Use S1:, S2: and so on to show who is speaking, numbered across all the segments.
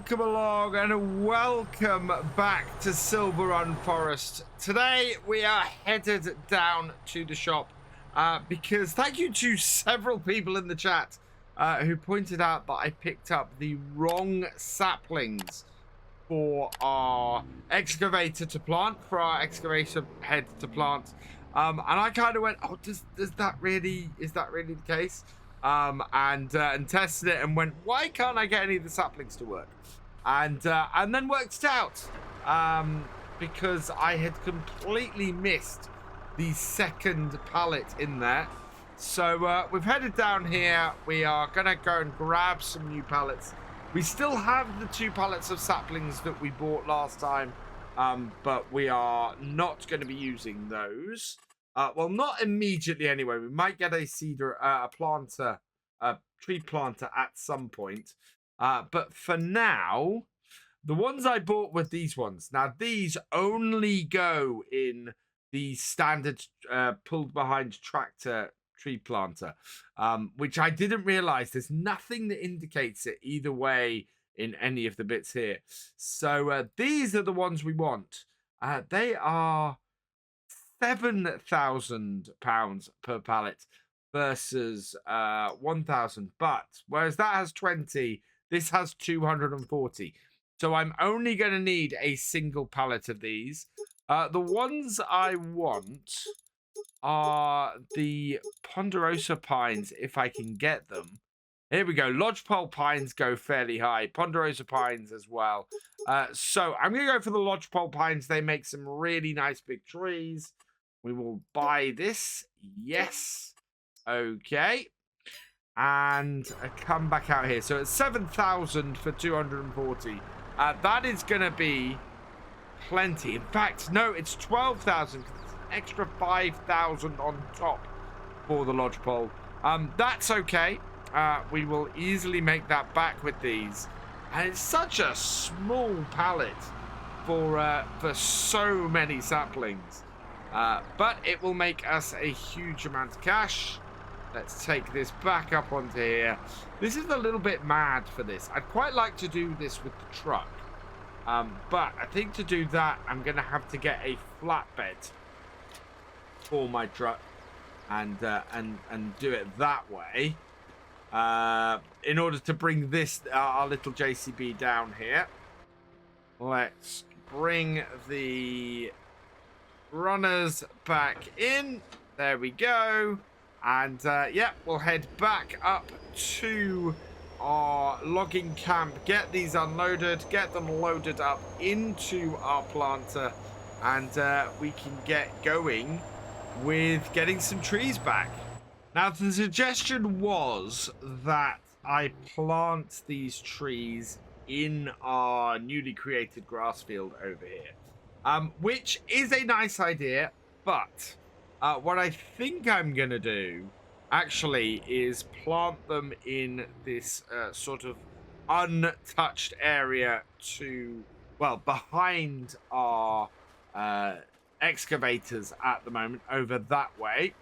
S1: welcome along and welcome back to Silverrun Forest. Today we are headed down to the shop because thank you to several people in the chat who pointed out that I picked up the wrong saplings for our excavator to plant, for our excavator head to plant. And I kind of went, oh, is that really the case? And tested it and went, why can't I get any of the saplings to work? And then worked it out because I had completely missed the second pallet in there. So we've headed down here. We are gonna go and grab some new pallets. We still have the 2 pallets of saplings that we bought last time, but we are not going to be using those. Well, not immediately anyway. We might get a tree planter at some point. But for now, the ones I bought were these ones. Now, these only go in the standard pulled behind tractor tree planter, which I didn't realize. There's nothing that indicates it either way in any of the bits here. So these are the ones we want. They are £7,000 per pallet versus 1,000, but whereas that has 20, this has 240. So I'm only going to need a single pallet of these. The ones I want are the ponderosa pines, if I can get them. Here we go. Lodgepole pines go fairly high. Ponderosa pines as well. So I'm going to go for the lodgepole pines. They make some really nice big trees. We will buy this. Yes. Okay. And come back out here. So it's 7,000 for 240. That is going to be plenty. In fact, no, it's 12,000. Extra 5,000 on top for the lodgepole. That's okay. We will easily make that back with these. And it's such a small pallet for so many saplings. But it will make us a huge amount of cash. Let's take this back up onto here. This is a little bit mad for this. I'd quite like to do this with the truck. But I think to do that, I'm going to have to get a flatbed for my truck and do it that way. In order to bring this, our little JCB down here. Let's bring the runners back in. There we go. And yeah, we'll head back up to our logging camp, get these unloaded, get them loaded up into our planter, and we can get going with getting some trees back. Now, the suggestion was that I plant these trees in our newly created grass field over here, which is a nice idea, but what I think I'm going to do actually is plant them in this sort of untouched area behind our excavators at the moment, over that way.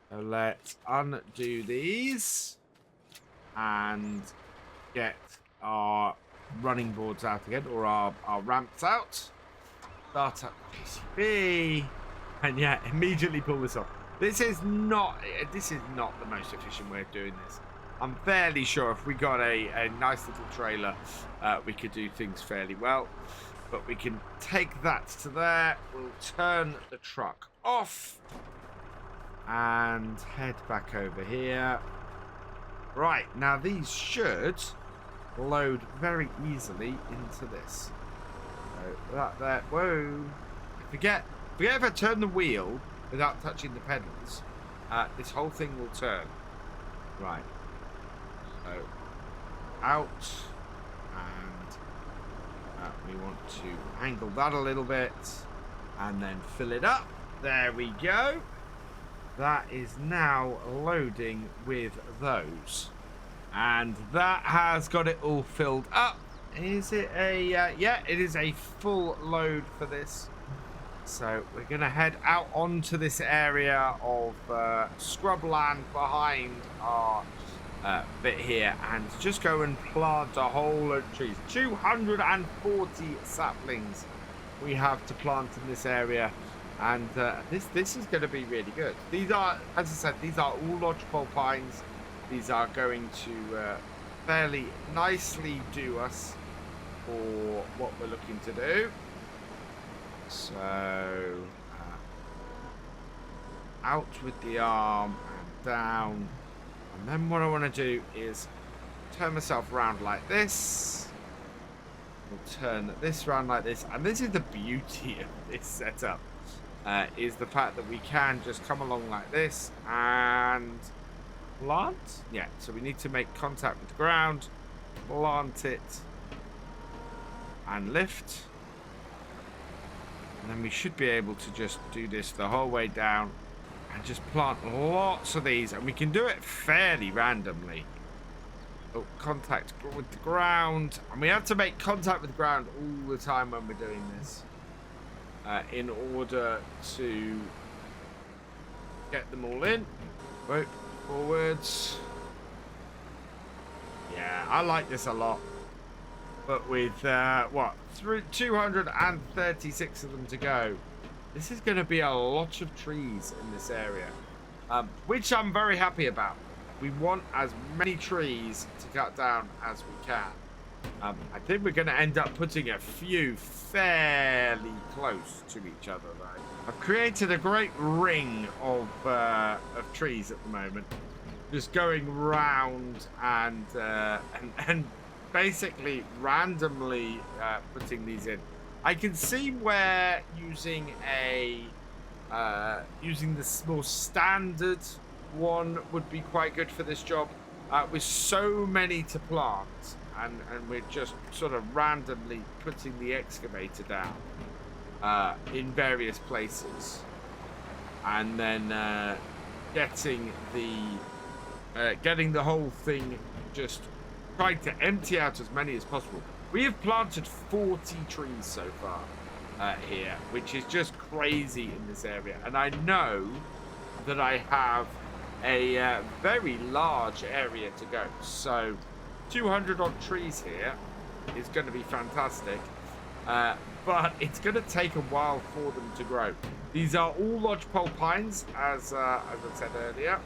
S1: So let's undo these and get our running boards out again, or our ramps out. Start up PCB, and yeah, immediately pull this off. This is not the most efficient way of doing this. I'm fairly sure if we got a nice little trailer, we could do things fairly well. But we can take that to there. We'll turn the truck off and head back over here. Right, now these should load very easily into this. So that there, whoa. Forget if I turn the wheel without touching the pedals, this whole thing will turn. Right. So out, and we want to angle that a little bit and then fill it up. There we go. That is now loading with those, and that has got it all filled up. Is it a yeah, it is a full load for this. So we're gonna head out onto this area of scrubland behind our bit here and just go and plant a whole load of trees. 240 saplings we have to plant in this area, and this is going to be really good. These are, as I said, these are all lodgepole pines. These are going to fairly nicely do us for what we're looking to do. So out with the arm and down, and then what I want to do is turn myself around like this. We'll turn this around like this, and this is the beauty of this setup, is the fact that we can just come along like this and plant. Yeah, so we need to make contact with the ground, plant it, and lift. And then we should be able to just do this the whole way down and just plant lots of these, and we can do it fairly randomly. Oh, contact with the ground, and we have to make contact with the ground all the time when we're doing this, in order to get them all in. Right, forwards. Yeah, I like this a lot. But with, what, 236 of them to go, this is going to be a lot of trees in this area, which I'm very happy about. We want as many trees to cut down as we can. I think we're going to end up putting a few fairly close to each other, though. I've created a great ring of trees at the moment, just going round and basically randomly putting these in. I can see where using the more standard one would be quite good for this job, with so many to plant, and we're just sort of randomly putting the excavator down in various places, and then getting the whole thing, just trying to empty out as many as possible. We have planted 40 trees so far here, which is just crazy in this area. And I know that I have a very large area to go. So 200 odd trees here is going to be fantastic. But it's going to take a while for them to grow. These are all lodgepole pines, as I said earlier.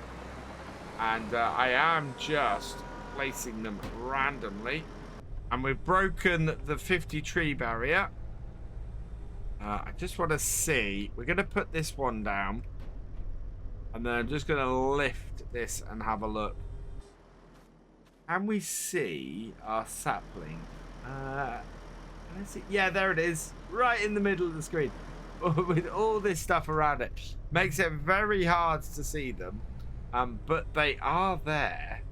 S1: And I am just placing them randomly, and we've broken the 50 tree barrier. I just want to see, we're going to put this one down, and then I'm just going to lift this and have a look. Can we see our sapling? Yeah, there it is, right in the middle of the screen with all this stuff around it. Makes it very hard to see them, but they are there.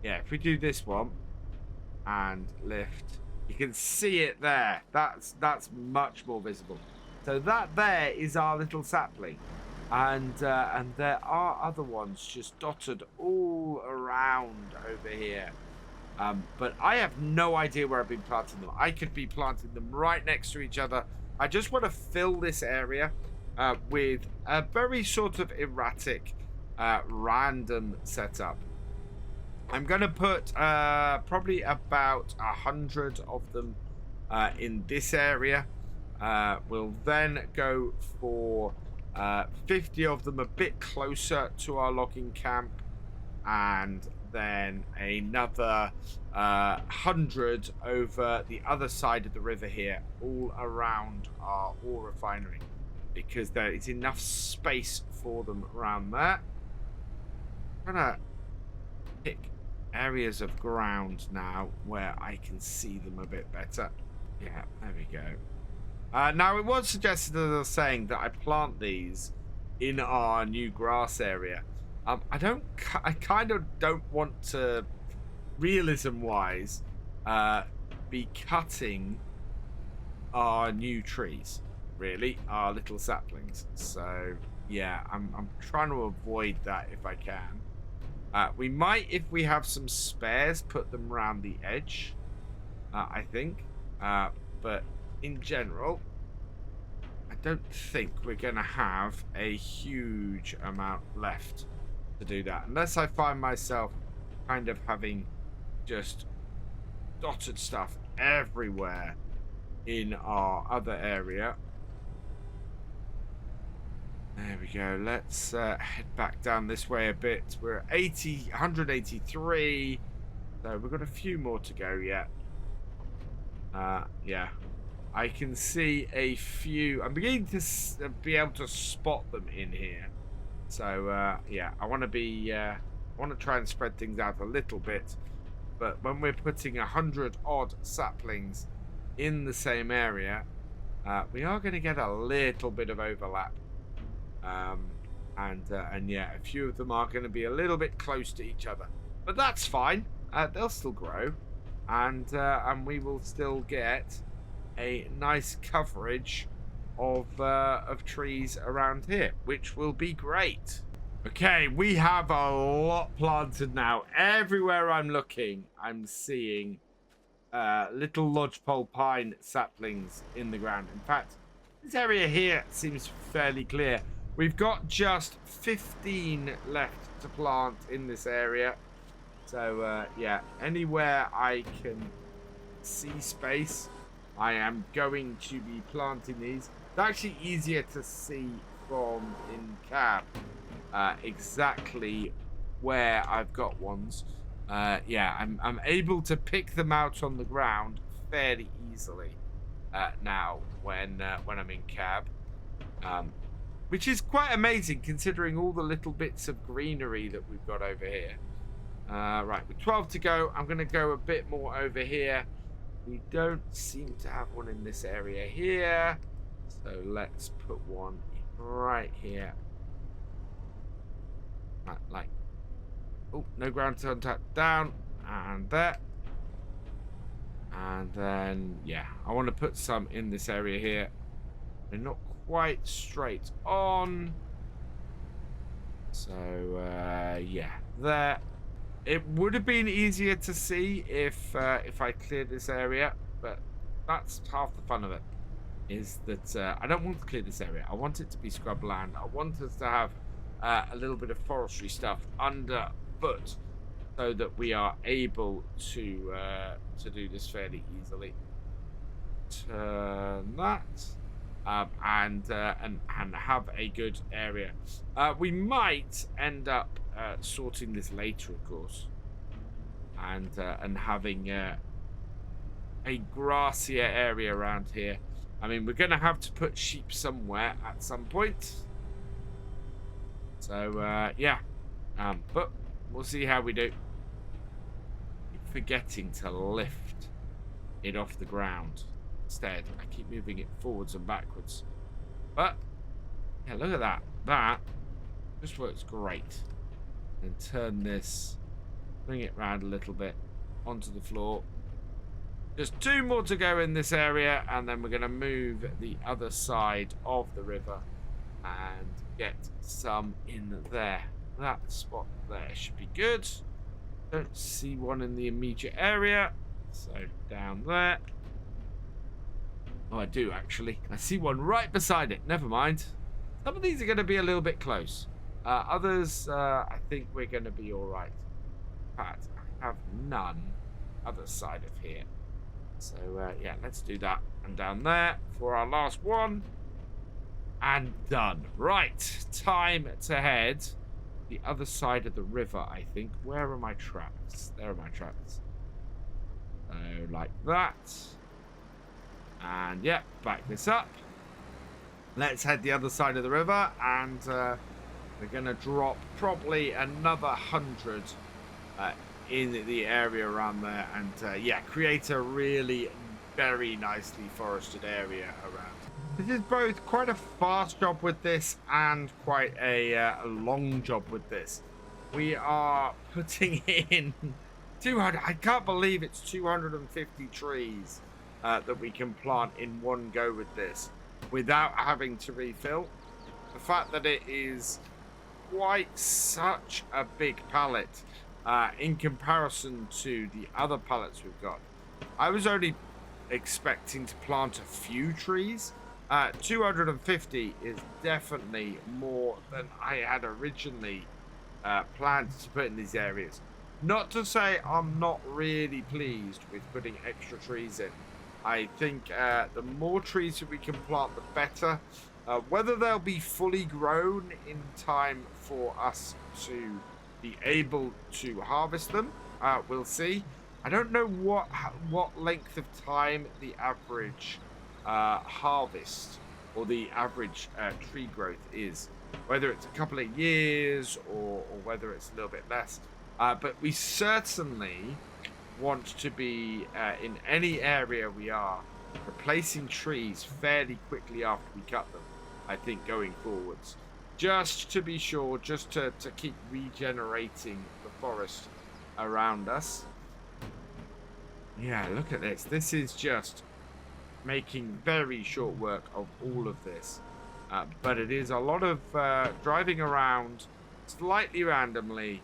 S1: Yeah, if we do this one and lift, you can see it there. That's much more visible. So that there is our little sapling, and there are other ones just dotted all around over here. But I have no idea where I've been planting them. I could be planting them right next to each other. I just want to fill this area with a very sort of erratic, random setup. I'm going to put probably about 100 of them in this area. We'll then go for 50 of them a bit closer to our logging camp, and then another 100 over the other side of the river here, all around our ore refinery, because there is enough space for them around there. I'm going to pick areas of ground now where I can see them a bit better. Yeah, there we go. Now, it was suggested, as I was saying, that I plant these in our new grass area. I kind of don't want to, realism-wise, be cutting our new trees, really, our little saplings. So, yeah, I'm trying to avoid that if I can. We might, if we have some spares, put them around the edge, I think. But in general, I don't think we're going to have a huge amount left to do that. Unless I find myself kind of having just dotted stuff everywhere in our other area. There we go. Let's head back down this way a bit. We're at 183. So we've got a few more to go yet. Yeah. I can see a few. I'm beginning to be able to spot them in here. So, yeah. I want to try and spread things out a little bit. But when we're putting 100 odd saplings in the same area, we are going to get a little bit of overlap. And yeah, a few of them are going to be a little bit close to each other, but that's fine. They'll still grow, and we will still get a nice coverage of trees around here, which will be great. Okay, we have a lot planted now. Everywhere I'm looking, I'm seeing little lodgepole pine saplings in the ground. In fact, this area here seems fairly clear. We've got just 15 left to plant in this area. So, yeah, anywhere I can see space, I am going to be planting these. It's actually easier to see from in cab exactly where I've got ones. Yeah, I'm able to pick them out on the ground fairly easily now when I'm in cab. Which is quite amazing considering all the little bits of greenery that we've got over here. Right, with 12 to go, I'm going to go a bit more over here. We don't seem to have one in this area here. So let's put one right here. Right, like, oh, no ground to untap, down, and there. And then, yeah, I want to put some in this area here. They're not quite straight on. So, yeah, there. It would have been easier to see if I cleared this area, but that's half the fun of it, is that I don't want to clear this area. I want it to be scrubland. I want us to have a little bit of forestry stuff underfoot so that we are able to do this fairly easily. Turn that. And have a good area. We might end up sorting this later, of course, and having a grassier area around here. I mean, we're going to have to put sheep somewhere at some point. So yeah, but we'll see how we do. Keep forgetting to lift it off the ground. Instead, I keep moving it forwards and backwards. But, yeah, look at that. That just works great. And turn this, bring it round a little bit onto the floor. Just 2 more to go in this area, and then we're going to move the other side of the river and get some in there. That spot there should be good. Don't see one in the immediate area, so down there. Oh, I do, actually. I see one right beside it. Never mind. Some of these are going to be a little bit close. Others, I think we're going to be all right. In fact, I have none other side of here. So, yeah, let's do that. And down there for our last one. And done. Right. Time to head the other side of the river, I think. Where are my tracks? There are my tracks. So, like that. And yeah, back this up. Let's head the other side of the river, and we're going to drop probably another 100 in the area around there, and yeah, create a really very nicely forested area around. This is both quite a fast job with this and quite a long job with this. We are putting in 200. I can't believe it's 250 trees. That we can plant in one go with this without having to refill. The fact that it is quite such a big pallet in comparison to the other pallets we've got. I was only expecting to plant a few trees. 250 is definitely more than I had originally planned to put in these areas. Not to say I'm not really pleased with putting extra trees in. I think the more trees that we can plant, the better. Whether they'll be fully grown in time for us to be able to harvest them, we'll see. I don't know what length of time the average harvest or the average tree growth is. Whether it's a couple of years or whether it's a little bit less. But we certainly want to be, in any area we are, replacing trees fairly quickly after we cut them, I think, going forwards. Just to be sure, just to keep regenerating the forest around us. Yeah, look at this. This is just making very short work of all of this. But it is a lot of driving around slightly randomly,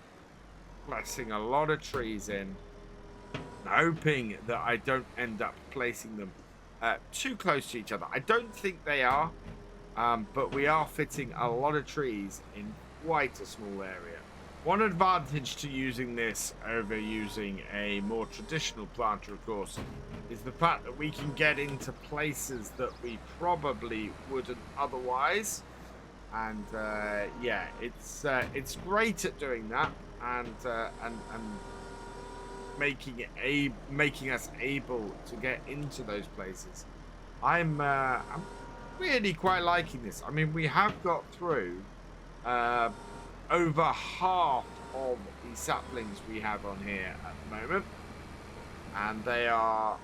S1: placing a lot of trees in, hoping that I don't end up placing them too close to each other. I don't think they are, but we are fitting a lot of trees in quite a small area. One advantage to using this over using a more traditional planter, of course, is the fact that we can get into places that we probably wouldn't otherwise. And yeah, it's great at doing that, and making us able to get into those places. I'm really quite liking this. I mean, we have got through over half of the saplings we have on here at the moment, and they are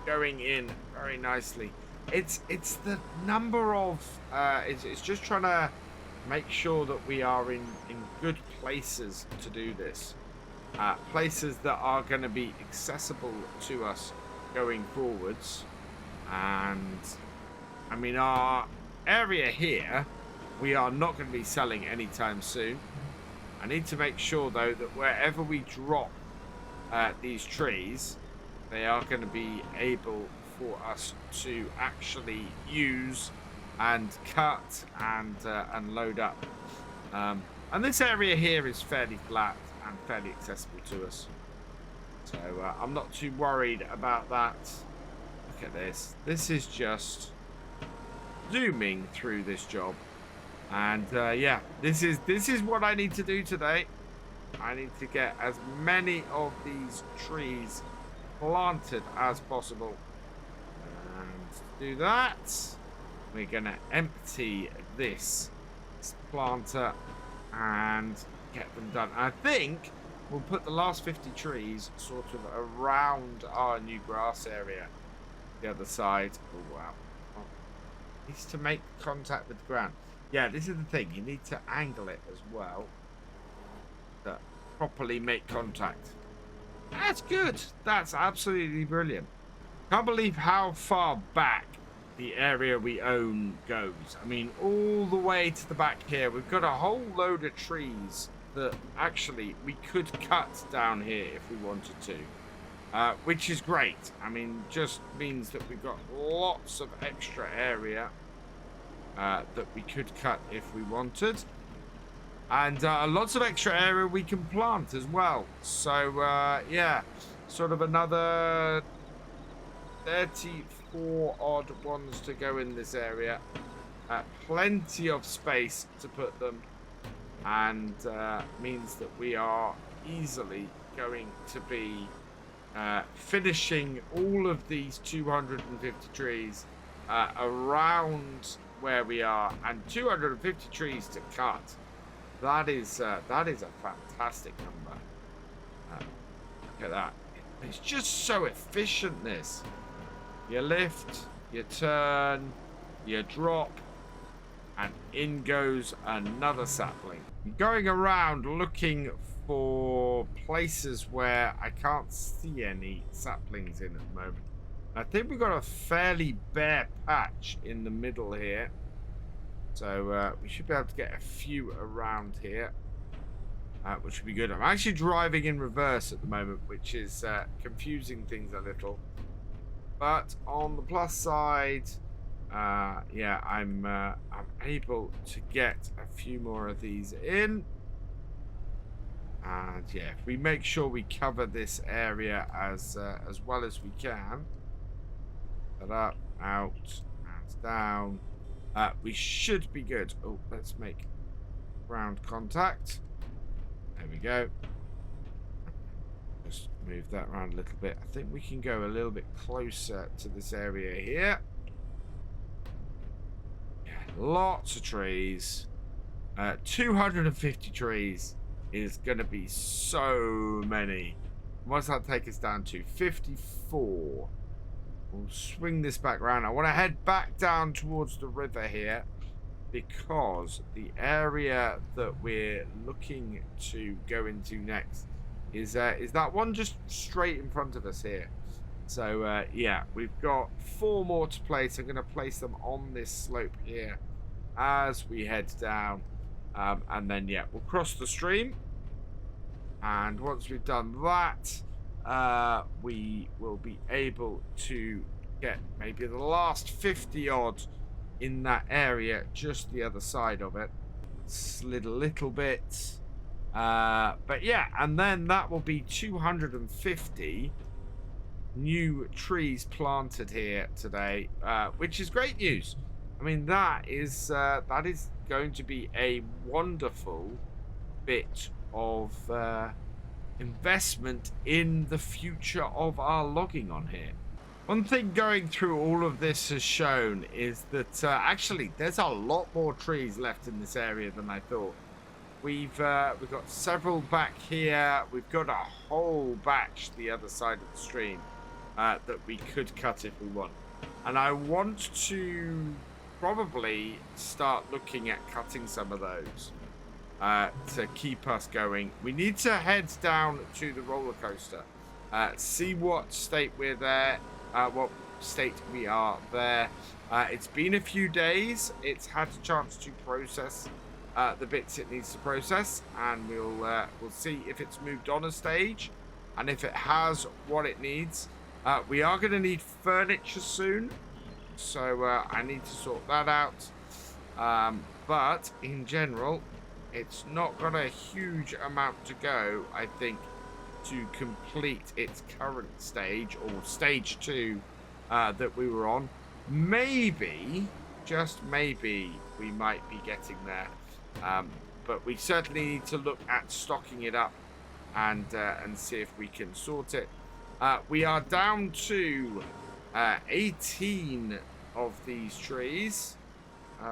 S1: going in very nicely. It's the number of it's just trying to make sure that we are in good places to do this, places that are going to be accessible to us going forwards. And I mean, our area here, we are not going to be selling anytime soon. I need to make sure though that wherever we drop these trees, they are going to be able for us to actually use and cut and load up. And this area here is fairly flat and fairly accessible to us, so I'm not too worried about that. Look at this. This is just zooming through this job, and yeah, this is what I need to do today. I need to get as many of these trees planted as possible. And to do that, we're gonna empty this planter and get them done. I think we'll put the last 50 trees sort of around our new grass area, the other side. Oh wow, needs to make contact with the ground. Yeah, this is the thing, you need to angle it as well to properly make contact. That's good. That's absolutely brilliant. Can't believe how far back the area we own goes. I mean, all the way to the back here, we've got a whole load of trees that actually we could cut down here if we wanted to, which is great. I mean, just means that we've got lots of extra area that we could cut if we wanted. And lots of extra area we can plant as well. So, yeah, sort of another 34 odd ones to go in this area. Plenty of space to put them. And means that we are easily going to be finishing all of these 250 trees around where we are. And 250 trees to cut. That is a fantastic number. Look at that. It's just so efficient, this. You lift, you turn, you drop, and in goes another sapling. I'm going around looking for places where I can't see any saplings in at the moment. I think we've got a fairly bare patch in the middle here. So we should be able to get a few around here, which would be good. I'm actually driving in reverse at the moment, which is confusing things a little. But on the plus side, yeah, I'm able to get a few more of these in. And And yeah, if we make sure we cover this area as well as we can. That up, out, and down. We should be good. Oh, let's make ground contact. There we go. Just move that around a little bit. I think we can go a little bit closer to this area here. Yeah, lots of trees. 250 trees is going to be so many. What's that take us down to? 54. We'll swing this back around. I want to head back down towards the river here because the area that we're looking to go into next is that one just straight in front of us here. So yeah, we've got 4 more to place. I'm going to place them on this slope here as we head down. And then, yeah, we'll cross the stream. And once we've done that, we will be able to get maybe the last 50 odd in that area, just the other side of it. Slid a little bit. But yeah, and then that will be 250 new trees planted here today, which is great news. I mean, that is going to be a wonderful bit of investment in the future of our logging on here. One thing going through all of this has shown is that actually there's a lot more trees left in this area than I thought. We've got several back here. We've got a whole batch the other side of the stream that we could cut if we want. And I want to probably start looking at cutting some of those to keep us going. We need to head down to the roller coaster, see what state we're there, what state we are there. It's been a few days. It's had a chance to process the bits it needs to process, and we'll see if it's moved on a stage, and if it has, what it needs. We are going to need furniture soon, so I need to sort that out. But in general, it's not got a huge amount to go, I think, to complete its current stage, or stage 2 that we were on. Maybe, just maybe, we might be getting there. But we certainly need to look at stocking it up and see if we can sort it. We are down to 18 of these trees.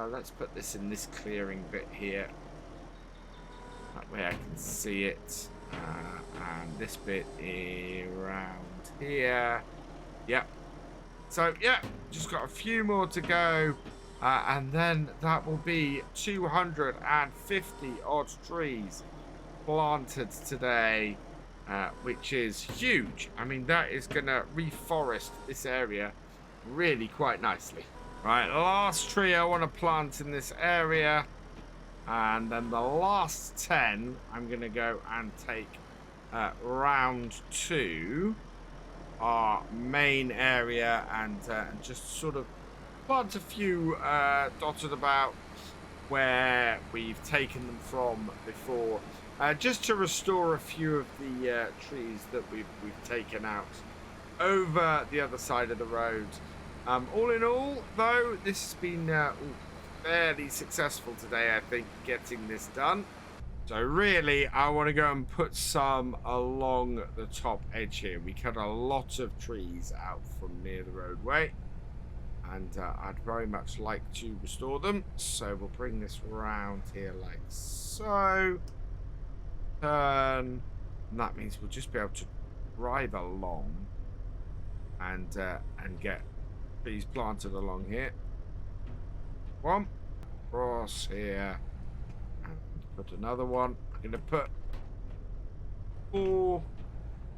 S1: Let's put this in this clearing bit here. That way I can see it. And this bit around here. Yep. So, yeah, just got a few more to go. And then that will be 250 odd trees planted today, which is huge. I mean, that is going to reforest this area really quite nicely. Right, last tree I want to plant in this area. And then the last 10, I'm going to go and take round to our main area and just sort of plant a few dotted about where we've taken them from before, just to restore a few of the trees that we've taken out over the other side of the road. All in all, though, this has been fairly successful today, I think, getting this done. So really, I want to go and put some along the top edge here. We cut a lot of trees out from near the roadway, and I'd very much like to restore them. So we'll bring this round here like so. Turn. And that means we'll just be able to drive along and get trees planted along here. One cross here, and put another one. I'm going to put 4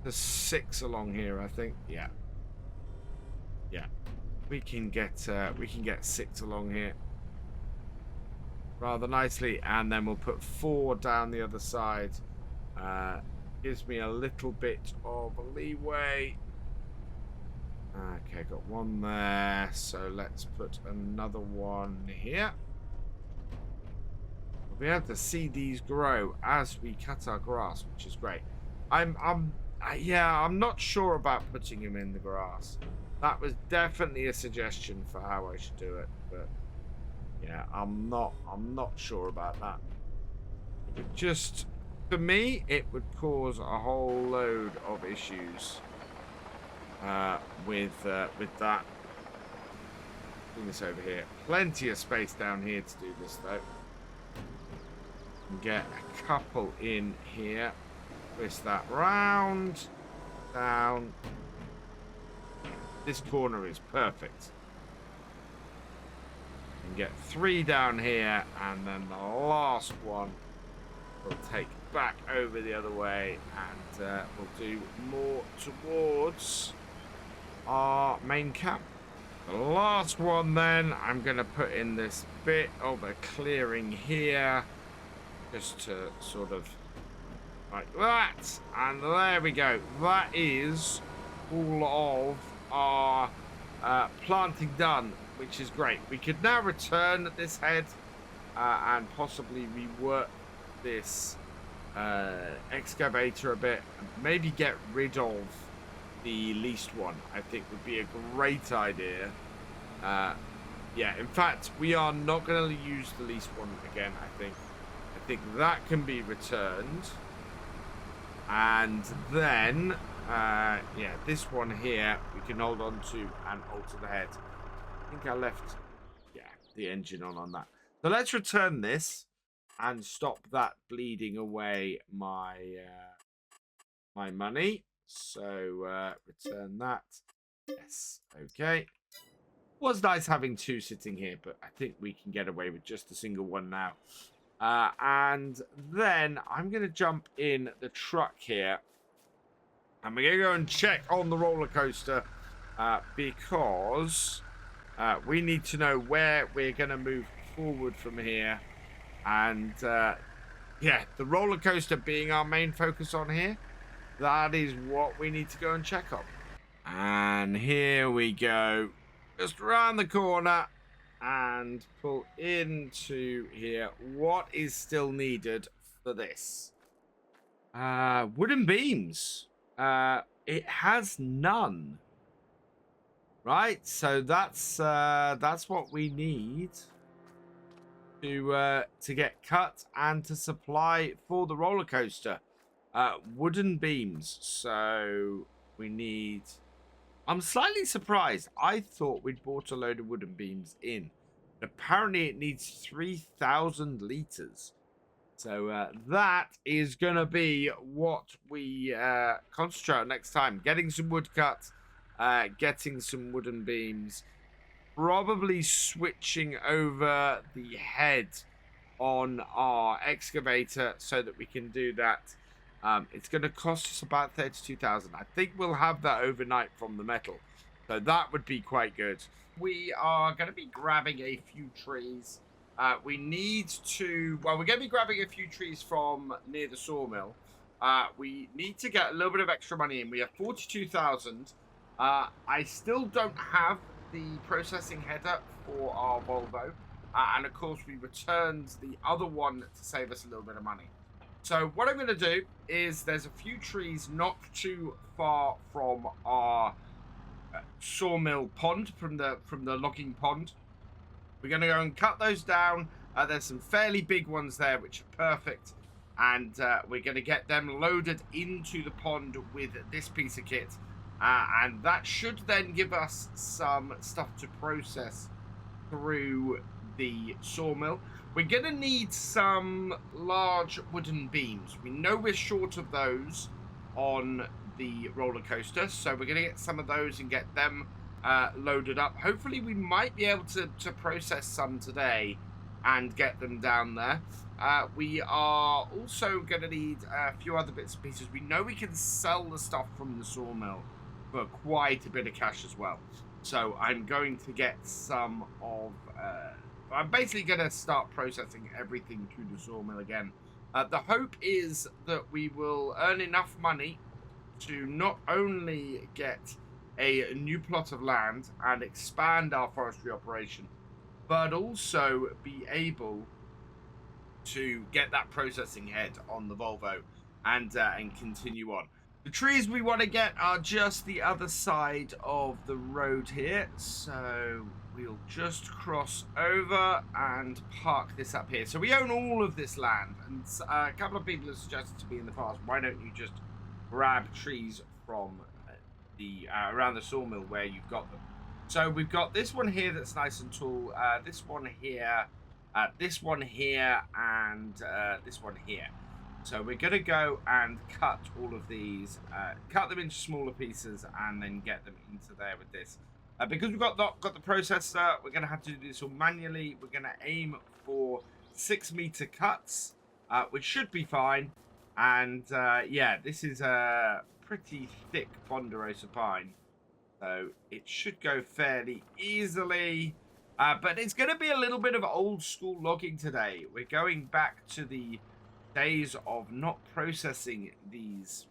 S1: to 6 along here, I think. Yeah. We can get 6 along here rather nicely, and then we'll put 4 down the other side. Gives me a little bit of leeway. Okay, got one there, so let's put another one here. be able to see these grow as we cut our grass, which is great. Yeah, I'm not sure about putting him in the grass. That was definitely a suggestion for how I should do it, but yeah, I'm not sure about that. It just, for me, it would cause a whole load of issues with that. Bring this over here. Plenty of space down here to do this though. Get a couple in here. Twist that round, down. This corner is perfect. And get 3 down here, and then the last one we'll take back over the other way, and we'll do more towards our main camp. The last one then, I'm going to put in this bit of a clearing here, just to sort of like that, and there we go. That is all of our planting done, which is great. We could now return this head and possibly rework this excavator a bit, maybe get rid of the least one. I think would be a great idea. Yeah, in fact, we are not going to use the least one again. I think that can be returned, and then yeah, this one here we can hold on to and alter the head. I think I left, yeah, the engine on that. So let's return this and stop that bleeding away my my money. So return that. Yes, okay. Was nice having 2 sitting here, but I think we can get away with just a single one now. And then I'm going to jump in the truck here, and we're going to go and check on the roller coaster because we need to know where we're going to move forward from here. And yeah, the roller coaster being our main focus on here, that is what we need to go and check on. And here we go, just around the corner and pull into here. What is still needed for this? Wooden beams. It has none. Right, so that's what we need to get cut and to supply for the roller coaster. Wooden beams. So we need. I'm slightly surprised. I thought we'd bought a load of wooden beams in. But apparently it needs 3,000 liters. So that is going to be what we concentrate on next time. Getting some wood cut, getting some wooden beams. Probably switching over the head on our excavator so that we can do that. It's going to cost us about 32,000. I think we'll have that overnight from the metal. So that would be quite good. We are going to be grabbing a few trees. We need to... Well, we're going to be grabbing a few trees from near the sawmill. We need to get a little bit of extra money in. We have 42,000. I still don't have the processing header for our Volvo. And, of course, we returned the other one to save us a little bit of money. So what I'm going to do is there's a few trees not too far from our sawmill pond, from the logging pond. We're going to go and cut those down. There's some fairly big ones there which are perfect, and we're going to get them loaded into the pond with this piece of kit, and that should then give us some stuff to process through the sawmill. We're going to need some large wooden beams. We know we're short of those on the roller coaster, so we're going to get some of those and get them loaded up. Hopefully we might be able to process some today and get them down there. We are also going to need a few other bits and pieces. We know we can sell the stuff from the sawmill for quite a bit of cash as well. So I'm going to get some of... I'm basically going to start processing everything through the sawmill again. The hope is that we will earn enough money to not only get a new plot of land and expand our forestry operation, but also be able to get that processing head on the Volvo and continue on. The trees we want to get are just the other side of the road here, so we'll just cross over and park this up here. So we own all of this land, and a couple of people have suggested to me in the past, why don't you just grab trees from the around the sawmill where you've got them. So we've got this one here that's nice and tall, this one here, and this one here. So we're going to go and cut all of these, cut them into smaller pieces, and then get them into there with this. Because we've got the processor, we're going to have to do this all manually. We're going to aim for 6-meter cuts, which should be fine. And yeah, this is a pretty thick ponderosa pine, so it should go fairly easily. But it's going to be a little bit of old school logging today. We're going back to the days of not processing these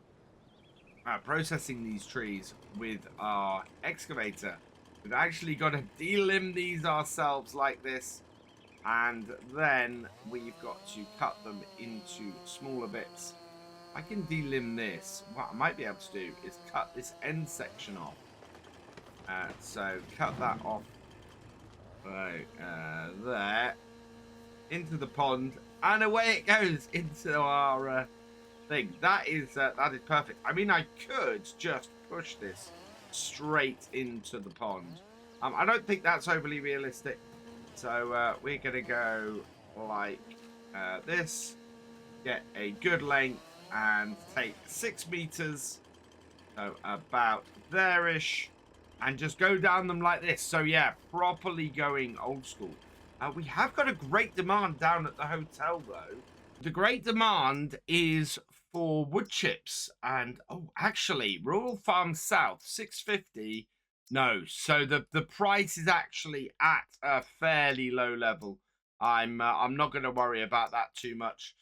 S1: trees with our excavator. We've actually got to delimb these ourselves like this, and then we've got to cut them into smaller bits. I can delimb this. What I might be able to do is cut this end section off. So cut that off there into the pond, and away it goes into our thing. That is perfect. I mean, I could just push this straight into the pond. I don't think that's overly realistic. So we're gonna go like this, get a good length, and take 6 meters, so about there-ish, and just go down them like this. So yeah, properly going old school. We have got a great demand down at the hotel though. The great demand is for wood chips, and oh, actually, Rural Farm South, 650. No, so the price is actually at a fairly low level. I'm not going to worry about that too much.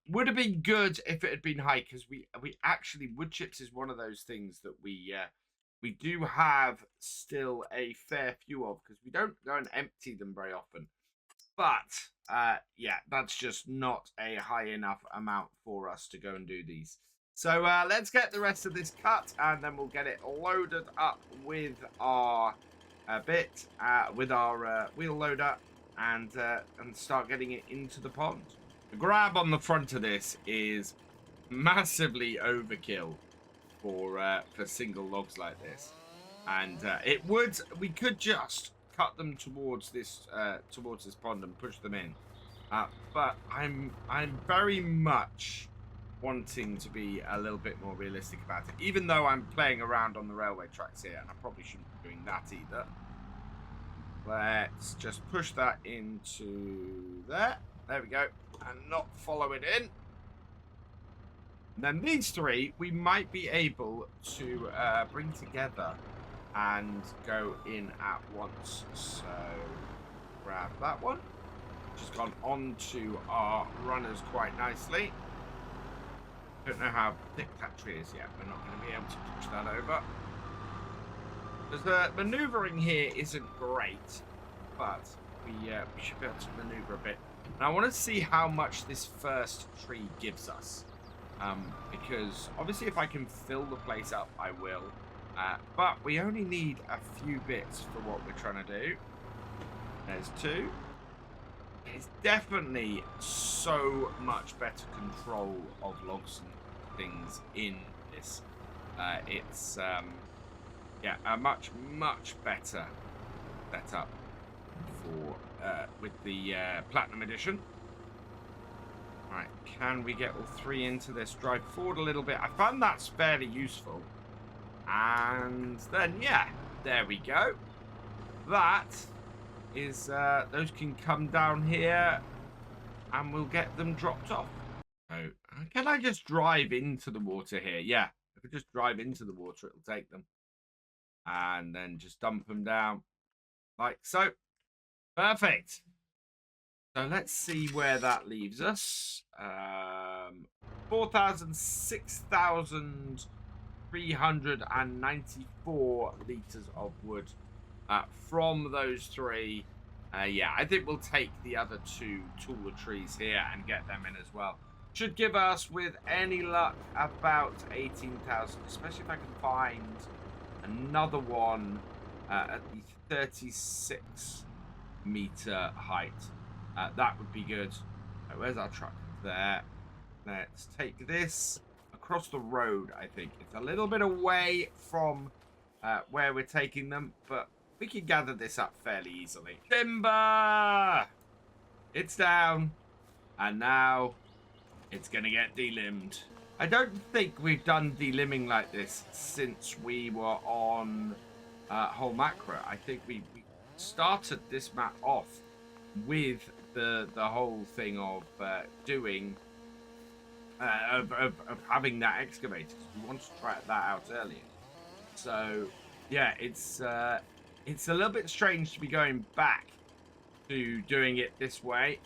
S1: Would have been good if it had been high, because we actually, wood chips is one of those things that we do have still a fair few of, because we don't go and empty them very often. But yeah, that's just not a high enough amount for us to go and do these. So let's get the rest of this cut, and then we'll get it loaded up with our with our wheel loader, and start getting it into the pond. The grab on the front of this is massively overkill for single logs like this, and we could just cut them towards this pond and push them in, but I'm very much wanting to be a little bit more realistic about it, even though I'm playing around on the railway tracks here, and I probably shouldn't be doing that either. Let's just push that into there. There we go. And not follow it in. And then these three, we might be able to bring together and go in at once. So grab that one. Just gone onto our runners quite nicely. Don't know how thick that tree is yet. We're not going to be able to push that over. Because the manoeuvring here isn't great, but we should be able to manoeuvre a bit. And I want to see how much this first tree gives us. Because obviously if I can fill the place up, I will. But we only need a few bits for what we're trying to do. There's 2. It's definitely so much better control of logs and things in this. It's yeah, a much better setup for with the Platinum Edition. Right, can we get all 3 into this? Drive forward a little bit. I found that's fairly useful. And then yeah, there we go. That is those can come down here, and we'll get them dropped off. So can I just drive into the water here? Yeah, if I just drive into the water, it'll take them, and then just dump them down like so. Perfect. So let's see where that leaves us. 6,394 liters of wood from those 3. Yeah, I think we'll take the other 2 toiletries here and get them in as well. Should give us, with any luck, about 18,000, especially if I can find another one at the 36 meter height. That would be good. Where's our truck? There. Let's take this across the road, I think. It's a little bit away from where we're taking them, but we can gather this up fairly easily. Timber! It's down. And now it's going to get delimbed. I don't think we've done delimbing like this since we were on whole macro. I think we started this map off with the whole thing of doing of having that excavator. We wanted to try that out earlier. So yeah, it's a little bit strange to be going back to doing it this way.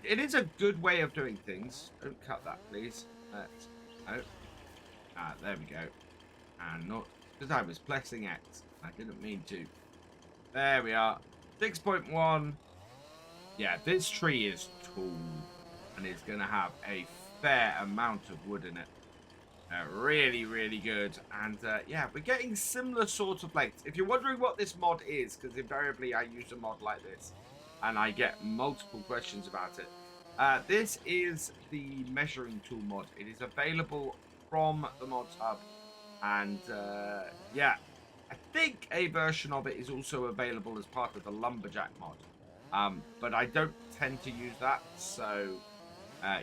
S1: It is a good way of doing things. Don't cut that, please. There we go. And not because I was pressing X. I didn't mean to. There we are. 6.1. Yeah, this tree is tall and it's going to have a fair amount of wood in it. Really, really good. And yeah, we're getting similar sort of lengths. If you're wondering what this mod is, because invariably I use a mod like this and I get multiple questions about it. This is the measuring tool mod. It is available from the mods hub. And yeah, I think a version of it is also available as part of the lumberjack mod. But I don't tend to use that. So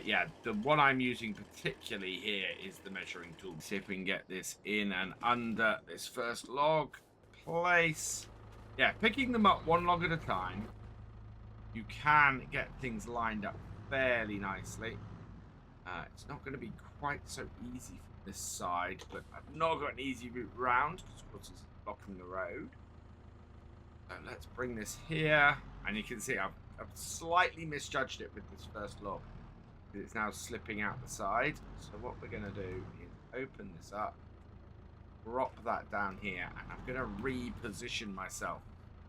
S1: yeah, the one I'm using particularly here is the measuring tool. See if we can get this in and under this first log place. Yeah, picking them up one log at a time. You can get things lined up fairly nicely. It's not going to be quite so easy from this side, but I've not got an easy route round because of course it's blocking the road. So let's bring this here, and you can see I've slightly misjudged it with this first log. It's now slipping out the side. So what we're going to do is open this up, drop that down here, and I'm going to reposition myself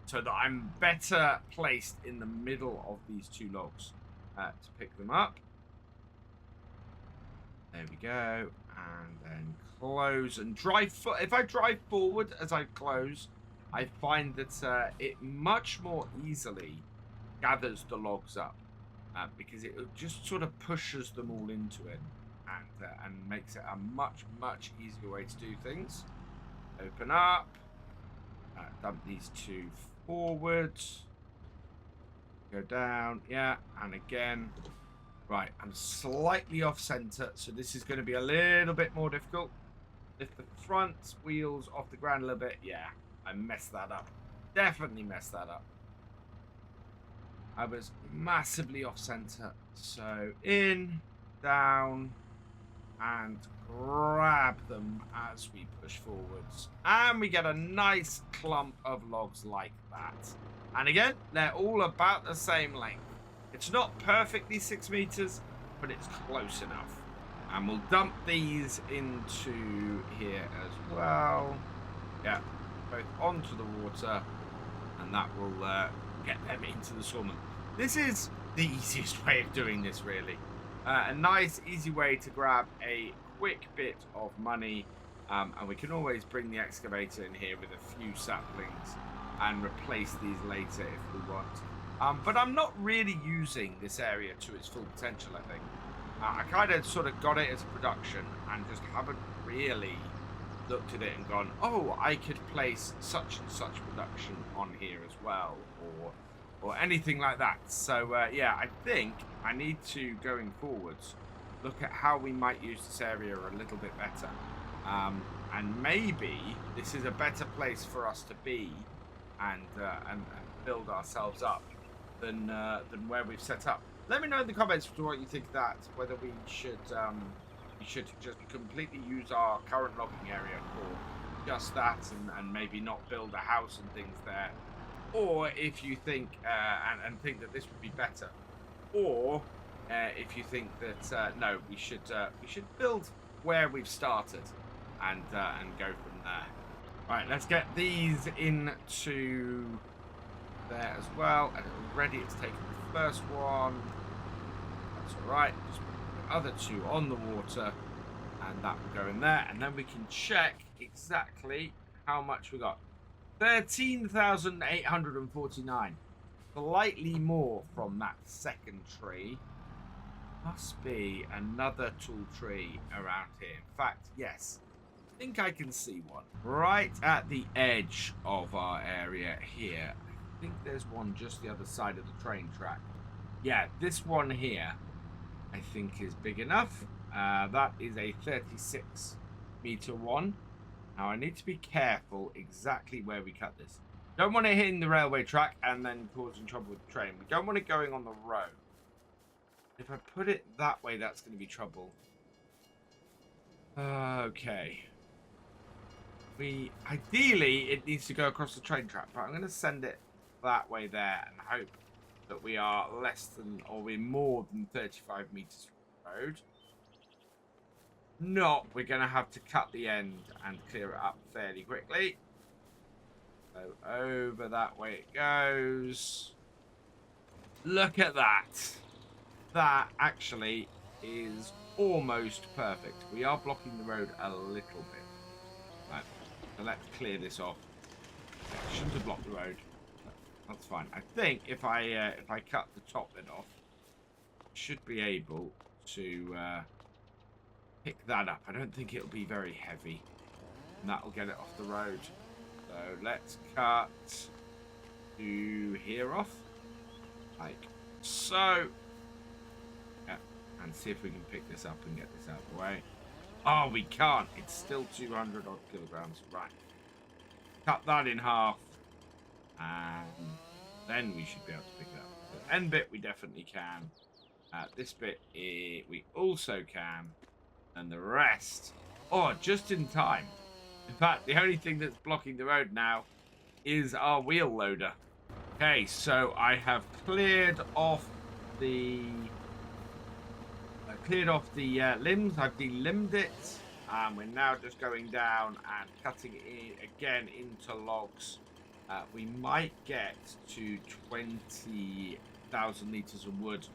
S1: so that I'm better placed in the middle of these 2 logs to pick them up. There we go. And then close and drive. If I drive forward as I close, I find that it much more easily gathers the logs up. Because it just sort of pushes them all into it and makes it a much easier way to do things. Open up, dump these 2 forward, go down, yeah, and again. Right, I'm slightly off center, so this is going to be a little bit more difficult. Lift the front wheels off the ground a little bit. Yeah, I messed that up. Definitely messed that up. I was massively off center. So in, down, and grab them as we push forwards. And we get a nice clump of logs like that. And again, they're all about the same length. It's not perfectly 6 meters, but it's close enough. And we'll dump these into here as well. Yeah, both onto the water, and that will get them into the sawmill. This is the easiest way of doing this, really. A nice, easy way to grab a quick bit of money, and we can always bring the excavator in here with a few saplings and replace these later if we want. But I'm not really using this area to its full potential, I think. I kind of sort of got it as a production and just haven't really looked at it and gone, oh, I could place such and such production on here as well, or anything like that. So yeah, I think I need to, going forwards, look at how we might use this area a little bit better. And maybe this is a better place for us to be and build ourselves up than where we've set up. Let me know in the comments what you think of that, whether we should just completely use our current logging area for just that and maybe not build a house and things there, or if you think and think that this would be better, or if you think that no, we should build where we've started and go from there. Right, let's get these into there as well. And already it's taken the first one. That's all right. Just put the other two on the water. And that will go in there. And then we can check exactly how much we got. 13,849. Slightly more from that second tree. Must be another tall tree around here. In fact, yes. I think I can see one. Right at the edge of our area here. I think there's one just the other side of the train track. Yeah, this one here I think is big enough. That is a 36-meter one. Now I need to be careful exactly where we cut this. Don't want it hitting the railway track and then causing trouble with the train. We don't want it going on the road. If I put it that way, that's going to be trouble. Okay. Ideally, it needs to go across the train track, but I'm going to send it that way there and hope that we are less than, or we're more than 35 meters from the road. Not, we're going to have to cut the end and clear it up fairly quickly. So over that way it goes. Look at that. That actually is almost perfect. We are blocking the road a little bit. Right, so let's clear this off. I shouldn't have blocked the road. That's fine. I think if I cut the top bit off, I should be able to pick that up. I don't think it'll be very heavy. And that'll get it off the road. So let's cut to here off. Like so. Yeah. And see if we can pick this up and get this out of the way. Oh, we can't. It's still 200 odd kilograms. Right. Cut that in half. And then we should be able to pick it up. The end bit we definitely can. This bit we also can. And the rest, oh, just in time. In fact, the only thing that's blocking the road now is our wheel loader. Okay, so I have cleared off the limbs. I've delimbed it. And we're now just going down and cutting it again into logs. We might get to 20,000 litres of wood,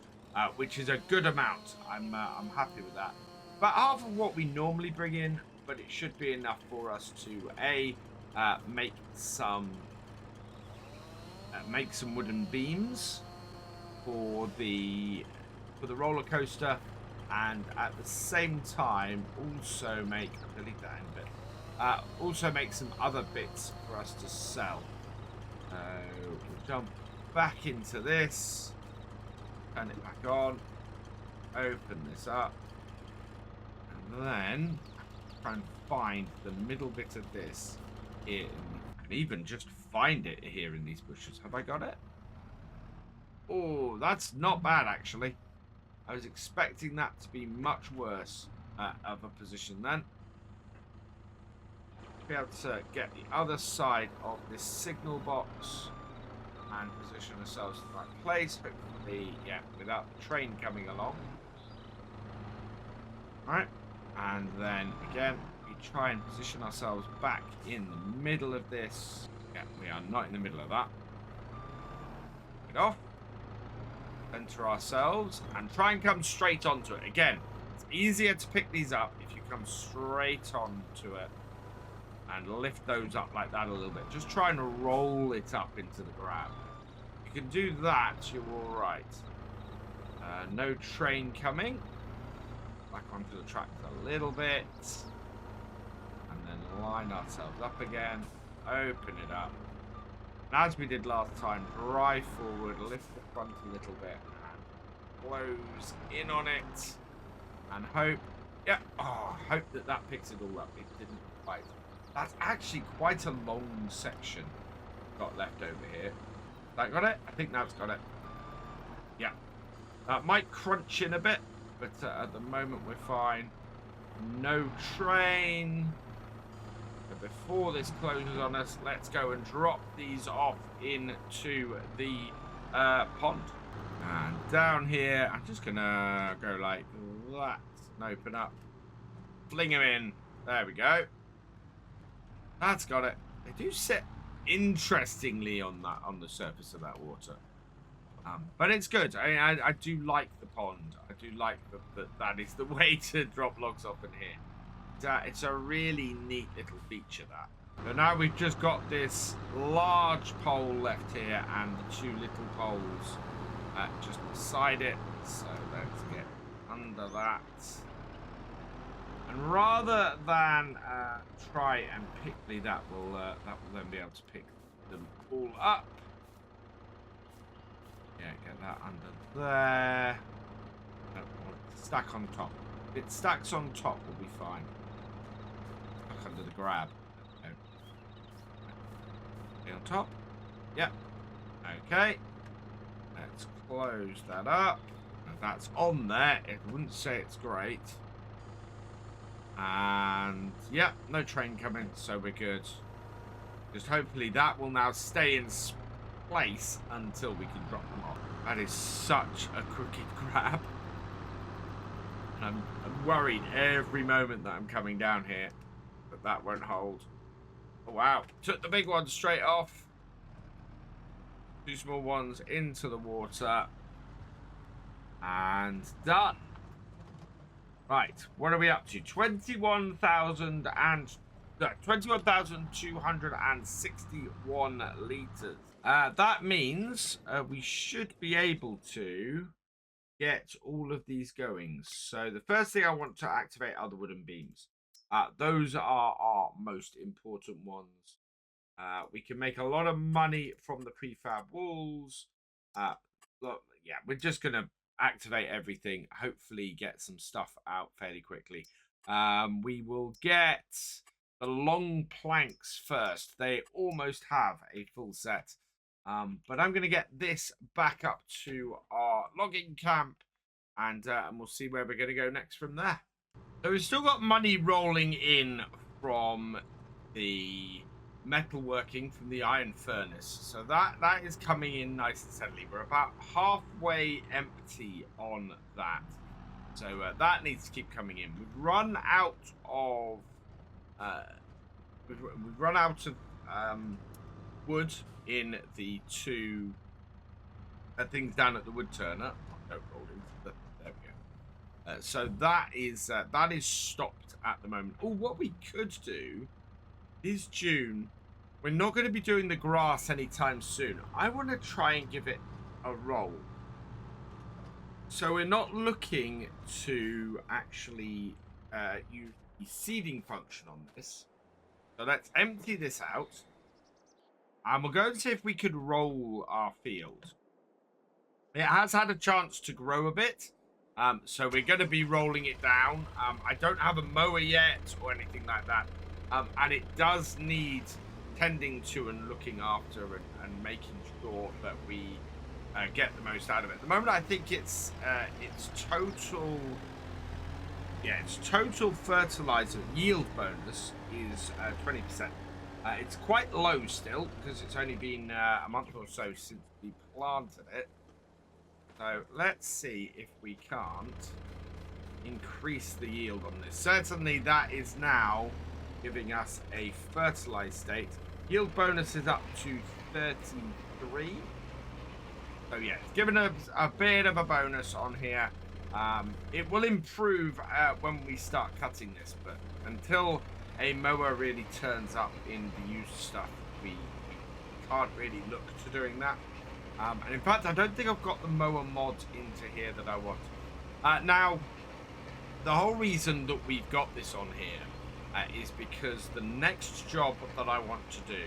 S1: which is a good amount. I'm happy with that. About half of what we normally bring in, but it should be enough for us to make some wooden beams for the roller coaster, and at the same time also make also make some other bits for us to sell. We'll jump back into this, turn it back on, open this up. And then try and find the middle bit of this here, and even just find it here in these bushes. Have I got it? Oh, that's not bad actually. I was expecting that to be much worse of a position then. Be able to get the other side of this signal box and position ourselves in the right place. Hopefully, yeah, without the train coming along. All right. And then again, we try and position ourselves back in the middle of this. Yeah, we are not in the middle of that. Get off. Enter ourselves and try and come straight onto it. Again, it's easier to pick these up if you come straight onto it and lift those up like that a little bit. Just try and roll it up into the ground. If you can do that, you're all right. No train coming. Back onto the tracks a little bit, and then line ourselves up again, open it up, and as we did last time, drive forward, lift the front a little bit, and close in on it, and hope, yeah, oh, hope that picks it all up. It didn't quite. That's actually quite a long section got left over here. That got it? I think that's got it. Yeah, that might crunch in a bit. But at the moment we're fine. No train. But before this closes on us, let's go and drop these off into the pond. And down here, I'm just gonna go like that and open up. Fling them in. There we go. That's got it. They do sit interestingly on the surface of that water. But it's good. I do like the pond. I do like that is the way to drop logs off in here. It's a really neat little feature, that. So now we've just got this large pole left here and the 2 little poles just beside it. So let's get under that. And rather than try and pick me, that will then be able to pick them all up. Yeah, get that under there. Stack on top. If it stacks on top, we'll be fine. Stuck under the grab. Okay. On top. Yep. Okay. Let's close that up. If that's on there, it wouldn't say it's great. And yeah, no train coming, so we're good. Just hopefully that will now stay in place until we can drop them off. That is such a crooked grab. And I'm worried every moment that I'm coming down here that won't hold. Oh wow, took the big one straight off. 2 small ones into the water. And done. Right, what are we up to? 21,261 litres. That means we should be able to get all of these going. So the first thing I want to activate are the wooden beams. Those are our most important ones. We can make a lot of money from the prefab walls. Look, yeah, we're just going to activate everything, hopefully get some stuff out fairly quickly. We will get the long planks first. They almost have a full set. But I'm going to get this back up to our logging camp, and we'll see where we're going to go next from there. So we've still got money rolling in from the metalworking from the iron furnace, so that is coming in nice and steadily. We're about halfway empty on that, so that needs to keep coming in. We've run out of wood in the 2 things down at the wood turner. There we go. So that is stopped at the moment. Oh, what we could do is June. We're not going to be doing the grass anytime soon. I want to try and give it a roll. So we're not looking to actually use the seeding function on this. So let's empty this out. And we'll go and see if we could roll our field. It has had a chance to grow a bit. So we're going to be rolling it down. I don't have a mower yet or anything like that. And it does need tending to and looking after and making sure that we get the most out of it. At the moment, I think its total fertilizer yield bonus is 20%. It's quite low still because it's only been a month or so since we planted it. So let's see if we can't increase the yield on this. Certainly that is now giving us a fertilized state. Yield bonus is up to 33. So yeah, it's given us a bit of a bonus on here. It will improve when we start cutting this, but until a mower really turns up in the used stuff, we can't really look to doing that. And in fact, I don't think I've got the mower mod into here that I want. Now, the whole reason that we've got this on here is because the next job that I want to do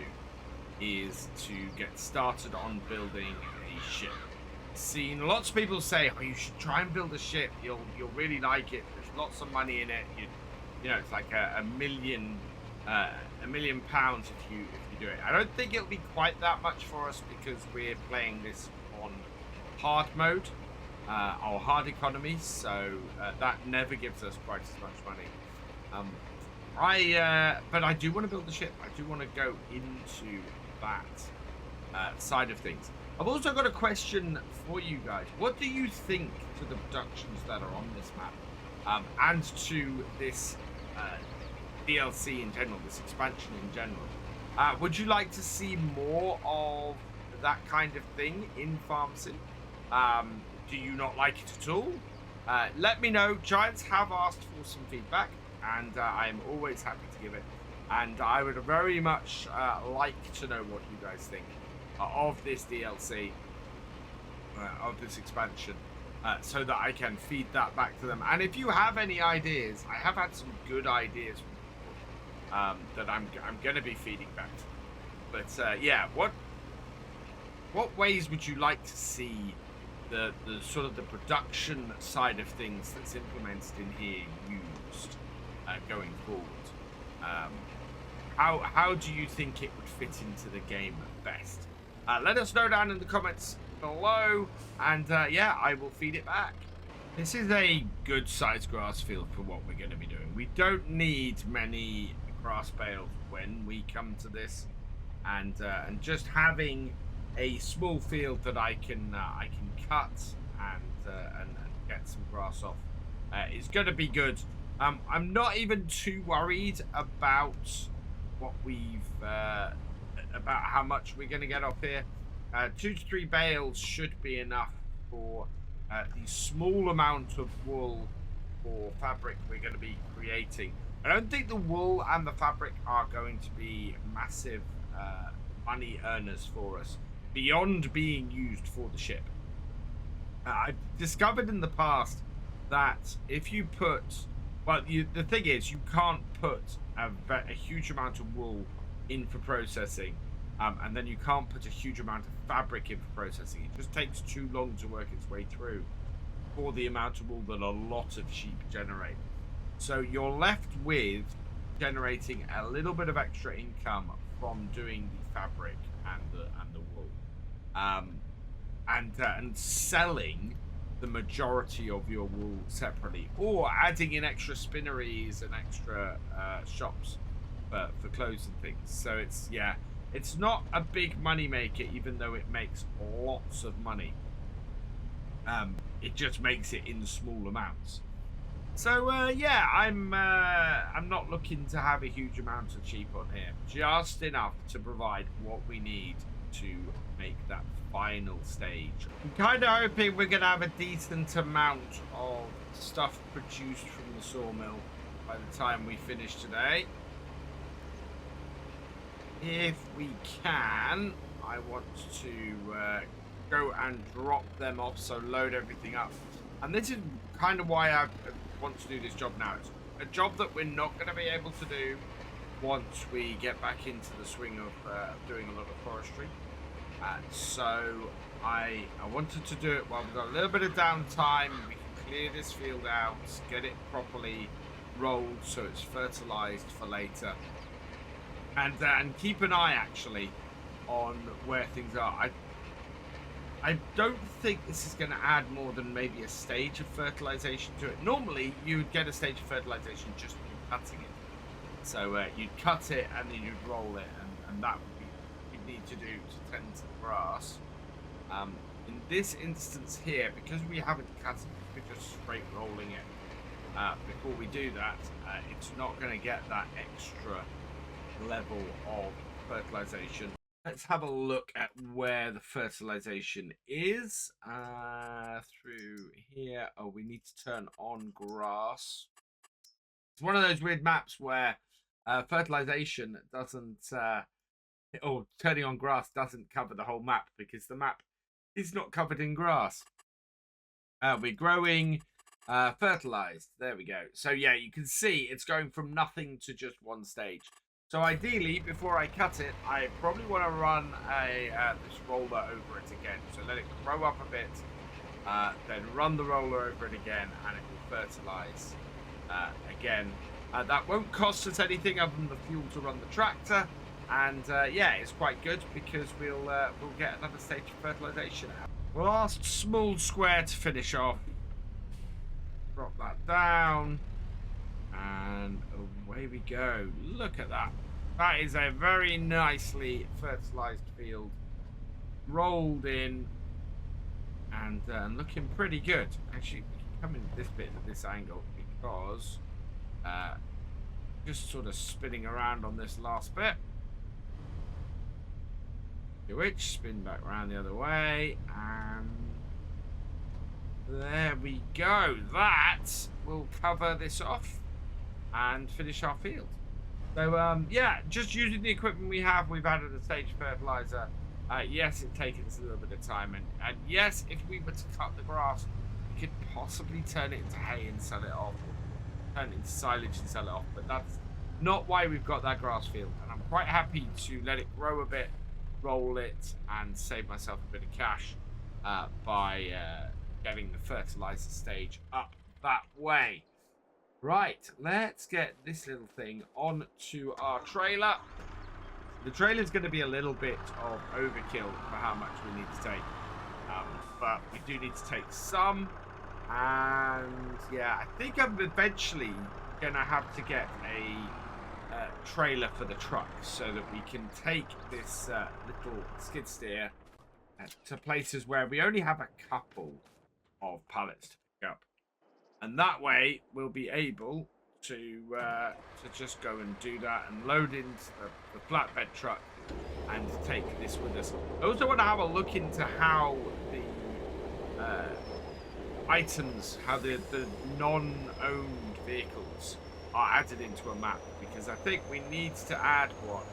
S1: is to get started on building a ship. Seen lots of people say, oh, you should try and build a ship. You'll really like it. There's lots of money in it. You know, it's like a million pounds if you do it. I don't think it'll be quite that much for us because we're playing this on hard mode or hard economy, so that never gives us quite as much money. But I do want to build the ship. I do want to go into that side of things. I've also got a question for you guys. What do you think to the productions that are on this map and to this DLC in general, this expansion in general? Would you like to see more of that kind of thing in FarmSim? Do you not like it at all? Let me know. Giants have asked for some feedback, and I am always happy to give it. And I would very much like to know what you guys think of this DLC, of this expansion, so that I can feed that back to them. And if you have any ideas, I have had some good ideas from people, that I'm going to be feeding back to them. But yeah, what ways would you like to see the sort of the production side of things that's implemented in here used going forward? How do you think it would fit into the game best? Let us know down in the comments below, and yeah, I will feed it back. This is a good sized grass field for what we're going to be doing. We don't need many grass bales when we come to this, and just having a small field that I can cut and get some grass off is going to be good. I'm not even too worried about what about how much we're going to get off here. 2 to 3 bales should be enough for the small amount of wool or fabric we're going to be creating. I don't think the wool and the fabric are going to be massive money earners for us beyond being used for the ship. I've discovered in the past that if you put, well, the thing is, you can't put a huge amount of wool in for processing, and then you can't put a huge amount of fabric in for processing. It just takes too long to work its way through for the amount of wool that a lot of sheep generate. So you're left with generating a little bit of extra income from doing the fabric and the wool, and selling the majority of your wool separately, or adding in extra spinneries and extra shops for clothes and things. So it's, yeah, it's not a big money maker, even though it makes lots of money. It just makes it in small amounts. So yeah, I'm not looking to have a huge amount of sheep on here, just enough to provide what we need to make that final stage. I'm kind of hoping we're gonna have a decent amount of stuff produced from the sawmill by the time we finish today. If we can, I want to go and drop them off, so load everything up. And this is kind of why I want to do this job now. It's a job that we're not going to be able to do once we get back into the swing of doing a lot of forestry. So I wanted to do it while we've got a little bit of downtime. We can clear this field out, get it properly rolled so it's fertilized for later, and keep an eye actually on where things are. I don't think this is going to add more than maybe a stage of fertilization to it. Normally, you would get a stage of fertilization just from cutting it. So you'd cut it and then you'd roll it, and that would be what you'd need to do to tend to the grass. In this instance here, because we haven't cut it, we're just straight rolling it. Before we do that, it's not going to get that extra level of fertilization. Let's have a look at where the fertilization is. Through here. Oh, we need to turn on grass. It's one of those weird maps where fertilization doesn't, or turning on grass doesn't cover the whole map, because the map is not covered in grass. We're growing fertilized. There we go. So yeah, you can see it's going from nothing to just one stage. So ideally, before I cut it, I probably want to run this roller over it again. So let it grow up a bit, then run the roller over it again, and it will fertilize again. That won't cost us anything other than the fuel to run the tractor, and yeah, it's quite good because we'll get another stage of fertilization out. Last small square to finish off. Drop that down. And away we go. Look at that. That is a very nicely fertilized field. Rolled in. And looking pretty good. Actually, we can come in this bit at this angle because just sort of spinning around on this last bit. Which spin back around the other way, and there we go. That will cover this off and finish our field. So yeah, just using the equipment we have, we've added a stage fertilizer. Yes, it's taken us a little bit of time, and yes, if we were to cut the grass, we could possibly turn it into hay and sell it off, or turn it into silage and sell it off, but that's not why we've got that grass field, and I'm quite happy to let it grow a bit, roll it, and save myself a bit of cash by getting the fertilizer stage up that way. Right, let's get this little thing onto our trailer. The trailer's going to be a little bit of overkill for how much we need to take, but we do need to take some. And yeah, I think I'm eventually going to have to get a trailer for the truck so that we can take this little skid steer to places where we only have a couple of pallets to pick up, and that way we'll be able to just go and do that and load into the flatbed truck and take this with us. I also want to have a look into how the items, how the non-owned vehicles are added into a map, because I think we need to add one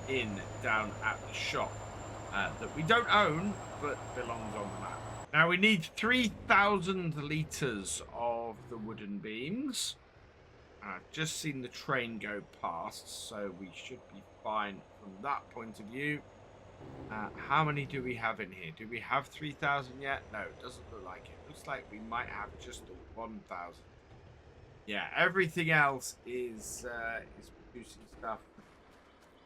S1: in down at the shop that we don't own but belongs on the map. Now we need 3,000 litres of the wooden beams. I've just seen the train go past, so we should be fine from that point of view. How many do we have in here? Do we have 3,000 yet? No, it doesn't look like it. Looks like we might have just the 1,000. Yeah, everything else is producing stuff.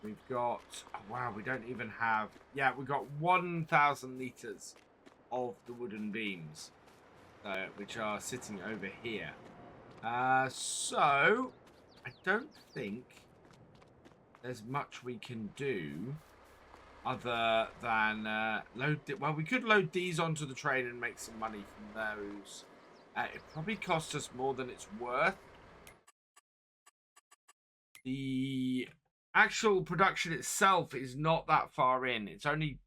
S1: We've got, oh wow, we don't even have, yeah, we've got 1,000 litres of the wooden beams, which are sitting over here. So I don't think there's much we can do other than load it. Well, we could load these onto the train and make some money from those. It probably costs us more than it's worth. The actual production itself is not that far in. It's only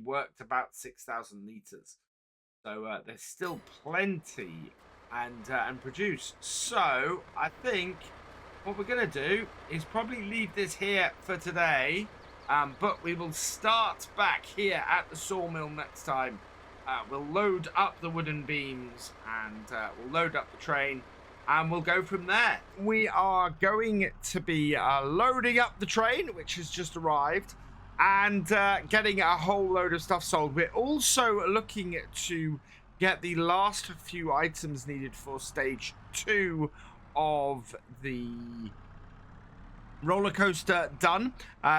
S1: worked about 6,000 litres, so there's still plenty and produce. So I think what we're gonna do is probably leave this here for today, but we will start back here at the sawmill next time. We'll load up the wooden beams and we'll load up the train, and we'll go from there. We are going to be loading up the train, which has just arrived, and getting a whole load of stuff sold. We're also looking to get the last few items needed for stage 2 of the roller coaster done.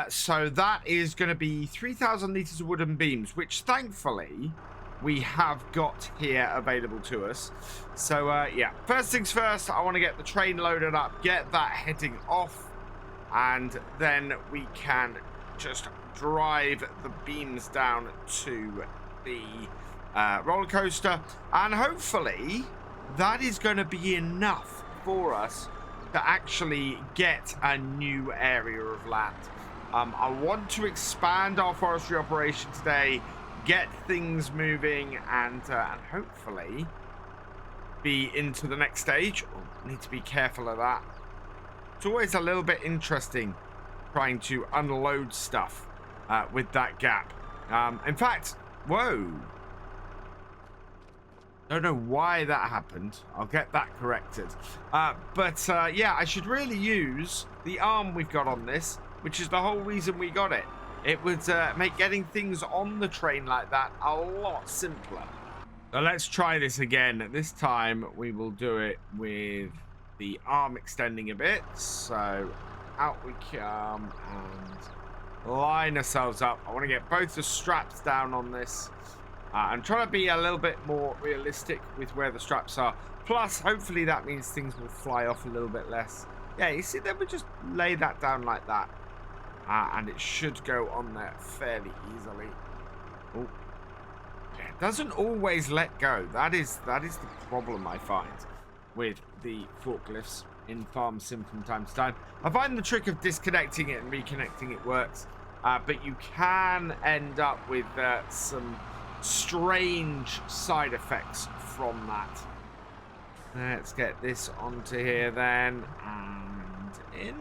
S1: So that is going to be 3,000 litres of wooden beams, which thankfully we have got here available to us. So yeah, first things first, I want to get the train loaded up, get that heading off, and then we can just drive the beams down to the roller coaster, and hopefully that is going to be enough for us to actually get a new area of land. I want to expand our forestry operation today, get things moving, and hopefully be into the next stage. Oh, need to be careful of that. It's always a little bit interesting trying to unload stuff with that gap. In fact, whoa. Don't know why that happened. I'll get that corrected. But yeah, I should really use the arm we've got on this, which is the whole reason we got it. It would make getting things on the train like that a lot simpler. So let's try this again. This time we will do it with the arm extending a bit. So out we come and line ourselves up. I want to get both the straps down on this. I'm trying to be a little bit more realistic with where the straps are. Plus, hopefully that means things will fly off a little bit less. Yeah, you see, then we just lay that down like that. And it should go on there fairly easily. Oh, yeah, it doesn't always let go. That is the problem I find with the forklifts in Farm Sim from time to time. I find the trick of disconnecting it and reconnecting it works. but you can end up with some strange side effects from that. Let's get this onto here then, and in.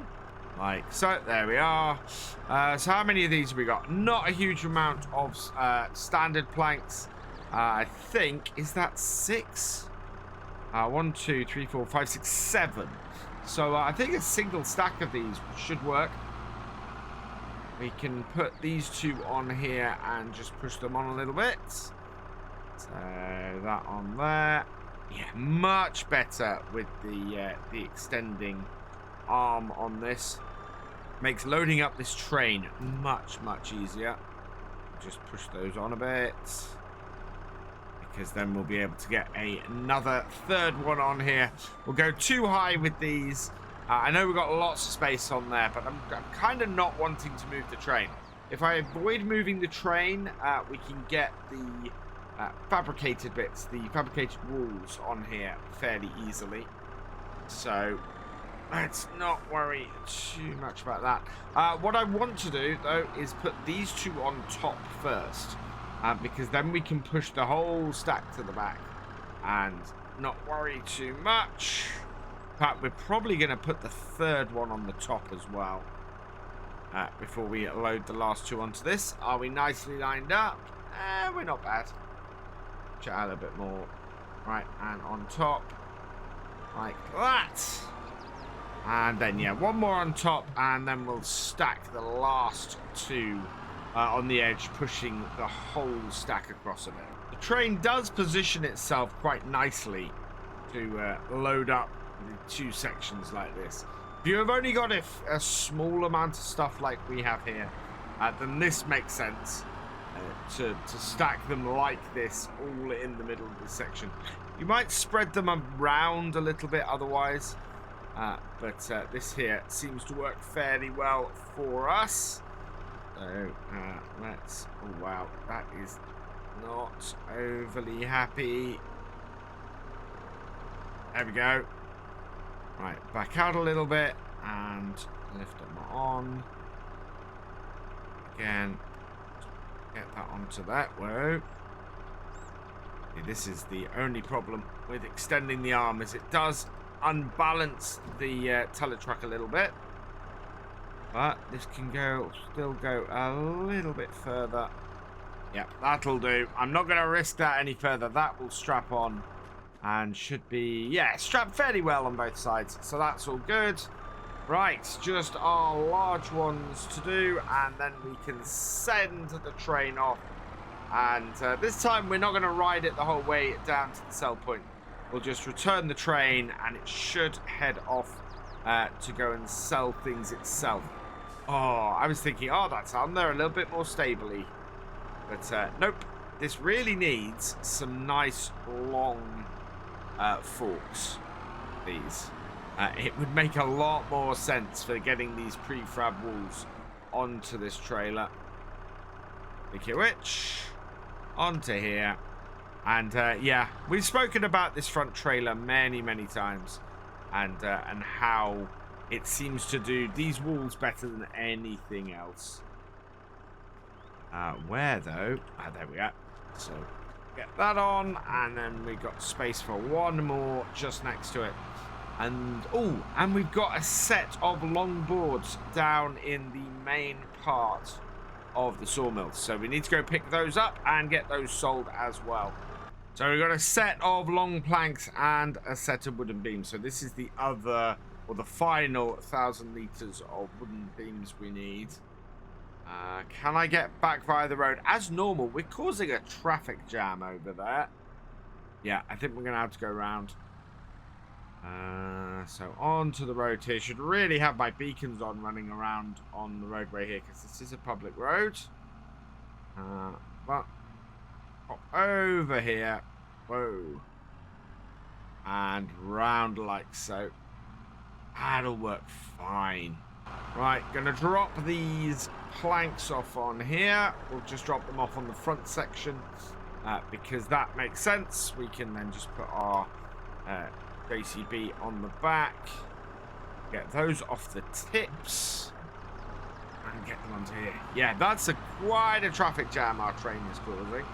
S1: Like so, there we are. So how many of these have we got? Not a huge amount of standard planks. I think, is that 6? 1, 2, 3, 4, 5, 6, 7. So I think a single stack of these should work. We can put these 2 on here and just push them on a little bit. So that on there. Yeah, much better with the extending arm on this. Makes loading up this train much easier. Just push those on a bit, because then we'll be able to get another third one on here. We'll go too high with these. I know we've got lots of space on there, but I'm kind of not wanting to move the train. If I avoid moving the train, we can get the fabricated bits, the fabricated walls on here fairly easily. So let's not worry too much about that. What I want to do, though, is put these 2 on top first. Because then we can push the whole stack to the back and not worry too much. In fact, we're probably going to put the third one on the top as well. Before we load the last 2 onto this. Are we nicely lined up? We're not bad. Chat out a bit more. Right, and on top. Like that. And then, yeah, 1 more on top, and then we'll stack the last 2 on the edge, pushing the whole stack across a bit. The train does position itself quite nicely to load up the 2 sections like this. If you have only got a small amount of stuff like we have here, then this makes sense. To stack them like this all in the middle of this section. You might spread them around a little bit otherwise, but this here seems to work fairly well for us. So let's, oh wow, that is not overly happy. There we go. Right, back out a little bit and lift them on again. Get that onto that. Whoa. See, this is the only problem with extending the arm, is it does unbalance the teller truck a little bit. But this can still go a little bit further. Yep, that'll do. I'm not going to risk that any further. That will strap on and should be, yeah, strapped fairly well on both sides. So that's all good. Right, just our large ones to do, and then we can send the train off. And this time we're not going to ride it the whole way down to the sell point. We'll just return the train, and it should head off to go and sell things itself. Oh, I was thinking, oh, that's on there a little bit more stably. But nope, this really needs some nice long forks, these. It would make a lot more sense for getting these prefab walls onto this trailer. Thank which onto here. And yeah, we've spoken about this front trailer many times, and how it seems to do these walls better than anything else. Where though? There we go. So get that on, and then we got space for 1 more just next to it. And oh, and we've got a set of long boards down in the main part of the sawmill. So we need to go pick those up and get those sold as well. So we've got a set of long planks and a set of wooden beams. So this is the other, or the final 1,000 litres of wooden beams we need. Can I get back via the road? As normal, we're causing a traffic jam over there. Yeah, I think we're going to have to go around. So on to the road here. Should really have my beacons on running around on the roadway here, because this is a public road. But hop over here. Whoa. And round like so. That'll work fine. Right, gonna drop these planks off on here. We'll just drop them off on the front section, because that makes sense. We can then just put our JCB on the back, get those off the tips, and get them onto here. Yeah, that's quite a traffic jam our train is causing.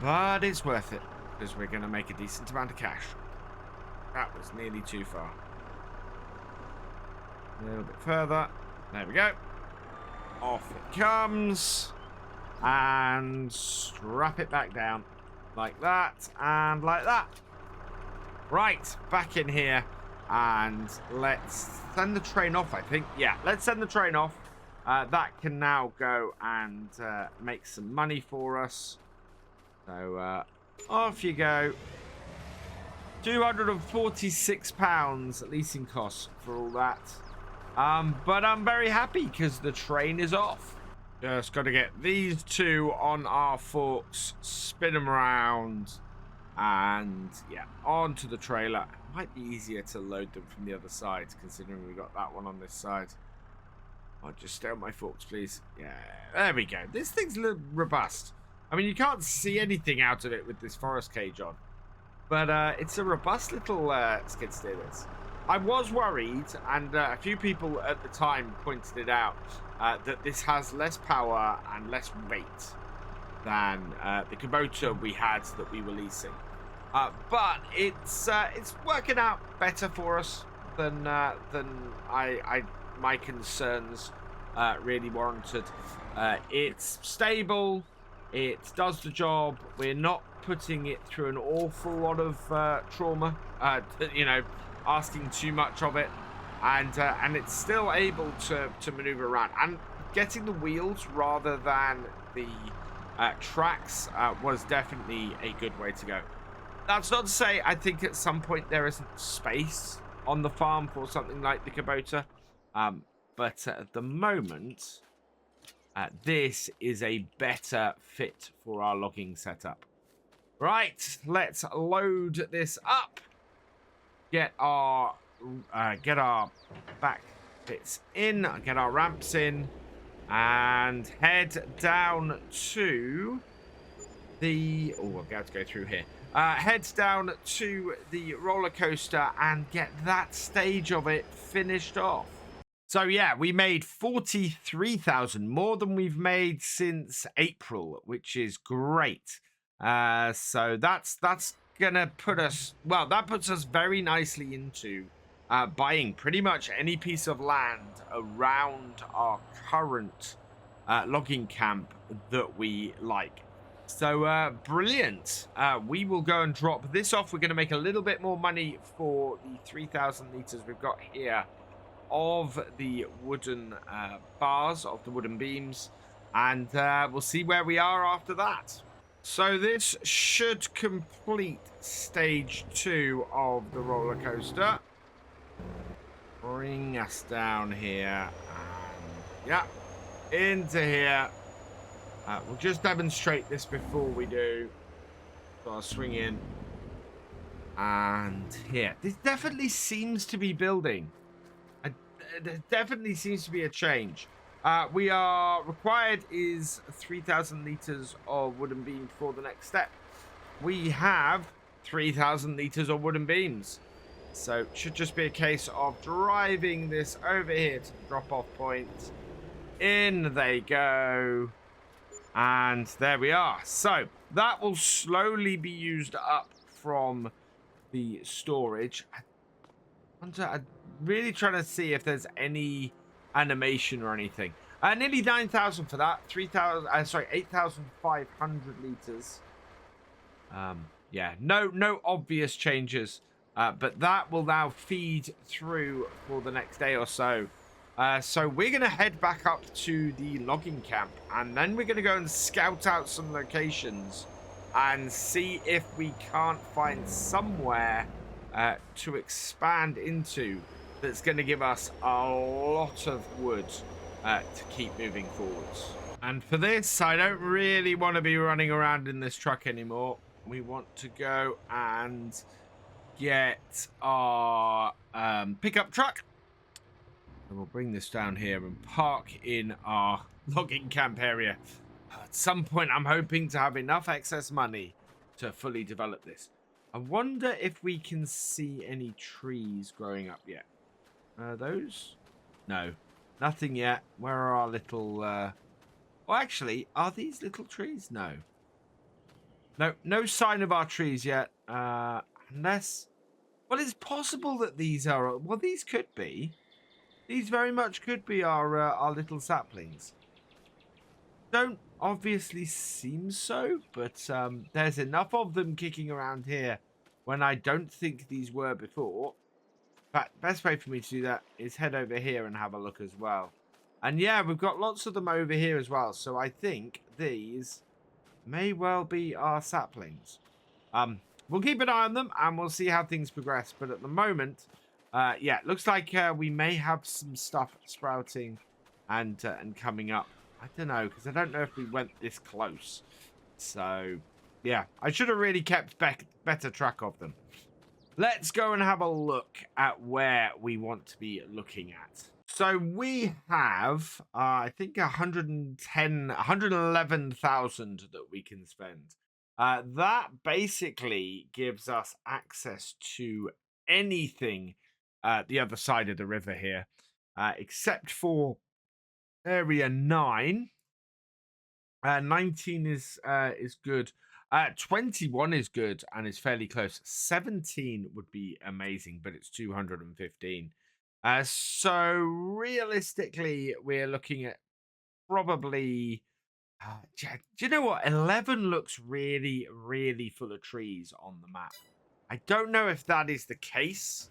S1: But it's worth it, because we're going to make a decent amount of cash. That was nearly too far. A little bit further. There we go. Off it comes. And strap it back down. Like that, and like that. Right, back in here. And let's send the train off, I think. Yeah, let's send the train off. That can now go and make some money for us. So, off you go. £246 leasing costs for all that. But I'm very happy because the train is off. Just got to get these two on our forks, spin them around, and yeah, onto the trailer. It might be easier to load them from the other side, considering we got that one on this side. I'll just stay on my forks, please. Yeah, there we go. This thing's a little robust. I mean, you can't see anything out of it with this forest cage on, but it's a robust little skid steer. This. I was worried, and a few people at the time pointed it out, that this has less power and less weight than the Kubota we had that we were leasing. But it's working out better for us than my concerns really warranted. It's stable. It does the job. We're not putting it through an awful lot of trauma. You know, asking too much of it, and it's still able to maneuver around, and getting the wheels rather than the tracks was definitely a good way to go. That's not to say I think at some point there isn't space on the farm for something like the Kubota, but at the moment this is a better fit for our logging setup. Right, let's load this up. Get our back bits in, get our ramps in, and head down to the... Oh, I'll have to go through here. Head down to the roller coaster and get that stage of it finished off. So yeah, we made 43,000, more than we've made since April, which is great. So that's gonna put us, well, that puts us very nicely into buying pretty much any piece of land around our current logging camp that we like. So brilliant. We will go and drop this off. We're going to make a little bit more money for the 3,000 liters we've got here of the wooden bars, of the wooden beams, and we'll see where we are after that. So this should complete stage 2 of the roller coaster. Bring us down here. And, yeah, into here. We'll just demonstrate this before we do. So I'll swing in. And here. This definitely seems to be building. There definitely seems to be a change. We are required is 3,000 liters of wooden beam for the next step. We have 3,000 liters of wooden beams, so it should just be a case of driving this over here to the drop-off point. In they go, and there we are. So that will slowly be used up from the storage. I'm really trying to see if there's any animation or anything. Nearly 9,000 for that. 8,500 liters. Yeah, no obvious changes, but that will now feed through for the next day or so. So we're gonna head back up to the logging camp, and then we're gonna go and scout out some locations and see if we can't find somewhere to expand into that's going to give us a lot of wood to keep moving forwards. And for this, I don't really want to be running around in this truck anymore. We want to go and get our pickup truck. And we'll bring this down here and park in our logging camp area. At some point, I'm hoping to have enough excess money to fully develop this. I wonder if we can see any trees growing up yet. Those? No. Nothing yet. Where are our little... Oh, actually, are these little trees? No. No sign of our trees yet. Unless... Well, it's possible that these are... Well, these could be. These very much could be our little saplings. Don't obviously seem so, but there's enough of them kicking around here when I don't think these were before. But best way for me to do that is head over here and have a look as well. And yeah, we've got lots of them over here as well. So I think these may well be our saplings. We'll keep an eye on them and we'll see how things progress. But at the moment, yeah, it looks like we may have some stuff sprouting and coming up. I don't know, because I don't know if we went this close. So, yeah, I should have really kept better track of them. Let's go and have a look at where we want to be looking at. So we have, I think, 111,000 that we can spend. That basically gives us access to anything the other side of the river here, except for area 9. 19 is good. 21 is good and is fairly close. 17 would be amazing, but it's 215. So realistically, we're looking at probably... do you know what? 11 looks really, really full of trees on the map. I don't know if that is the case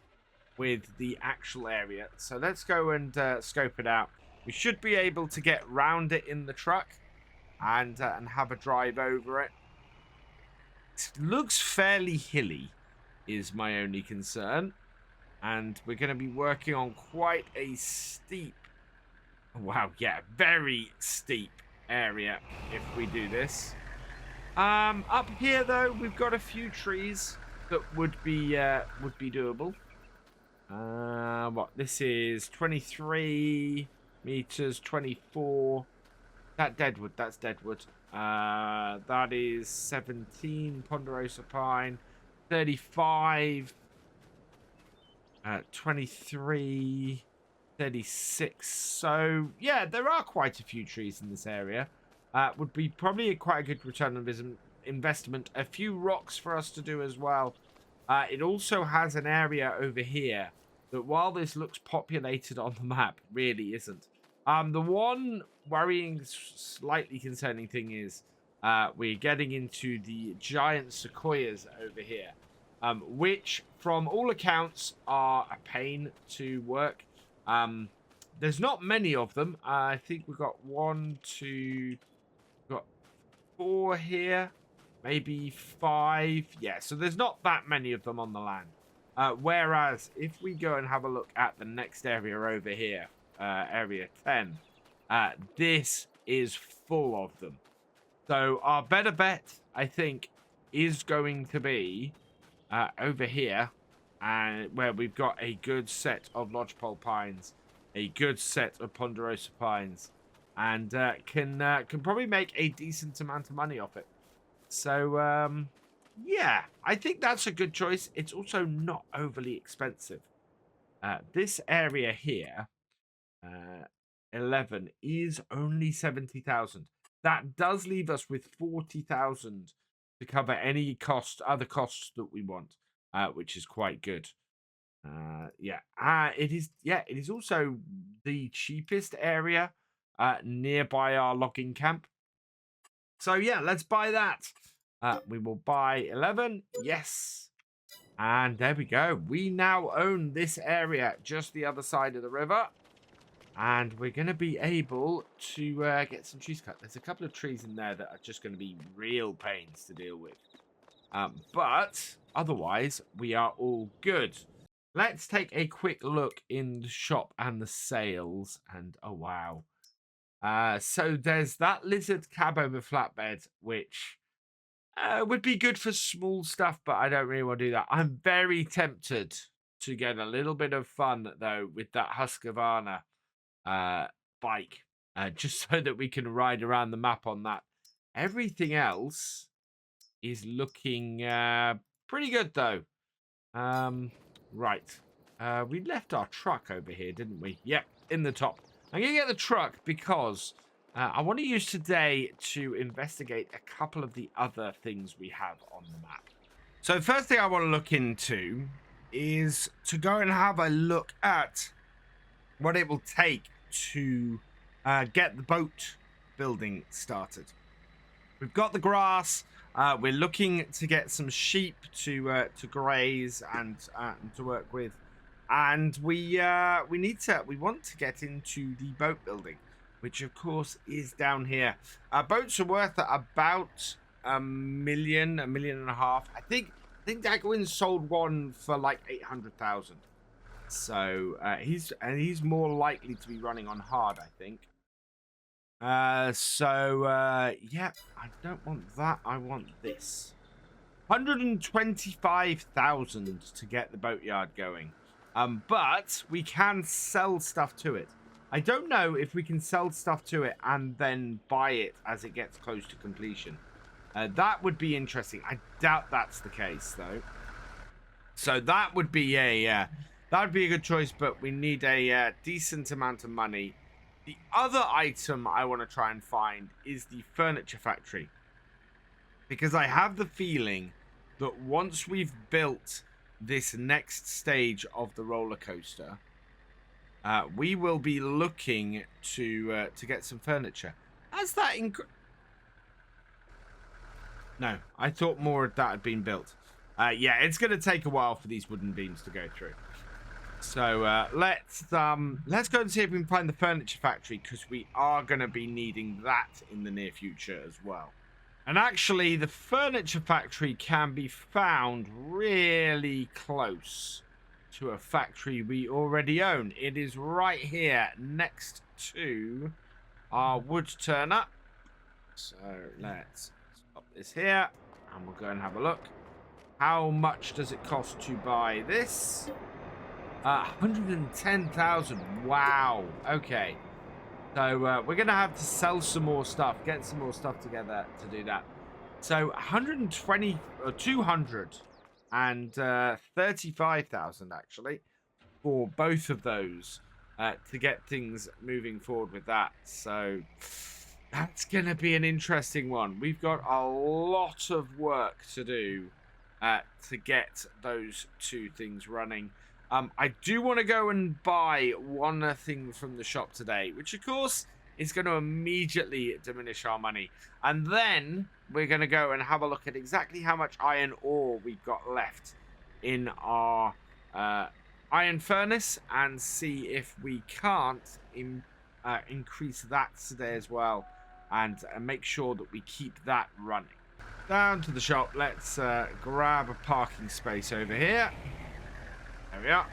S1: with the actual area. So let's go and scope it out. We should be able to get round it in the truck and have a drive over it. It looks fairly hilly, is my only concern. And we're going to be working on quite a steep, wow, yeah, very steep area if we do this. Up here, though, we've got a few trees that would be doable. What, this is 23 meters, 24. That's deadwood. That is 17 ponderosa pine, 35, 23, 36. So yeah, there are quite a few trees in this area. Would be probably quite a good return on investment. A few rocks for us to do as well. It also has an area over here that, while this looks populated on the map, really isn't. The one worrying, slightly concerning thing is we're getting into the giant sequoias over here, which, from all accounts, are a pain to work. There's not many of them. I think we've got 4 here, maybe 5. Yeah, so there's not that many of them on the land. Whereas if we go and have a look at the next area over here, area 10, this is full of them. So our better bet, I think, is going to be over here, where we've got a good set of lodgepole pines, a good set of ponderosa pines, and can probably make a decent amount of money off it. So yeah, I think that's a good choice. It's also not overly expensive. This area here, 11, is only 70,000. That does leave us with 40,000 to cover any other costs that we want, which is quite good. Yeah, it is. Yeah, it is also the cheapest area nearby our logging camp. So yeah, let's buy that. We will buy 11. Yes. And there we go. We now own this area just the other side of the river. And we're going to be able to get some trees cut. There's a couple of trees in there that are just going to be real pains to deal with. But otherwise, we are all good. Let's take a quick look in the shop and the sales. And oh, wow. So there's that lizard cab over flatbed, which would be good for small stuff, but I don't really want to do that. I'm very tempted to get a little bit of fun, though, with that Husqvarna bike, just so that we can ride around the map on that. Everything else is looking pretty good, though. Right. We left our truck over here, didn't we? Yep, in the top. I'm going to get the truck because I want to use today to investigate a couple of the other things we have on the map. So the first thing I want to look into is to go and have a look at what it will take to get the boat building started. We've got the grass. We're looking to get some sheep to graze and to work with, and we want to get into the boat building, which of course is down here. Boats are worth about $1 million, $1.5 million. I think Dagwin sold one for like 800,000. So he's more likely to be running on hard, I think. Yeah, I don't want that. I want this. 125,000 to get the boatyard going. But we can sell stuff to it. I don't know if we can sell stuff to it and then buy it as it gets close to completion. That would be interesting. I doubt that's the case, though. So that would be a good choice, but we need a decent amount of money. The other item I want to try and find is the furniture factory, because I have the feeling that once we've built this next stage of the roller coaster, we will be looking to get some furniture. Has that No, I thought more of that had been built. Yeah, it's going to take a while for these wooden beams to go through. So let's go and see if we can find the furniture factory, because we are going to be needing that in the near future as well. And actually, the furniture factory can be found really close to a factory we already own. It is right here next to our wood turner. So let's stop this here and we'll go and have a look. How much does it cost to buy this? 110,000. Wow. Okay. So we're going to have to sell some more stuff, get some more stuff together to do that. So 120 or 235,000 actually for both of those to get things moving forward with that. So that's going to be an interesting one. We've got a lot of work to do to get those two things running. I do want to go and buy one thing from the shop today, which of course is going to immediately diminish our money. And then we're going to go and have a look at exactly how much iron ore we've got left in our iron furnace and see if we can't increase that today as well and make sure that we keep that running. Down to the shop. Let's grab a parking space over here. There we are.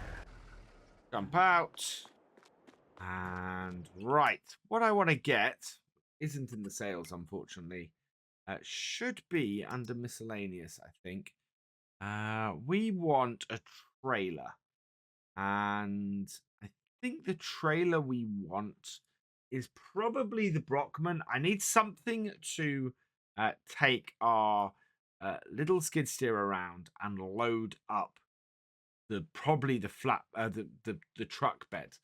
S1: Jump out. And right. What I want to get isn't in the sales, unfortunately. Should be under miscellaneous, I think. We want a trailer. And I think the trailer we want is probably the Brockman. I need something to take our little skid steer around and load up the truck bed.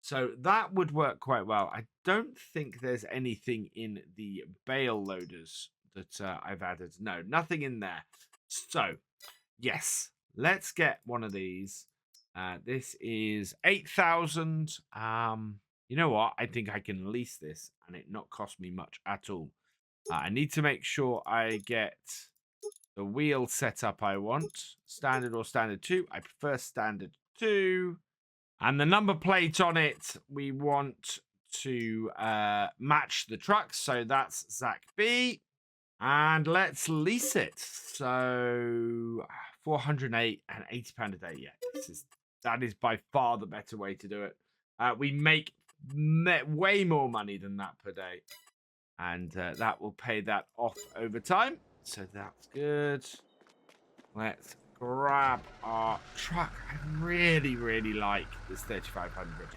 S1: So that would work quite well. I don't think there's anything in the bale loaders that I've added. No, nothing in there. So yes, let's get one of these. This is 8,000. You know what? I think I can lease this and it not cost me much at all. I need to make sure I get the wheel setup I want. Standard or standard 2. I prefer standard 2. And the number plate on it, we want to match the truck. So that's Zach B. And let's lease it. So 408 and £80 a day. Yeah, that is by far the better way to do it. We make way more money than that per day. And that will pay that off over time. So that's good. Let's grab our truck. I really, really like this 3500.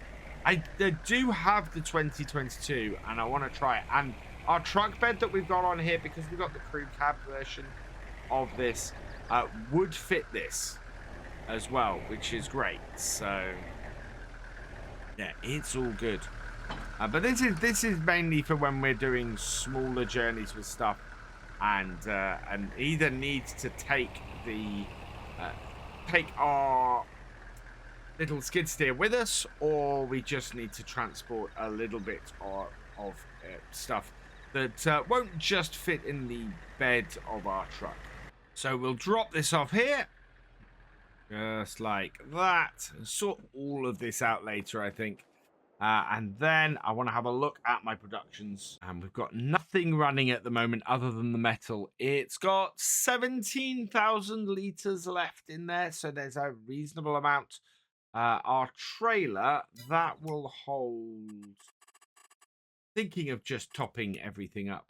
S1: I do have the 2022 and I want to try it. And our truck bed that we've got on here, because we've got the crew cab version of this, would fit this as well, which is great. So yeah, it's all good. But this is mainly for when we're doing smaller journeys with stuff, and either needs to take our little skid steer with us, or we just need to transport a little bit of stuff that won't just fit in the bed of our truck. So we'll drop this off here, just like that, and sort all of this out later, I think. And then I want to have a look at my productions. And we've got nothing running at the moment other than the metal. It's got 17,000 litres left in there, so there's a reasonable amount. Our trailer, that will hold... Thinking of just topping everything up.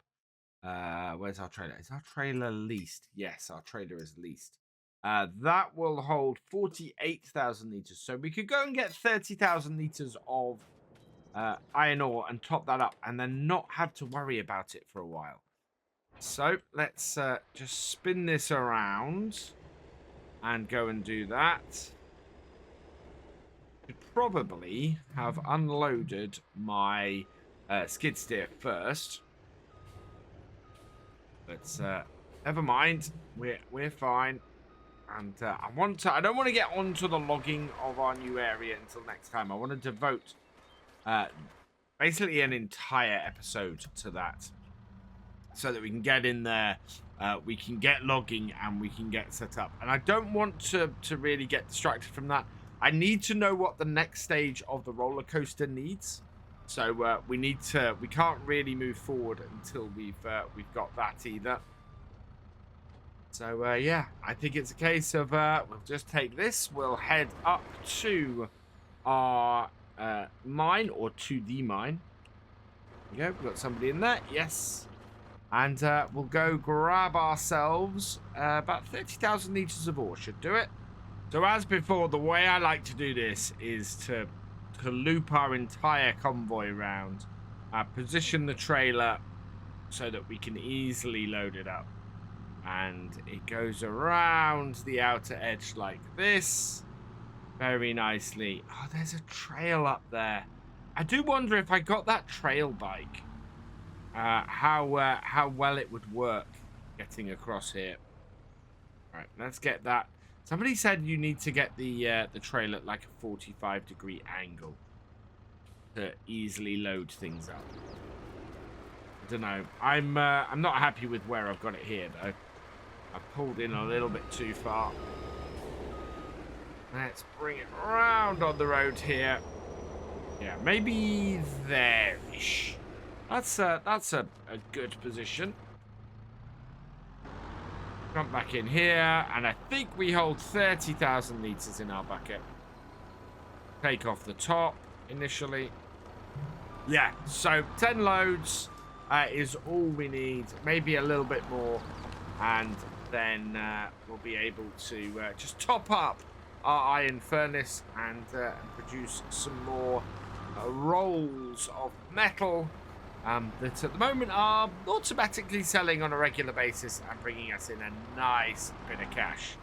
S1: Where's our trailer? Is our trailer leased? Yes, our trailer is leased. That will hold 48,000 litres. So we could go and get 30,000 litres of iron ore and top that up, and then not have to worry about it for a while. So let's just spin this around and go and do that. Should probably have unloaded my skid steer first, but never mind. We're fine. And I don't want to get onto the logging of our new area until next time. I want to devote basically an entire episode to that, so that we can get in there, we can get logging, and we can get set up. And I don't want to really get distracted from that. I need to know what the next stage of the roller coaster needs. So we can't really move forward until we've got that either. So yeah, I think it's a case of we'll just take this. We'll head up to our mine, or to the mine. There we go. We've got somebody in there. Yes. And we'll go grab ourselves about 30,000 litres of ore. Should do it. So as before, the way I like to do this is to loop our entire convoy round, position the trailer so that we can easily load it up. And it goes around the outer edge like this, very nicely. Oh, there's a trail up there. I do wonder if I got that trail bike, how well it would work getting across here. All right, let's get that. Somebody said you need to get the trail at like a 45-degree angle to easily load things up. I don't know. I'm not happy with where I've got it here though. I pulled in a little bit too far. Let's bring it around on the road here. Yeah, maybe there-ish. That's a good position. Jump back in here, and I think we hold 30,000 litres in our bucket. Take off the top initially. Yeah, so 10 loads is all we need. Maybe a little bit more, and then we'll be able to just top up our iron furnace and produce some more rolls of metal that at the moment are automatically selling on a regular basis and bringing us in a nice bit of cash.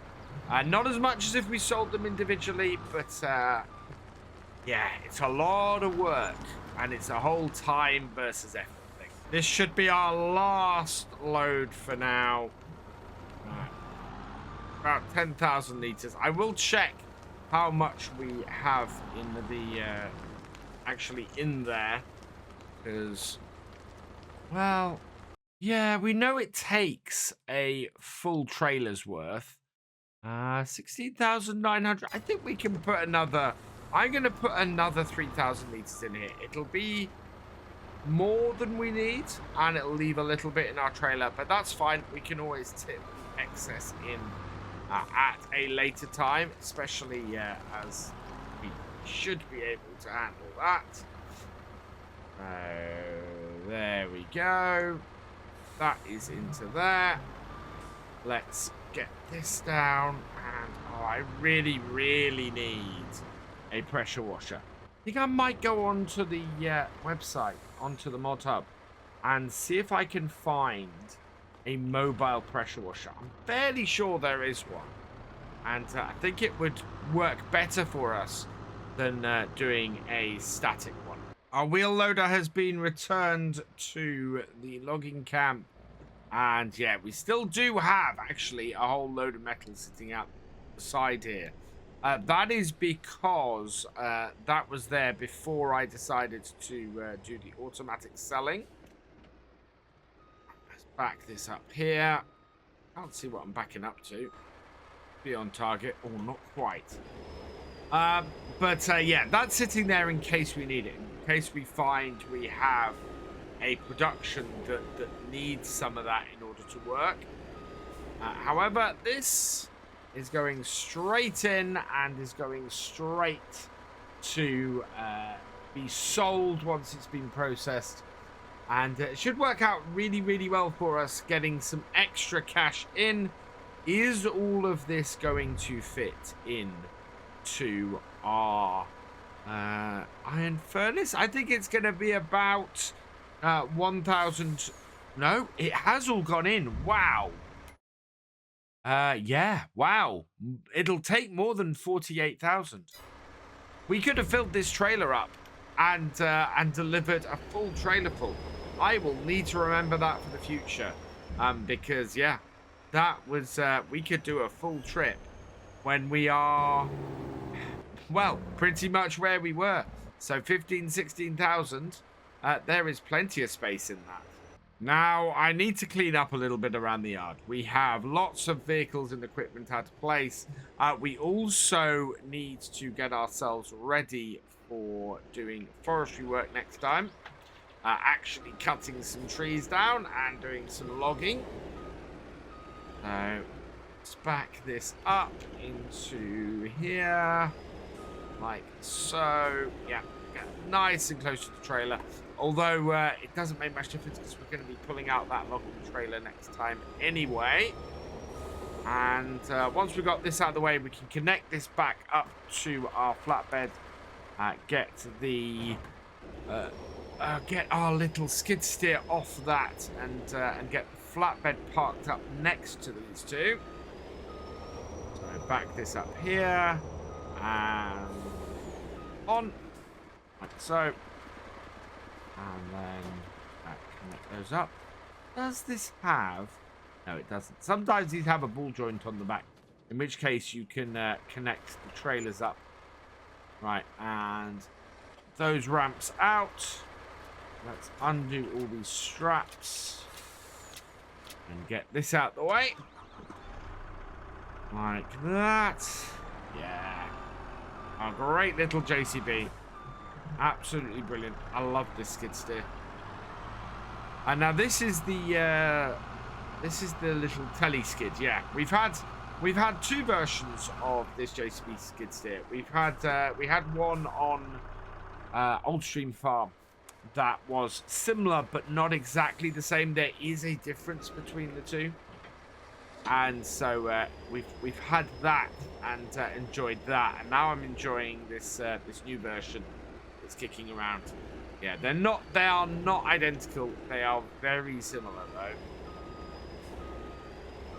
S1: Not as much as if we sold them individually, but yeah, it's a lot of work, and it's a whole time versus effort thing. This should be our last load for now. About 10,000 litres. I will check how much we have in the actually in there, because, well, yeah, we know it takes a full trailer's worth. 16,900. I think we can put another. I'm going to put another 3,000 litres in here. It'll be more than we need, and it'll leave a little bit in our trailer, but that's fine. We can always tip excess in at a later time, especially as we should be able to handle that. There we go. That is into there. Let's get this down, and oh, I really need a pressure washer. I think I might go onto the website, onto the mod hub, and see if I can find a mobile pressure washer. I'm fairly sure there is one, and I think it would work better for us than doing a static one. Our wheel loader has been returned to the logging camp. And yeah, we still do have actually a whole load of metal sitting out the side here. That is because that was there before I decided to do the automatic selling. Let's back this up here. Can't see what I'm backing up to. Be on target, or not quite. Yeah, that's sitting there in case we need it. In case we find we have a production that needs some of that in order to work. However, this is going straight in and is going straight to be sold once it's been processed. And it should work out really, really well for us, getting some extra cash in. Is all of this going to fit in to our iron furnace? I think it's going to be about 1,000. No, it has all gone in. Wow. Yeah, wow. It'll take more than 48,000. We could have filled this trailer up and delivered a full trailer full. I will need to remember that for the future. Because yeah, that was we could do a full trip when we are, well, pretty much where we were. So 16,000. There is plenty of space in that. Now, I need to clean up a little bit around the yard. We have lots of vehicles and equipment out of place. We also need to get ourselves ready for doing forestry work next time. Actually cutting some trees down and doing some logging. So, let's back this up into here. Like so. Yeah, get nice and close to the trailer. Although it doesn't make much difference because we're going to be pulling out that logging trailer next time anyway. And once we've got this out of the way, we can connect this back up to our flatbed. Get our little skid steer off that and get the flatbed parked up next to these two. So back this up here and on, like so. And then connect those up. Does this have... No, it doesn't. Sometimes these have a ball joint on the back, in which case you can connect the trailers up. Right, and those ramps out. Let's undo all these straps and get this out the way. Like that. Yeah. A great little JCB. Absolutely brilliant. I love this skid steer. And now this is the little telly skid. Yeah, we've had two versions of this JCB skid steer. We had one on Oldstream Farm that was similar but not exactly the same. There is a difference between the two, and so we've had that and enjoyed that, and now I'm enjoying this this new version. It's kicking around. Yeah, they are not identical. They are very similar though.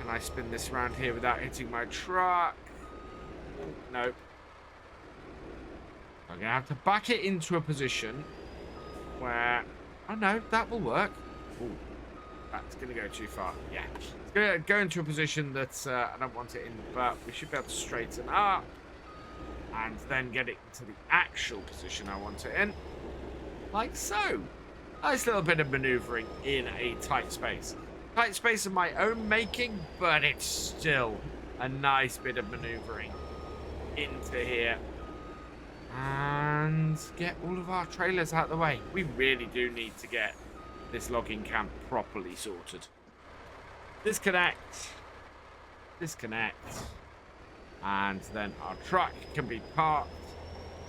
S1: Can I spin this around here without hitting my truck? Nope. I'm gonna have to back it into a position where, oh no, that will work. Ooh, that's gonna go too far. Yeah, it's gonna go into a position that I don't want it in, but we should be able to straighten up and then get it into the actual position I want it in, like so. Nice little bit of maneuvering in a tight space. Tight space of my own making, but it's still a nice bit of maneuvering into here. And get all of our trailers out of the way. We really do need to get this logging camp properly sorted. Disconnect. Disconnect. And then our truck can be parked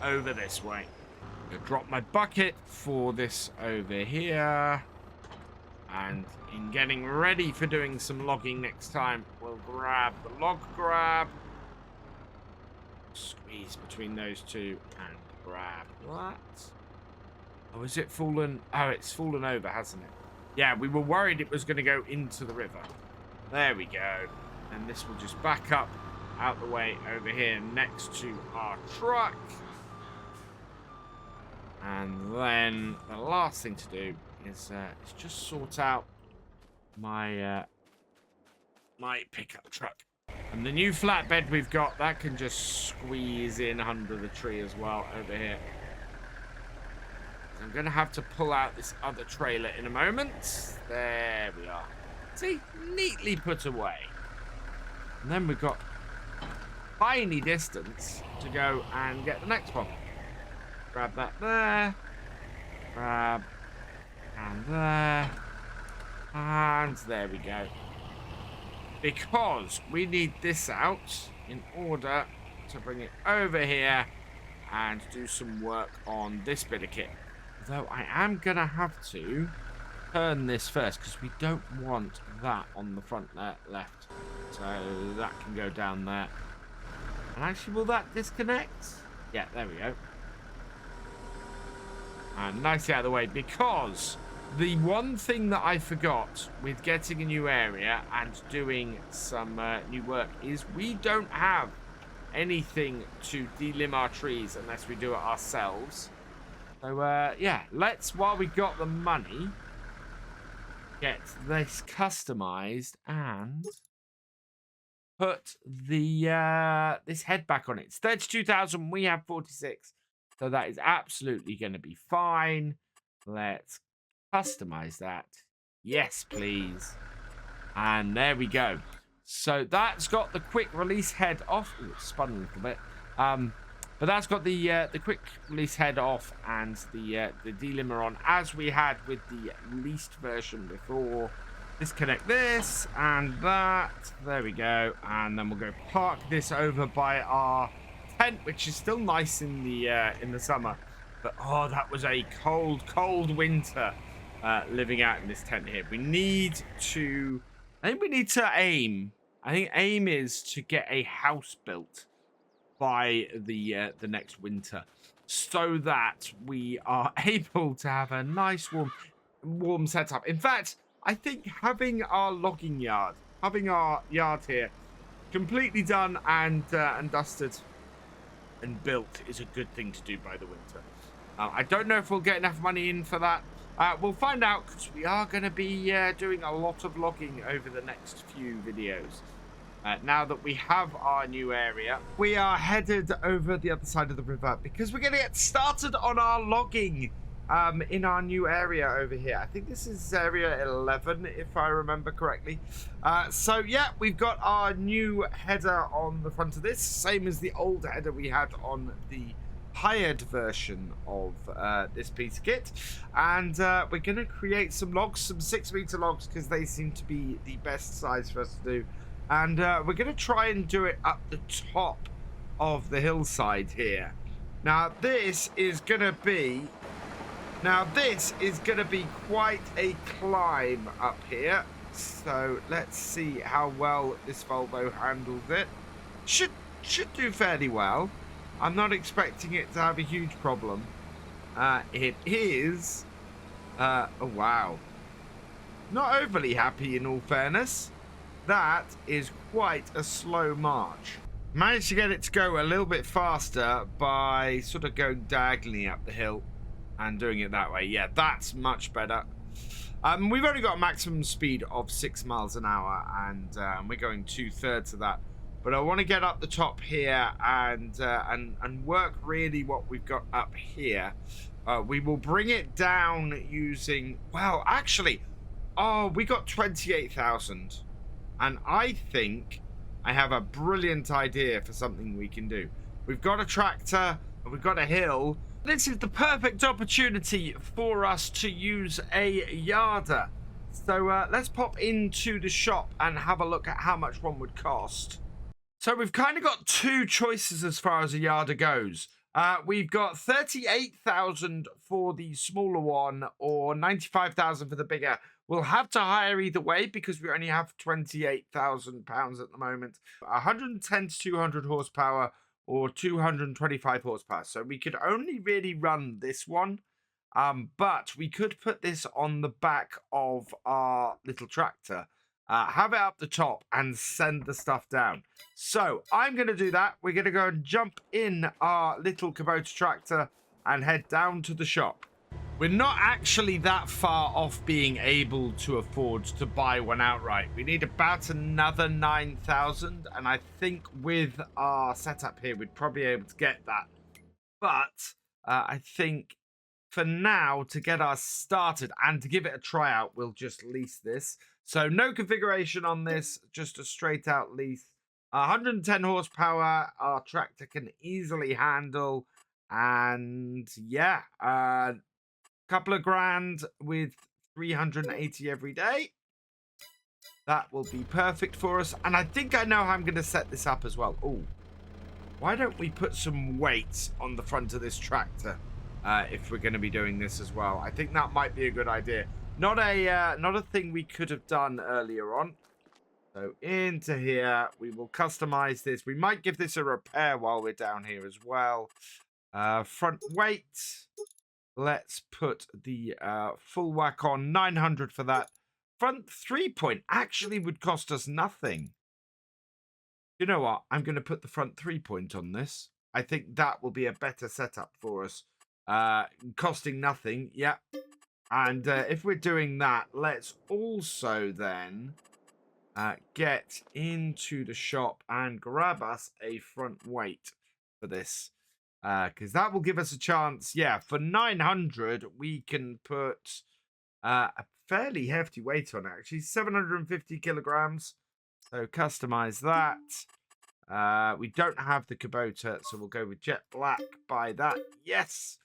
S1: over this way. I'm going to drop my bucket for this over here. And in getting ready for doing some logging next time, we'll grab the log grab. Squeeze between those two and grab that. Oh, is it fallen? Oh, it's fallen over, hasn't it? Yeah, we were worried it was going to go into the river. There we go. And this will just back up out the way over here next to our truck. And then the last thing to do is just sort out my my pickup truck. And the new flatbed we've got, that can just squeeze in under the tree as well over here. I'm going to have to pull out this other trailer in a moment. There we are. See? Neatly put away. And then we've got tiny distance to go and get the next one. Grab that there. Grab. And there. And there we go. Because we need this out in order to bring it over here and do some work on this bit of kit. Though I am going to have to turn this first because we don't want that on the front there, left. So that can go down there. And actually, will that disconnect? Yeah, there we go. And nicely out of the way, because the one thing that I forgot with getting a new area and doing some new work is we don't have anything to delimb our trees unless we do it ourselves. So, yeah, let's, while we got the money, get this customized and put the this head back on it. It's 32,000. We have 46. So that is absolutely going to be fine. Let's customize that. Yes, please. And there we go. So that's got the quick release head off. Ooh, it spun a little bit. But that's got the quick release head off and the delimber on, as we had with the leased version before. Disconnect this and that. There we go. And then we'll go park this over by our tent, which is still nice in the summer. But oh, that was a cold winter living out in this tent here. We need to. I think we need to aim. I think aim is to get a house built by the next winter, so that we are able to have a nice warm setup. In fact, I think having our logging yard, having our yard here completely done and dusted and built is a good thing to do by the winter. I don't know if we'll get enough money in for that. We'll find out, because we are going to be doing a lot of logging over the next few videos. Now that we have our new area, we are headed over the other side of the river because we're going to get started on our logging in our new area over here. I think this is area 11, if I remember correctly. So yeah, we've got our new header on the front of this, same as the old header we had on the hired version of this piece of kit. And we're going to create some logs, some 6-meter logs, because they seem to be the best size for us to do. And we're going to try and do it up the top of the hillside here. Now this is going to be quite a climb up here. So let's see how well this Volvo handles it. Should do fairly well. I'm not expecting it to have a huge problem. It is. Oh wow. Not overly happy, in all fairness. That is quite a slow march. Managed to get it to go a little bit faster by sort of going diagonally up the hill and doing it that way. Yeah, that's much better. We've only got a maximum speed of 6 miles an hour, and we're going 2/3 of that. But I want to get up the top here and work really what we've got up here. We will bring it down using, well, actually, we got 28,000. And I think I have a brilliant idea for something we can do. We've got a tractor, and we've got a hill. This is the perfect opportunity for us to use a yarder. So let's pop into the shop and have a look at how much one would cost. So we've kind of got two choices as far as a yarder goes. We've got 38,000 for the smaller one or 95,000 for the bigger. We'll have to hire either way because we only have £28,000 at the moment. 110 to 200 horsepower or 225 horsepower. So we could only really run this one. But we could put this on the back of our little tractor. Have it up the top and send the stuff down. So I'm going to do that. We're going to go and jump in our little Kubota tractor and head down to the shop. We're not actually that far off being able to afford to buy one outright. We need about another 9,000, and I think with our setup here, we'd probably be able to get that. But I think for now, to get us started and to give it a tryout, we'll just lease this. So no configuration on this, just a straight out lease. 110 horsepower, our tractor can easily handle. And yeah, couple of grand with 380 every day. That will be perfect for us. And I think I know how I'm going to set this up as well. Oh, why don't we put some weights on the front of this tractor if we're going to be doing this as well? I think that might be a good idea. Not a thing we could have done earlier on. So into here, we will customize this. We might give this a repair while we're down here as well. Front weight. Let's put the full whack on, 900 for that. Front 3-point actually would cost us nothing. You know what? I'm going to put the front 3-point on this. I think that will be a better setup for us. Costing nothing, yeah. And if we're doing that, let's also then get into the shop and grab us a front weight for this. Because that will give us a chance. Yeah, for 900, we can put a fairly hefty weight on it. Actually, 750 kilograms. So customize that. We don't have the Kubota, so we'll go with jet black. Buy that. Yes.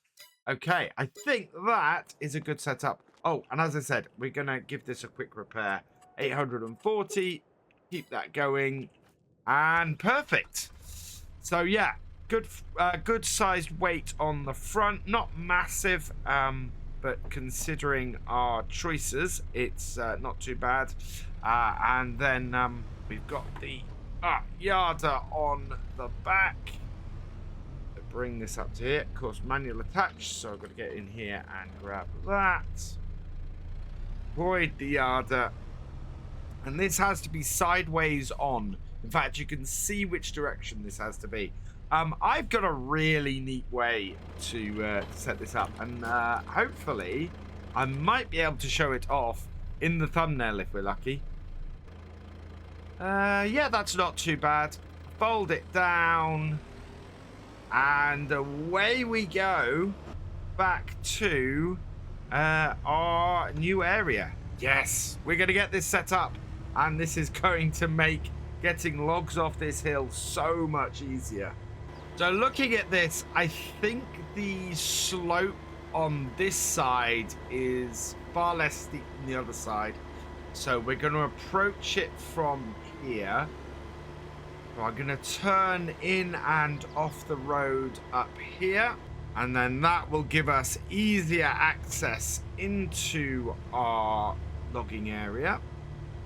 S1: Okay, I think that is a good setup. Oh, and as I said, we're going to give this a quick repair. 840. Keep that going. And perfect. So, yeah. Good sized weight on the front, not massive, but considering our choices, it's not too bad. And then we've got the yarder on the back. Bring this up to here. Of course, manual attach, so I've got to get in here and grab that. Void the yarder, and this has to be sideways on. In fact, you can see which direction this has to be. I've got a really neat way to set this up, and hopefully I might be able to show it off in the thumbnail if we're lucky. Yeah, that's not too bad. Fold it down, and away we go back to our new area. Yes, we're going to get this set up, and this is going to make getting logs off this hill so much easier. So looking at this, I think the slope on this side is far less steep than the other side. So we're going to approach it from here. So I'm going to turn in and off the road up here. And then that will give us easier access into our logging area.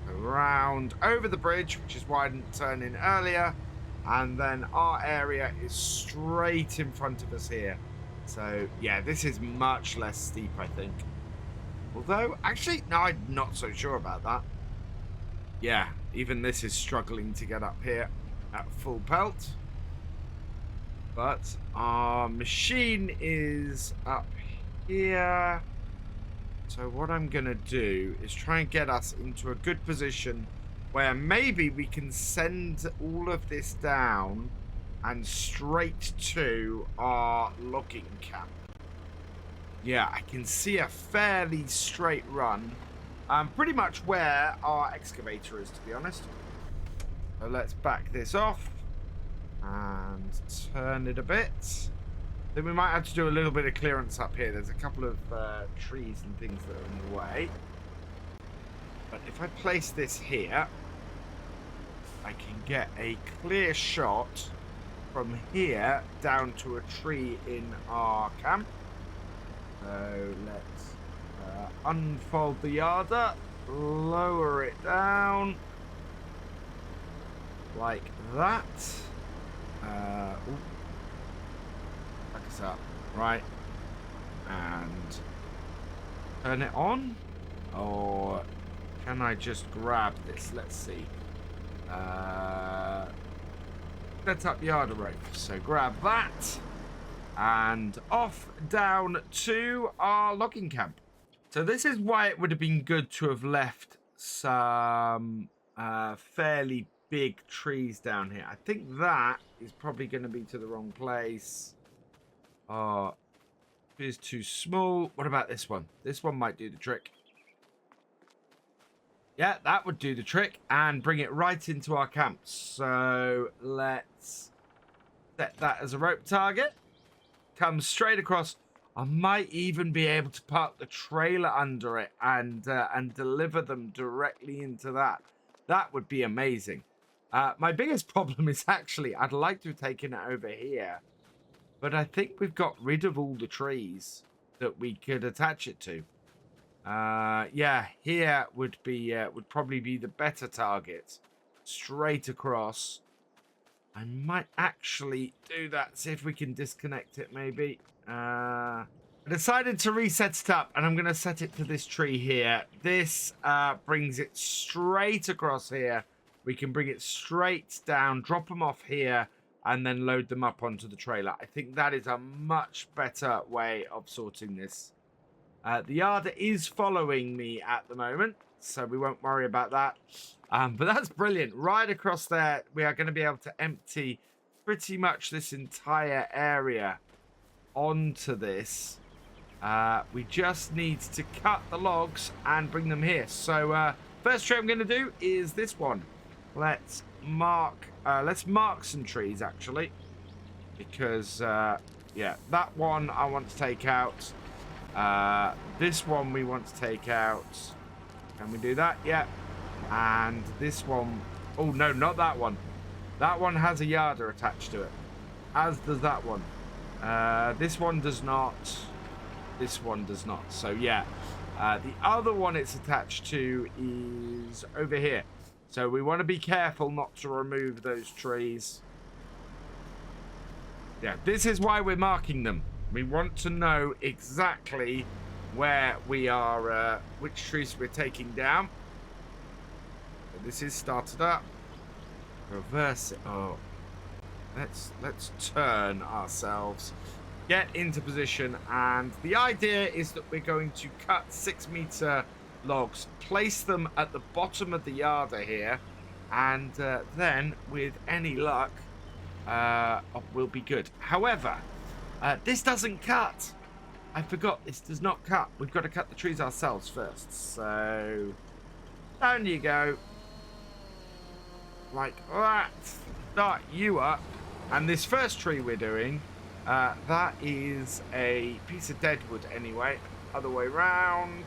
S1: Around over the bridge, which is why I didn't turn in earlier. And then our area is straight in front of us here. So, yeah, this is much less steep, I think. Although, actually, no, I'm not so sure about that. Yeah, even this is struggling to get up here at full pelt. But our machine is up here. So what I'm going to do is try and get us into a good position where maybe we can send all of this down and straight to our logging camp. Yeah, I can see a fairly straight run. Pretty much where our excavator is, to be honest. So let's back this off and turn it a bit. Then we might have to do a little bit of clearance up here. There's a couple of trees and things that are in the way. But if I place this here, I can get a clear shot from here down to a tree in our camp. So let's unfold the yarder, lower it down like that. Back us up, right, and turn it on, or can I just grab this? Let's see. Set up yard rope. So grab that, And off down to our logging camp. So this is why it would have been good to have left some fairly big trees down here. I think that is probably going to be to the wrong place. Oh, it is too small. What about this one? This one might do the trick. Yeah, that would do the trick and bring it right into our camp. So let's set that as a rope target. Come straight across. I might even be able to park the trailer under it and deliver them directly into that. That would be amazing. My biggest problem is actually I'd like to have taken it over here, but I think we've got rid of all the trees that we could attach it to. Yeah, here would probably be the better target. Straight across. I might actually do that. See if we can disconnect it, maybe. I decided to reset it up, and I'm going to set it to this tree here. This brings it straight across here. We can bring it straight down, drop them off here, and then load them up onto the trailer. I think that is a much better way of sorting this. The yard is following me at the moment, so we won't worry about that. But that's brilliant. Right across there, we are going to be able to empty pretty much this entire area onto this. We just need to cut the logs and bring them here. So first tree I'm going to do is this one. Let's mark some trees, actually, because yeah, that one I want to take out. This one we want to take out. Can we do that? Yeah. And this one, oh no, not that one. That one has a yarder attached to it, as does that one. This one does not. This one does not. So yeah, the other one it's attached to is over here. So we want to be careful not to remove those trees. Yeah, this is why we're marking them. We want to know exactly where we are, which trees we're taking down. This is started up. Reverse it. Oh, let's turn ourselves, get into position, and the idea is that we're going to cut 6-meter logs, place them at the bottom of the yarder here, and then with any luck we'll be good. However, this doesn't cut. I forgot, this does not cut. We've got to cut the trees ourselves first. So down you go, like that. Start you up. And this first tree we're doing, that is a piece of deadwood anyway. Other way round.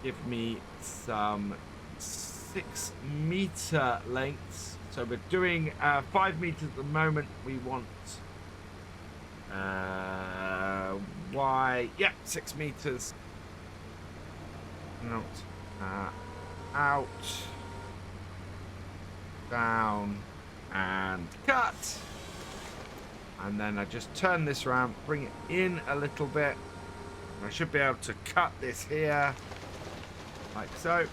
S1: Give me some 6-meter lengths. So we're doing 5 meters at the moment. We want yeah, 6 meters. Out, down, and cut. And then I just turn this around, bring it in a little bit. I should be able to cut this here, like so.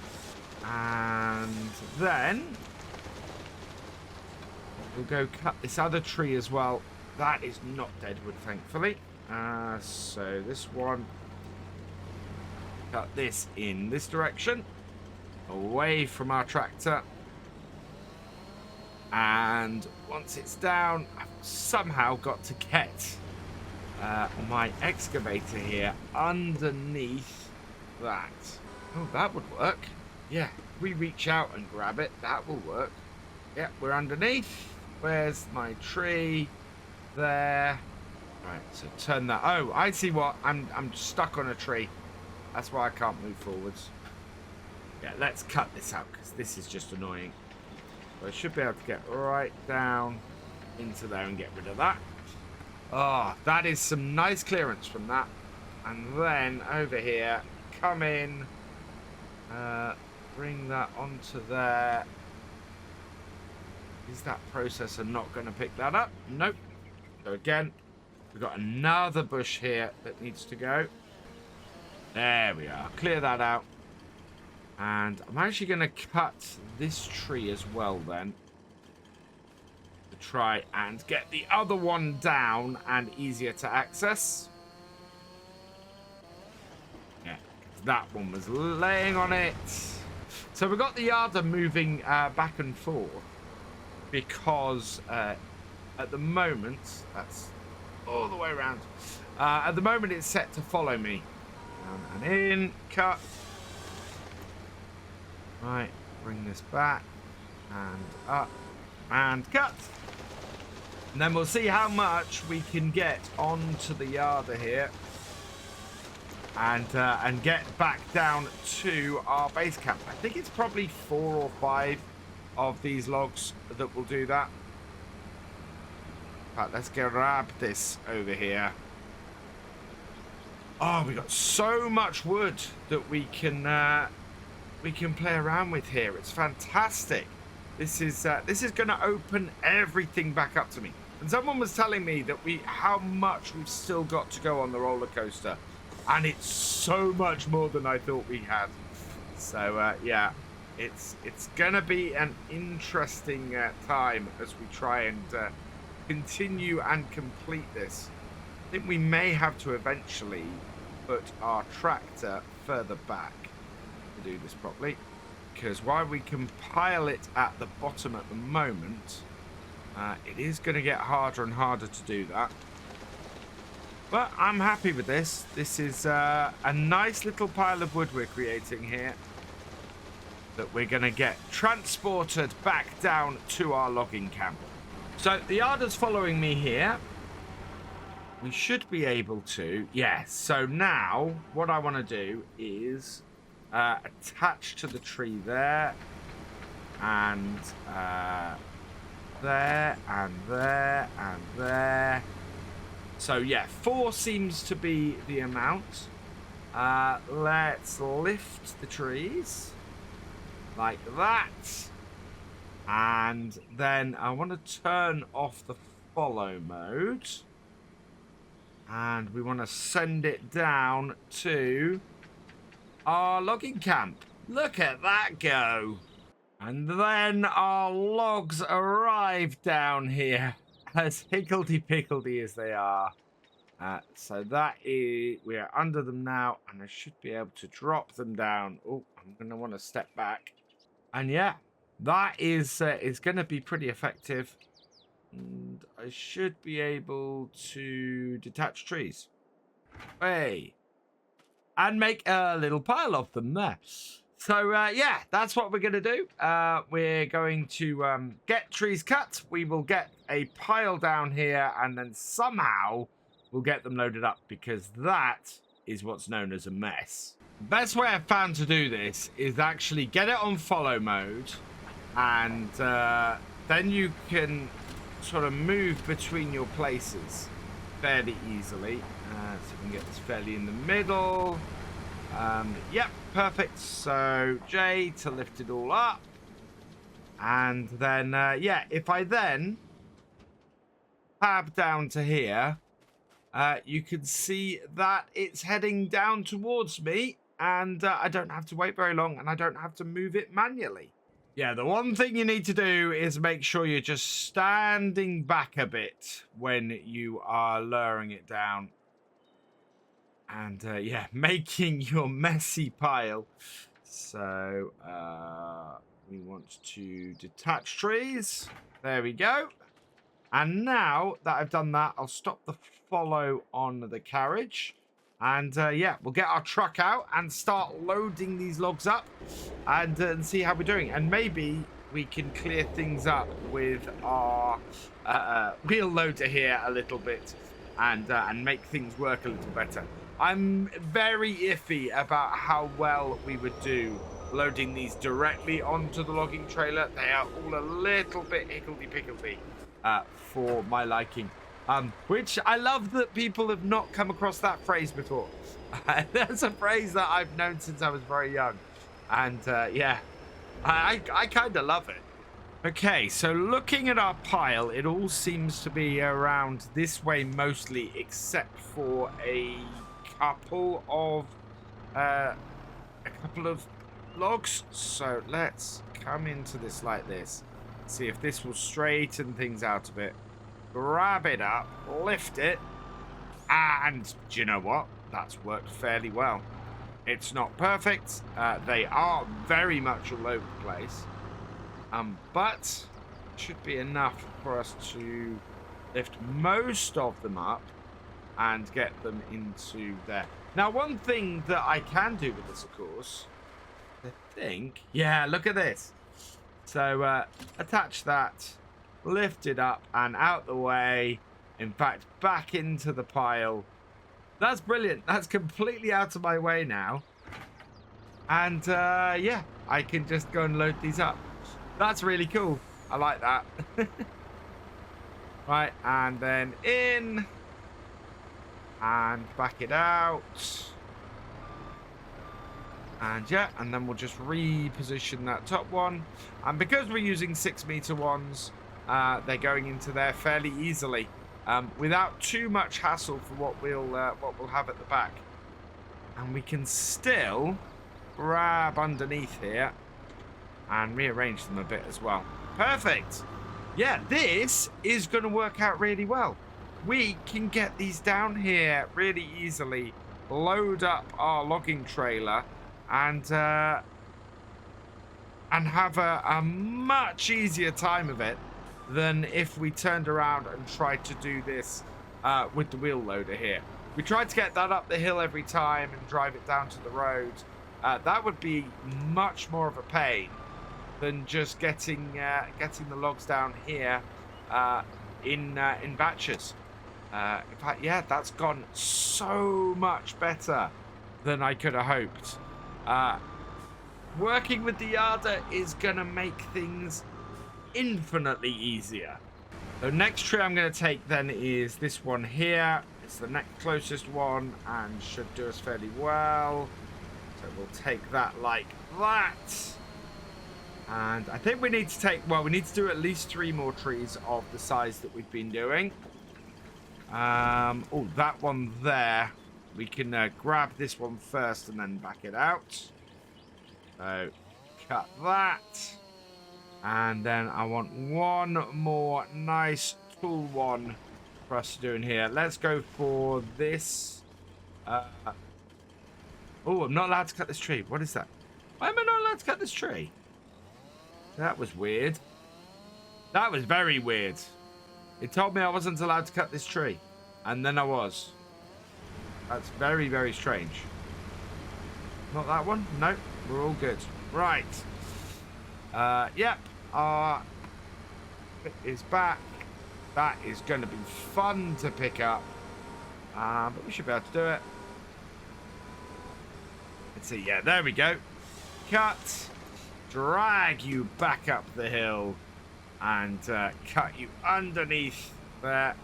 S1: And then we'll go cut this other tree as well. That is not deadwood, thankfully. So this one, cut this in this direction, away from our tractor. And once it's down, I've somehow got to get my excavator here underneath that. Oh, that would work. Yeah, if we reach out and grab it, that will work. Yeah, we're underneath. Where's my tree? There. Right, so turn that. Oh, I see what. I'm stuck on a tree. That's why I can't move forwards. Yeah, let's cut this out because this is just annoying. So I should be able to get right down into there and get rid of that. Oh, that is some nice clearance from that. And then over here, come in, bring that onto there. Is that processor not going to pick that up? Nope. So again, we've got another bush here that needs to go. There we are. Clear that out. And I'm actually going to cut this tree as well then. The try and get the other one down and easier to access. Yeah, that one was laying on it. So we got the yarder moving back and forth because at the moment, that's all the way around. At the moment, it's set to follow me. Down and in, cut. Right, bring this back and up and cut. And then we'll see how much we can get onto the yarder here. And get back down to our base camp. I think it's probably 4 or 5 of these logs that will do that. But let's grab this over here. Oh, we got so much wood that we can play around with here. It's fantastic. This is going to open everything back up to me. And someone was telling me that how much we've still got to go on the roller coaster. And it's so much more than I thought we had. So, yeah, it's going to be an interesting time as we try and continue and complete this. I think we may have to eventually put our tractor further back to do this properly. Because while we compile it at the bottom at the moment, it is going to get harder and harder to do that. But I'm happy with this. This is a nice little pile of wood we're creating here that we're going to get transported back down to our logging camp. So the yarder's following me here. We should be able to. Yes. So now what I want to do is attach to the tree there and there and there and there. So yeah, 4 seems to be the amount. Let's lift the trees like that. And then I want to turn off the follow mode. And we want to send it down to our logging camp. Look at that go. And then our logs arrive down here. As higgledy-piggledy as they are. So that is, we are under them now, and I should be able to drop them down. Oh, I'm going to want to step back. And yeah, that is going to be pretty effective. And I should be able to detach trees. Hey. And make a little pile of them there. So, yeah, that's what we're going to do. We're going to get trees cut. We will get a pile down here, and then somehow we'll get them loaded up, because that is what's known as a mess. The best way I've found to do this is actually get it on follow mode, and then you can sort of move between your places fairly easily. So we can get this fairly in the middle. Yep, perfect. So J to lift it all up, and then yeah, if I then tab down to here, you can see that it's heading down towards me, and I don't have to wait very long, and I don't have to move it manually. Yeah, the one thing you need to do is make sure you're just standing back a bit when you are lowering it down. And yeah, making your messy pile. So we want to detach trees. There we go. And now that I've done that, I'll stop the follow on the carriage. And yeah, we'll get our truck out and start loading these logs up and see how we're doing. And maybe we can clear things up with our wheel loader here a little bit and make things work a little better. I'm very iffy about how well we would do loading these directly onto the logging trailer. They are all a little bit higgledy-piggledy for my liking. Which I love that people have not come across that phrase before. That's a phrase that I've known since I was very young. And yeah, I kind of love it. Okay, so looking at our pile, it all seems to be around this way mostly, except for a couple of logs. So let's come into this like this. See if this will straighten things out a bit. Grab it up, lift it, and do you know what? That's worked fairly well. It's not perfect. They are very much all over the place. But it should be enough for us to lift most of them up and get them into there. Now, one thing that I can do with this, of course, I think, yeah, look at this. So attach that, lift it up and out the way. In fact, back into the pile. That's brilliant. That's completely out of my way now. And yeah, I can just go and load these up. That's really cool. I like that. Right, and then in. And back it out. And yeah, and then we'll just reposition that top one. And because we're using 6-meter ones, they're going into there fairly easily, without too much hassle for what we'll have at the back. And we can still grab underneath here and rearrange them a bit as well. Perfect. Yeah, this is going to work out really well. We can get these down here really easily, load up our logging trailer, and have a much easier time of it than if we turned around and tried to do this with the wheel loader here. We tried to get that up the hill every time and drive it down to the road. That would be much more of a pain than just getting the logs down here in batches. In fact, yeah, that's gone so much better than I could have hoped. Working with the yarder is gonna make things infinitely easier. The next tree I'm going to take then is this one here. It's the next closest one and should do us fairly well. So we'll take that like that. And I think we need to take, well, we need to do at least 3 more trees of the size that we've been doing. Oh, that one there. We can grab this one first and then back it out. So cut that. And then I want one more nice tool one for us to do in here. Let's go for this. Oh, I'm not allowed to cut this tree. What is that? Why am I not allowed to cut this tree? That was weird. That was very weird. It told me I wasn't allowed to cut this tree. And then I was. That's very, very strange. Not that one? No, we're all good. Right. Yep. It is back. That is going to be fun to pick up. But we should be able to do it. Let's see. Yeah, there we go. Cut. Drag you back up the hill. And cut you underneath there.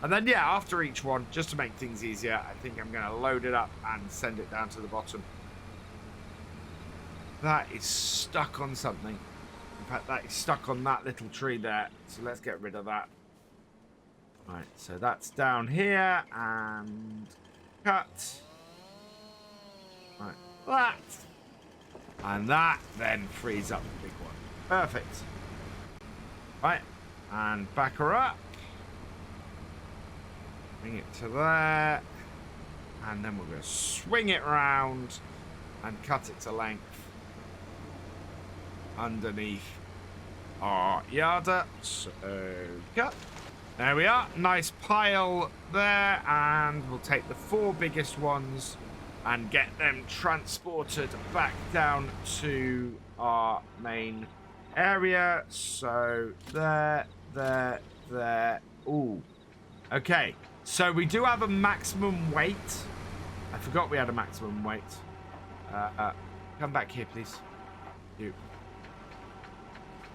S1: And then, yeah, after each one, just to make things easier, I think I'm going to load it up and send it down to the bottom. That is stuck on something. In fact, that is stuck on that little tree there. So let's get rid of that. Right, so that's down here. And cut. Right, that. And that then frees up the big one. Perfect. Right, and back her up. Bring it to there. And then we're going to swing it round and cut it to length underneath our yarder. So cut. There we are. Nice pile there. And we'll take the 4 biggest ones and get them transported back down to our main area. So there. Ooh. Okay. So we do have a maximum weight. I forgot we had a maximum weight. Come back here, please. You.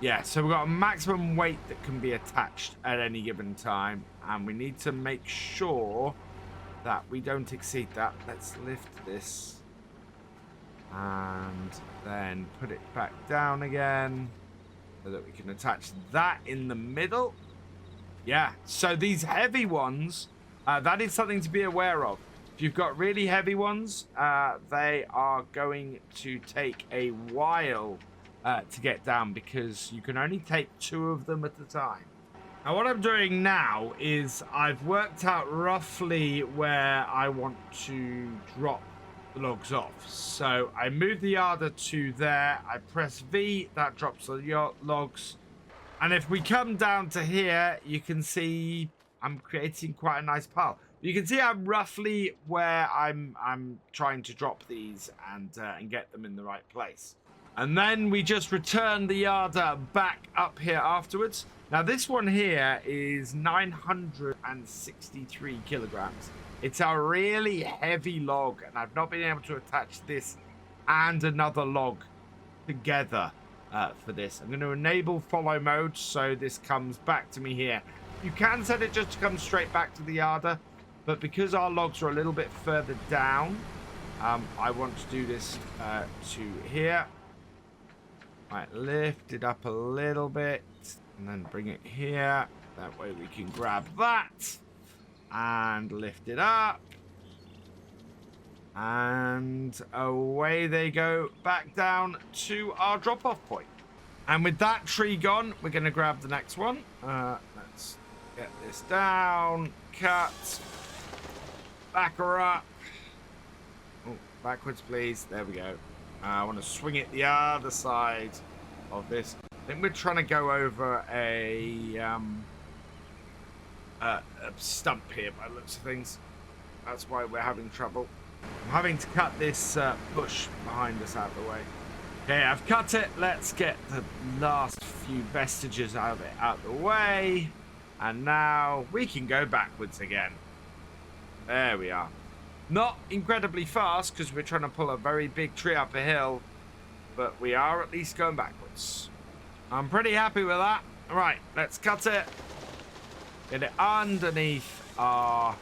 S1: Yeah, so we've got a maximum weight that can be attached at any given time. And we need to make sure that we don't exceed that. Let's lift this. And then put it back down again. So that we can attach that in the middle. Yeah, so these heavy ones, that is something to be aware of. If you've got really heavy ones, they are going to take a while to get down because you can only take 2 of them at a time. Now what I'm doing now is I've worked out roughly where I want to drop the logs off. So I move the yarder to there, I press V, that drops the logs. And if we come down to here, you can see I'm creating quite a nice pile. You can see I'm roughly where I'm trying to drop these and get them in the right place. And then we just return the yarder back up here afterwards. Now this one here is 963 kilograms. It's a really heavy log, and I've not been able to attach this and another log together for this. I'm going to enable follow mode so this comes back to me here. You can set it just to come straight back to the yarder, but because our logs are a little bit further down, I want to do this to here. Right, lift it up a little bit and then bring it here. That way we can grab that and lift it up. And away they go back down to our drop-off point. And with that tree gone, we're going to grab the next one. Let's get this down. Cut. Back her up. Oh, backwards, please. There we go. I want to swing it the other side of this. I think we're trying to go over a stump here by the looks of things. That's why we're having trouble. I'm having to cut this bush behind us out of the way. Okay, I've cut it. Let's get the last few vestiges out of it out of the way. And now we can go backwards again. There we are. Not incredibly fast because we're trying to pull a very big tree up a hill, but we are at least going backwards. I'm pretty happy with that. All right, let's cut it. Get it underneath our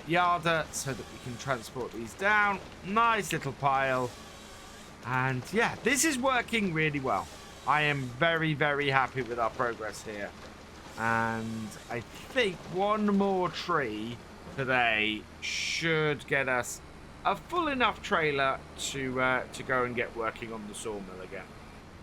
S1: yarder so that we can transport these down. Nice little pile. And yeah, this is working really well. I am very, very happy with our progress here. And I think one more tree today should get us a full enough trailer to go and get working on the sawmill again.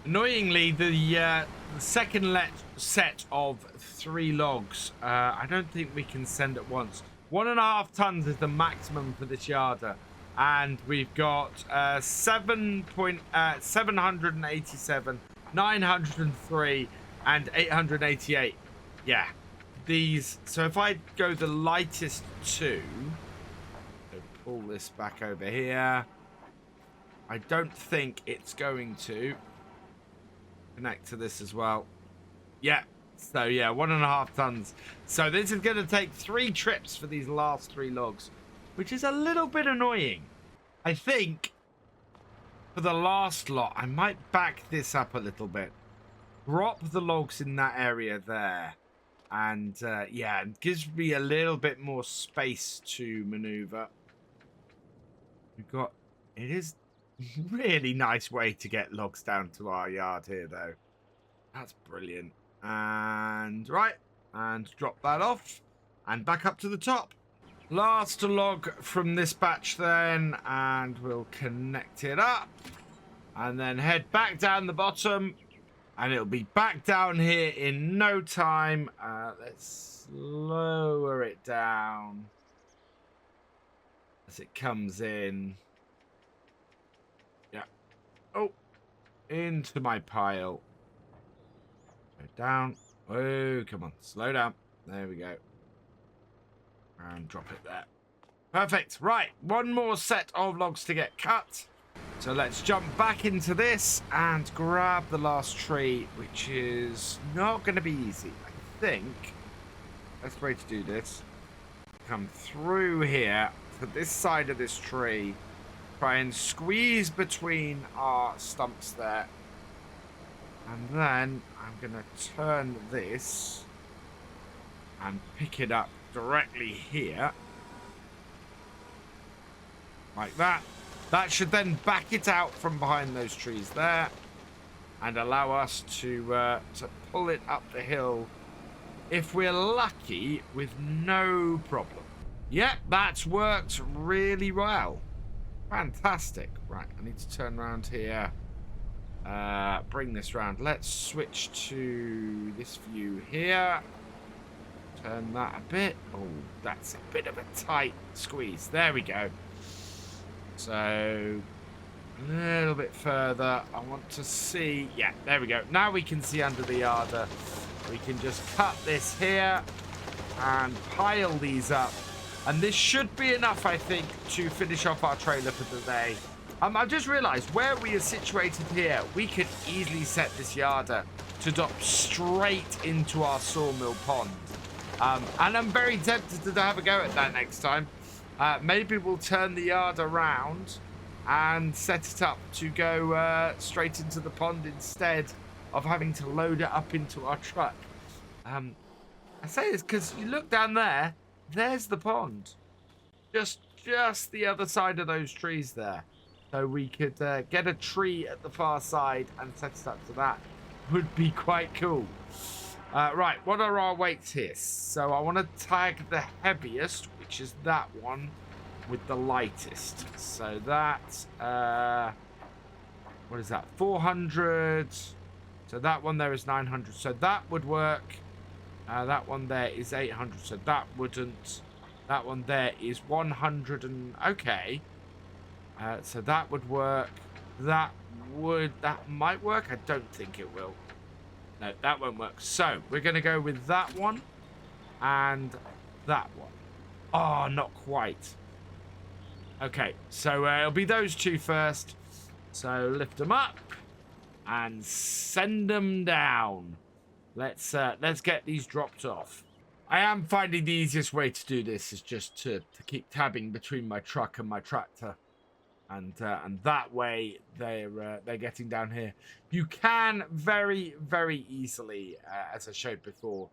S1: Annoyingly, the second set of 3 logs, I don't think we can send at once. 1.5 tons is the maximum for this yarder, and we've got 787, 903, and 888. Yeah. These, so if I go the lightest 2, pull this back over here. I don't think it's going to connect to this as well. Yeah. So yeah, 1.5 tons. So this is going to take 3 trips for these last 3 logs, which is a little bit annoying. I think for the last lot, I might back this up a little bit. Drop the logs in that area there. And yeah, it gives me a little bit more space to maneuver. We've got, it is really nice way to get logs down to our yard here though. That's brilliant. And right, and drop that off and back up to the top. Last log from this batch then, and we'll connect it up and then head back down the bottom. And it'll be back down here in no time. Let's lower it down as it comes in. Yeah. Oh, into my pile. Go down. Oh, come on. Slow down. There we go. And drop it there. Perfect. Right. One more set of logs to get cut. So let's jump back into this and grab the last tree, which is not going to be easy. I think best way to do this, come through here to this side of this tree, try and squeeze between our stumps there, and then I'm going to turn this and pick it up directly here like that. That should then back it out from behind those trees there and allow us to pull it up the hill, if we're lucky, with no problem. Yep, that's worked really well. Fantastic. Right, I need to turn around here bring this round. Let's switch to this view here. Turn that a bit. Oh, that's a bit of a tight squeeze. There we go. So, a little bit further. I want to see. Yeah, there we go. Now we can see under the yarder. We can just cut this here and pile these up. And this should be enough, I think, to finish off our trailer for the day. I've just realised where we are situated here, we could easily set this yarder to dock straight into our sawmill pond. And I'm very tempted to have a go at that next time. Maybe we'll turn the yard around and set it up to go straight into the pond instead of having to load it up into our truck. I say this because you look down there, there's the pond. Just the other side of those trees there. So we could get a tree at the far side and set it up to that. Would be quite cool. Right, what are our weights here? So I want to tag the heaviest, which is that one, with the lightest. So that, what is that? 400. So that one there is 900. So that would work. That one there is 800. So that wouldn't. That one there is 100 and okay. So that would work. That might work. I don't think it will. No, that won't work. So we're going to go with that one and that one. Oh, not quite. Okay, so it'll be those two first. So lift them up and send them down. Let's get these dropped off. I am finding the easiest way to do this is just to keep tabbing between my truck and my tractor. And that way they're getting down here. You can very, very easily, as I showed before,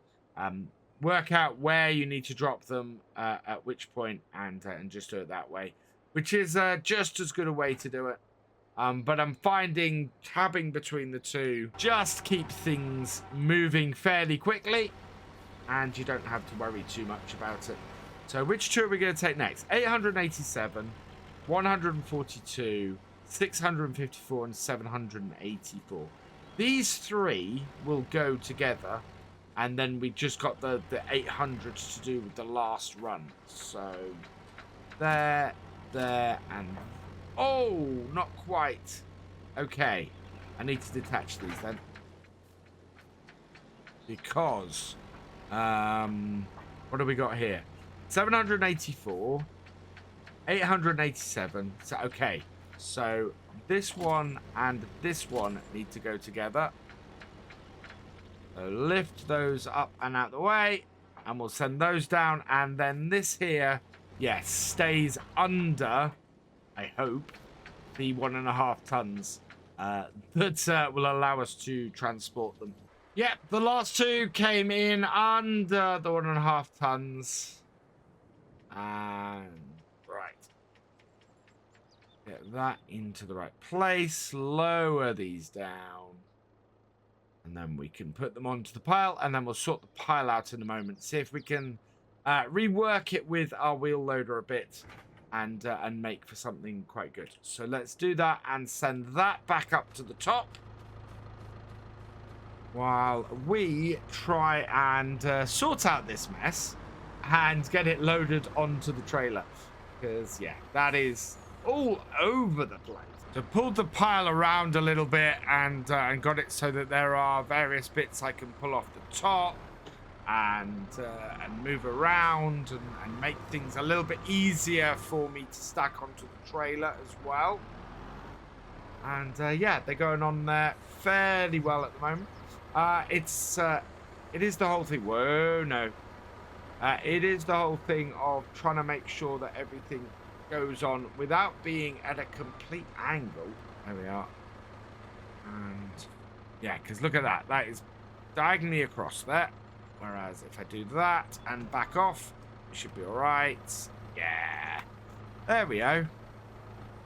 S1: work out where you need to drop them at which point, and just do it that way, which is just as good a way to do it. But I'm finding tabbing between the two just keep things moving fairly quickly, and you don't have to worry too much about it. So which two are we going to take next? 887. 142, 654, and 784. These three will go together, and then we just got the 800 to do with the last run. So there, and oh, not quite. Okay, I need to detach these then, because what do we got here? 784. 887. So okay, so this one and this one need to go together. So lift those up and out the way, and we'll send those down, and then this here, yes, stays under, I hope, the 1.5 tons that will allow us to transport them. Yep, the last two came in under the 1.5 tons, and get that into the right place. Lower these down. And then we can put them onto the pile. And then we'll sort the pile out in a moment. See if we can rework it with our wheel loader a bit. And make for something quite good. So let's do that and send that back up to the top. While we try and sort out this mess. And get it loaded onto the trailer. Because, yeah, that is all over the place. So pulled the pile around a little bit and got it so that there are various bits I can pull off the top and move around and make things a little bit easier for me to stack onto the trailer as well. And yeah, they're going on there fairly well at the moment. It is the whole thing. Whoa, no. It is the whole thing of trying to make sure that everything goes on without being at a complete angle. There we are. And yeah, because look at that. That is diagonally across there. Whereas if I do that and back off, it should be all right. Yeah. There we go.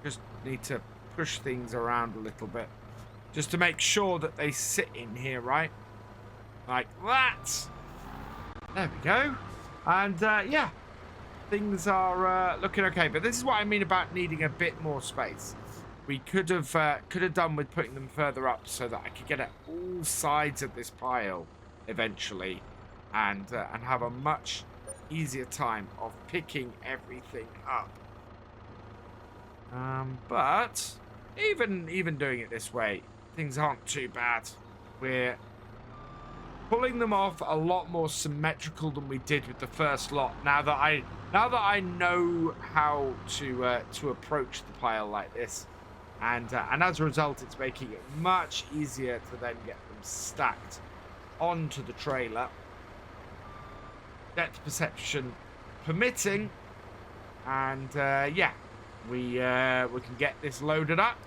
S1: Just need to push things around a little bit. Just to make sure that they sit in here, right? Like that. There we go. And yeah. Things are looking okay, but this is what I mean about needing a bit more space. we could have done with putting them further up so that I could get at all sides of this pile eventually, and have a much easier time of picking everything up. But even doing it this way, things aren't too bad. We're pulling them off a lot more symmetrical than we did with the first lot. Now that I know how to approach the pile like this, and as a result, it's making it much easier to then get them stacked onto the trailer. Depth perception permitting, and yeah, we can get this loaded up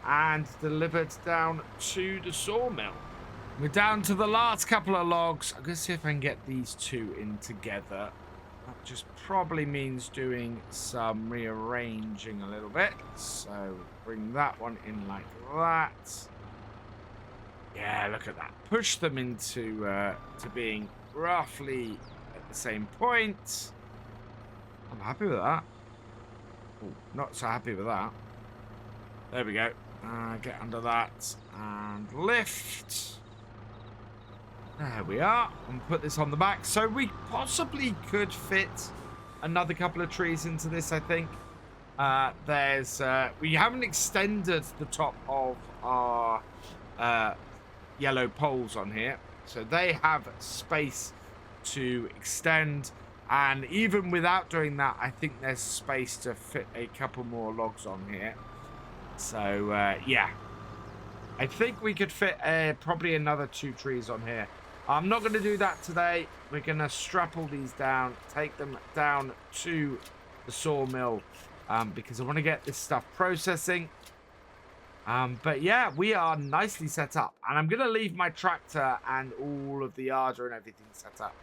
S1: and delivered down to the sawmill. We're down to the last couple of logs. I'm going to see if I can get these two in together. That just probably means doing some rearranging a little bit. So bring that one in like that. Yeah, look at that. Push them into to being roughly at the same point. I'm happy with that. Ooh, not so happy with that. There we go. Get under that and lift. There we are, and put this on the back. So we possibly could fit another couple of trees into this, I think. We haven't extended the top of our yellow poles on here. So they have space to extend. And even without doing that, I think there's space to fit a couple more logs on here. So, yeah. I think we could fit probably another 2 trees on here. I'm not going to do that today. We're going to strap all these down, take them down to the sawmill, because I want to get this stuff processing. But yeah, we are nicely set up. And I'm going to leave my tractor and all of the yarder and everything set up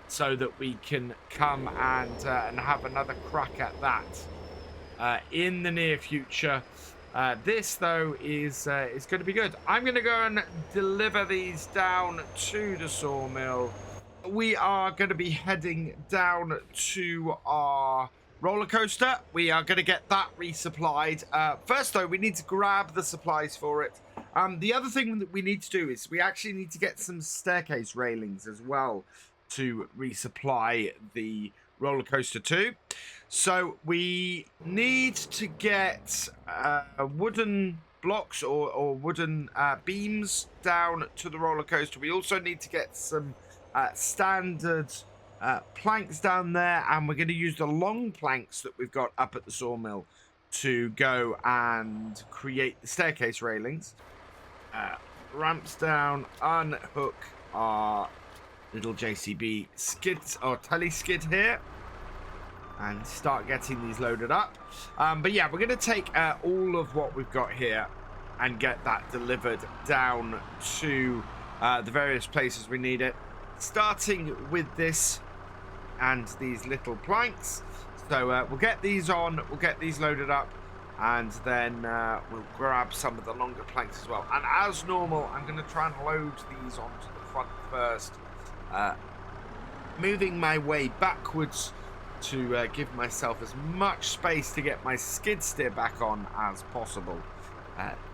S1: so that we can come and have another crack at that in the near future. This, though, is going to be good. I'm going to go and deliver these down to the sawmill. We are going to be heading down to our roller coaster. We are going to get that resupplied. First, though, we need to grab the supplies for it. The other thing that we need to do is we actually need to get some staircase railings as well to resupply the roller coaster too. So we need to get wooden blocks or wooden beams down to the roller coaster. We also need to get some standard planks down there, and we're going to use the long planks that we've got up at the sawmill to go and create the staircase railings. Ramps down, unhook our little JCB skids or telly skid here, and start getting these loaded up. But yeah, we're going to take all of what we've got here and get that delivered down to the various places we need it, starting with this and these little planks. So we'll get these on, we'll get these loaded up, and then we'll grab some of the longer planks as well. And as normal, I'm going to try and load these onto the front first, moving my way backwards to give myself as much space to get my skid steer back on as possible.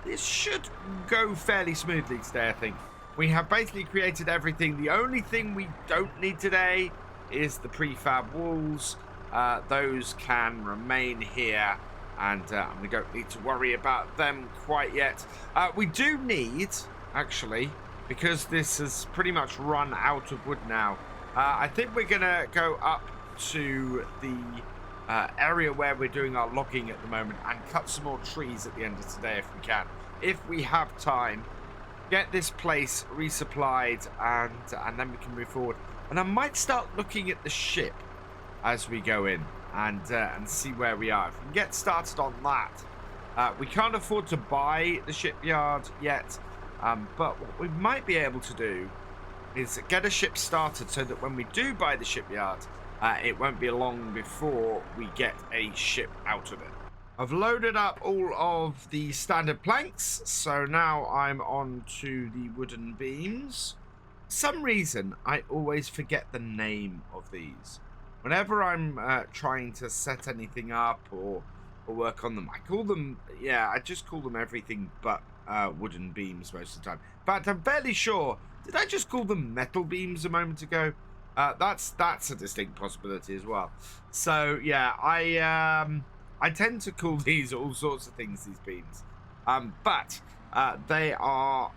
S1: This should go fairly smoothly today, I think. We have basically created everything. The only thing we don't need today is the prefab walls. Those can remain here, and we don't need to worry about them quite yet. We do need, actually, because this has pretty much run out of wood now, I think we're going to go up to the area where we're doing our logging at the moment and cut some more trees at the end of today if we can. If we have time, get this place resupplied, and then we can move forward. And I might start looking at the ship as we go in and see where we are. If we can get started on that. We can't afford to buy the shipyard yet, but what we might be able to do is get a ship started so that when we do buy the shipyard, it won't be long before we get a ship out of it. I've loaded up all of the standard planks, so now I'm on to the wooden beams. For some reason, I always forget the name of these. Whenever I'm trying to set anything up or We'll work on them. I call them, yeah, I just call them everything but wooden beams most of the time. In fact, I'm fairly sure, did I just call them metal beams a moment ago? That's a distinct possibility as well. So yeah, I tend to call these all sorts of things, these beams. But they are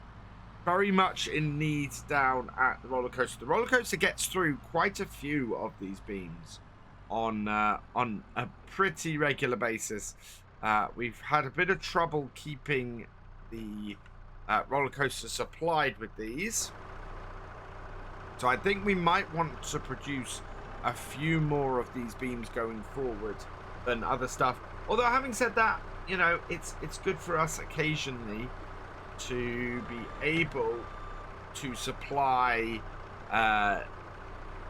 S1: very much in need down at the roller coaster. The roller coaster gets through quite a few of these beams on a pretty regular basis. We've had a bit of trouble keeping the roller coaster supplied with these. So I think we might want to produce a few more of these beams going forward than other stuff. Although having said that, you know, it's good for us occasionally to be able to supply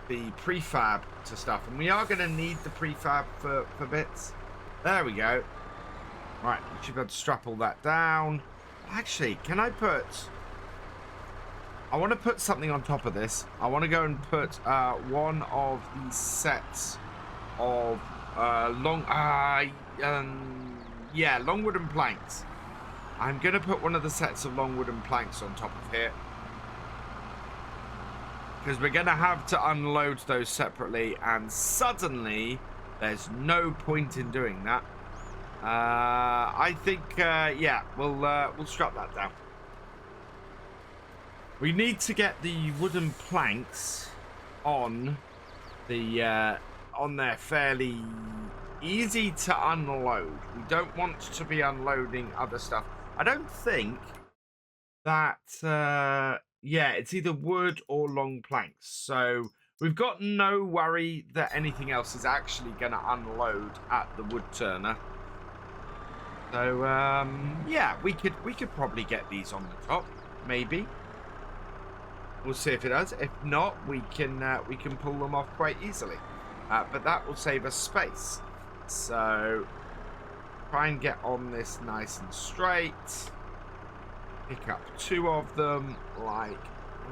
S1: the prefab to stuff. And we are going to need the prefab for bits. There we go. Right, we should be able to strap all that down. Actually, can I put... I want to put something on top of this. I want to go and put one of these sets of long wooden planks. I'm going to put one of the sets of long wooden planks on top of here, because we're going to have to unload those separately, and suddenly there's no point in doing that. I think, yeah, we'll strap that down. We need to get the wooden planks on the on there fairly easy to unload. We don't want to be unloading other stuff. I don't think that yeah, it's either wood or long planks. So we've got no worry that anything else is actually going to unload at the wood turner. So yeah, we could probably get these on the top, maybe. We'll see if it does. If not, we can pull them off quite easily. But that will save us space. So try and get on this nice and straight. Pick up two of them like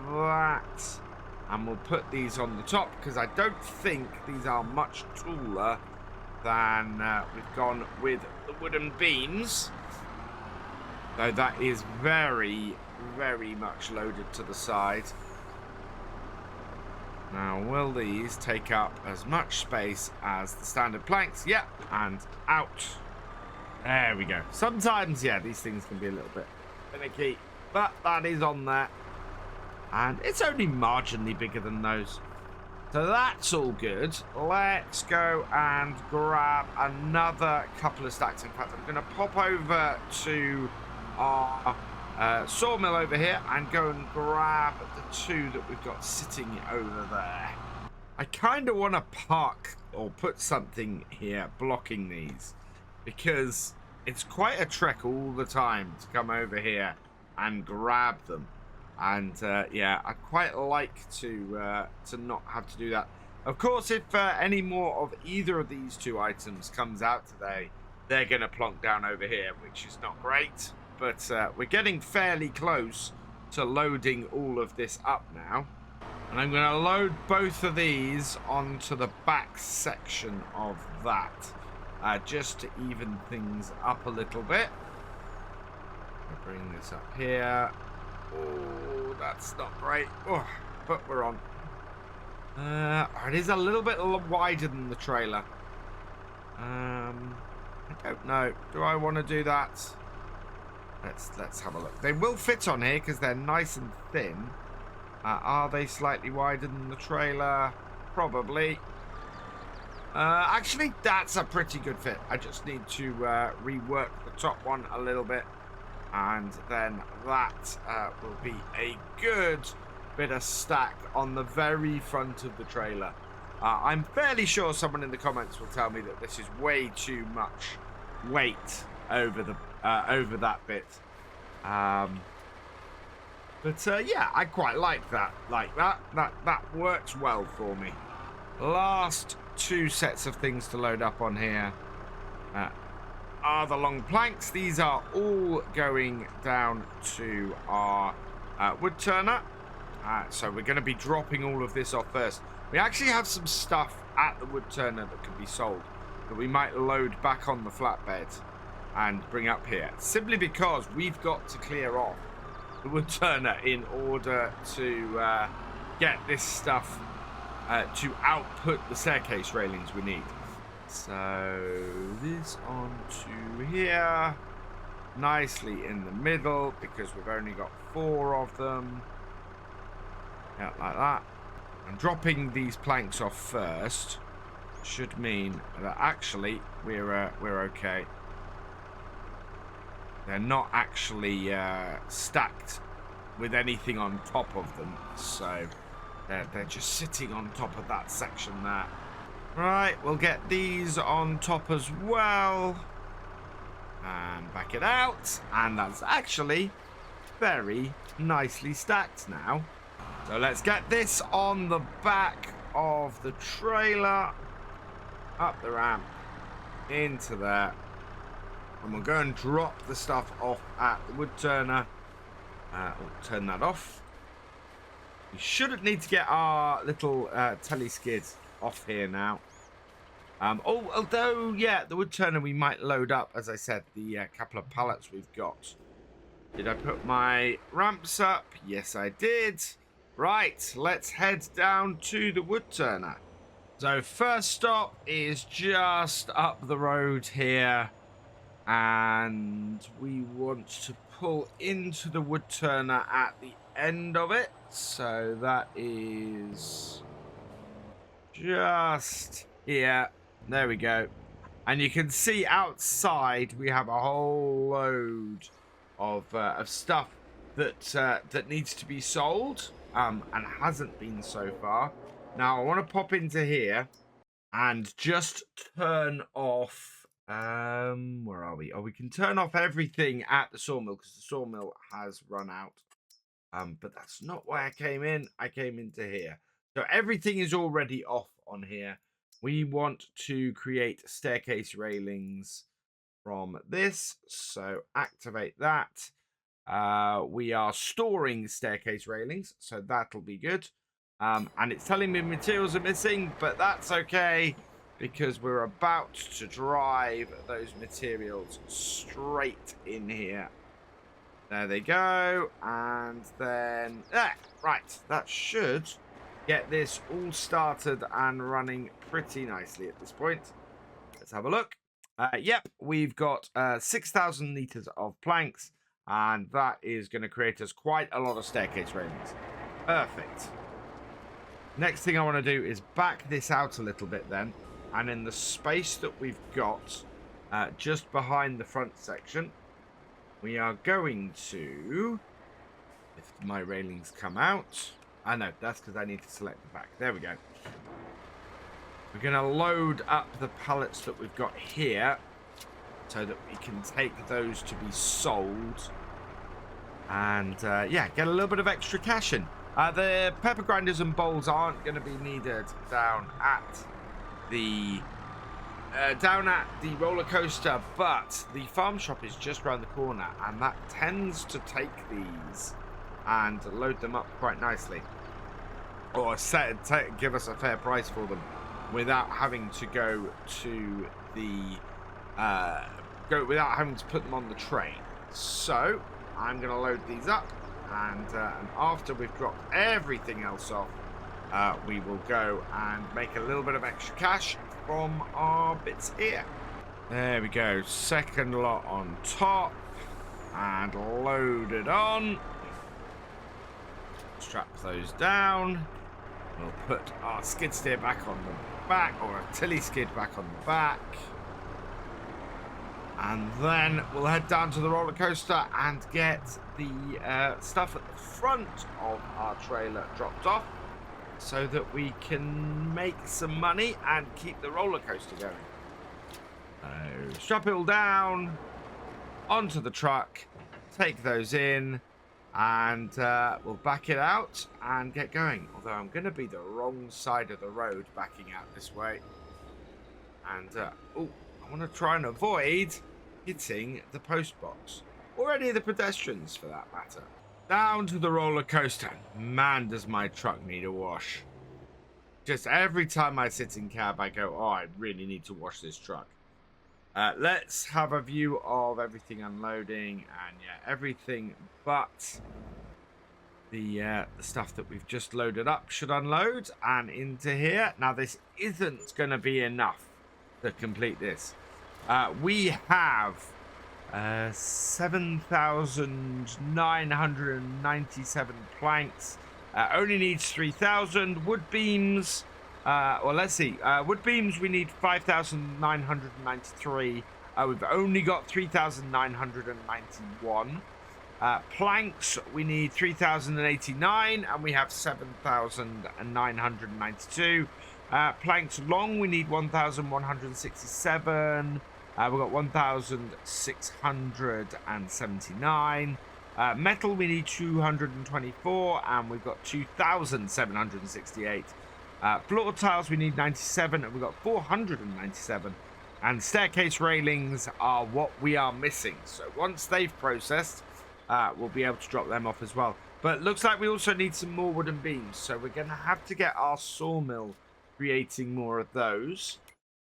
S1: that. And we'll put these on the top, because I don't think these are much taller than we've gone with the wooden beams. So that is very, very much loaded to the side. Now, will these take up as much space as the standard planks? Yep, and out. There we go. Sometimes, yeah, these things can be a little bit finicky, but that is on there. And it's only marginally bigger than those. So that's all good. Let's go and grab another couple of stacks. In fact, I'm going to pop over to our sawmill over here and go and grab the two that we've got sitting over there. I kind of want to park or put something here blocking these, because it's quite a trek all the time to come over here and grab them. And yeah, I'd quite like to not have to do that. Of course, if any more of either of these two items comes out today, they're going to plonk down over here, which is not great. But we're getting fairly close to loading all of this up now. And I'm going to load both of these onto the back section of that, just to even things up a little bit. I'll bring this up here. Oh, that's not great. Oh, but we're on. It is a little bit wider than the trailer. I don't know. Do I want to do that? Let's have a look. They will fit on here because they're nice and thin. Are they slightly wider than the trailer? Probably. Actually, that's a pretty good fit. I just need to rework the top one a little bit. And then that will be a good bit of stack on the very front of the trailer. I'm fairly sure someone in the comments will tell me that this is way too much weight over the over that bit. But yeah, I quite like that. That works well for me. Last two sets of things to load up on here are the long planks. These are all going down to our wood turner. So we're going to be dropping all of this off first. We actually have some stuff at the wood turner that can be sold. that we might load back on the flatbed and bring up here. Simply because we've got to clear off the wood turner in order to get this stuff to output the staircase railings we need. So this onto here, nicely in the middle, because we've only got 4 of them. Yeah, like that. And dropping these planks off first should mean that actually we're okay. They're not actually stacked with anything on top of them, so they're just sitting on top of that section there. Right, we'll get these on top as well. And back it out. And that's actually very nicely stacked now. So let's get this on the back of the trailer. Up the ramp. Into there. And we'll go and drop the stuff off at the wood turner. We'll turn that off. We shouldn't need to get our little teleskid off here now. Although, yeah, the wood turner we might load up, as I said, the couple of pallets we've got. Did I put my ramps up? Yes, I did. Right, let's head down to the wood turner. So first stop is just up the road here. And we want to pull into the wood turner at the end of it. So that is just here. There we go. And you can see outside we have a whole load of stuff that needs to be sold and hasn't been so far. Now I want to pop into here and just turn off. Where are we? Oh, we can turn off everything at the sawmill because the sawmill has run out. But that's not why I came in. I came into here. So everything is already off on here. We want to create staircase railings from this. So activate that. We are storing staircase railings, so that'll be good. And it's telling me materials are missing, but that's okay, because we're about to drive those materials straight in here. There they go. And then, right, that should get this all started and running pretty nicely at this point. Let's have a look. Yep, we've got 6,000 litres of planks, and that is going to create us quite a lot of staircase railings. Perfect. Next thing I want to do is back this out a little bit then. And in the space that we've got just behind the front section, we are going to, if my railings come out, I know, that's because I need to select the back. There we go. We're going to load up the pallets that we've got here so that we can take those to be sold. And, yeah, get a little bit of extra cash in. The pepper grinders and bowls aren't going to be needed down at the roller coaster, but the farm shop is just around the corner, and that tends to take these and load them up quite nicely, or give us a fair price for them without having to go to the without having to put them on the train. So I'm going to load these up, and after we've dropped everything else off, we will go and make a little bit of extra cash from our bits here. There we go. Second lot on top. And load it on. Strap those down. We'll put our skid steer back on the back, or a tilly skid back on the back. And then we'll head down to the roller coaster and get the stuff at the front of our trailer dropped off, so that we can make some money and keep the roller coaster going. Strap it all down onto the truck, take those in, and we'll back it out and get going. Although I'm going to be the wrong side of the road backing out this way. And, I want to try and avoid hitting the post box, or any of the pedestrians for that matter. Down to the roller coaster. Man, does my truck need a wash. Just every time I sit in cab, I go, oh, I really need to wash this truck. Let's have a view of everything unloading, and yeah, everything but the stuff that we've just loaded up should unload and into here. Now, this isn't going to be enough to complete this. We have 7,997 planks. Only needs 3,000 wood beams. Well, let's see. Wood beams, we need 5,993. We've only got 3,991. Planks, we need 3,089, and we have 7,992. Planks long, we need 1,167. We've got 1,679. Metal, we need 224, and we've got 2,768. Floor tiles, we need 97, and we've got 497. And staircase railings are what we are missing. So once they've processed, we'll be able to drop them off as well. But looks like we also need some more wooden beams. So we're going to have to get our sawmill creating more of those.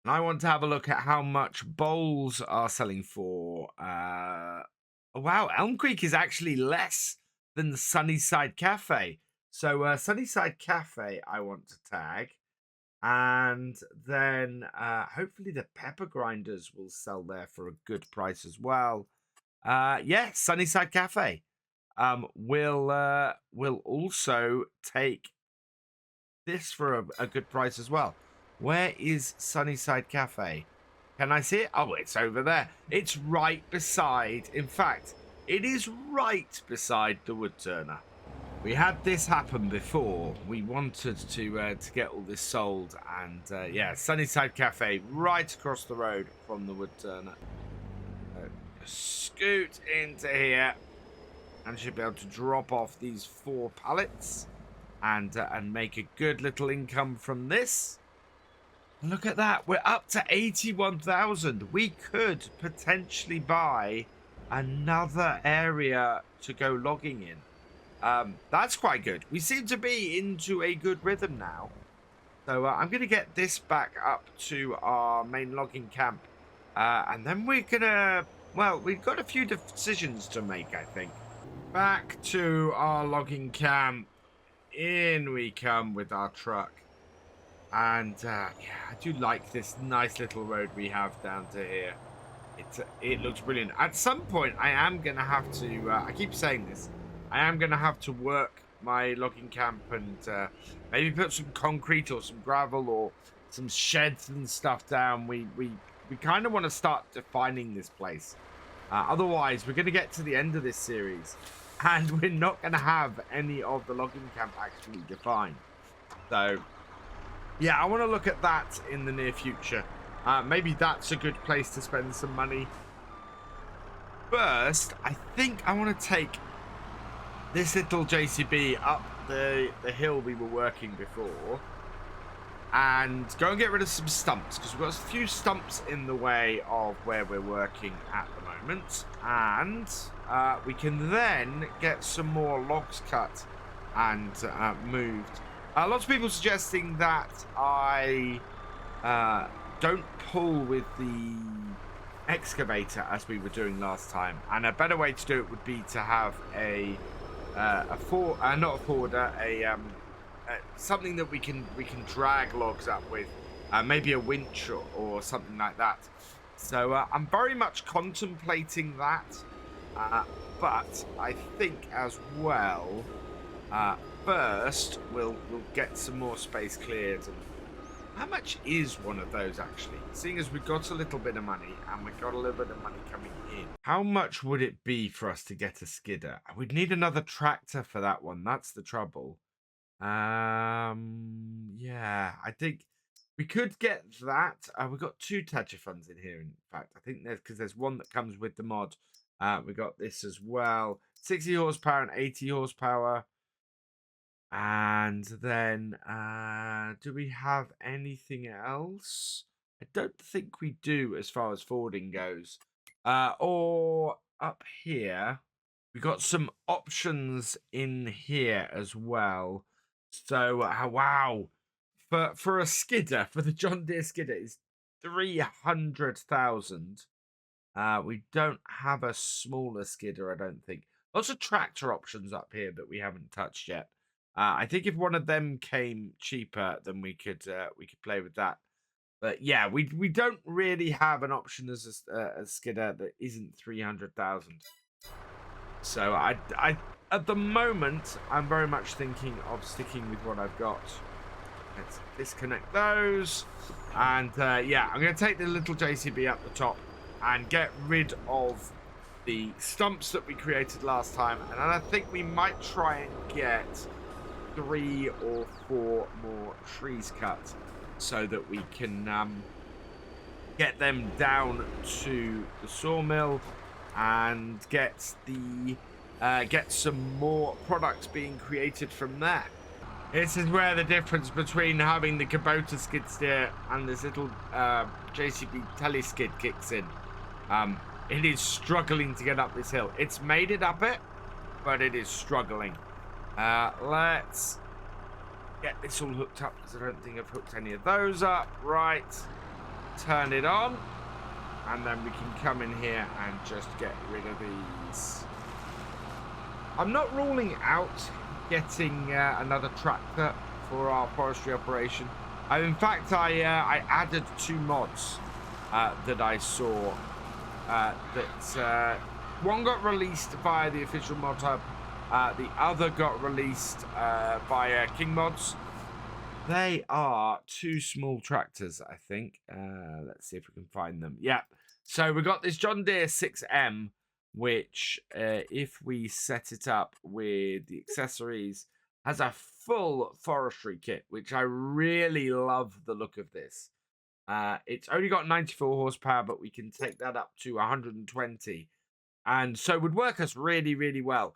S1: And I want to have a look at how much bowls are selling for. Oh, wow, Elm Creek is actually less than Sunnyside Cafe. So Sunnyside Cafe I want to tag. And then hopefully the pepper grinders will sell there for a good price as well. Yeah, Sunnyside Cafe. We'll also take this for a good price as well. Where is Sunnyside Cafe? Can I see it? Oh, it's over there. It's right beside. In fact, it is right beside the wood turner. We had this happen before. We wanted to get all this sold, and yeah, Sunnyside Cafe right across the road from the wood turner. Scoot into here, and should be able to drop off these 4 pallets, and make a good little income from this. Look at that, we're up to 81,000. We could potentially buy another area to go logging in. That's quite good. We seem to be into a good rhythm now. So I'm going to get this back up to our main logging camp. And then we're going to... Well, we've got a few decisions to make, I think. Back to our logging camp. In we come with our truck. And yeah, I do like this nice little road we have down to here. It looks brilliant. At some point, I am going to have to... I keep saying this. I am going to have to work my logging camp and maybe put some concrete or some gravel or some sheds and stuff down. We kind of want to start defining this place. Otherwise, we're going to get to the end of this series and we're not going to have any of the logging camp actually defined. So, yeah, I want to look at that in the near future. Maybe that's a good place to spend some money. First, I think I want to take this little JCB up the hill we were working before and go and get rid of some stumps, because we've got a few stumps in the way of where we're working at the moment, and we can then get some more logs cut and moved. Lots of people suggesting that I don't pull with the excavator as we were doing last time, and a better way to do it would be to have something that we can drag logs up with, maybe a winch or something like that. So I'm very much contemplating that, but I think as well, first we'll get some more space cleared. And how much is one of those actually? Seeing as we've got a little bit of money and we've got a little bit of money coming in, how much would it be for us to get a skidder? We'd need another tractor for that one. That's the trouble. Yeah, I think we could get that. We've got 2 Tadger funds in here, in fact. I think there's one that comes with the mod. We got this as well. 60 horsepower and 80 horsepower. And then, do we have anything else? I don't think we do as far as forwarding goes. Or up here, we got some options in here as well. So, wow, for a skidder, for the John Deere skidder, is 300,000. We don't have a smaller skidder, I don't think. Lots of tractor options up here that we haven't touched yet. I think if one of them came cheaper, then we could play with that. But yeah, we don't really have an option as a skidder that isn't 300,000. So I at the moment I'm very much thinking of sticking with what I've got. Let's disconnect those, and yeah, I'm going to take the little JCB up the top and get rid of the stumps that we created last time, and I think we might try and get 3 or 4 more trees cut so that we can get them down to the sawmill and get some more products being created from there. This is where the difference between having the Kubota skid steer and this little JCB teleskid kicks in. It is struggling to get up this hill. It's made it up it, but it is struggling. Let's get this all hooked up, because I don't think I've hooked any of those up. Right. Turn it on. And then we can come in here and just get rid of these. I'm not ruling out getting another tractor for our forestry operation. In fact, I added 2 mods that I saw. One got released via the official mod hub. The other got released via King Mods. They are 2 small tractors, I think. Let's see if we can find them. Yeah. So we got this John Deere 6M, which, if we set it up with the accessories, has a full forestry kit, which I really love the look of this. It's only got 94 horsepower, but we can take that up to 120. And so it would work us really, really well.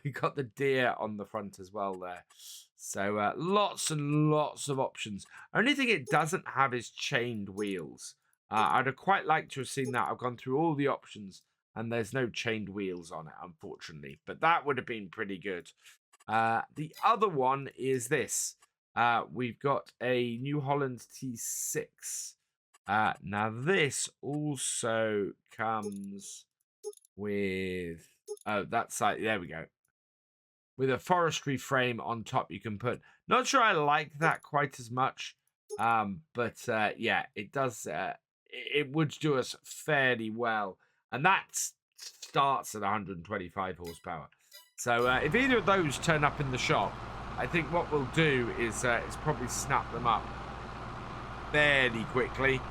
S1: We got the deer on the front as well there. So lots and lots of options. Only thing it doesn't have is chained wheels. I'd have quite liked to have seen that. I've gone through all the options and there's no chained wheels on it, unfortunately. But that would have been pretty good. The other one is this. We've got a New Holland T6. Now this also comes with... Oh, that side. There we go. With a forestry frame on top you can put. Not sure I like that quite as much. But yeah, it does... it would do us fairly well. And that starts at 125 horsepower. So if either of those turn up in the shop, I think what we'll do is probably snap them up fairly quickly.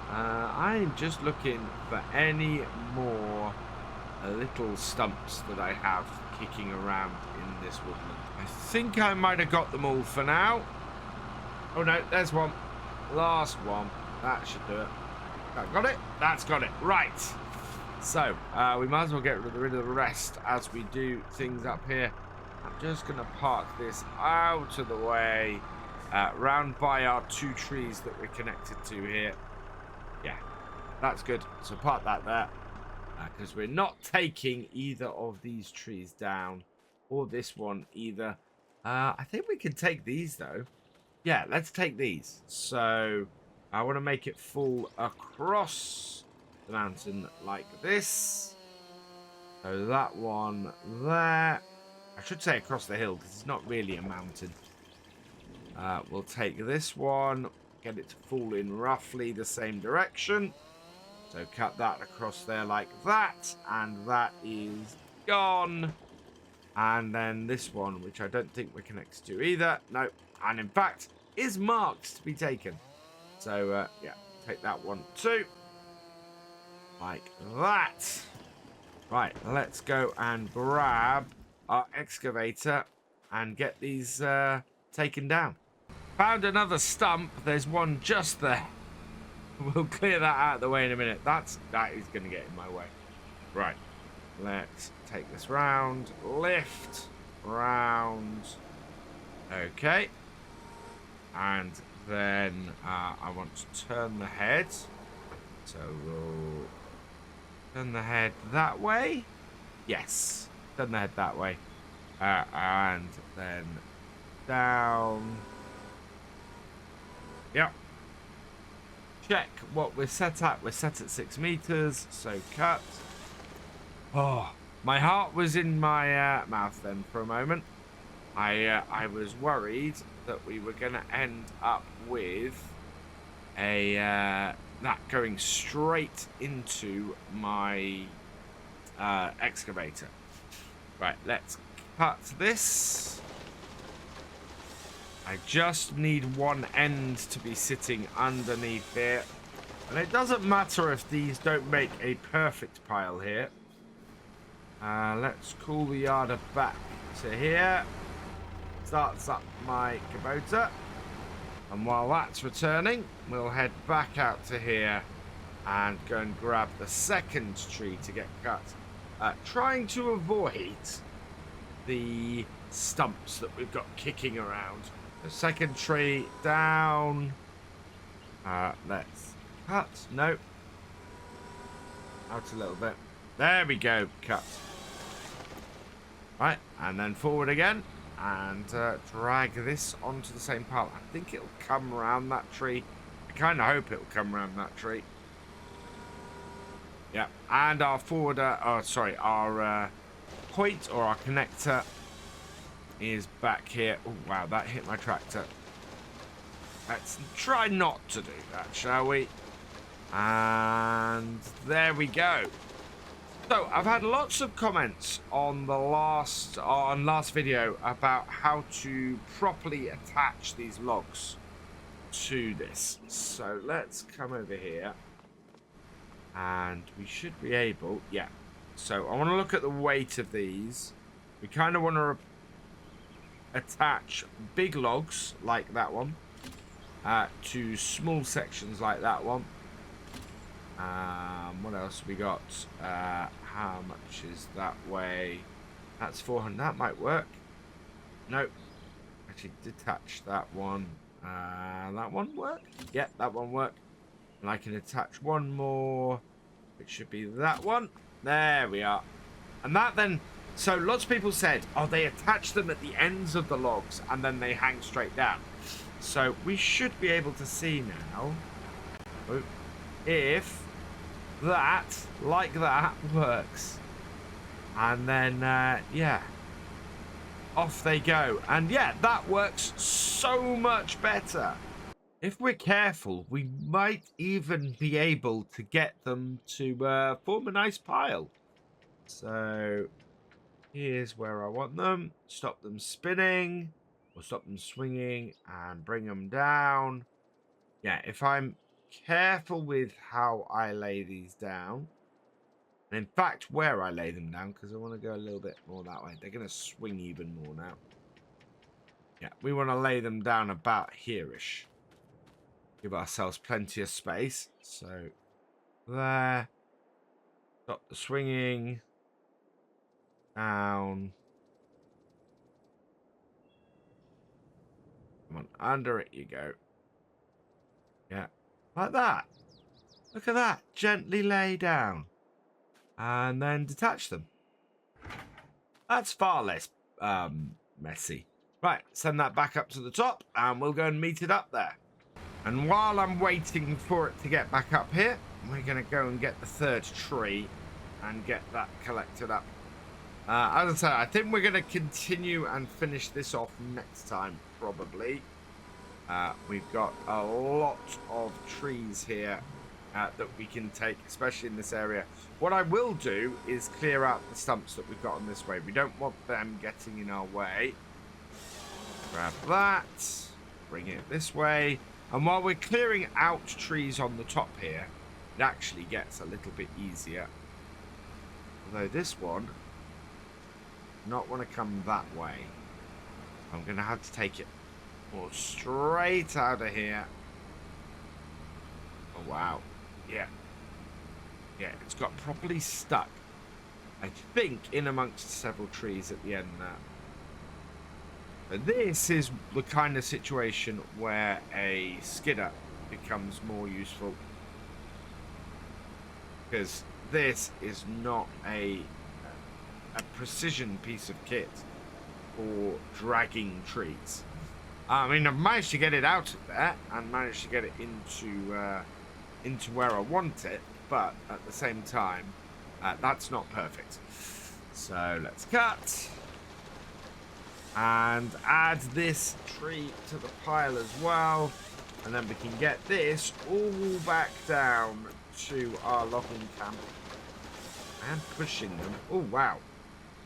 S1: I'm just looking for any more little stumps that I have kicking around in this woodland. I think I might have got them all for now. Oh no, there's one. Last one. That should do it. That got it? That's got it. Right. So, we might as well get rid of the rest as we do things up here. I'm just going to park this out of the way, round by our 2 trees that we're connected to here. Yeah, that's good. So park that there, because we're not taking either of these trees down, or this one either. I think we can take these, though. Yeah, let's take these. So I want to make it full across the mountain like this. So that one there. I should say across the hill, because it's not really a mountain. We'll take this one, get it to fall in roughly the same direction. So cut that across there like that, and that is gone. And then this one, which I don't think we're connected to either. No, and in fact, is marked to be taken. So, yeah, take that one too. Like that. Right, let's go and grab our excavator and get these taken down. Found another stump. There's one just there. We'll clear that out of the way in a minute. That is going to get in my way. Right, let's take this round. Lift. Round. Okay. And then I want to turn the head. So we'll turn the head that way. Yes. Turn the head that way. And then down. Yep. Check what we're set at. We're set at 6 meters, so cut. Oh, my heart was in my mouth then for a moment. I was worried that we were going to end up with a that going straight into my excavator. Right, let's cut this. I just need one end to be sitting underneath here. And it doesn't matter if these don't make a perfect pile here. Let's call the yarder back to here. Starts up my Kubota. And while that's returning, we'll head back out to here and go and grab the second tree to get cut. Trying to avoid the stumps that we've got kicking around. The second tree down. Let's cut. Nope. Out a little bit. There we go. Cut. Right. And then forward again. And drag this onto the same pile. I think it'll come around that tree. I kind of hope it'll come around that tree. Yeah. And our forwarder, our point or our connector is back here. Oh, wow, that hit my tractor. Let's try not to do that, shall we? And there we go. So I've had lots of comments on the last video about how to properly attach these logs to this. So let's come over here, and we should be able. Yeah. So I want to look at the weight of these. We kind of want to attach big logs like that one to small sections like that one. What else we got? How much is that way? That's 400. That might work. Nope. Actually, detach that one. That one work? Yeah, that one work. And I can attach one more. It should be that one. There we are. And that then. So lots of people said, oh, they attach them at the ends of the logs and then they hang straight down. So we should be able to see now if that, like that, works. And then, yeah, off they go. And yeah, that works so much better. If we're careful, we might even be able to get them to form a nice pile. So here's where I want them. Stop them spinning, or stop them swinging, and bring them down. Yeah, if I'm careful with how I lay these down, and in fact where I lay them down, because I want to go a little bit more that way. They're going to swing even more now. Yeah, we want to lay them down about here-ish. Give ourselves plenty of space. So there. Stop the swinging. Down. Come on, under it you go. Yeah, like that. Look at that. Gently lay down. And then detach them. That's far less messy. Right, send that back up to the top and we'll go and meet it up there. And while I'm waiting for it to get back up here, we're going to go and get the third tree and get that collected up. As I said, I think we're going to continue and finish this off next time, probably. We've got a lot of trees here that we can take, especially in this area. What I will do is clear out the stumps that we've got on this way. We don't want them getting in our way. Grab that, bring it this way. And while we're clearing out trees on the top here, it actually gets a little bit easier. Although this one, not want to come that way. I'm going to have to take it more straight out of here. Oh, wow. Yeah. Yeah, it's got properly stuck. I think in amongst several trees at the end there. But this is the kind of situation where a skidder becomes more useful. Because this is not a precision piece of kit for dragging trees. I mean, I've managed to get it out of there and managed to get it into where I want it, but at the same time, that's not perfect. So let's cut and add this tree to the pile as well, and then we can get this all back down to our logging camp and pushing them. Oh wow,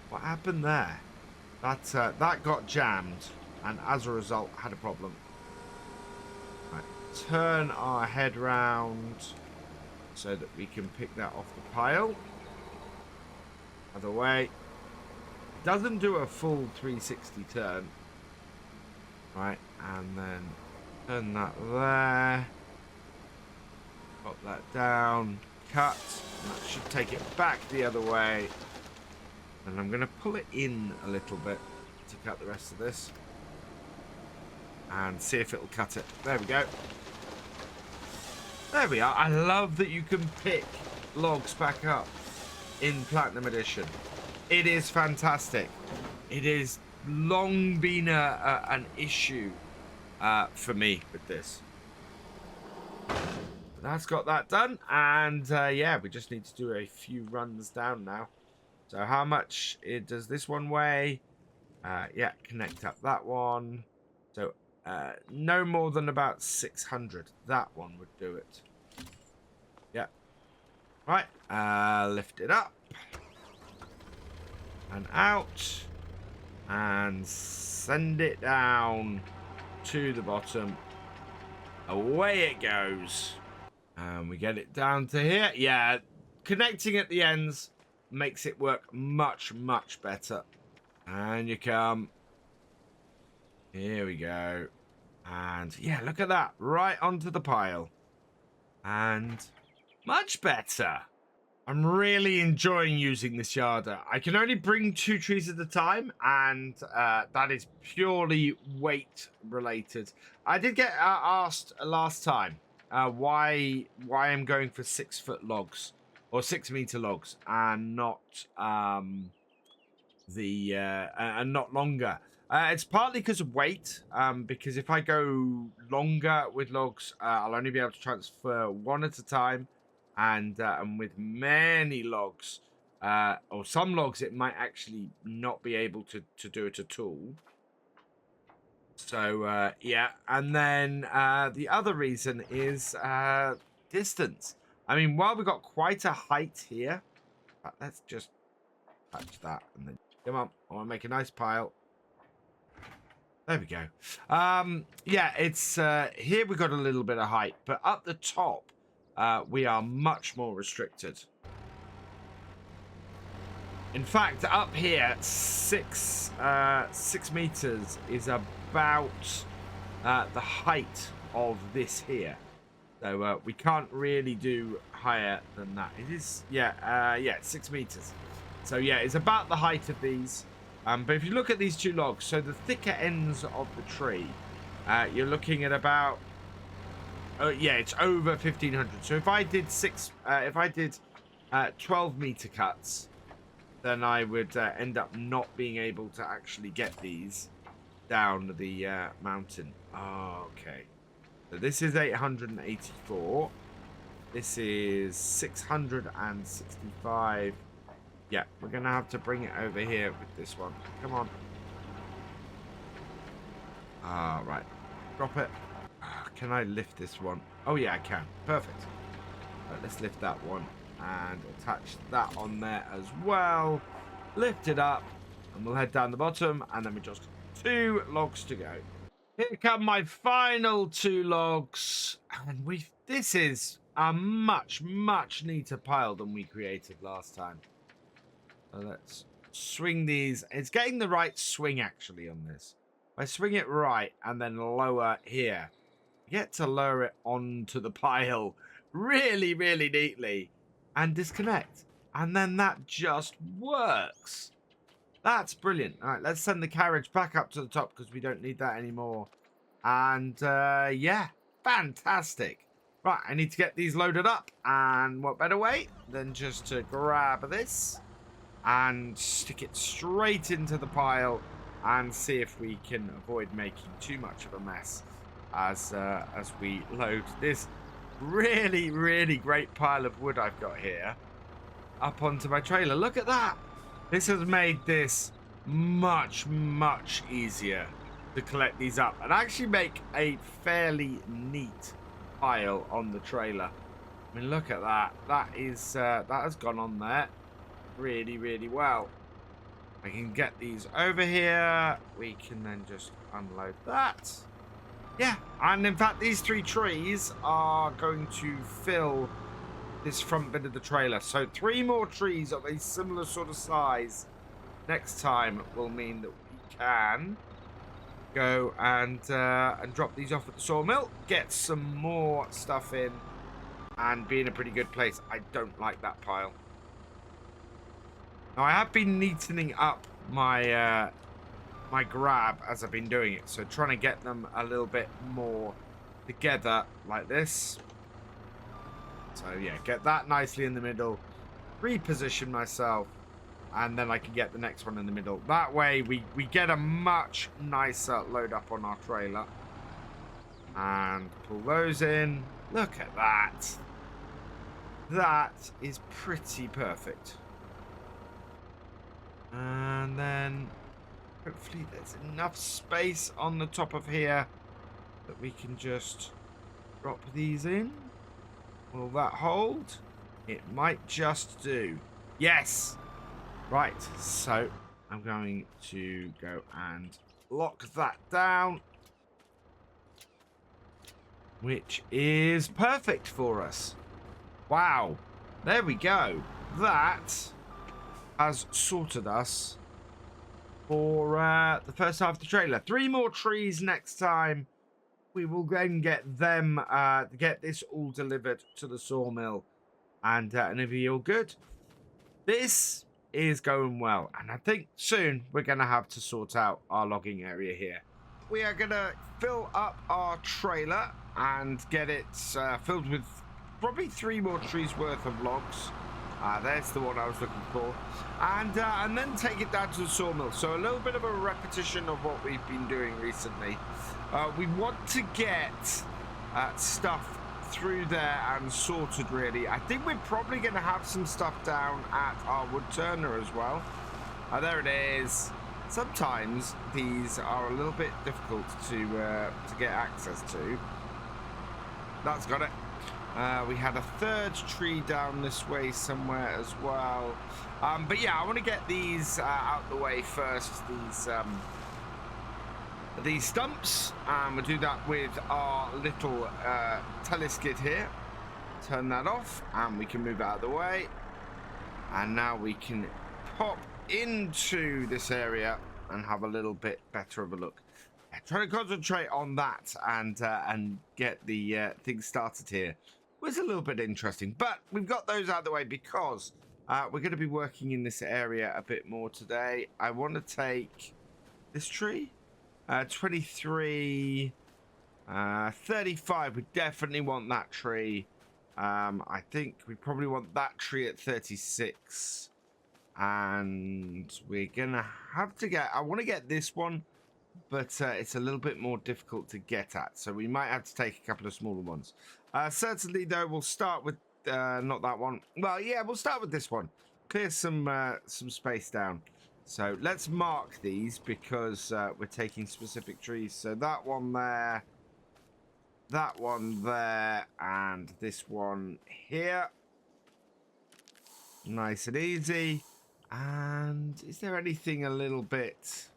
S1: what happened there? That got jammed, and as a result had a problem. Right, turn our head round so that we can pick that off the pile. Other way. Doesn't do a full 360 turn. Right, and then turn that there. Pop that down. Cut. And that should take it back the other way. And I'm going to pull it in a little bit to cut the rest of this. And see if it'll cut it. There we go. There we are. I love that you can pick logs back up in Platinum Edition. It is fantastic. It has long been an issue for me with this. That's got that done. And yeah, we just need to do a few runs down now. So how much does this one weigh? Yeah, connect up that one. So no more than about 600. That one would do it. Yeah. Right. Lift it up. And out. And send it down to the bottom. Away it goes. And we get it down to here. Yeah, connecting at the ends makes it work much, much better. And you come. Here we go. And yeah, look at that. Right onto the pile. And much better. I'm really enjoying using this yarder. I can only bring 2 trees at a time, and that is purely weight related. I did get asked last time why I'm going for 6-foot logs or 6-meter logs and not and not longer. It's partly because of weight. Because if I go longer with logs, I'll only be able to transfer 1 at a time. And with many logs, or some logs, it might actually not be able to do it at all. So, yeah. And then the other reason is distance. I mean, while we've got quite a height here, let's just touch that. And then, come on, I want to make a nice pile. There we go. Yeah, it's here we've got a little bit of height, but up the top, we are much more restricted. In fact, up here, 6 meters is about the height of this here. So we can't really do higher than that. It is, yeah, 6 meters. So yeah, it's about the height of these. But if you look at these 2 logs, so the thicker ends of the tree, you're looking at about. Yeah, it's over 1,500. So if I did 12 meter cuts, then I would end up not being able to actually get these down the mountain. Oh, okay. So this is 884. This is 665. Yeah, we're gonna have to bring it over here with this one. Come on. Right. Drop it. Can I lift this one? Oh yeah, I can. Perfect. Right, let's lift that one and attach that on there as well. Lift it up and we'll head down the bottom, and then we just got 2 logs to go. Here come my final 2 logs, and this is a much neater pile than we created last time. So let's swing these. It's getting the right swing actually on this. If I swing it right and then lower here, get to lower it onto the pile really neatly and disconnect, and then that just works. That's brilliant. All right, let's send the carriage back up to the top because we don't need that anymore. And yeah, fantastic. Right, I need to get these loaded up, and what better way than just to grab this and stick it straight into the pile and see if we can avoid making too much of a mess as we load this really, really great pile of wood I've got here up onto my trailer. Look at that. This has made this much, much easier to collect these up and actually make a fairly neat pile on the trailer. I mean, look at that. That has gone on there really, really well. I can get these over here. We can then just unload that. Yeah, and in fact, these 3 trees are going to fill this front bit of the trailer. So 3 more trees of a similar sort of size next time will mean that we can go and drop these off at the sawmill, get some more stuff in, and be in a pretty good place. I don't like that pile. Now, I have been neatening up my my grab as I've been doing it, so trying to get them a little bit more together like this. So yeah, get that nicely in the middle, reposition myself, and then I can get the next one in the middle. That way we get a much nicer load up on our trailer. And pull those in. Look at that. That is pretty perfect. And then hopefully there's enough space on the top of here that we can just drop these in. Will that hold? It might just do. Yes! Right, so I'm going to go and lock that down, which is perfect for us. Wow, there we go. That has sorted us for the first half of the trailer. 3 more trees next time. We will then get them, get this all delivered to the sawmill, and it'll be all good. This is going well, and I think soon we're going to have to sort out our logging area here. We are going to fill up our trailer and get it filled with probably 3 more trees worth of logs. There's the one I was looking for, and then take it down to the sawmill. So a little bit of a repetition of what we've been doing recently. We want to get stuff through there and sorted, really. I think we're probably going to have some stuff down at our wood turner as well. There it is. Sometimes these are a little bit difficult to get access to. That's got it. We had a 3rd tree down this way somewhere as well. But yeah, I want to get these out the way first. These stumps. We'll do that with our little teleskid here. Turn that off, and we can move out of the way. And now we can pop into this area and have a little bit better of a look. Try to concentrate on that and get the things started here. It was a little bit interesting, but we've got those out of the way because we're going to be working in this area a bit more today. I want to take this tree, 23, 35. We definitely want that tree. I think we probably want that tree at 36, and we're gonna have to get. I want to get this one, but it's a little bit more difficult to get at, so we might have to take a couple of smaller ones. Certainly, though, we'll start with not that one. Well, yeah, we'll start with this one. Clear some space down. So let's mark these because we're taking specific trees. So that one there, and this one here. Nice and easy. And is there anything a little bit...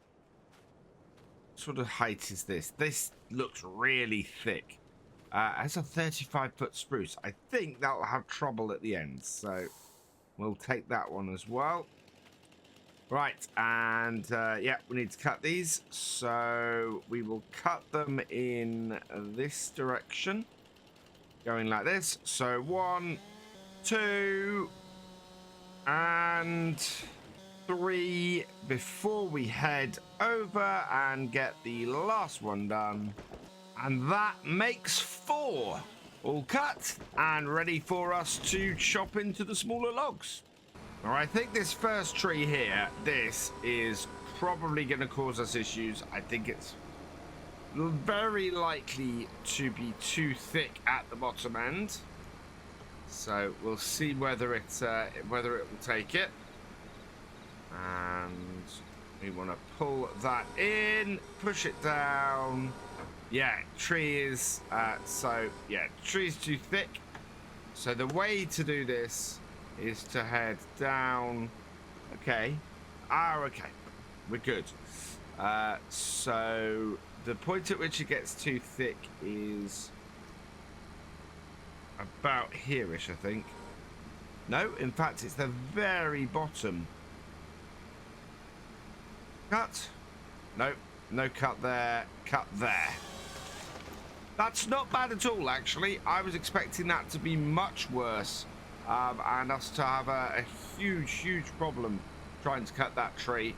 S1: What sort of height is this? This looks really thick. As a 35-foot spruce, I think that'll have trouble at the end, so we'll take that one as well. Right, and yeah, we need to cut these, so we will cut them in this direction, going like this. So 1, 2, and 3 before we head over and get the last one done. And that makes 4 all cut and ready for us to chop into the smaller logs. All right, I think this first tree here, this is probably going to cause us issues. I think it's very likely to be too thick at the bottom end. So we'll see whether it will take it. And we want to pull that in, push it down. Yeah, tree is tree's too thick. So the way to do this is to head down. Okay. Okay. We're good. So the point at which it gets too thick is about here-ish, I think. No, in fact, it's the very bottom. Cut. No, no cut there. Cut there. That's not bad at all, actually. I was expecting that to be much worse, and us to have a huge problem trying to cut that tree.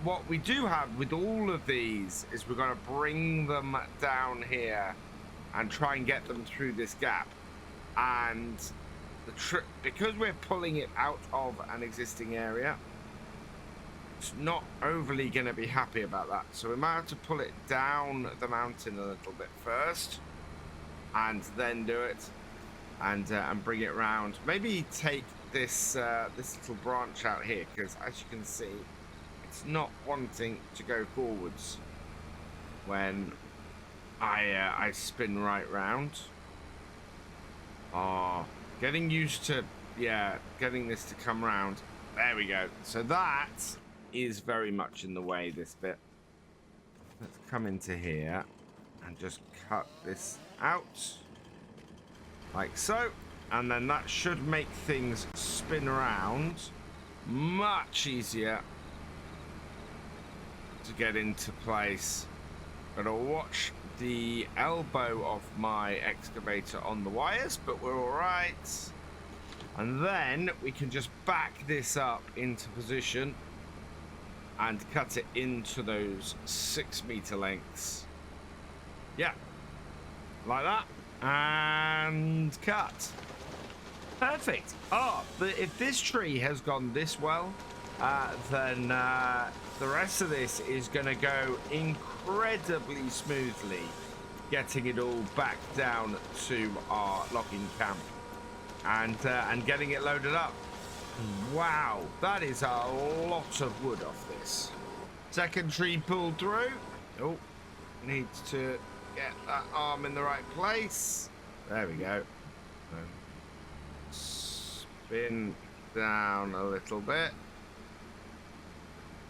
S1: What we do have with all of these is we're going to bring them down here and try and get them through this gap. And because we're pulling it out of an existing area, it's not overly going to be happy about that. So we might have to pull it down the mountain a little bit first, and then do it, and bring it round. Maybe take this this little branch out here, because as you can see, it's not wanting to go forwards when I spin right round. Oh, getting used to getting this to come round. There we go. So that is very much in the way, this bit. Let's come into here and just cut this out like so, and then that should make things spin around much easier to get into place. Gotta watch the elbow of my excavator on the wires, but we're all right. And then we can just back this up into position and cut it into those 6 meter lengths. Yeah, like that, and cut. Perfect. Oh, but if this tree has gone this well, then the rest of this is going to go incredibly smoothly, getting it all back down to our logging camp and getting it loaded up. Wow, that is a lot of wood off this. Second tree pulled through. Oh, needs to get that arm in the right place. There we go. Spin down a little bit.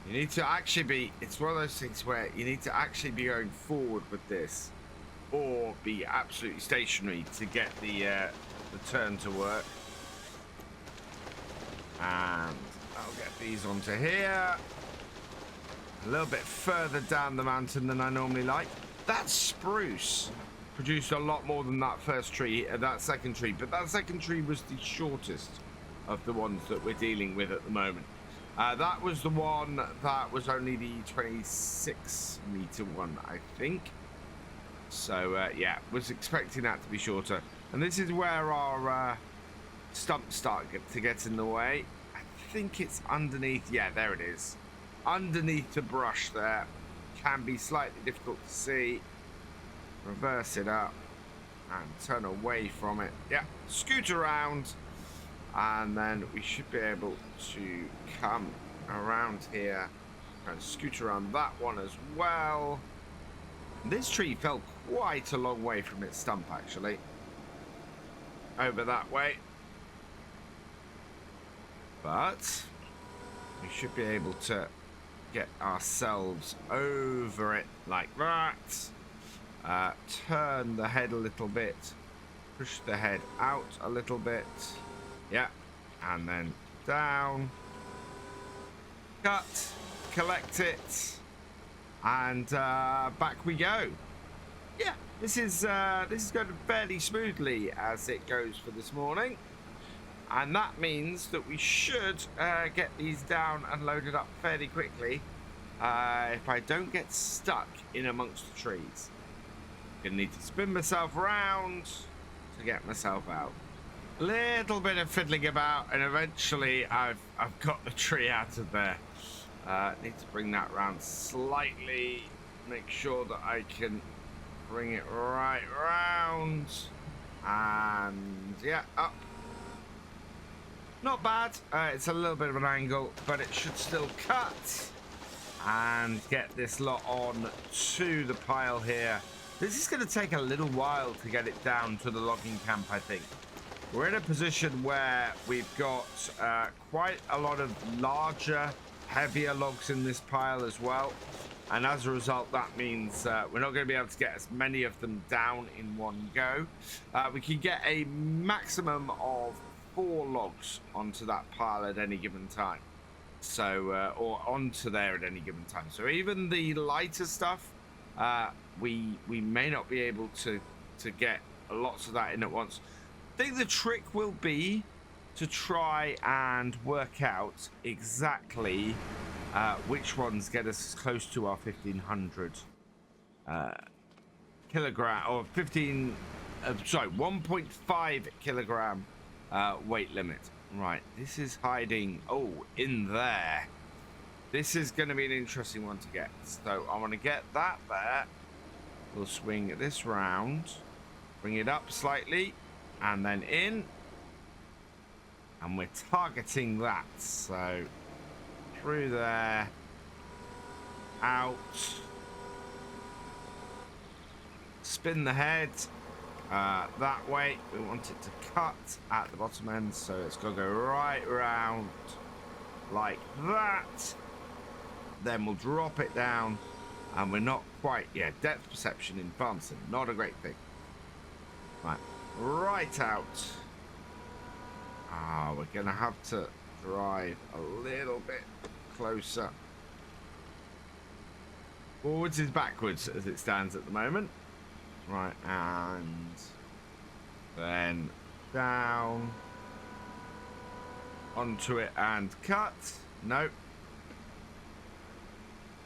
S1: You need to actually be, it's one of those things where you need to actually be going forward with this, or be absolutely stationary to get the turn to work. And I'll get these onto here. A little bit further down the mountain than I normally like. That spruce produced a lot more than that first tree, that second tree, but that second tree was the shortest of the ones that we're dealing with at the moment. That was the one that was only the 26 meter one, I think. So yeah, was expecting that to be shorter. And this is where our stumps start to get in the way. I think it's underneath. Yeah, there it is. Underneath the brush there. Can be slightly difficult to see. Reverse it up and turn away from it. Yeah, scoot around, and then we should be able to come around here and scoot around that one as well. This tree fell quite a long way from its stump, actually. Over that way. But we should be able to get ourselves over it like that. Turn the head a little bit. Push the head out a little bit. Yeah. And then down. Cut. Collect it. And back we go. Yeah, this is going fairly smoothly as it goes for this morning, and that means that we should get these down and loaded up fairly quickly. If I don't get stuck in amongst the trees, I'm gonna need to spin myself around to get myself out. Little bit of fiddling about, and eventually I've got the tree out of there. Need to bring that round slightly. Make sure that I can bring it right round. And yeah, up. Not bad. It's a little bit of an angle, but it should still cut. And get this lot on to the pile here. This is going to take a little while to get it down to the logging camp, I think. We're in a position where we've got quite a lot of larger, heavier logs in this pile as well. And as a result, that means we're not going to be able to get as many of them down in one go. We can get a maximum of 4 logs onto that pile at any given time. So, or onto there at any given time. So even the lighter stuff, we may not be able to get lots of that in at once. I think the trick will be to try and work out exactly which ones get us close to our 1500 kilogram or 1.5 kilogram weight limit. Right, this is hiding in there. This is going to be an interesting one to get. So I want to get that there. We'll swing this round, bring it up slightly, and then in. And we're targeting that. So through there, out, spin the head that way. We want it to cut at the bottom end, so it's got to go right round like that. Then we'll drop it down, and we're not quite, depth perception in farm sim, not a great thing. Right out. We're gonna have to drive a little bit closer. Forwards is backwards as it stands at the moment. Right, and then down onto it and cut. Nope.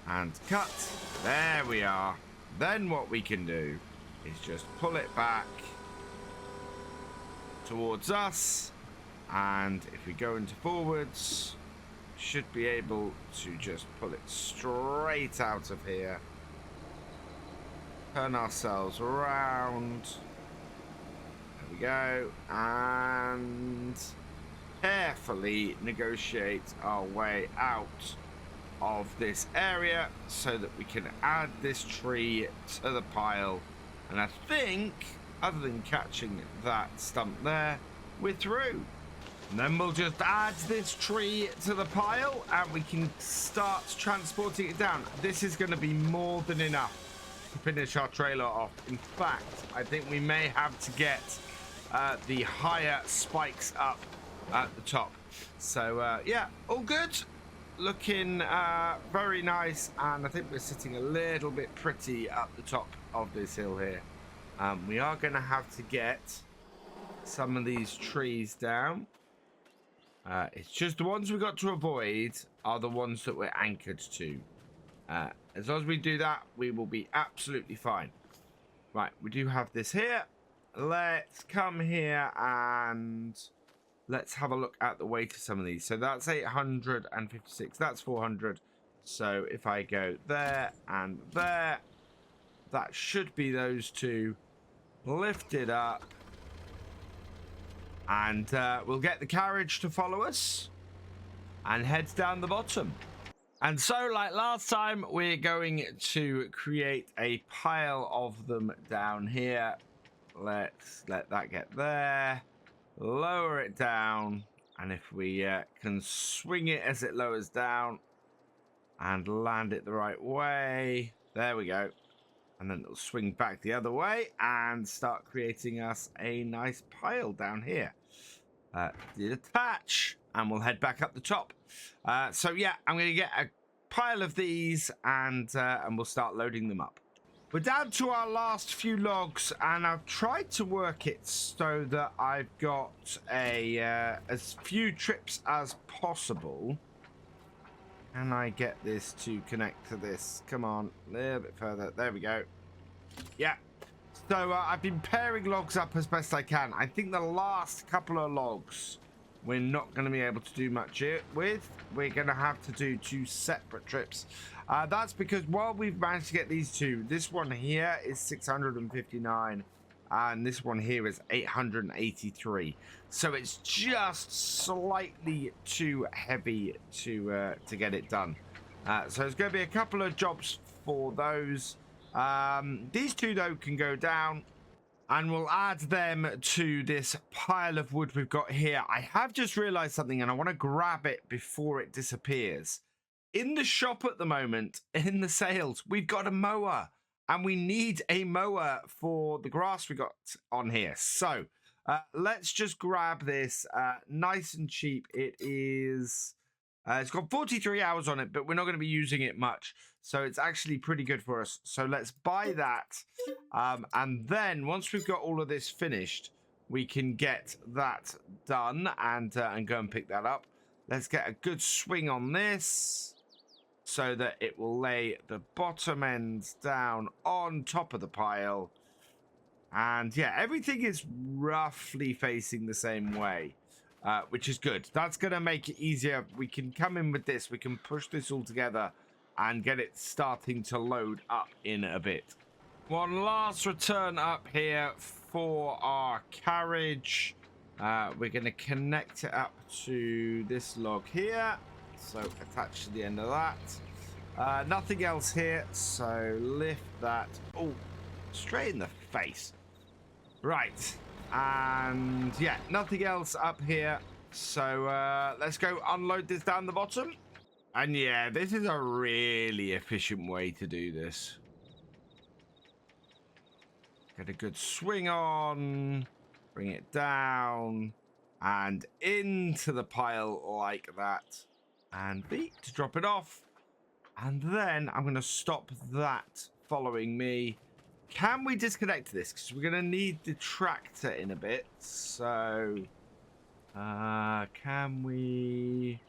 S1: And cut. There we are. Then what we can do is just pull it back towards us, and if we go into forwards, should be able to just pull it straight out of here, turn ourselves around, there we go, and carefully negotiate our way out of this area so that we can add this tree to the pile. And I think, other than catching that stump there, we're through. And then we'll just add this tree to the pile and we can start transporting it down. This is going to be more than enough to finish our trailer off. In fact, I think we may have to get the higher spikes up at the top. So yeah, all good. Looking very nice, and I think we're sitting a little bit pretty up the top of this hill here. We are going to have to get some of these trees down. It's just the ones we've got to avoid are the ones that we're anchored to. As long as we do that, we will be absolutely fine. Right, we do have this here. Let's come here and let's have a look at the weight of some of these. So that's 856. That's 400. So if I go there and there, that should be those two. Lift it up. And we'll get the carriage to follow us and head down the bottom. And so, like last time, we're going to create a pile of them down here. Let's let that get there. Lower it down. And if we can swing it as it lowers down and land it the right way. There we go. And then it'll swing back the other way and start creating us a nice pile down here. Detach, and we'll head back up the top. So yeah, I'm going to get a pile of these and we'll start loading them up. We're down to our last few logs, and I've tried to work it so that I've got a as few trips as possible. Can I get this to connect to this? Come on, a little bit further. There we go. Yeah. So I've been pairing logs up as best I can. I think the last couple of logs we're not going to be able to do much with. We're going to have to do 2 separate trips. That's because while we've managed to get these 2, this one here is 659 and this one here is 883. So it's just slightly too heavy to get it done. So there's going to be a couple of jobs for those. These 2 though can go down. And we'll add them to this pile of wood we've got here. I have just realized something and I want to grab it before it disappears. In the shop at the moment, in the sales, we've got a mower. And we need a mower for the grass we got on here. So let's just grab this nice and cheap. It is... it's got 43 hours on it, but we're not going to be using it much. So it's actually pretty good for us. So let's buy that. And then once we've got all of this finished, we can get that done and go and pick that up. Let's get a good swing on this so that it will lay the bottom ends down on top of the pile. And yeah, everything is roughly facing the same way. Which is good. That's going to make it easier. We can come in with this. We can push this all together and get it starting to load up in a bit. One last return up here for our carriage. We're going to connect it up to this log here. So attach to the end of that. Nothing else here. So lift that. Oh, straight in the face. Right. And yeah, nothing else up here. So let's go unload this down the bottom. And yeah, this is a really efficient way to do this. Get a good swing on, bring it down and into the pile like that. And B to drop it off. And then I'm going to stop that following me. Can we disconnect this? Because we're going to need the tractor in a bit. So, can we...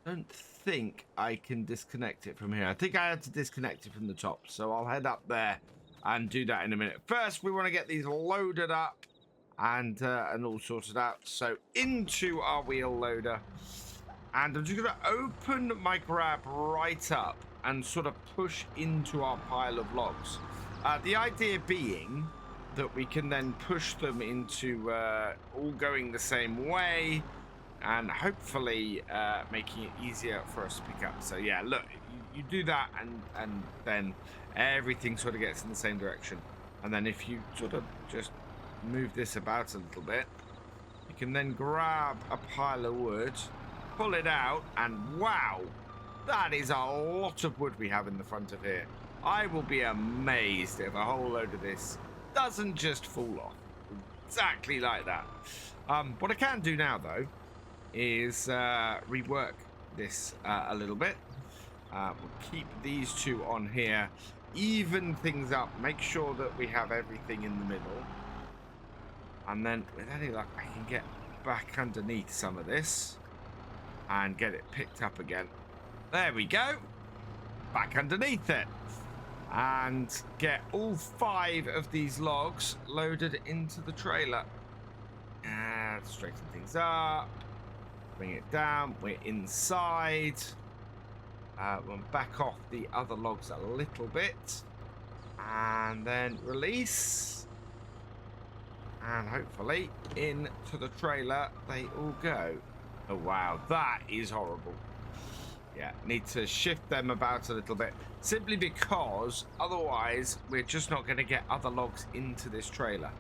S1: Don't think I can disconnect it from here. I think I had to disconnect it from the top. So I'll head up there and do that in a minute. First, we want to get these loaded up and all sorted out. So into our wheel loader. And I'm just going to open my grab right up and sort of push into our pile of logs. The idea being that we can then push them into all going the same way and hopefully making it easier for us to pick up. So yeah, look, you do that and then everything sort of gets in the same direction. And then if you sort of just move this about a little bit, you can then grab a pile of wood, pull it out, and wow, that is a lot of wood we have in the front of here. I will be amazed if a whole load of this doesn't just fall off. Exactly like that. What I can do now, though, is rework this a little bit. We'll keep these 2 on here. Even things up. Make sure that we have everything in the middle. And then, with any luck, I can get back underneath some of this and get it picked up again. There we go. Back underneath it. And get all 5 of these logs loaded into the trailer. And straighten things up. Bring it down. We're inside. We'll back off the other logs a little bit. And then release. And hopefully into the trailer they all go. Oh wow, that is horrible. Yeah, need to shift them about a little bit. Simply because otherwise we're just not going to get other logs into this trailer.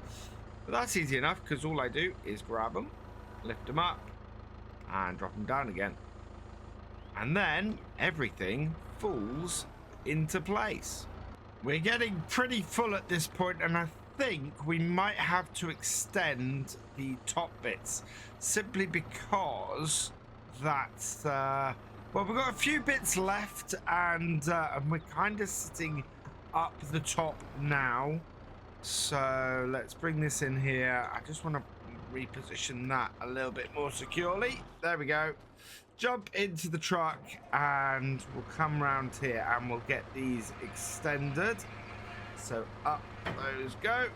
S1: But that's easy enough because all I do is grab them, lift them up, and drop them down again. And then everything falls into place. We're getting pretty full at this point, and I think we might have to extend the top bits simply because that's well, we've got a few bits left, and we're kind of sitting up the top now. So let's bring this in here. I just want to reposition that a little bit more securely. There we go. Jump into the truck and we'll come round here and we'll get these extended. So up those go.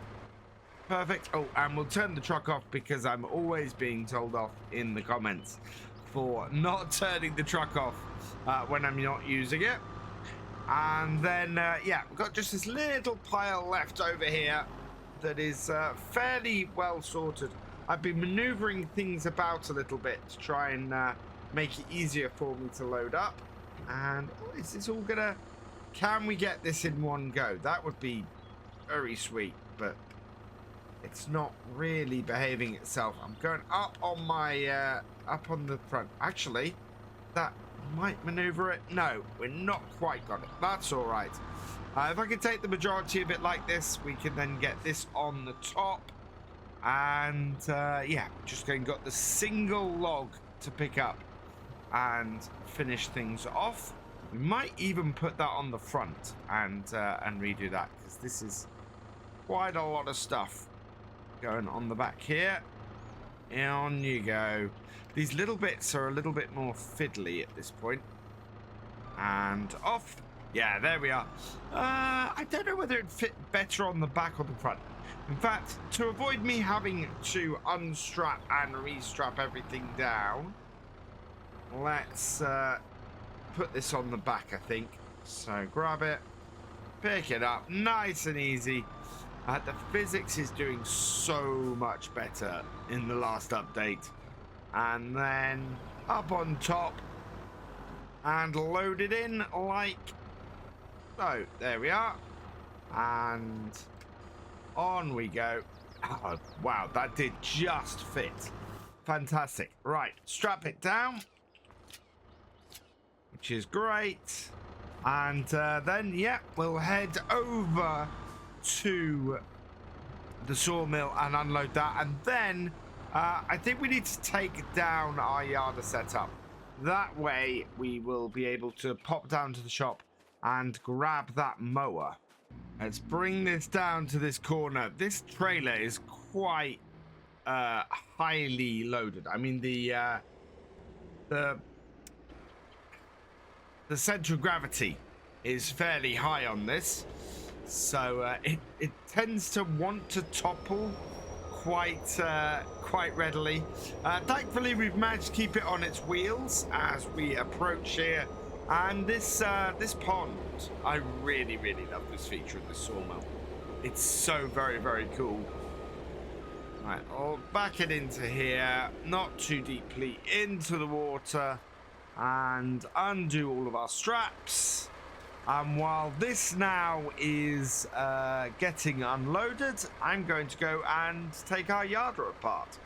S1: Perfect. Oh, and we'll turn the truck off because I'm always being told off in the comments for not turning the truck off when I'm not using it. And then, yeah, we've got just this little pile left over here that is fairly well sorted. I've been maneuvering things about a little bit to try and make it easier for me to load up. And oh, is this all gonna... Can we get this in one go? That would be very sweet, but it's not really behaving itself. I'm going up on my up on the front. Actually, that might maneuver it. No, we're not quite got it. That's all right. If I can take the majority of it like this, we can then get this on the top. And yeah, just going got the single log to pick up and finish things off. We might even put that on the front and redo that, because this is quite a lot of stuff going on the back here. On you go. These little bits are a little bit more fiddly at this point. And off. Yeah, there we are. I don't know whether it'd fit better on the back or the front. In fact, to avoid me having to unstrap and restrap everything down, let's put this on the back, I think. So grab it, pick it up, nice and easy. The physics is doing so much better in the last update. And then up on top and load it in like so. There we are. And on we go. Oh, wow, that did just fit. Fantastic. Right, strap it down, which is great. And then, yeah, we'll head over to the sawmill and unload that. And then I think we need to take down our yarder setup. That way we will be able to pop down to the shop and grab that mower. Let's bring this down to this corner. This trailer is quite highly loaded. I mean, the center of gravity is fairly high on this, so it tends to want to topple quite readily. Thankfully, we've managed to keep it on its wheels as we approach here. And this pond, I really love this feature of the sawmill. It's so very cool. Right, I'll back it into here, not too deeply into the water, and undo all of our straps. And while this now is getting unloaded, I'm going to go and take our yarder apart.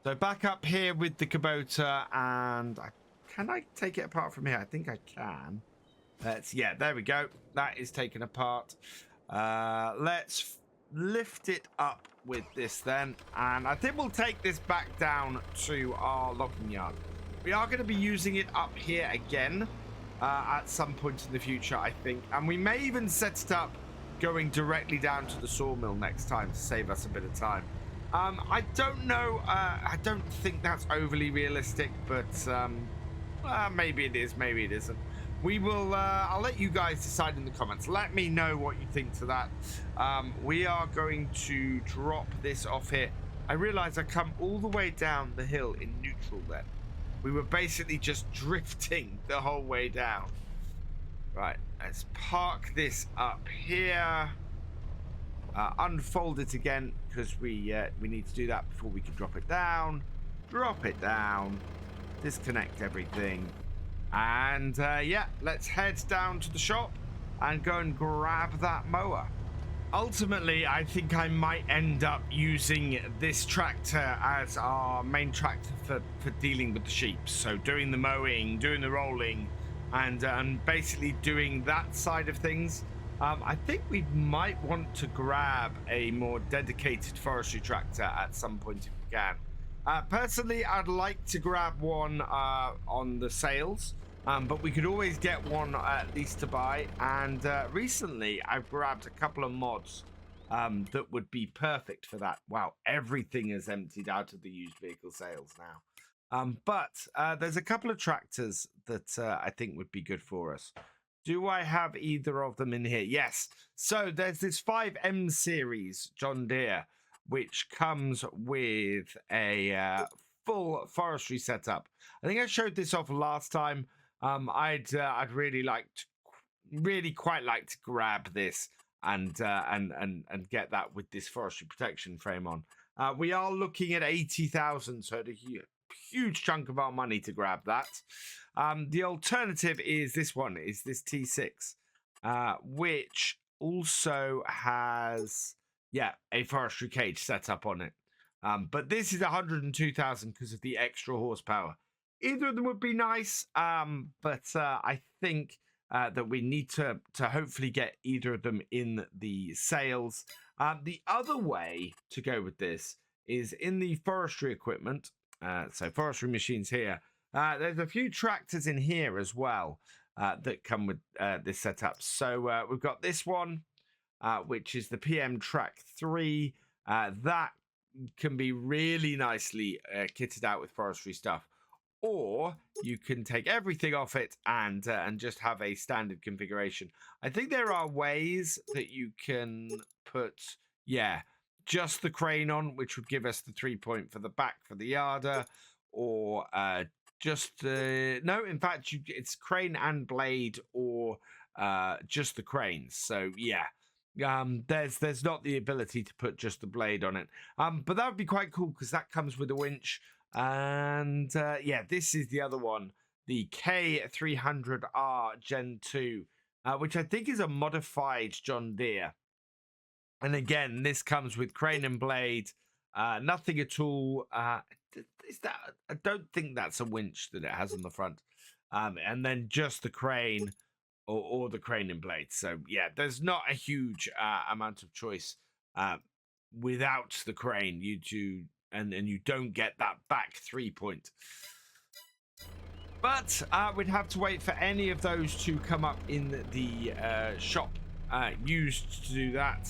S1: So back up here with the Kubota, and can I take it apart from here? I think I can. Yeah, there we go. That is taken apart. Let's lift it up with this then, and I think we'll take this back down to our logging yard. We are going to be using it up here again at some point in the future, I think, and we may even set it up going directly down to the sawmill next time to save us a bit of time. I don't know. I don't think that's overly realistic, but maybe it is, maybe it isn't. We will, I'll let you guys decide in the comments. Let me know what you think to that. We are going to drop this off here. I realize I come all the way down the hill in neutral then. We were basically just drifting the whole way down. Right, let's park this up here. Unfold it again, because we need to do that before we can drop it down. Drop it down. Disconnect everything. And yeah, let's head down to the shop and go and grab that mower. Ultimately, I think I might end up using this tractor as our main tractor for dealing with the sheep. So doing the mowing, doing the rolling, and basically doing that side of things. I think we might want to grab a more dedicated forestry tractor at some point if we can. Personally, I'd like to grab one on the sales, but we could always get one at least to buy. And recently, I've grabbed a couple of mods that would be perfect for that. Wow, everything is emptied out of the used vehicle sales now. But there's a couple of tractors that I think would be good for us. Do I have either of them in here? Yes. So there's this 5M series John Deere. which comes with a full forestry setup. I think I showed this off last time. I'd really quite like to grab this and get that with this forestry protection frame on. We are looking at 80,000, so a huge chunk of our money to grab that. The alternative is this one, is this T6, which also has a forestry cage set up on it. But this is 102,000 because of the extra horsepower. Either of them would be nice, but I think that we need to hopefully get either of them in the sales. The other way to go with this is in the forestry equipment. So forestry machines here. There's a few tractors in here as well that come with this setup. So we've got this one, which is the PM Track 3. That can be really nicely kitted out with forestry stuff. Or you can take everything off it and just have a standard configuration. I think there are ways that you can put, just the crane on, which would give us the 3-point for the back for the yarder, or just no, in fact, it's crane and blade, or just the cranes. So there's not the ability to put just the blade on it. But that would be quite cool because that comes with a winch. And this is the other one, the K300R Gen 2, which I think is a modified John Deere. And again, this comes with crane and blade, nothing at all. Is that? I don't think that's a winch that it has on the front. And then just the crane or the crane and blade. So there's not a huge amount of choice without the crane. And you don't get that back 3-point. But we'd have to wait for any of those to come up in the shop used to do that.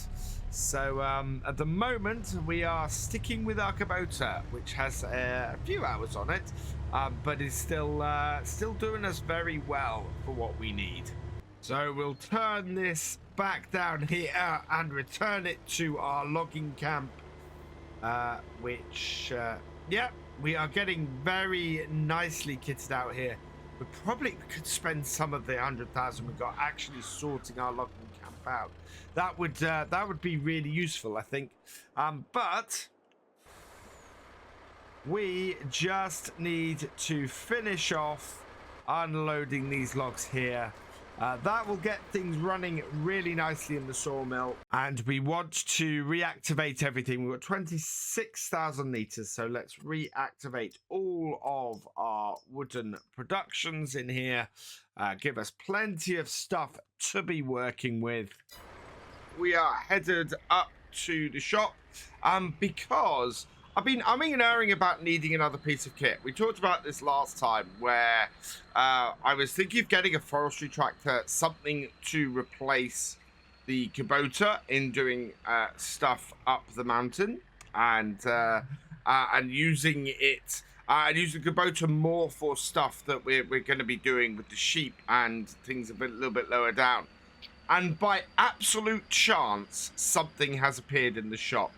S1: So at the moment, we are sticking with our Kubota, which has a few hours on it, but is still doing us very well for what we need. So we'll turn this back down here and return it to our logging camp. Which we are getting very nicely kitted out here. We probably could spend some of the 100,000 we got actually sorting our logging camp out. That would be really useful, I think. But we just need to finish off unloading these logs here. That will get things running really nicely in the sawmill, and we want to reactivate everything. We've got 26,000 liters, so let's reactivate all of our wooden productions in here. Give us plenty of stuff to be working with. We are headed up to the shop because I've been umming and erring about needing another piece of kit. We talked about this last time where I was thinking of getting a forestry tractor, something to replace the Kubota in doing stuff up the mountain, and using it and using the Kubota more for stuff that we're going to be doing with the sheep and things a little bit lower down. And by absolute chance, something has appeared in the shop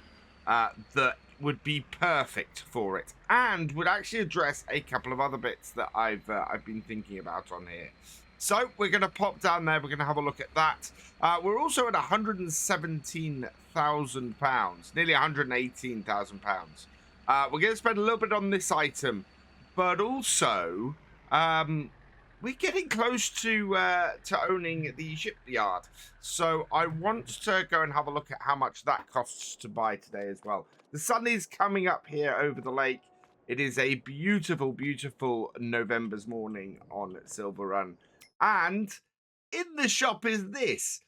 S1: that would be perfect for it, and would actually address a couple of other bits that I've been thinking about on here. So we're going to pop down there. We're going to have a look at that. We're also at £117,000, nearly £118,000. We're going to spend a little bit on this item, but also we're getting close to owning the shipyard. So I want to go and have a look at how much that costs to buy today as well. The sun is coming up here over the lake. It is a beautiful, beautiful November's morning on Silverrun. And in the shop is this.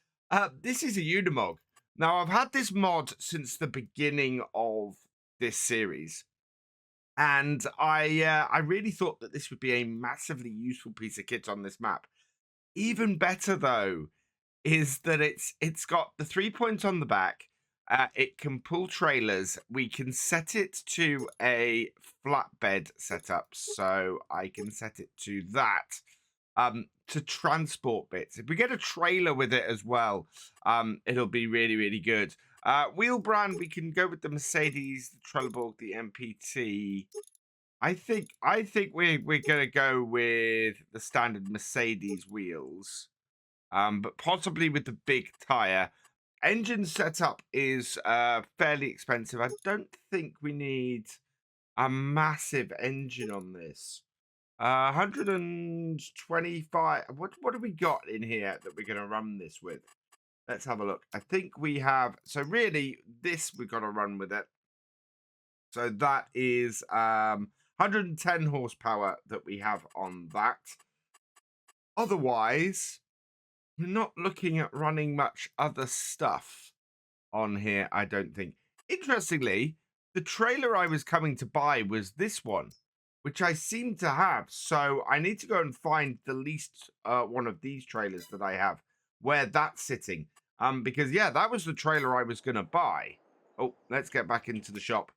S1: This is a Unimog. Now, I've had this mod since the beginning of this series. And I really thought that this would be a massively useful piece of kit on this map. Even better, though, is that it's got the 3 points on the back. It can pull trailers. We can set it to a flatbed setup, so I can set it to that to transport bits. If we get a trailer with it as well, it'll be really, really good. Wheel brand, we can go with the Mercedes, the Trelleborg, the MPT. I think we're gonna go with the standard Mercedes wheels, but possibly with the big tire. Engine setup is fairly expensive. I don't think we need a massive engine on this. 125. What do we got in here that we're gonna run this with? Let's have a look. I think we have. So really, this we've got to run with it. So that is 110 horsepower that we have on that. Otherwise, we're not looking at running much other stuff on here, I don't think. Interestingly, the trailer I was coming to buy was this one, which I seem to have. So I need to go and find the least one of these trailers that I have, where that's sitting. Because, yeah, that was the trailer I was going to buy. Oh, let's get back into the shop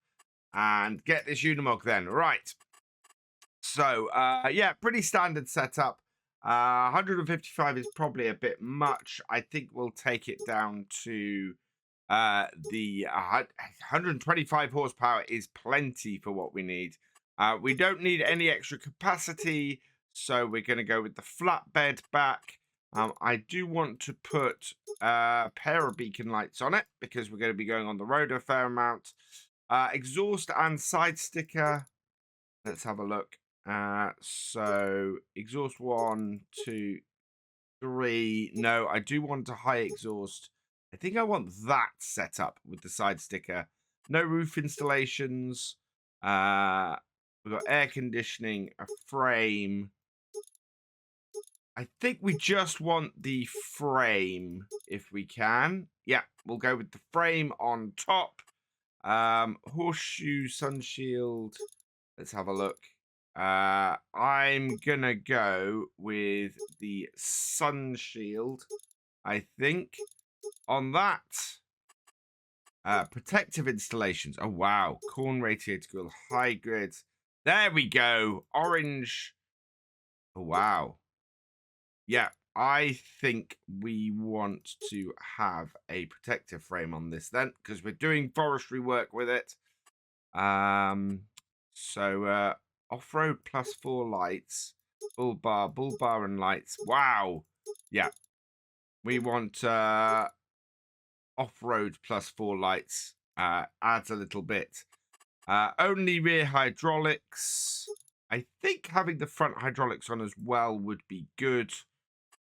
S1: and get this Unimog then. Right. So, yeah, pretty standard setup. 155 is probably a bit much. I think we'll take it down to the 125 horsepower is plenty for what we need. We don't need any extra capacity, so we're going to go with the flatbed back. I do want to put a pair of beacon lights on it because we're going to be going on the road a fair amount. Exhaust and side sticker. Let's have a look. So exhaust 1, 2, 3. No, I do want a high exhaust. I think I want that set up with the side sticker. No roof installations. We've got air conditioning, a frame. I think we just want the frame if we can. Yeah, we'll go with the frame on top. Horseshoe, sun shield. Let's have a look. I'm gonna go with the sun shield, I think. On that, protective installations. Oh, wow. Corn radiator grill, high grid. There we go. Orange. Oh, wow. Yeah, I think we want to have a protective frame on this then, because we're doing forestry work with it. So off-road +4 lights, bull bar and lights. Wow. Yeah. We want off-road +4 lights. Adds a little bit. Only rear hydraulics. I think having the front hydraulics on as well would be good.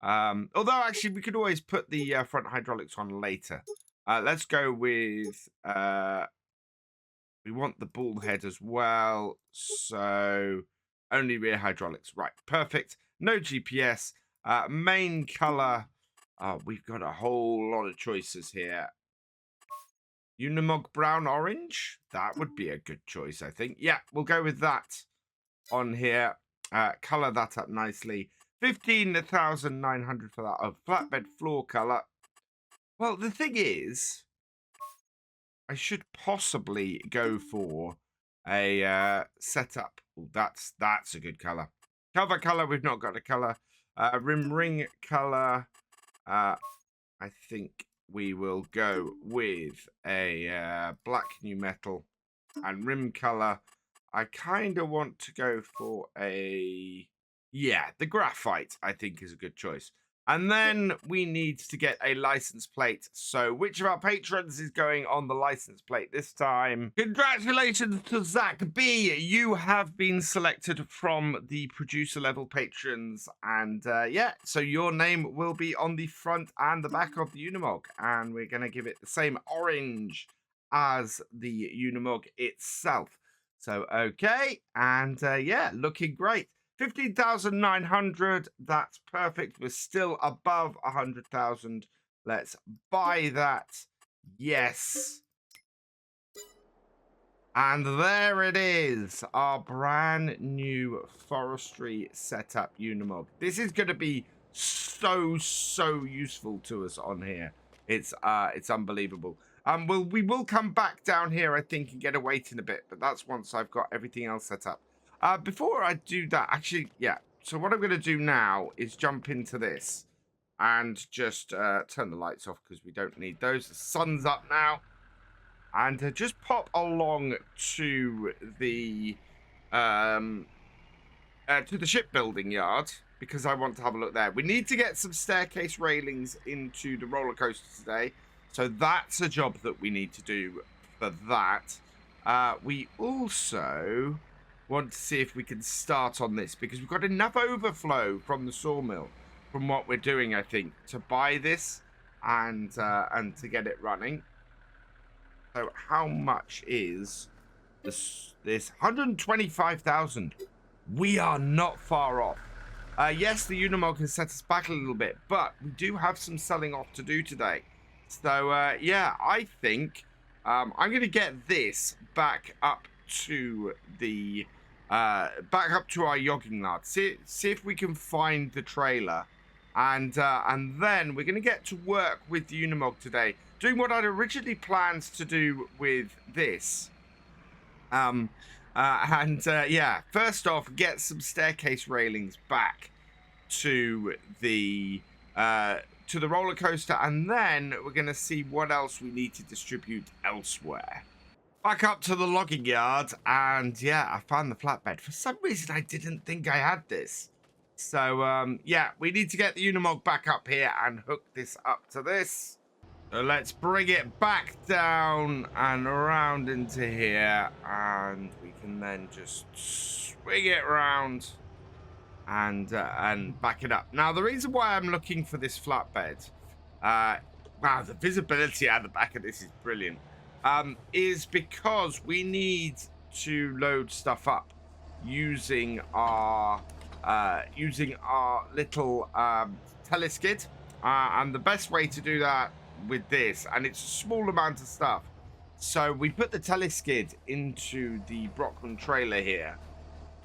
S1: Although actually we could always put the front hydraulics on later. Let's go with we want the bull head as well, so only rear hydraulics. Right, perfect. No GPS. Main color. We've got a whole lot of choices here. Unimog brown orange. That would be a good choice, I think. Yeah, we'll go with that on here. Color that up nicely. 15,900 for that. Oh, flatbed floor color. Well, the thing is, I should possibly go for a setup. Oh, that's a good color. Cover color, we've not got a color. Rim ring color. I think we will go with a black new metal. And rim color, I kind of want to go for a... Yeah, the graphite, I think, is a good choice. And then we need to get a license plate. So which of our patrons is going on the license plate this time? Congratulations to Zach B. You have been selected from the producer level patrons. And yeah, so your name will be on the front and the back of the Unimog. And we're going to give it the same orange as the Unimog itself. So, okay. And yeah, looking great. 15,900, that's perfect. We're still above 100,000. Let's buy that. Yes. And there it is, our brand new forestry setup Unimog. This is going to be so useful to us on here. It's unbelievable. We will come back down here, I think, and get a weight in a bit, but that's once I've got everything else set up. Before I do that, actually, yeah. So what I'm going to do now is jump into this and just turn the lights off because we don't need those. The sun's up now. and just pop along to the shipbuilding yard, because I want to have a look there. We need to get some staircase railings into the roller coaster today, so that's a job that we need to do for that. We also want to see if we can start on this, because we've got enough overflow from the sawmill, from what we're doing, I think, to buy this and to get it running. So how much is this 125,000? We are not far off. Yes, the Unimog has set us back a little bit, but we do have some selling off to do today. So, yeah, I think I'm going to get this back up to the back up to our yogging yard. See if we can find the trailer, and then we're going to get to work with the Unimog today, doing what I'd originally planned to do with this. Yeah, first off, get some staircase railings back to the roller coaster, and then we're going to see what else we need to distribute elsewhere. Back up to the logging yard, and yeah, I found the flatbed. For some reason, I didn't think I had this. So, yeah, we need to get the Unimog back up here and hook this up to this. So let's bring it back down and around into here, and we can then just swing it around and back it up. Now, the reason why I'm looking for this flatbed, wow, the visibility at the back of this is brilliant, is because we need to load stuff up using our little teleskid, and the best way to do that with this, and it's a small amount of stuff, so we put the teleskid into the Brockman trailer here,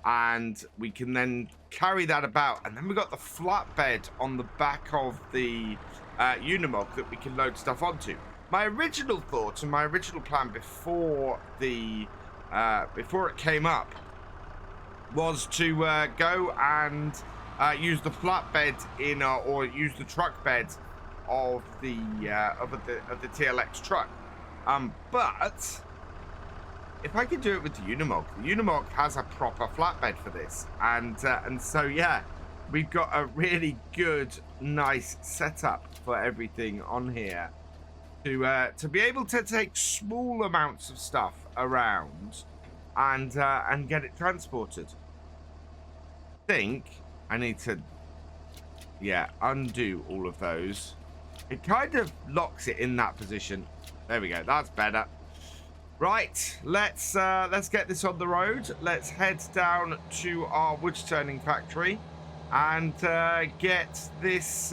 S1: and we can then carry that about, and then we've got the flatbed on the back of the Unimog that we can load stuff onto. My original thought and my original plan before it came up was to go and use the flatbed in or use the truck bed of the TLX truck, but if I could do it with the Unimog has a proper flatbed for this, and so yeah, we've got a really good, nice setup for everything on here to be able to take small amounts of stuff around and get it transported. I think I need to undo all of those. It kind of locks it in that position. There we go. That's better. Right, let's get this on the road. Let's head down to our wood turning factory and get this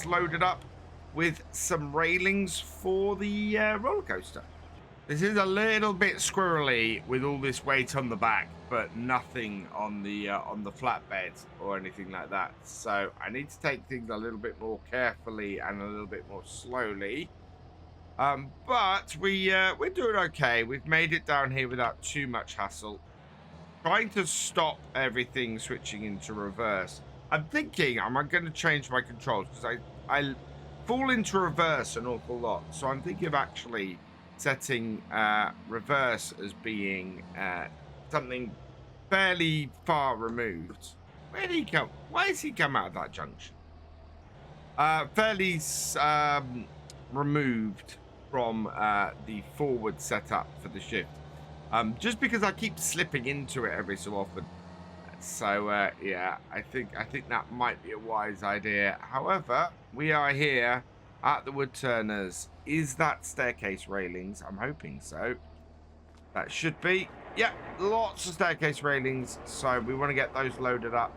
S1: loaded up with some railings for the roller coaster. This is a little bit squirrely with all this weight on the back, but nothing on the flatbed or anything like that. So I need to take things a little bit more carefully and a little bit more slowly. But we're doing okay. We've made it down here without too much hassle. Trying to stop everything switching into reverse. I'm thinking, am I going to change my controls? Because I fall into reverse an awful lot. So I'm thinking of actually setting reverse as being something fairly far removed. Where did he come? Why has he come out of that junction? Fairly removed from the forward setup for the shift, just because I keep slipping into it every so often. So yeah, I think that might be a wise idea. However, we are here at the wood turners. Is that staircase railings? I'm hoping so. That should be. Yeah, lots of staircase railings, so we want to get those loaded up.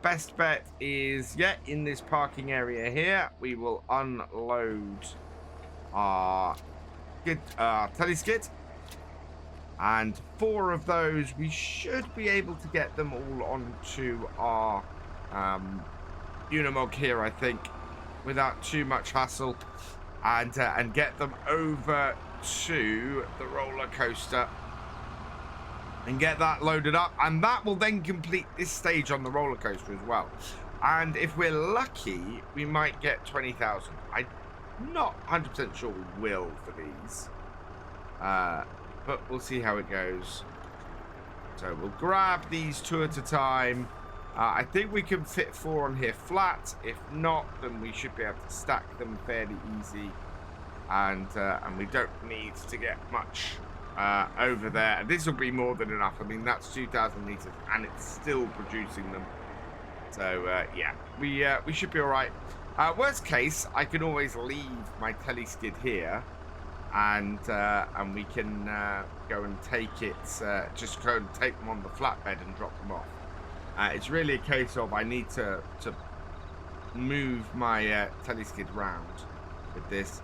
S1: Best bet is, in this parking area here, we will unload our teleskid, and 4 of those we should be able to get them all onto our Unimog here, I think, without too much hassle, and get them over to the roller coaster and get that loaded up, and that will then complete this stage on the roller coaster as well. And if we're lucky, we might get 20,000. I'm not 100% sure we will for these, But we'll see how it goes. So we'll grab these 2 at a time. I think we can fit 4 on here flat. If not, then we should be able to stack them fairly easy. And we don't need to get much over there. This will be more than enough. I mean, that's 2,000 litres, and it's still producing them. So yeah, we should be all right. Worst case, I can always leave my teleskid here, and we can go and take it. Just go and take them on the flatbed and drop them off. It's really a case of I need to move my teleskid round with this.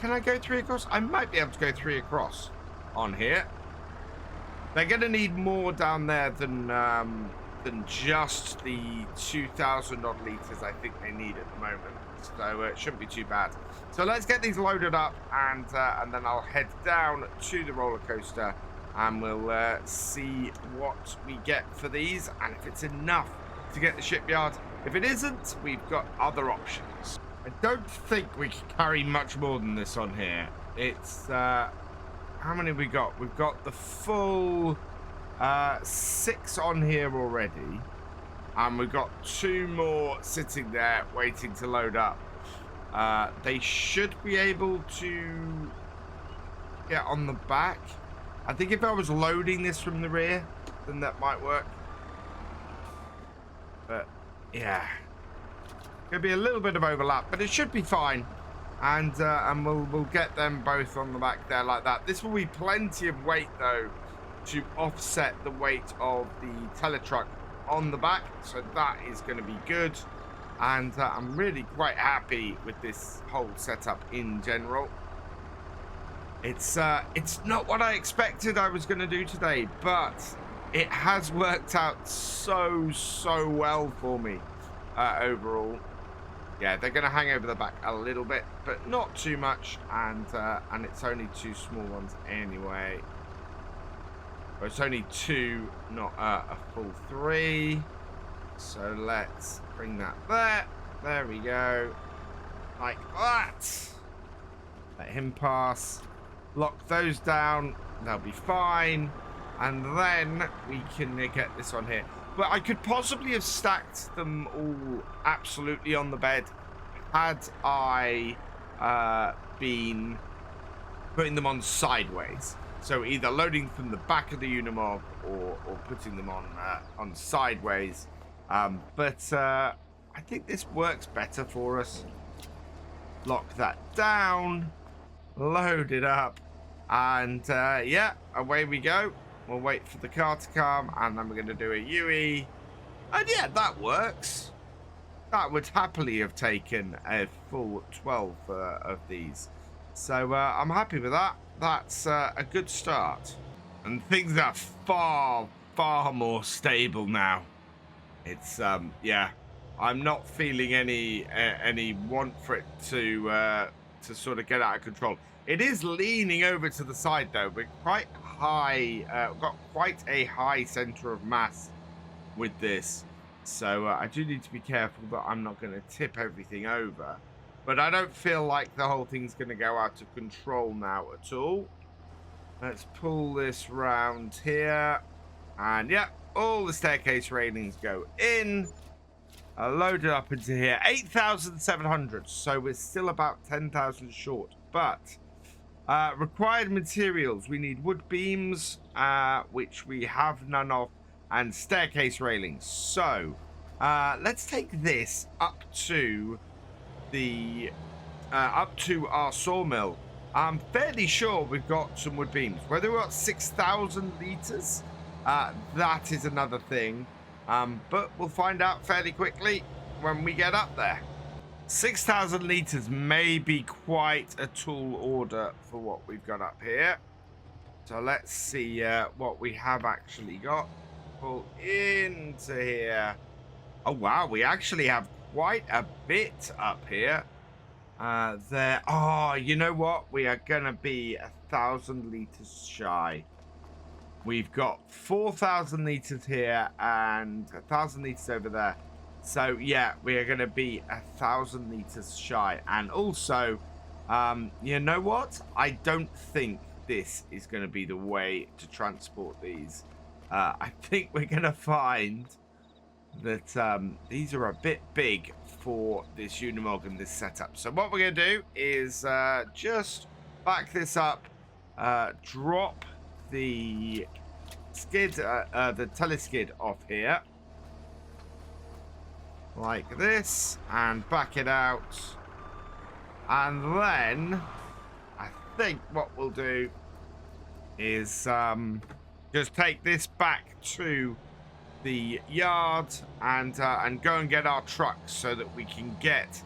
S1: Can I go 3 across? I might be able to go 3 across on here. They're going to need more down there than just the 2,000 odd litres I think they need at the moment. So it shouldn't be too bad. So let's get these loaded up, and then I'll head down to the roller coaster, and we'll see what we get for these, and if it's enough to get the shipyard. If it isn't, we've got other options. I don't think we can carry much more than this on here. It's how many have we got? We've got the full 6 on here already, and we've got 2 more sitting there waiting to load up. They should be able to get on the back. I think if I was loading this from the rear, then that might work. But yeah, there'll be a little bit of overlap, but it should be fine. And we'll get them both on the back there like that. This will be plenty of weight though to offset the weight of the teletruck on the back, so that is going to be good. And I'm really quite happy with this whole setup in general. It's not what I expected I was going to do today, but it has worked out so well for me overall. Yeah, they're going to hang over the back a little bit, but not too much, and it's only 2 small ones anyway. Well, it's only 2, not a full 3. So let's bring that there. There we go. Like that. Let him pass. Lock those down. They'll be fine. And then we can get this on here. But I could possibly have stacked them all absolutely on the bed had I been putting them on sideways. So either loading from the back of the Unimog or putting them on sideways. But I think this works better for us. Lock that down. Load it up. And yeah, away we go. We'll wait for the car to come, and then we're going to do a UE. And yeah, that works. That would happily have taken a full 12 of these. So I'm happy with that. That's a good start. And things are far more stable now. It's, yeah, I'm not feeling any want for it to sort of get out of control. It is leaning over to the side, though. We're quite high, got quite a high center of mass with this. So I do need to be careful that I'm not going to tip everything over. But I don't feel like the whole thing's going to go out of control now at all. Let's pull this round here. And yeah, all the staircase railings go in. Load it up into here. 8,700. So we're still about 10,000 short. But required materials. We need wood beams, which we have none of, and staircase railings. So let's take this up to the up to our sawmill. I'm fairly sure we've got some wood beams. Whether we've got 6,000 litres, that is another thing. But we'll find out fairly quickly when we get up there. 6,000 litres may be quite a tall order for what we've got up here. So let's see what we have actually got. Pull into here. Oh wow, we actually have quite a bit up here. There. Oh, you know what? We are gonna be 1,000 litres shy. We've got 4,000 litres here and 1,000 litres over there. So yeah, we are going to be 1,000 litres shy. And also, You know what? I don't think this is going to be the way to transport these. I think we're going to find that these are a bit big for this Unimog and this setup. So what we're going to do is just back this up, drop the skid, the teleskid off here, like this, and back it out. And then I think what we'll do is just take this back to the yard and go and get our trucks so that we can get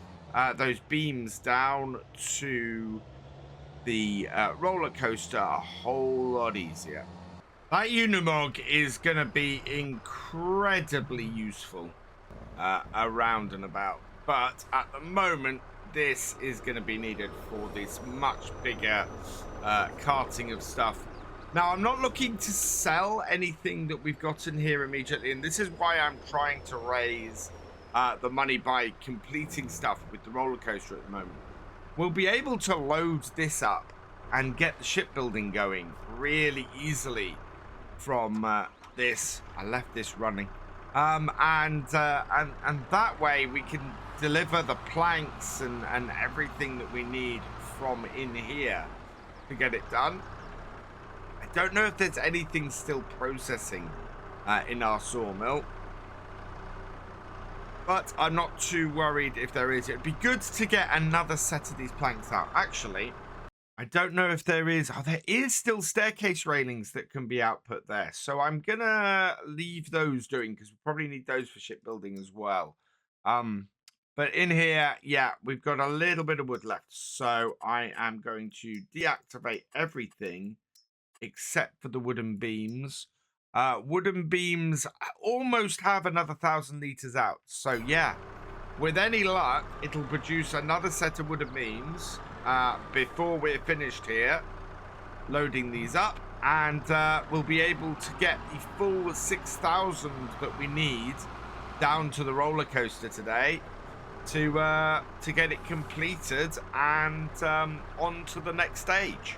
S1: those beams down to the roller coaster a whole lot easier. That Unimog is going to be incredibly useful around and about, but at the moment this is going to be needed for this much bigger carting of stuff. Now, I'm not looking to sell anything that we've got in here immediately, and this is why I'm trying to raise the money by completing stuff with the roller coaster at the moment. We'll be able to load this up and get the shipbuilding going really easily from this. I left this running. And that way we can deliver the planks and everything that we need from in here to get it done. I don't know if there's anything still processing in our sawmill, but I'm not too worried if there is. It'd be good to get another set of these planks out. Actually, I don't know if there is. Oh, there is still staircase railings that can be output there. So I'm going to leave those doing, because we probably need those for shipbuilding as well. But in here, yeah, we've got a little bit of wood left. So I am going to deactivate everything except for the wooden beams. Wooden beams almost have another 1,000 liters out. So yeah, with any luck, it'll produce another set of wooden beams before we're finished here loading these up, and we'll be able to get the full 6,000 that we need down to the roller coaster today to get it completed and on to the next stage.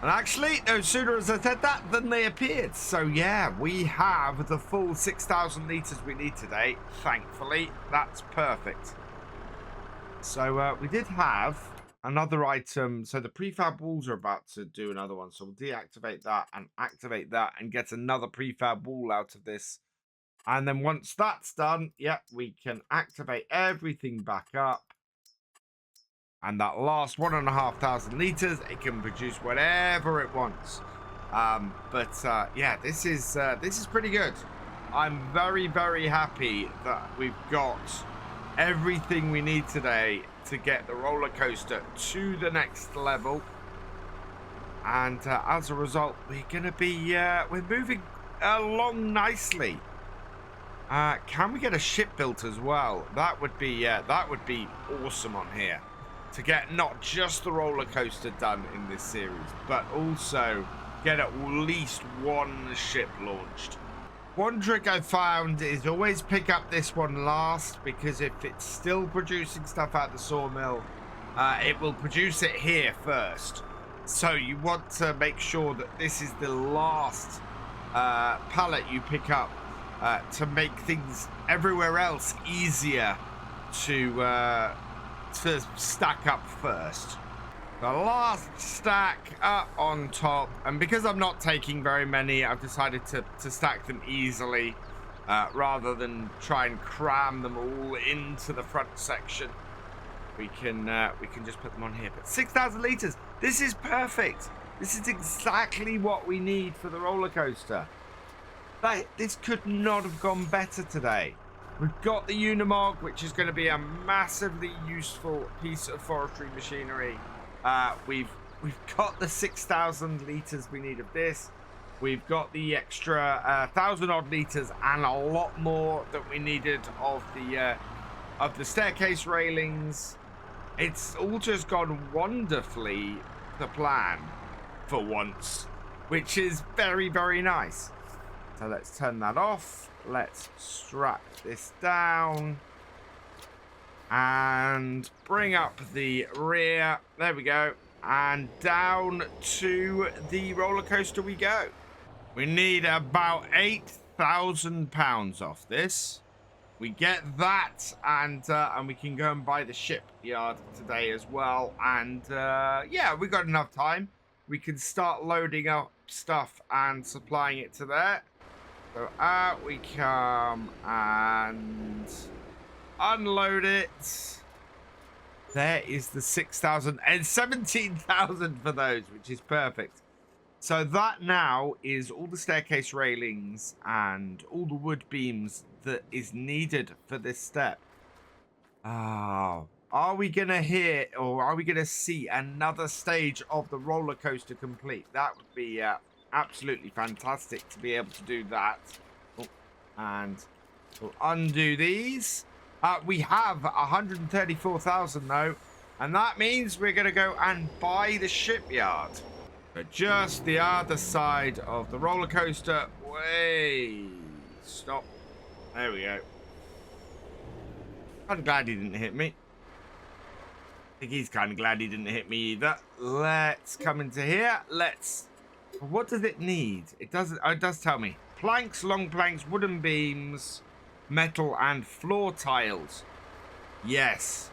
S1: And actually, no sooner as I said that than they appeared. So yeah, we have the full 6,000 liters we need today. Thankfully, that's perfect. So we did have another item. So the prefab walls are about to do another one. So we'll deactivate that and activate that and get another prefab wall out of this. And then once that's done, yeah, we can activate everything back up. And that last 1,500 liters, it can produce whatever it wants. Yeah, this is pretty good. I'm very, very happy that we've got everything we need today to get the roller coaster to the next level. And as a result, we're gonna be we're moving along nicely. Can we get a ship built as well? That would be awesome on here, to get not just the roller coaster done in this series, but also get at least one ship launched. One trick I found is always pick up this one last, because if it's still producing stuff out the sawmill, it will produce it here first. So you want to make sure that this is the last pallet you pick up to make things everywhere else easier to stack up first. The last stack up on top, and because I'm not taking very many, I've decided to stack them easily rather than try and cram them all into the front section. We can just put them on here. But 6,000 liters, this is perfect. This is exactly what we need for the roller coaster. This could not have gone better today. We've got the Unimog, which is going to be a massively useful piece of forestry machinery. We've got the 6,000 liters we need of this. We've got the extra 1,000 odd liters and a lot more that we needed of the staircase railings. It's all just gone wonderfully to plan for once, which is very, very nice. So let's turn that off. Let's strap this down. And bring up the rear. There we go. And down to the roller coaster we go. We need about £8,000 off this. We get that, and we can go and buy the shipyard today as well. And yeah, we got enough time. We can start loading up stuff and supplying it to there. So out we come and unload it. There is the 6,000 and 17,000 for those, which is perfect. So that now is all the staircase railings and all the wood beams that is needed for this step. Oh, are we going to hear or are we going to see another stage of the roller coaster complete? That would be absolutely fantastic to be able to do that. Oh, and we'll undo these. We have 134,000 though, and that means we're going to go and buy the shipyard. But just the other side of the roller coaster. Way. Stop. There we go. I'm glad he didn't hit me. I think he's kind of glad he didn't hit me either. Let's come into here. Let's... What does it need? It does tell me. Planks, long planks, wooden beams, metal, and floor tiles. Yes.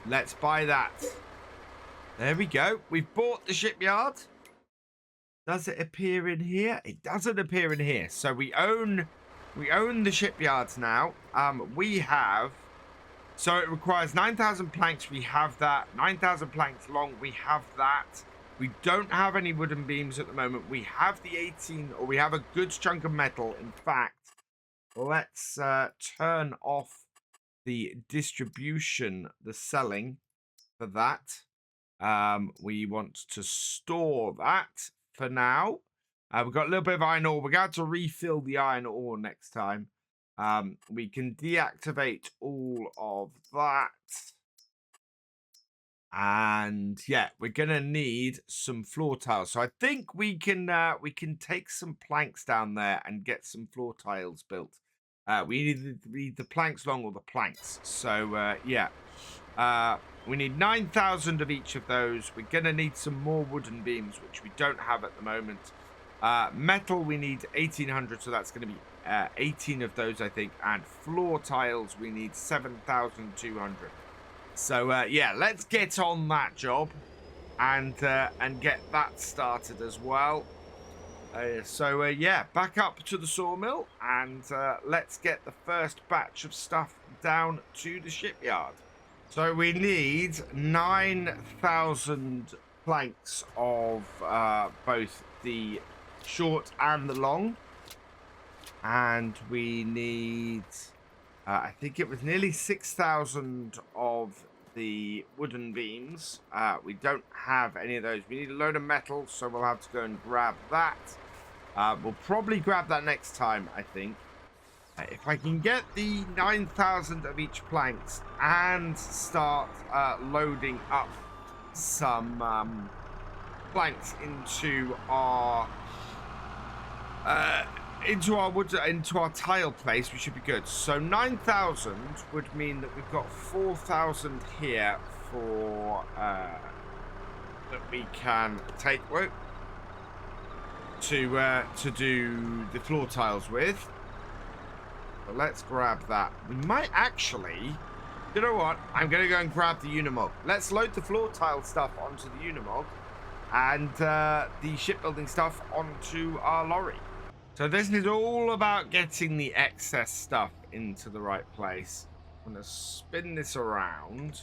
S1: Let's buy that. There we go. We've bought the shipyard. Does it appear in here? It doesn't appear in here. So we own the shipyards now. We have... So it requires 9,000 planks. We have that. 9,000 planks long. We have that. We don't have any wooden beams at the moment. We have the 18, or we have a good chunk of metal. In fact, let's turn off the distribution, the selling for that. We want to store that for now. We've got a little bit of iron ore. We're going to refill the iron ore next time. We can deactivate all of that. And yeah, we're going to need some floor tiles. So I think we can take some planks down there and get some floor tiles built. We need the planks long or the planks. So yeah. We need 9,000 of each of those. We're going to need some more wooden beams, which we don't have at the moment. Metal, we need 1,800, so that's going to be 18 of those, I think. And floor tiles, we need 7,200. So, yeah, let's get on that job and get that started as well. So, yeah, back up to the sawmill and let's get the first batch of stuff down to the shipyard. So we need 9,000 planks of both the short and the long. And we need, I think it was nearly 6,000 of the wooden beams. We don't have any of those. We need a load of metal, so we'll have to go and grab that. We'll probably grab that next time, I think. If I can get the 9,000 of each planks and start loading up some planks into our tile place, we should be good. So 9,000 would mean that we've got 4,000 here for that we can take to do the floor tiles with. So let's grab that. We might actually, you know what? I'm going to go and grab the Unimog. Let's load the floor tile stuff onto the Unimog and the shipbuilding stuff onto our lorry. So this is all about getting the excess stuff into the right place. I'm going to spin this around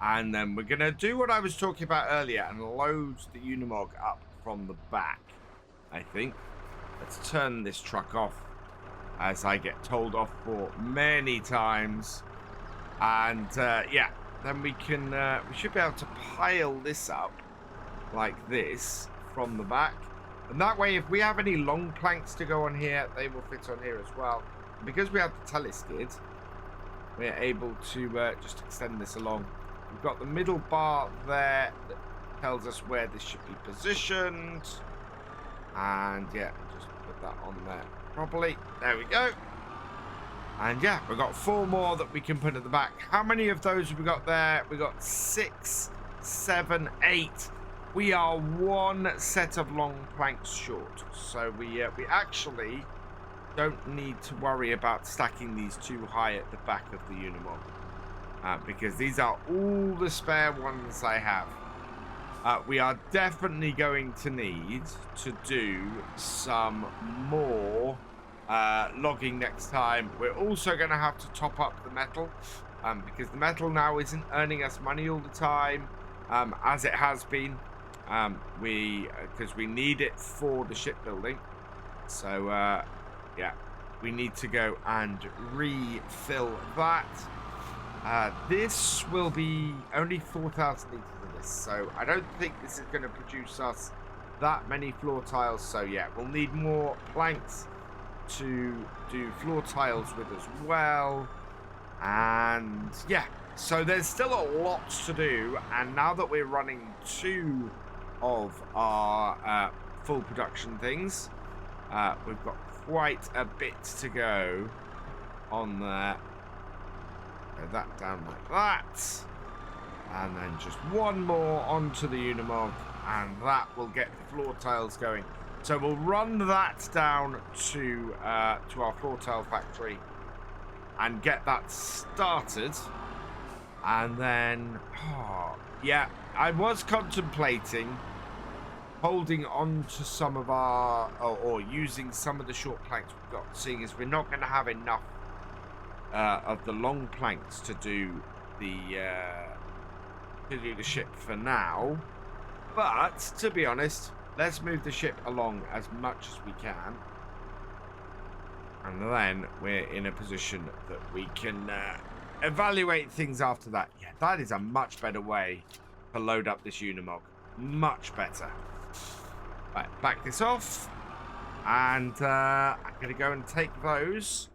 S1: and then we're going to do what I was talking about earlier and load the Unimog up from the back, I think. Let's turn this truck off, as I get told off for many times. And yeah, then we can we should be able to pile this up like this from the back, and that way if we have any long planks to go on here, they will fit on here as well. And because we have the teleskid, we're able to just extend this along. We've got the middle bar there that tells us where this should be positioned, and yeah, just put that on there properly. There we go. And yeah, we've got 4 more that we can put at the back. How many of those have we got there? We got 6, 7, 8. We are 1 set of long planks short. So we actually don't need to worry about stacking these too high at the back of the Unimog. Because these are all the spare ones I have. We are definitely going to need to do some more logging next time. We're also going to have to top up the metal because the metal now isn't earning us money all the time as it has been. Because we need it for the shipbuilding. So yeah, we need to go and refill that. This will be only 4,000 litres of this, so I don't think this is going to produce us that many floor tiles. So yeah, we'll need more planks to do floor tiles with as well. And yeah, so there's still a lot to do, and now that we're running 2 of our full production things, we've got quite a bit to go on there. Go that down like that, and then just 1 more onto the Unimog, and that will get the floor tiles going. So we'll run that down to our floor tile factory and get that started. And then, yeah, I was contemplating holding on to some of our, or using some of the short planks we've got, seeing as we're not going to have enough of the long planks to do the ship for now. But to be honest, let's move the ship along as much as we can, and then we're in a position that we can evaluate things after that. Yeah, that is a much better way to load up this Unimog. Much better. Right, back this off, and I'm going to go and take those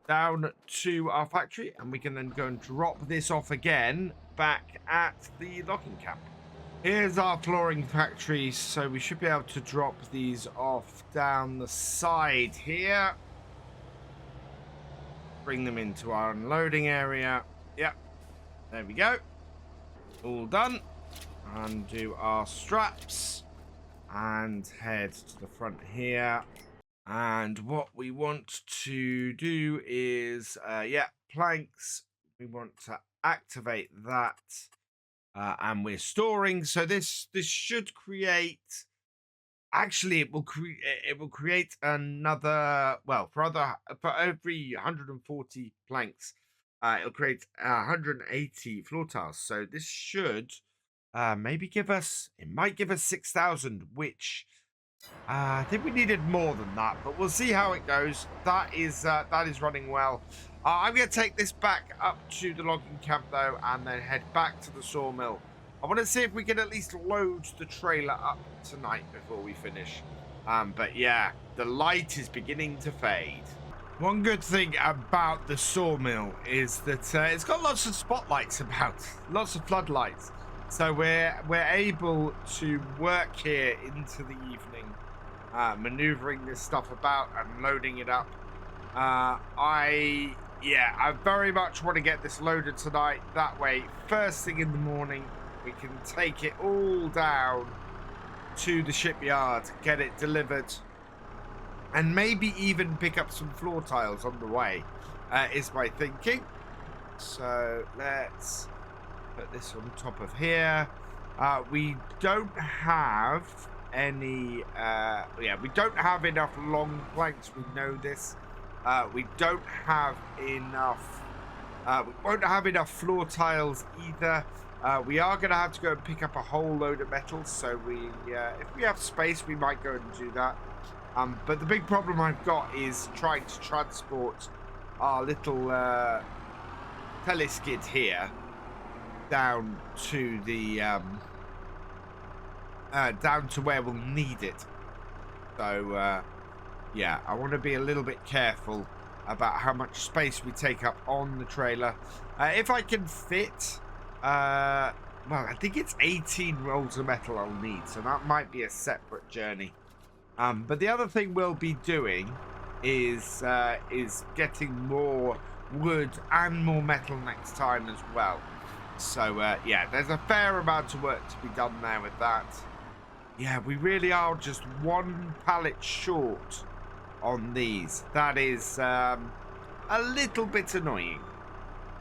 S1: down to our factory, and we can then go and drop this off again back at the logging camp. Here's our flooring factory, so we should be able to drop these off down the side here. Bring them into our unloading area. Yep, there we go. All done. Undo our straps and head to the front here. And what we want to do is, yeah, planks. We want to activate that. And we're storing, so this should create. Actually, it will create another. Well, for every 140 planks, it'll create 180 floor tiles. So this should maybe give us. It might give us 6,000, which I think we needed more than that, but we'll see how it goes. That is running well. I'm going to take this back up to the logging camp, though, and then head back to the sawmill. I want to see if we can at least load the trailer up tonight before we finish. But yeah, the light is beginning to fade. One good thing about the sawmill is that it's got lots of spotlights about, lots of floodlights. So we're able to work here into the evening, maneuvering this stuff about and loading it up. I very much want to get this loaded tonight. That way, first thing in the morning, we can take it all down to the shipyard, get it delivered, and maybe even pick up some floor tiles on the way, is my thinking. So let's put this on top of here. We don't have any, we don't have enough long planks. We know this. We don't have enough, we won't have enough floor tiles either. We are going to have to go and pick up a whole load of metal, so if we have space, we might go and do that. But the big problem I've got is trying to transport our little teleskid here down to the down to where we'll need it. So yeah, I want to be a little bit careful about how much space we take up on the trailer. If I can fit, well, I think it's 18 rolls of metal I'll need, so that might be a separate journey. But the other thing we'll be doing is getting more wood and more metal next time as well. So yeah, there's a fair amount of work to be done there with that. Yeah, we really are just one pallet short on these. That is a little bit annoying.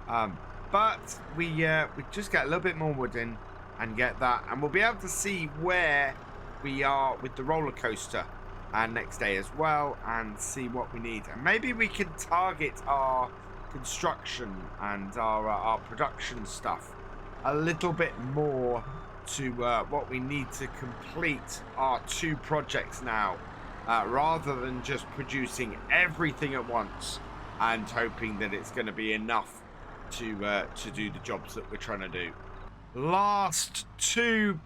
S1: But we just get a little bit more wood in and get that, and we'll be able to see where we are with the roller coaster next day as well, and see what we need, and maybe we can target our construction and our production stuff a little bit more to what we need to complete our 2 projects now, rather than just producing everything at once and hoping that it's going to be enough to do the jobs that we're trying to do. Last 2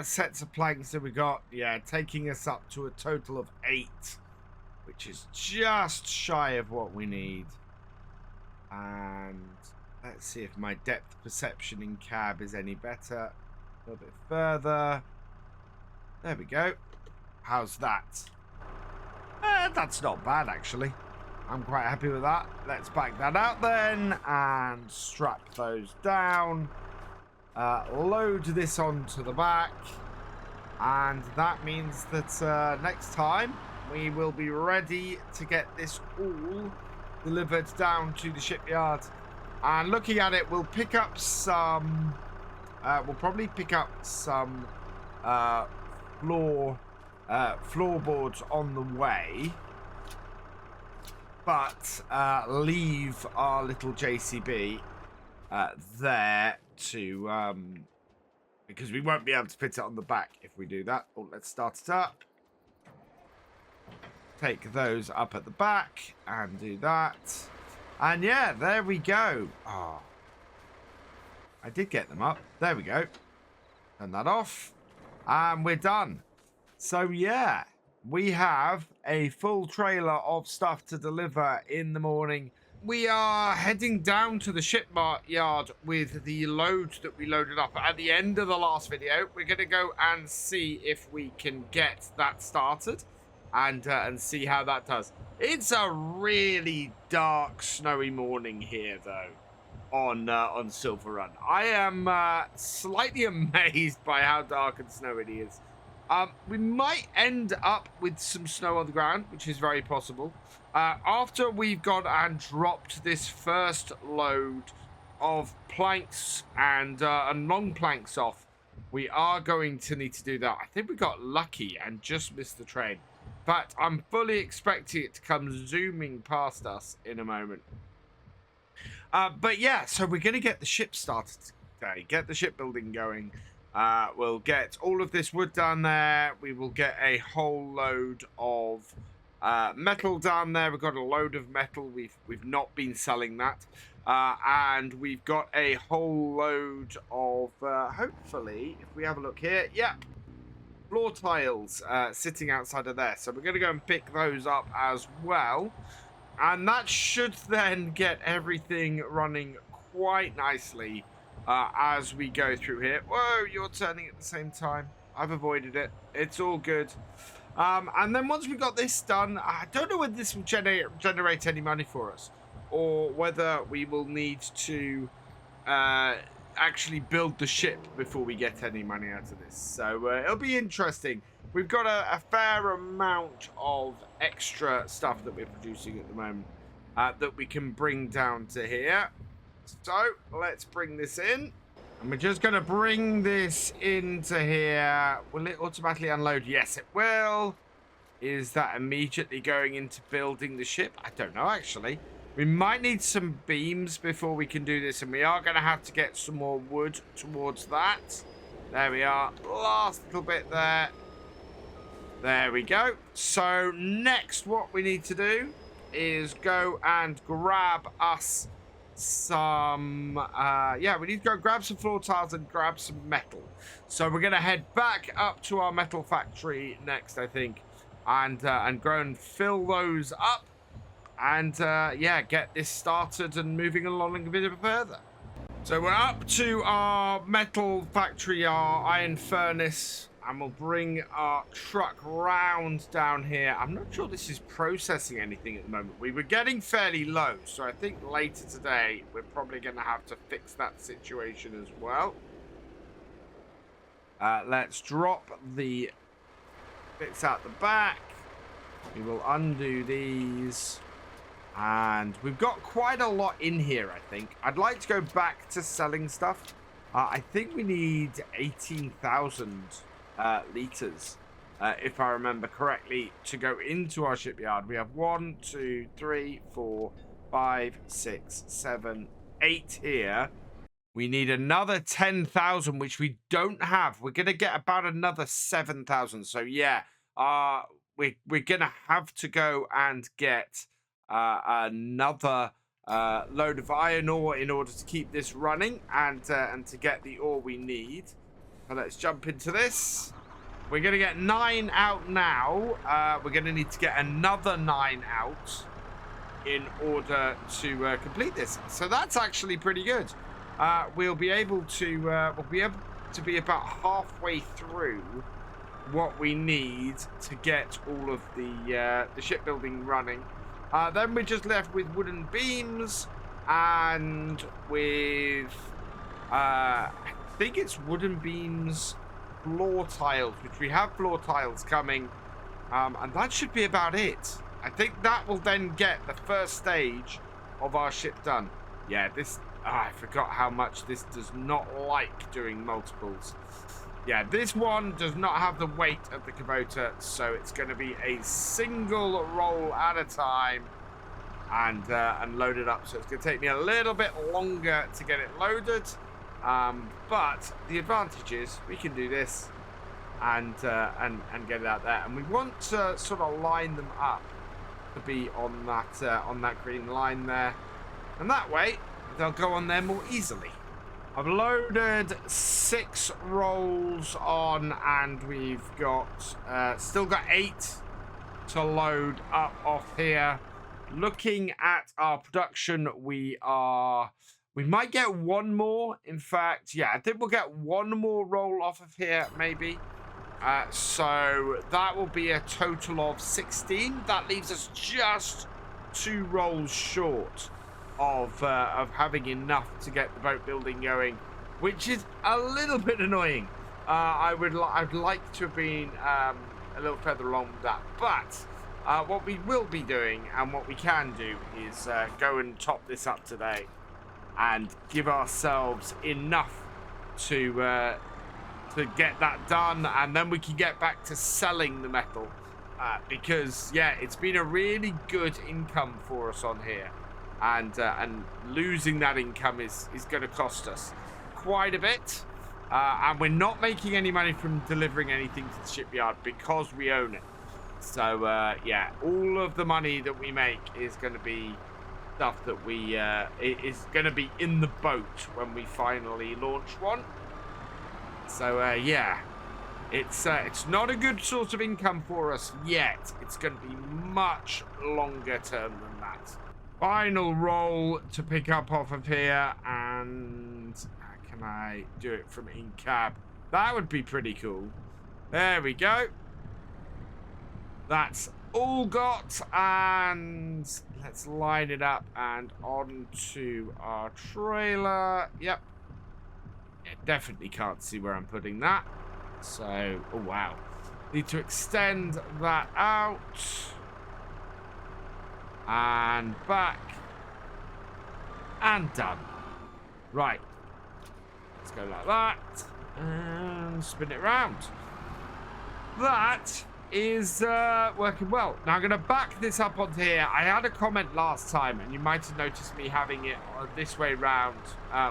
S1: sets of planks that we got, yeah, taking us up to a total of 8, which is just shy of what we need. And let's see if my depth perception in cab is any better. A little bit further. There we go. How's that? That's not bad, actually. I'm quite happy with that. Let's back that out then and strap those down. Load this onto the back, and that means that next time we will be ready to get this all delivered down to the shipyard. And looking at it, we'll pick up some we'll probably pick up some floorboards on the way, but leave our little JCB there to because we won't be able to fit it on the back if we do that. Oh, let's start it up. Take those up at the back and do that. And yeah, there we go. Oh, I did get them up. There we go. Turn that off. And we're done. So yeah, we have a full trailer of stuff to deliver in the morning. We are heading down to the shipyard with the load that we loaded up at the end of the last video. We're going to go and see if we can get that started and see how that does. It's a really dark, snowy morning here, though, on Silverrun. I am slightly amazed by how dark and snowy it is. We might end up with some snow on the ground, which is very possible. After we've gone and dropped this first load of planks and long planks off, we are going to need to do that. I think we got lucky and just missed the train. But I'm fully expecting it to come zooming past us in a moment. But yeah, so we're going to get the ship started today, get the shipbuilding going. We'll get all of this wood down there. We will get a whole load of metal down there. We've got a load of metal. We've not been selling that. And we've got a whole load of, hopefully, if we have a look here, yeah, floor tiles sitting outside of there. So we're going to go and pick those up as well. And that should then get everything running quite nicely as we go through here. Whoa, you're turning at the same time. I've avoided it. It's all good. And then once we got this done, I don't know whether this will generate any money for us, or whether we will need to actually build the ship before we get any money out of this. So it'll be interesting. We've got a fair amount of extra stuff that we're producing at the moment that we can bring down to here. So let's bring this in. And we're just going to bring this into here. Will it automatically unload? Yes, it will. Is that immediately going into building the ship? I don't know, actually. We might need some beams before we can do this, and we are going to have to get some more wood towards that. There we are. Last little bit there. There we go. So next, what we need to do is go and grab us some we need to go grab some floor tiles and grab some metal. So we're going to head back up to our metal factory next, I think, and go and fill those up. And get this started and moving along a bit further. So we're up to our metal factory, our iron furnace and we'll bring our truck round down here. I'm not sure this is processing anything at the moment. We were getting fairly low, so I think later today we're probably going to have to fix that situation as well. Let's drop the bits out the back. We will undo these. And we've got quite a lot in here, I think. I'd like to go back to selling stuff. I think we need 18,000 litres, if I remember correctly, to go into our shipyard. We have 1, 2, 3, 4, 5, 6, 7, 8 here. We need another 10,000, which we don't have. We're going to get about another 7,000. So, yeah, we're going to have to go and get another load of iron ore in order to keep this running and to get the ore we need. So let's jump into this. We're going to get 9 out now. We're going to need to get another 9 out in order to complete this. So that's actually pretty good. We'll be able to be about halfway through what we need to get all of the shipbuilding running. Then we're just left with wooden beams and with I think it's wooden beams, floor tiles, which we have floor tiles coming, and that should be about it. I think that will then get the first stage of our ship done. Yeah, this I forgot how much this does not like doing multiples. Yeah, this one does not have the weight of the Kubota, so it's going to be a single roll at a time and load it up. So it's going to take me a little bit longer to get it loaded, but the advantage is we can do this and get it out there. And we want to sort of line them up to be on that green line there, and that way they'll go on there more easily. I've loaded 6 rolls on, and we've got still got 8 to load up off here. Looking at our production, we might get 1 more. In fact, yeah, I think we'll get 1 more roll off of here, maybe. So that will be a total of 16. That leaves us just 2 rolls short of having enough to get the boat building going, which is a little bit annoying. I'd like to have been a little further along with that, but what we will be doing and what we can do is go and top this up today and give ourselves enough to get that done, and then we can get back to selling the metal, because yeah, it's been a really good income for us on here. And losing that income is going to cost us quite a bit. And we're not making any money from delivering anything to the shipyard because we own it. So, yeah, all of the money that we make is going to be stuff that is going to be in the boat when we finally launch one. So, yeah, it's not a good source of income for us yet. It's going to be much longer term than that. Final roll to pick up off of here, and can I do it from in cab? That would be pretty cool. There we go. That's all got, and let's line it up and onto our trailer. Yep. Definitely can't see where I'm putting that. So, oh wow. Need to extend that out. And back. And done. Right. Let's go like that. And spin it around. That is working well. Now I'm going to back this up onto here. I had a comment last time, and you might have noticed me having it this way round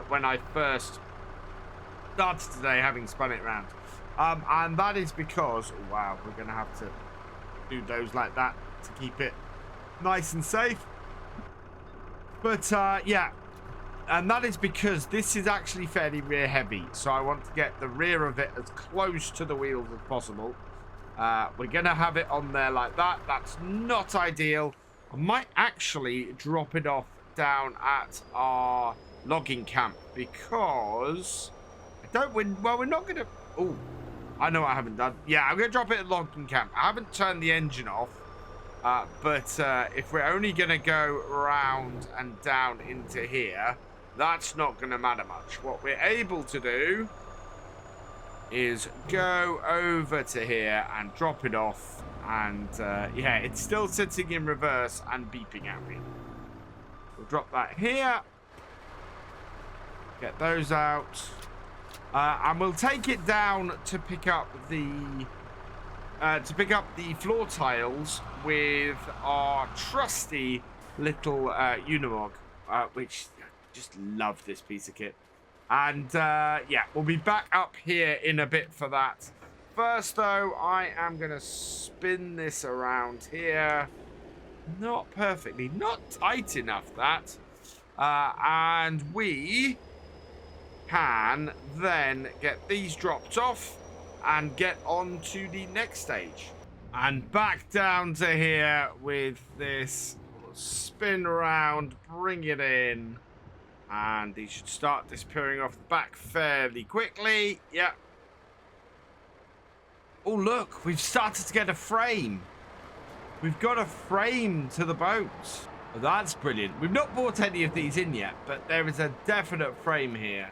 S1: when I first started today, having spun it round. And that is because, oh, wow, we're going to have to do those like that to keep it nice and safe. But yeah, and that is because this is actually fairly rear heavy, so I want to get the rear of it as close to the wheels as possible. We're gonna have it on there like that. That's not ideal. I might actually drop it off down at our logging camp, because I don't well, we're not gonna, oh, I know I haven't done. Yeah, I'm going to drop it at logging camp. I haven't turned the engine off. But if we're only going to go around and down into here, that's not going to matter much. What we're able to do is go over to here and drop it off. And yeah, it's still sitting in reverse and beeping at me. We'll drop that here. Get those out. And we'll take it down to pick up the floor tiles with our trusty little Unimog, which I just love this piece of kit. And yeah, we'll be back up here in a bit for that. First, though, I am going to spin this around here. Not perfectly, not tight enough, that. And we can then get these dropped off and get on to the next stage. And back down to here with this. Spin around, bring it in. And these should start disappearing off the back fairly quickly. Yep. Oh, look, we've started to get a frame. We've got a frame to the boat. Oh, that's brilliant. We've not bought any of these in yet, but there is a definite frame here.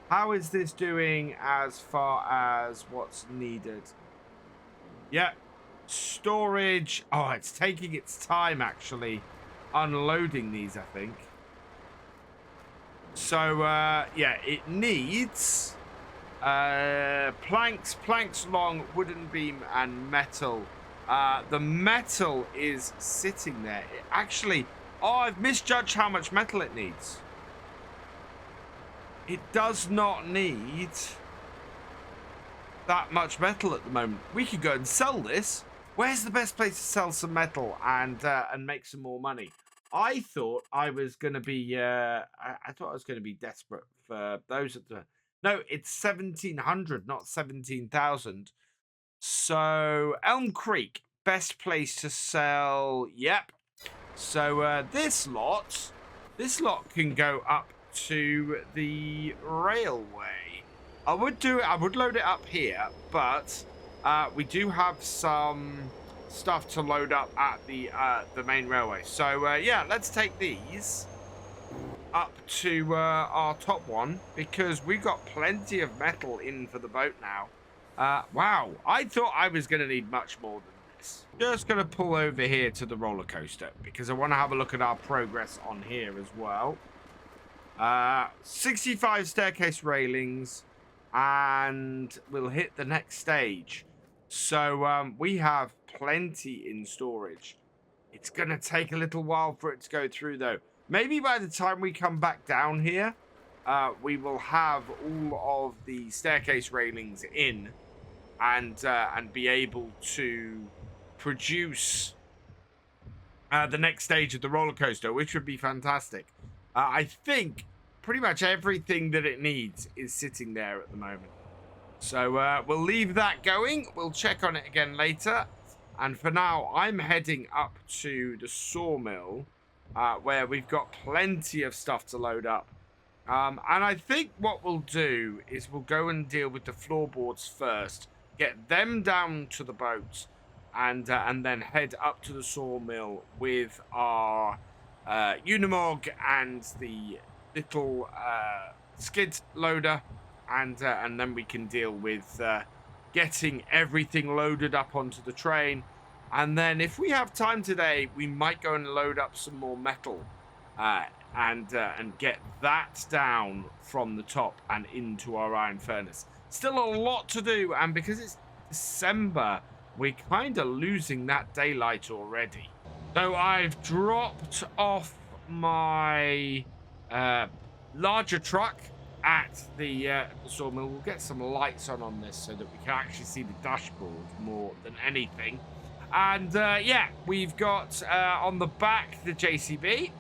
S1: How is this doing as far as what's needed? Yep. Storage. Oh, it's taking its time, actually, unloading these, I think. So, yeah, it needs planks long, wooden beam, and metal. The metal is sitting there. I've misjudged how much metal it needs. It does not need that much metal at the moment. We could go and sell this. Where's the best place to sell some metal and make some more money? I thought I was going to be I thought I was going to be desperate for those at the. No, it's 1,700, not 17,000. So Elm Creek, best place to sell. Yep. So this lot can go up to the railway. I would load it up here, but we do have some stuff to load up at the main railway. So yeah, let's take these up to our top one because we've got plenty of metal in for the boat now. Wow, I thought I was going to need much more than this. Just going to pull over here to the roller coaster because I want to have a look at our progress on here as well. 65 staircase railings, and we'll hit the next stage. So we have plenty in storage. It's going to take a little while for it to go through, though. Maybe by the time we come back down here, we will have all of the staircase railings in and be able to produce the next stage of the roller coaster, which would be fantastic. I think pretty much everything that it needs is sitting there at the moment. So we'll leave that going. We'll check on it again later. And for now, I'm heading up to the sawmill where we've got plenty of stuff to load up. And I think what we'll do is we'll go and deal with the floorboards first, get them down to the boat, and then head up to the sawmill with our Unimog and the little skid loader, and then we can deal with getting everything loaded up onto the train. And then if we have time today, we might go and load up some more metal and get that down from the top and into our iron furnace. Still a lot to do, and because it's December, we're kind of losing that daylight already. So I've dropped off my larger truck at the sawmill. We'll get some lights on this so that we can actually see the dashboard more than anything. And yeah, we've got on the back the JCB,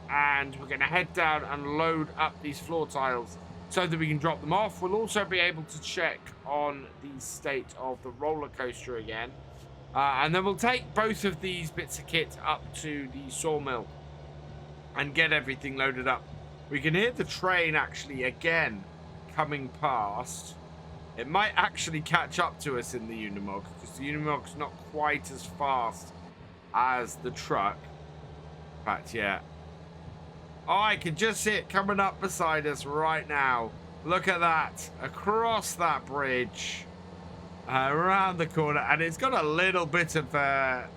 S1: and we're going to head down and load up these floor tiles so that we can drop them off. We'll also be able to check on the state of the roller coaster again. And then we'll take both of these bits of kit up to the sawmill and get everything loaded up. We can hear the train actually again coming past. It might actually catch up to us in the Unimog, because the Unimog's not quite as fast as the truck. In fact, yeah. Oh, I can just see it coming up beside us right now. Look at that. Across that bridge. Around the corner. And it's got a little bit of a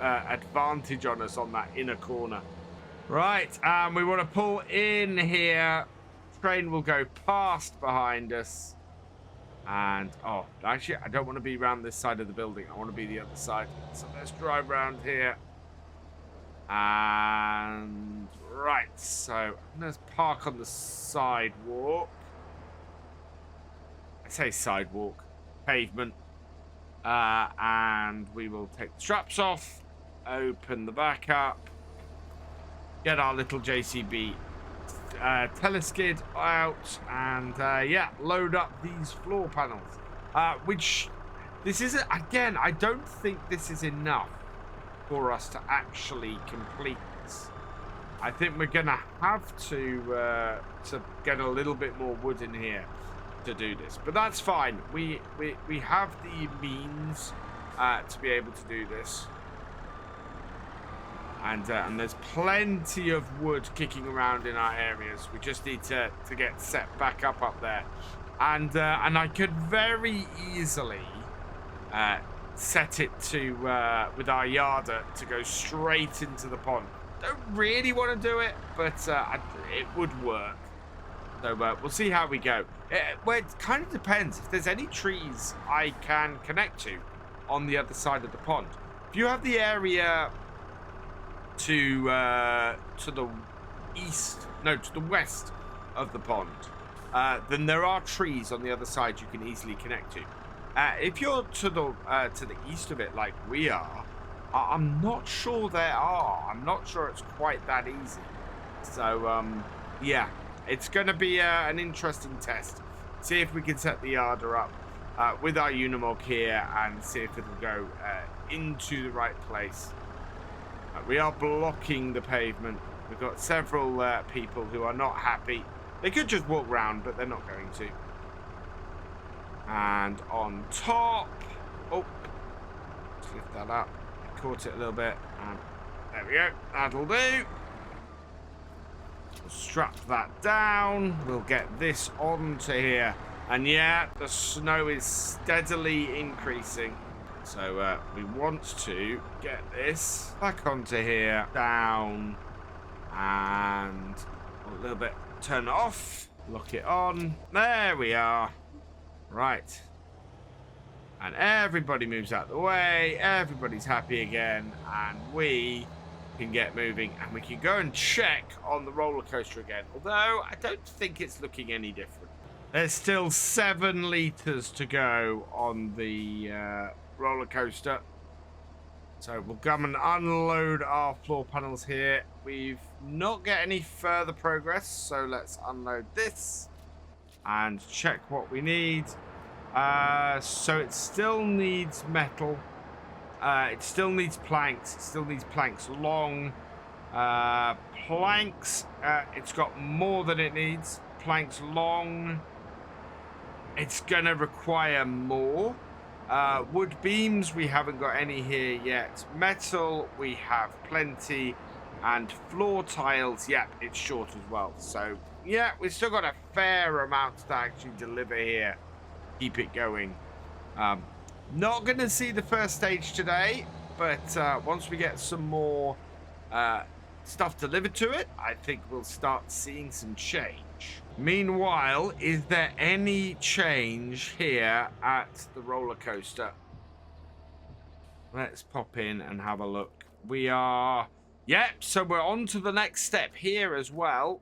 S1: advantage on us on that inner corner. Right, we want to pull in here. Train will go past behind us. And, oh, actually, I don't want to be around this side of the building. I want to be the other side. So let's drive around here. And, right, so let's park on the sidewalk. I say sidewalk, pavement. And we will take the straps off, open the back up, get our little JCB teleskid out, and yeah, load up these floor panels. Which this isn't, again, I don't think this is enough for us to actually complete this. I think we're gonna have to get a little bit more wood in here to do this, but that's fine. We have the means to be able to do this. And there's plenty of wood kicking around in our areas. We just need to get set back up there. And I could very easily set it to, with our yarder, to go straight into the pond. Don't really want to do it, but it would work. So we'll see how we go. Well, it kind of depends. If there's any trees I can connect to on the other side of the pond. If you have the area to the east, no, to the west of the pond, then there are trees on the other side you can easily connect to. If you're to the east of it, like we are, I'm not sure there are. I'm not sure it's quite that easy. So yeah, it's going to be an interesting test. See if we can set the yarder up with our Unimog here and see if it'll go into the right place. We are blocking the pavement. We've got several people who are not happy. They could just walk round, but they're not going to. And on top, oh, let's lift that up. I caught it a little bit, and there we go. That'll do. We'll strap that down. We'll get this onto here, and yeah, the snow is steadily increasing. So we want to get this back onto here, down, and a little bit, turn it off, lock it on. There we are. Right. And everybody moves out of the way. Everybody's happy again. And we can get moving. And we can go and check on the roller coaster again. Although I don't think it's looking any different. There's still 7 liters to go on the roller coaster. So we'll come and unload our floor panels here. We've not got any further progress, so let's unload this and check what we need. So it still needs metal. It still needs planks. It still needs planks long. Planks, it's got more than it needs. Planks long. It's gonna require more. Wood beams, we haven't got any here yet. Metal, we have plenty. And floor tiles, yep, it's short as well. So, yeah, we've still got a fair amount to actually deliver here. Keep it going. Not going to see the first stage today, but once we get some more stuff delivered to it, I think we'll start seeing some change. Meanwhile, is there any change here at the roller coaster? Let's pop in and have a look. We are... Yep, so we're on to the next step here as well.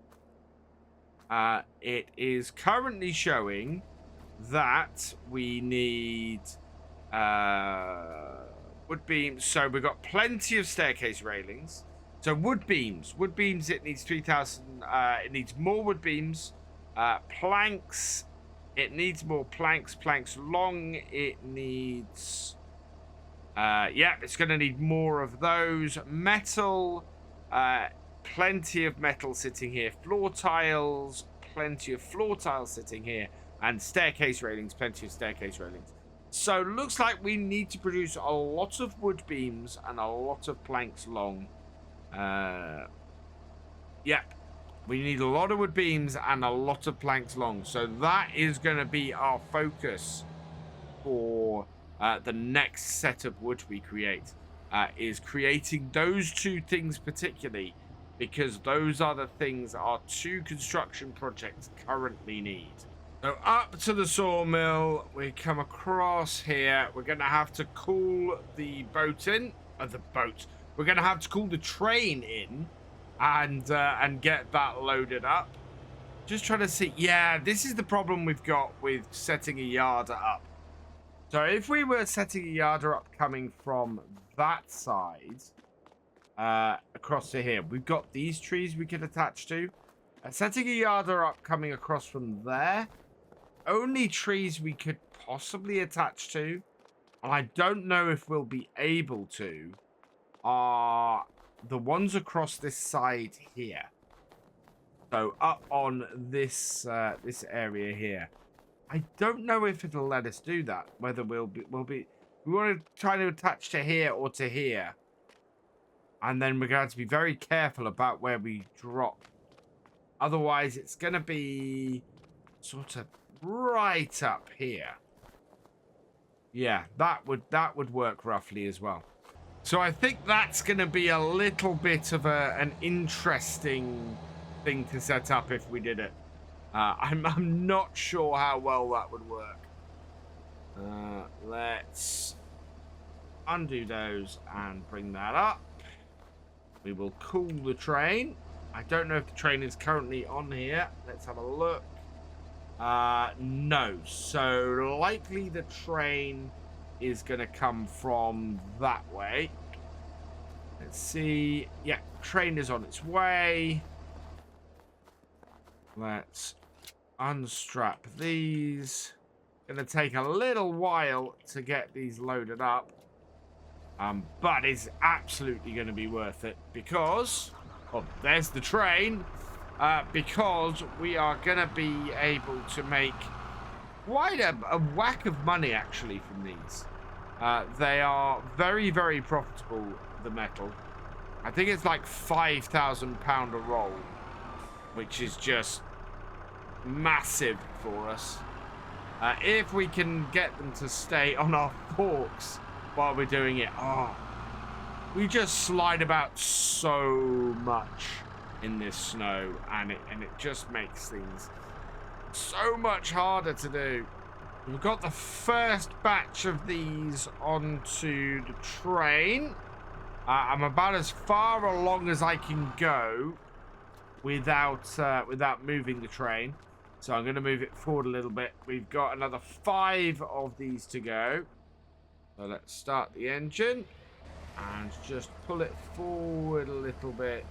S1: It is currently showing that we need wood beams. So we've got plenty of staircase railings. So wood beams, it needs 3,000. It needs more wood beams. Planks, it needs more planks. Planks long, it needs... yeah, it's going to need more of those. Metal, plenty of metal sitting here. Floor tiles, plenty of floor tiles sitting here. And staircase railings, plenty of staircase railings. So looks like we need to produce a lot of wood beams and a lot of planks long. Yep. We need a lot of wood beams and a lot of planks long. So that is going to be our focus for the next set of wood we create. Is creating those two things particularly, because those are the things our two construction projects currently need. So up to the sawmill, we come across here. We're going to have to cool the boat in. We're going to have to cool the train in and get that loaded up. Just trying to see. Yeah, this is the problem we've got with setting a yarder up. So if we were setting a yarder up coming from that side across to here, we've got these trees we could attach to. Setting a yarder up coming across from there, only trees we could possibly attach to, and I don't know if we'll be able to, are the ones across this side here. So up on this this area here. I don't know if it'll let us do that. Whether we want to try to attach to here or to here, and then we're going to have to be very careful about where we drop. Otherwise, it's going to be sort of right up here. Yeah, that would work roughly as well. So I think that's going to be a little bit of an interesting thing to set up if we did it. I'm not sure how well that would work. Let's undo those and bring that up. We will cool the train. I don't know if the train is currently on here. Let's have a look. No. So likely the train is going to come from that way. Let's see. Yeah, train is on its way. Let's unstrap these. Gonna take a little while to get these loaded up, but it's absolutely going to be worth it because, oh, there's the train. Because we are going to be able to make quite a whack of money actually from these. They are very, very profitable, the metal. I think it's like £5,000 a roll, which is just massive for us. If we can get them to stay on our forks while we're doing it. Oh, we just slide about so much in this snow, and it just makes things so much harder to do. We've got the first batch of these onto the train. I'm about as far along as I can go without moving the train. So I'm going to move it forward a little bit. We've got another 5 of these to go. So let's start the engine and just pull it forward a little bit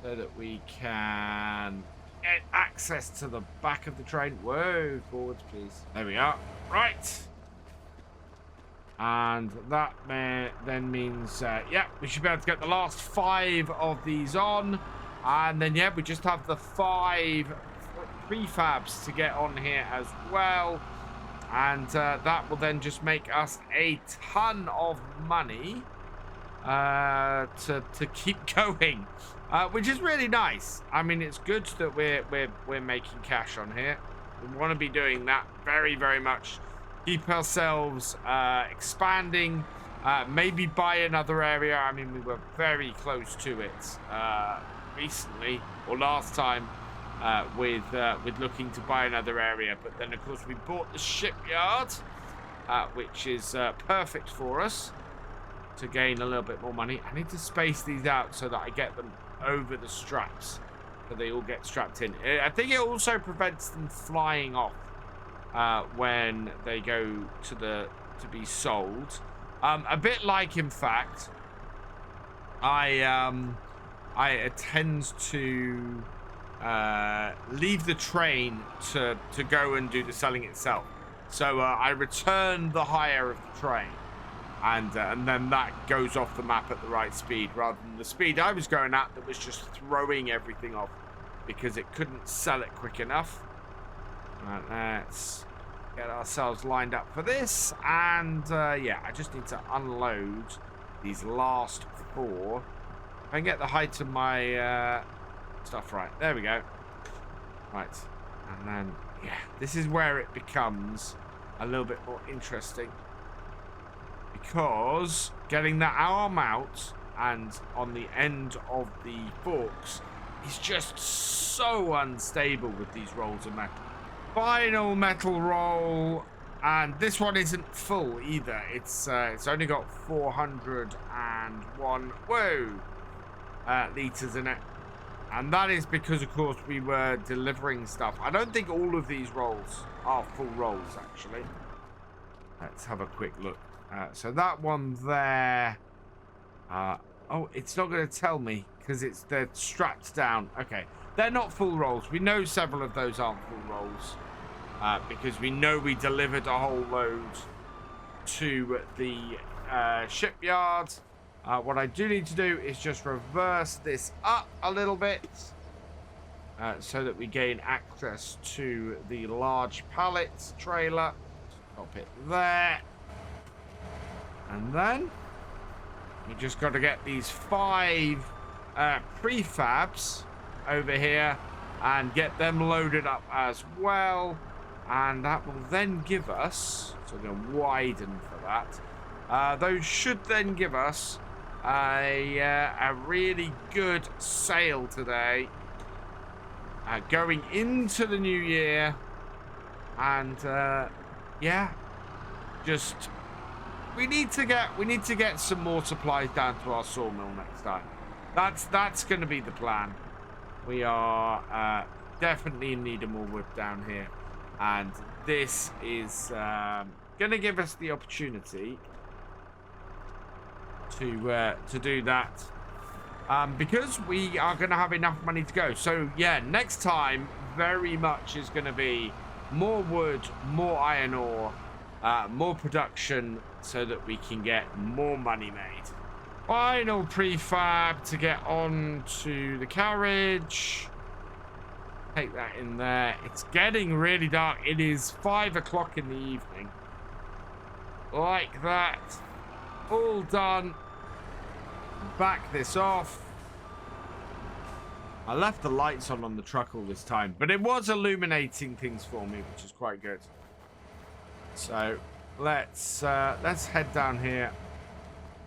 S1: so that we can get access to the back of the train. Whoa, forwards, please. There we are. Right. And that then means, yeah, we should be able to get the last 5 of these on. And then, yeah, we just have the 5 prefabs to get on here as well. And that will then just make us a ton of money to keep going, which is really nice. I mean, it's good that we're making cash on here. We want to be doing that very, very much. Keep ourselves expanding. Maybe buy another area. I mean, we were very close to it recently, or last time, with looking to buy another area. But then, of course, we bought the shipyard, which is perfect for us to gain a little bit more money. I need to space these out so that I get them over the straps, so they all get strapped in. I think it also prevents them flying off when they go to be sold. A bit like, in fact, I tend to leave the train to go and do the selling itself. So I return the hire of the train, and then that goes off the map at the right speed, rather than the speed I was going at that was just throwing everything off because it couldn't sell it quick enough. Right, let's get ourselves lined up for this. And yeah, I just need to unload these last 4. If I can get the height of my stuff right. There we go. Right. And then, yeah, this is where it becomes a little bit more interesting. Because getting that arm out and on the end of the forks is just so unstable with these rolls of metal. Final metal roll, and this one isn't full either. It's only got 401 liters in it, and that is because, of course, we were delivering stuff. I don't think all of these rolls are full rolls, actually. Let's have a quick look. So that one there. Oh, it's not going to tell me because they're strapped down. Okay, they're not full rolls. We know several of those aren't full rolls because we know we delivered a whole load to the shipyard. What I do need to do is just reverse this up a little bit so that we gain access to the large pallet trailer. Pop it there. And then we just got to get these 5 prefabs over here and get them loaded up as well. And that will then give us, so we're going to widen for that. Those should then give us a really good sale today. Going into the new year. And yeah, just... We need to get some more supplies down to our sawmill next time. That's going to be the plan. We are definitely in need of more wood down here, and this is going to give us the opportunity to do that because we are going to have enough money to go. So yeah, next time very much is going to be more wood, more iron ore, more production, so that we can get more money made. Final prefab to get on to the carriage. Take that in there. It's getting really dark. It is 5 o'clock in the evening. Like that. All done. Back this off. I left the lights on the truck all this time, but it was illuminating things for me, which is quite good. So let's head down here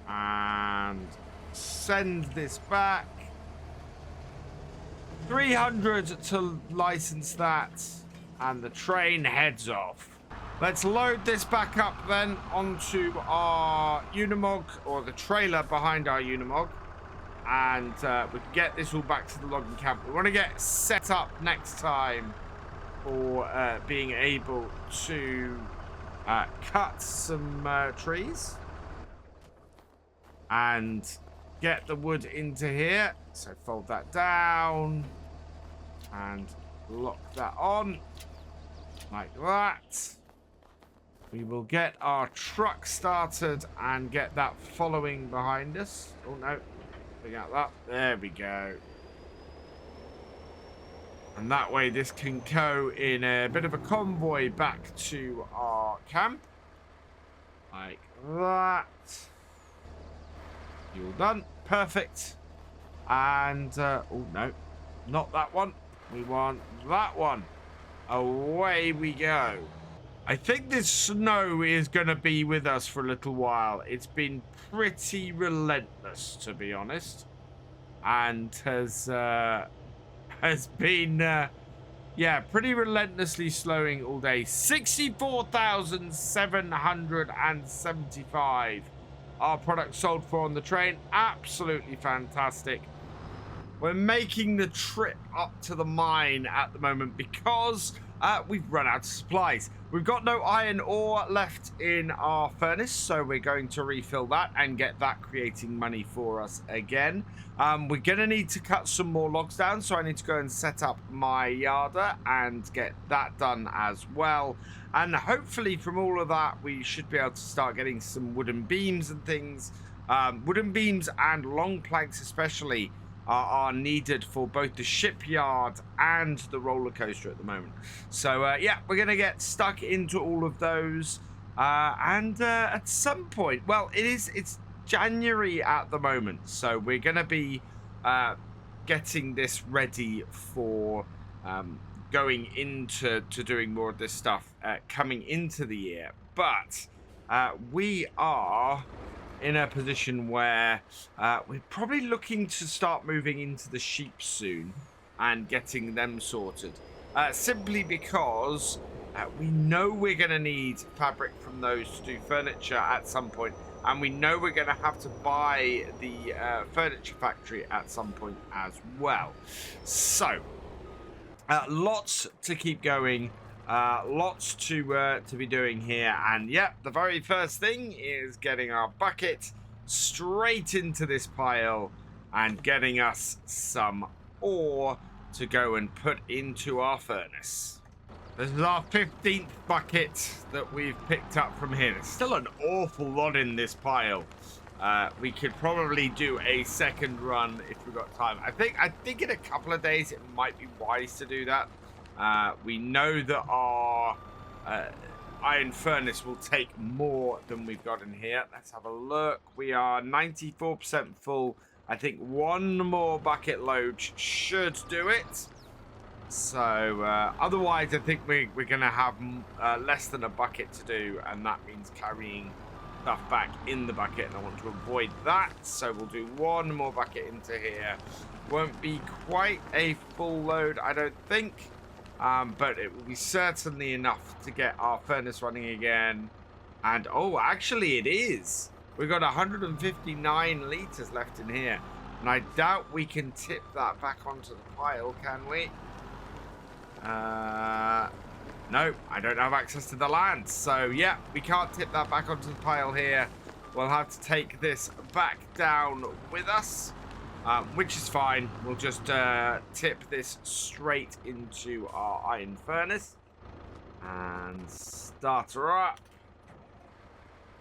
S1: and send this back. 300 to license that, and the train heads off. Let's load this back up then onto our Unimog, or the trailer behind our Unimog, and we can get this all back to the logging camp. We want to get set up next time for being able to cut some trees and get the wood into here. So fold that down and lock that on like that. We will get our truck started and get that following behind us. Oh no, we got that. There we go. And that way this can go in a bit of a convoy back to our camp. Like that. You're done. Perfect. And, oh no, not that one. We want that one. Away we go. I think this snow is going to be with us for a little while. It's been pretty relentless, to be honest. And has been, yeah, pretty relentlessly slowing all day. 64,775 our product sold for on the train. Absolutely fantastic. We're making the trip up to the mine at the moment because we've run out of supplies. We've got no iron ore left in our furnace, so we're going to refill that and get that creating money for us again. We're going to need to cut some more logs down, so I need to go and set up my yarder and get that done as well. And hopefully from all of that, we should be able to start getting some wooden beams and things. Wooden beams and long planks especially are needed for both the shipyard and the roller coaster at the moment. So yeah, we're gonna get stuck into all of those, and at some point, well, it's January at the moment, so we're gonna be getting this ready for going into doing more of this stuff coming into the year. But we are in a position where we're probably looking to start moving into the sheep soon and getting them sorted. Simply because we know we're going to need fabric from those to do furniture at some point, and we know we're going to have to buy the furniture factory at some point as well. So, lots to keep going. Lots to be doing here, and yep, the very first thing is getting our bucket straight into this pile and getting us some ore to go and put into our furnace. This is our 15th bucket that we've picked up from here. There's still an awful lot in this pile. We could probably do a second run if we've got time. I think in a couple of days it might be wise to do that. We know that our iron furnace will take more than we've got in here. Let's have a look. We are 94% full. I think one more bucket load should do it. So otherwise, I think we're going to have less than a bucket to do, and that means carrying stuff back in the bucket, and I want to avoid that. So we'll do one more bucket into here. Won't be quite a full load, I don't think. But it will be certainly enough to get our furnace running again. And, oh, actually it is. We've got 159 litres left in here. And I doubt we can tip that back onto the pile, can we? No, I don't have access to the land. So, yeah, we can't tip that back onto the pile here. We'll have to take this back down with us. Which is fine. We'll just tip this straight into our iron furnace and start her up.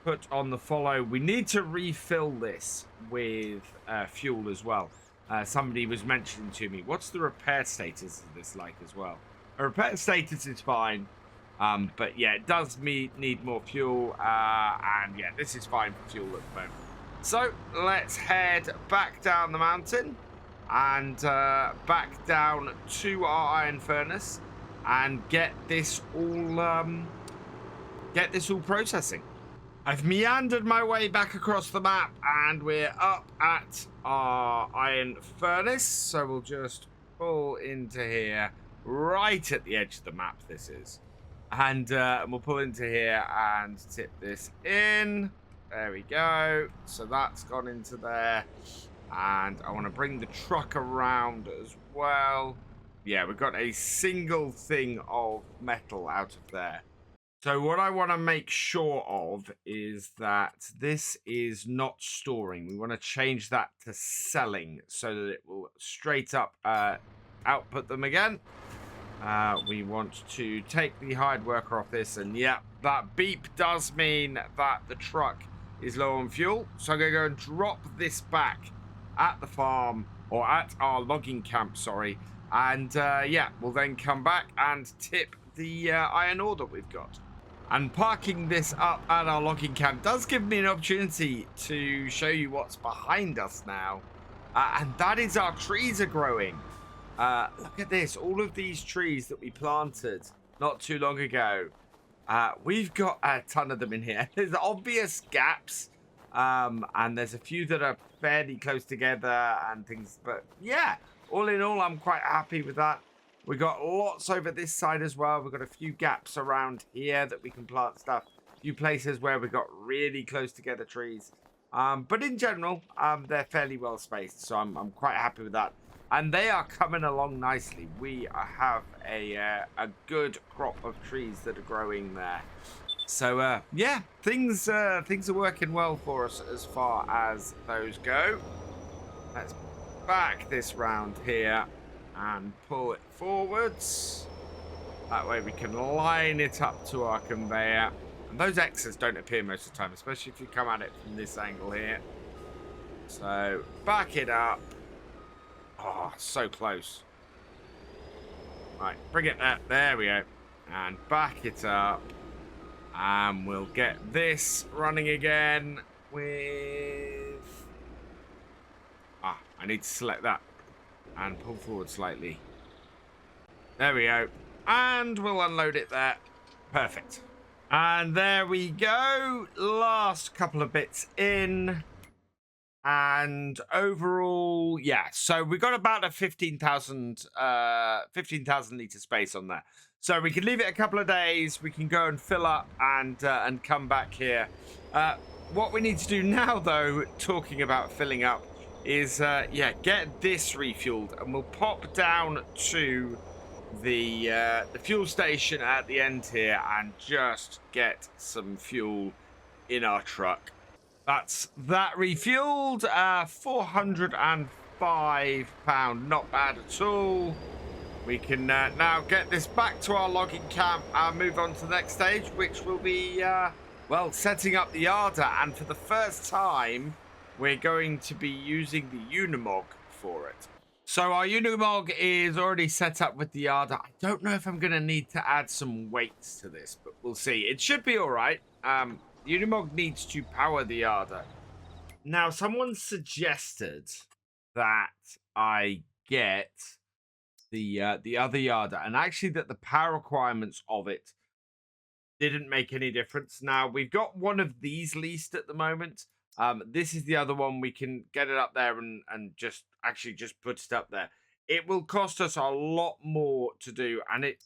S1: Put on the follow. We need to refill this with fuel as well. Somebody was mentioning to me, what's the repair status of this like as well? A repair status is fine, but yeah, it does need more fuel, and yeah, this is fine for fuel at the moment. So let's head back down the mountain and back down to our iron furnace and get this all processing. I've meandered my way back across the map and we're up at our iron furnace. So we'll just pull into here, right at the edge of the map this is. And we'll pull into here and tip this in. There we go. So that's gone into there. And I want to bring the truck around as well. Yeah, we've got a single thing of metal out of there. So what I want to make sure of is that this is not storing. We want to change that to selling so that it will straight up output them again. We want to take the hired worker off this. And yeah, that beep does mean that the truck is low on fuel, so I'm going to go and drop this back at the farm, or at our logging camp, sorry, and yeah, we'll then come back and tip the iron ore that we've got. And parking this up at our logging camp does give me an opportunity to show you what's behind us now, and that is our trees are growing. Look at this, all of these trees that we planted not too long ago. We've got a ton of them in here. There's obvious gaps, and there's a few that are fairly close together and things. But yeah, all in all, I'm quite happy with that. We've got lots over this side as well. We've got a few gaps around here that we can plant stuff. A few places where we've got really close together trees. But in general, they're fairly well spaced. So I'm quite happy with that. And they are coming along nicely. We have a good crop of trees that are growing there. So yeah, things are working well for us as far as those go. Let's back this round here and pull it forwards. That way we can line it up to our conveyor. And those X's don't appear most of the time, especially if you come at it from this angle here. So back it up. Oh, so close. Right, bring it there. There we go. And back it up. And we'll get this running again with... I need to select that. And pull forward slightly. There we go. And we'll unload it there. Perfect. And there we go. Last couple of bits in. And overall, yeah. So we got about a 15,000 litre space on there. So we can leave it a couple of days. We can go and fill up and come back here. What we need to do now, though, talking about filling up, is get this refueled, and we'll pop down to the fuel station at the end here and just get some fuel in our truck. That's that refueled. 405 £, not bad at all. We can now get this back to our logging camp and move on to the next stage, which will be well, setting up the yarder. And for the first time, we're going to be using the Unimog for it. So our Unimog is already set up with the yarder. I don't know if I'm going to need to add some weights to this, but we'll see. It should be all right. Unimog needs to power the yarder. Now, someone suggested that I get the other yarder, and actually that the power requirements of it didn't make any difference. Now, we've got one of these leased at the moment. This is the other one. We can get it up there and just put it up there. It will cost us a lot more to do, and it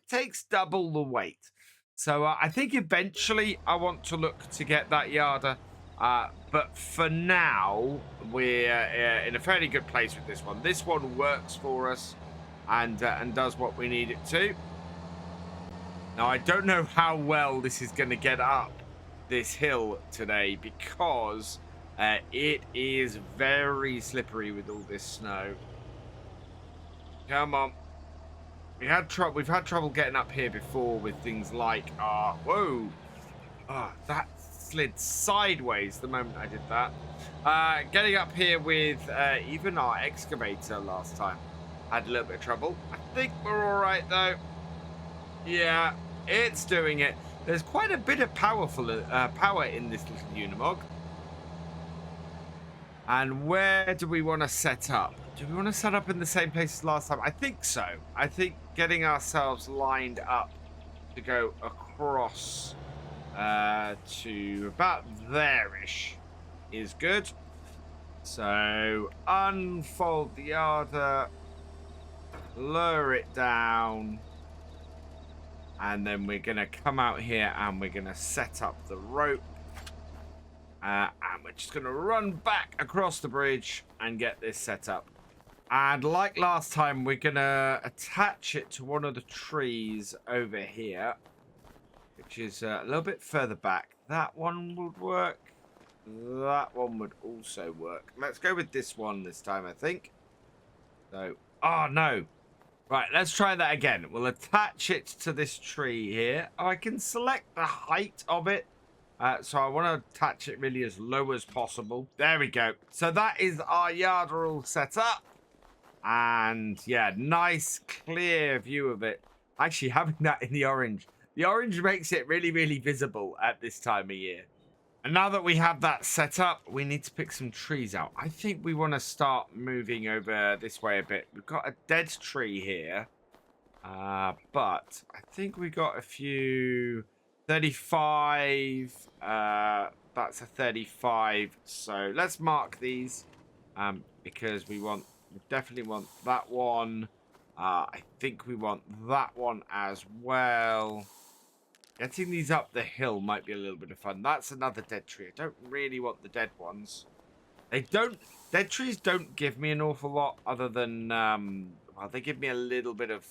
S1: takes double the weight. So I think eventually I want to look to get that yarder. But for now, we're in a fairly good place with this one. This one works for us and does what we need it to. Now, I don't know how well this is going to get up this hill today because it is very slippery with all this snow. Come on. We've had trouble getting up here before with things like whoa. That slid sideways the moment I did that. Getting up here with even our excavator last time had a little bit of trouble. I think we're all right though. Yeah, it's doing it. There's quite a bit of power in this little Unimog. And where do we want to set up? Do we want to set up in the same place as last time? I think so. I think getting ourselves lined up to go across to about there-ish is good. So unfold the yarder, lower it down, and then we're going to come out here and we're going to set up the rope. And we're just going to run back across the bridge and get this set up. And like last time, we're going to attach it to one of the trees over here, which is a little bit further back. That one would work. That one would also work. Let's go with this one this time, I think. So, oh no. Right, let's try that again. We'll attach it to this tree here. Oh, I can select the height of it. So I want to attach it really as low as possible. There we go. So that is our yarder all set up. And yeah, nice clear view of it. Actually, having that in the orange. The orange makes it really, really visible at this time of year. And now that we have that set up, we need to pick some trees out. I think we want to start moving over this way a bit. We've got a dead tree here. But I think we got a few... 35. That's a 35. So let's mark these because we definitely want that one. I think we want that one as well. Getting these up the hill might be a little bit of fun. That's another dead tree. I don't really want the dead ones. Dead trees don't give me an awful lot other than well, they give me a little bit of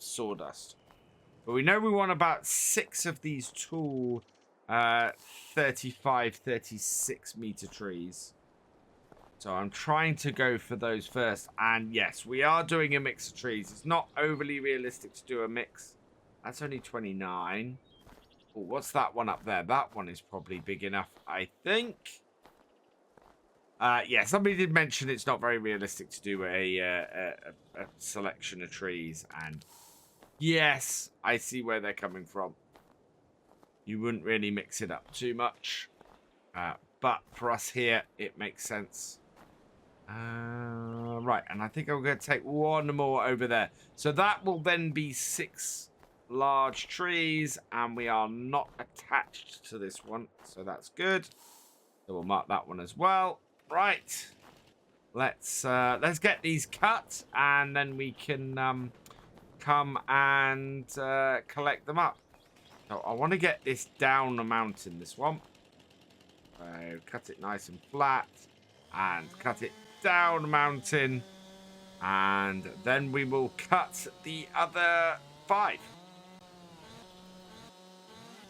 S1: sawdust. But we know we want about 6 of these tall 35, 36 meter trees. So I'm trying to go for those first. And yes, we are doing a mix of trees. It's not overly realistic to do a mix. That's only 29. Oh, what's that one up there? That one is probably big enough, I think. Yeah, somebody did mention it's not very realistic to do a selection of trees, and yes, I see where they're coming from. You wouldn't really mix it up too much, but for us here, it makes sense. Right, and I think I'm going to take one more over there. So that will then be 6 large trees, and we are not attached to this one, so that's good. So we'll mark that one as well. Right, let's get these cut, and then we can come and collect them up. So I want to get this down the mountain, this one. So cut it nice and flat, and cut it down the mountain, and then we will cut the other 5.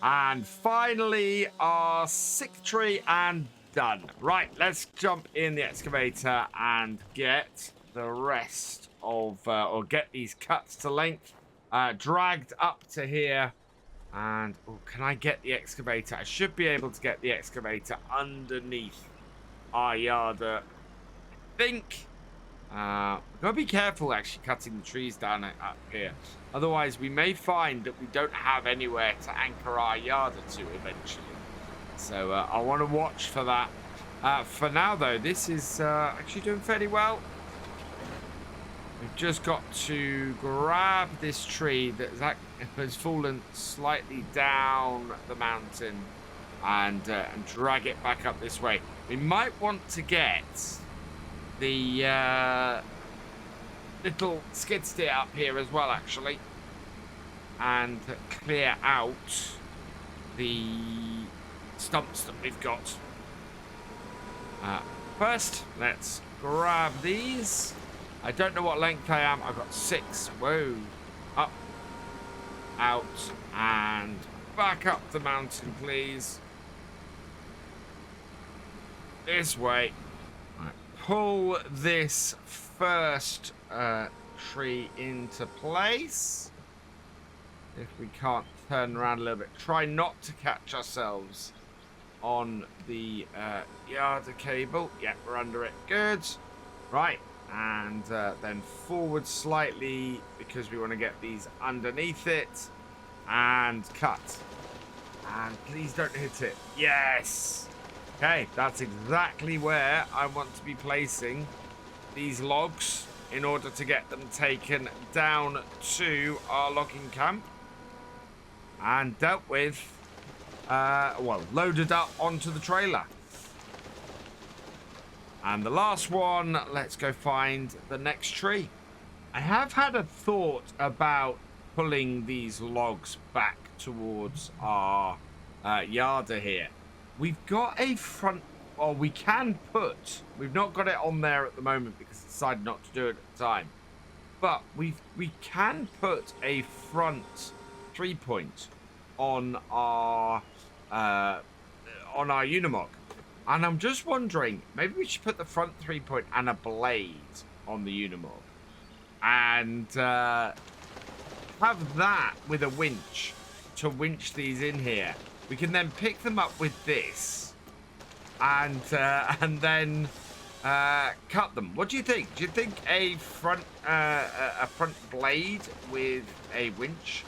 S1: And finally, our 6th tree, and done. Right, let's jump in the excavator and get the rest of, or get these cuts to length, dragged up to here. And oh, can I get the excavator? I should be able to get the excavator underneath our yard. I think. Gotta be careful actually cutting the trees down up here. Otherwise, we may find that we don't have anywhere to anchor our yard to eventually. So I want to watch for that. For now, though, this is actually doing fairly well. We've just got to grab this tree that has fallen slightly down the mountain and drag it back up this way. We might want to get the little skid steer up here as well, actually, and clear out the stumps that we've got. First, let's grab these. I don't know what length I am. I've got 6. Whoa. Up, out, and back up the mountain, please. This way. Right. Pull this first tree into place. If we can't turn around a little bit, try not to catch ourselves on the yarder cable. Yeah, we're under it. Good. Right. And then forward slightly because we want to get these underneath it, and cut. And please don't hit it. Yes. Okay, that's exactly where I want to be placing these logs in order to get them taken down to our logging camp and dealt with, well, loaded up onto the trailer. And the last one, let's go find the next tree. I have had a thought about pulling these logs back towards our yarder here. We've got a front, or we can put, we've not got it on there at the moment because I decided not to do it at the time. But we can put a front 3-point on our Unimog. And I'm just wondering, maybe we should put the front 3-point and a blade on the Unimog. And have that with a winch to winch these in here. We can then pick them up with this. And then cut them. What do you think? Do you think a front blade with a winch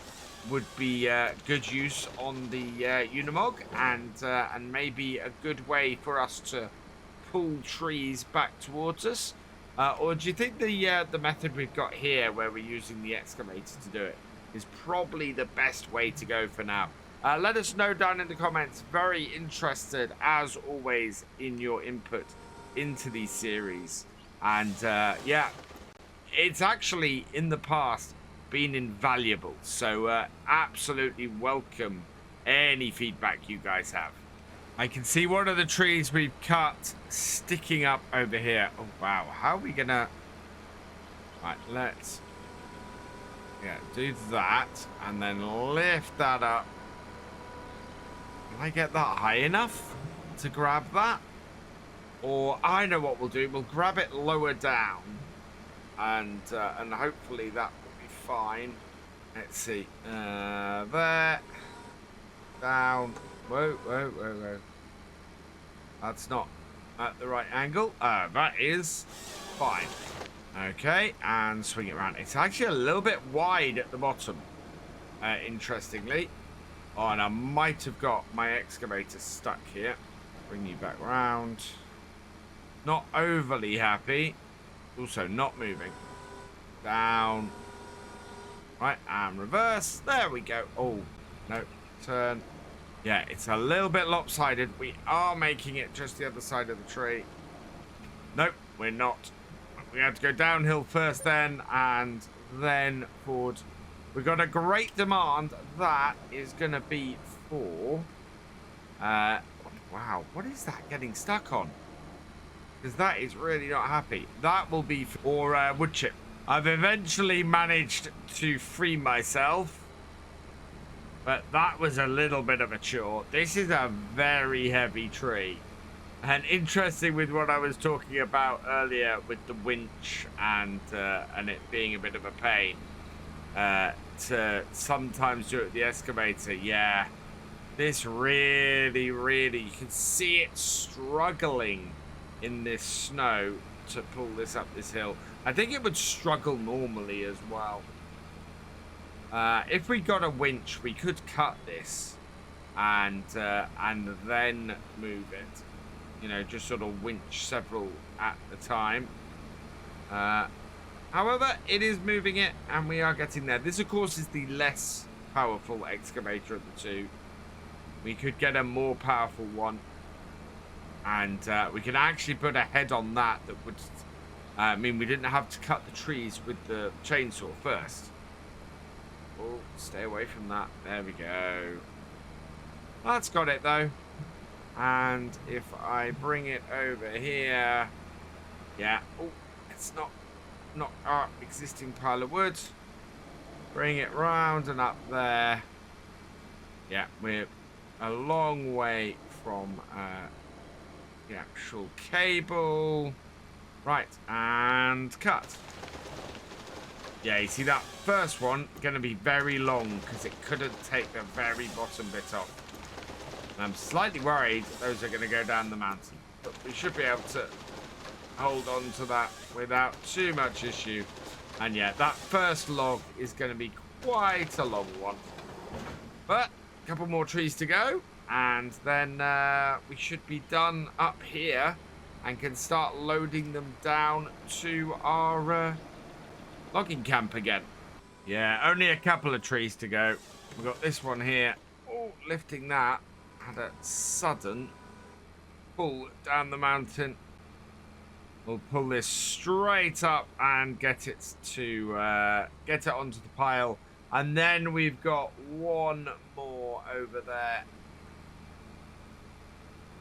S1: would be good use on the Unimog, and maybe a good way for us to pull trees back towards us? Or do you think the method we've got here, where we're using the excavator to do it, is probably the best way to go for now? Let us know down in the comments. Very interested, as always, in your input into these series. And yeah, it's actually in the past been invaluable, so absolutely welcome any feedback you guys have. I can see one of the trees we've cut sticking up over here. Oh wow, how are we gonna, right, let's do that and then lift that up. Can I get that high enough to grab that? Or I know what we'll do, we'll grab it lower down, and hopefully that fine. Let's see. There. Down. Whoa. That's not at the right angle. That is fine. Okay, and swing it around. It's actually a little bit wide at the bottom, interestingly. Oh, and I might have got my excavator stuck here. Bring you back round. Not overly happy. Also not moving. Down. Right, and reverse. There we go. Oh, no. Turn. Yeah, it's a little bit lopsided. We are making it just the other side of the tree. Nope, we're not. We have to go downhill first then, and then forward. We've got a great demand. That is going to be for... wow, what is that getting stuck on? Because that is really not happy. That will be for wood chip. I've eventually managed to free myself. But that was a little bit of a chore. This is a very heavy tree. And interesting with what I was talking about earlier with the winch and it being a bit of a pain to sometimes do it with the excavator. Yeah, this really, you can see it struggling in this snow to pull this up this hill. I think it would struggle normally as well. If we got a winch, we could cut this and then move it. You know, just sort of winch several at a time. However, it is moving it, and we are getting there. This, of course, is the less powerful excavator of the two. We could get a more powerful one, and we could actually put a head on that would mean we didn't have to cut the trees with the chainsaw first. Oh, stay away from that. There we go. That's got it, though. And if I bring it over here, yeah. Oh, it's not our existing pile of wood. Bring it round and up there. Yeah, we're a long way from the actual cable. Right, and cut. Yeah, you see that first one going to be very long because it couldn't take the very bottom bit off. I'm slightly worried those are going to go down the mountain, but we should be able to hold on to that without too much issue. And yeah, that first log is going to be quite a long one. But a couple more trees to go, and then we should be done up here and can start loading them down to our logging camp again. Yeah, only a couple of trees to go. We've got this one here. Oh, lifting that. Had a sudden pull down the mountain. We'll pull this straight up and get it onto the pile, and then we've got one more over there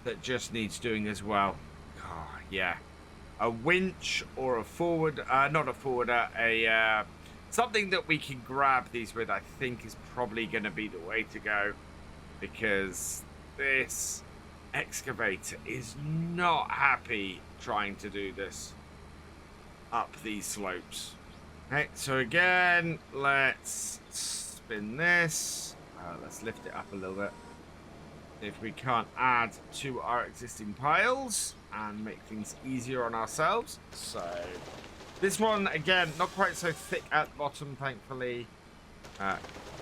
S1: that just needs doing as well. Oh, yeah, a winch or a forward, not a forwarder, a something that we can grab these with. I think is probably going to be the way to go, because this excavator is not happy trying to do this up these slopes. Okay, so again, let's spin this. Let's lift it up a little bit. If we can't add to our existing piles and make things easier on ourselves. So this one, again, not quite so thick at the bottom, thankfully.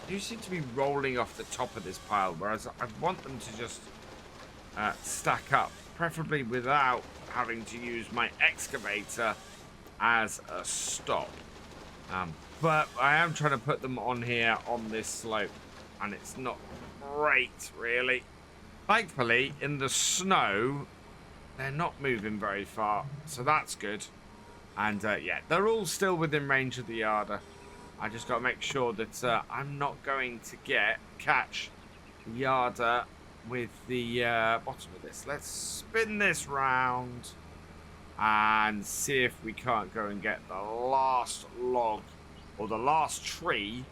S1: You seem to be rolling off the top of this pile, whereas I want them to just stack up, preferably without having to use my excavator as a stop. But I am trying to put them on here on this slope, and it's not great, really. Thankfully, in the snow, they're not moving very far, so that's good. And yeah, they're all still within range of the yarder. I just got to make sure that I'm not going to catch the yarder with the bottom of this. Let's spin this round and see if we can't go and get the last log or the last tree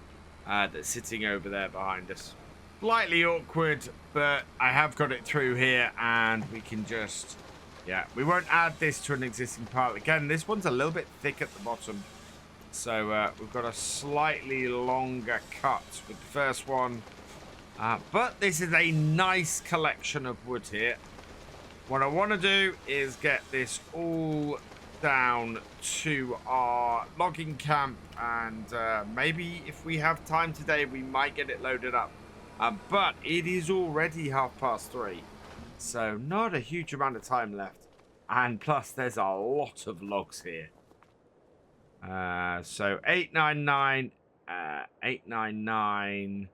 S1: that's sitting over there behind us. Slightly awkward, but I have got it through here, and we can just, yeah, we won't add this to an existing pile. Again, this one's a little bit thick at the bottom. So we've got a slightly longer cut with the first one. But this is a nice collection of wood here. What I want to do is get this all down to our logging camp, and maybe if we have time today, we might get it loaded up. But it is already 3:30, so not a huge amount of time left. And plus, there's a lot of logs here. So 899, 899,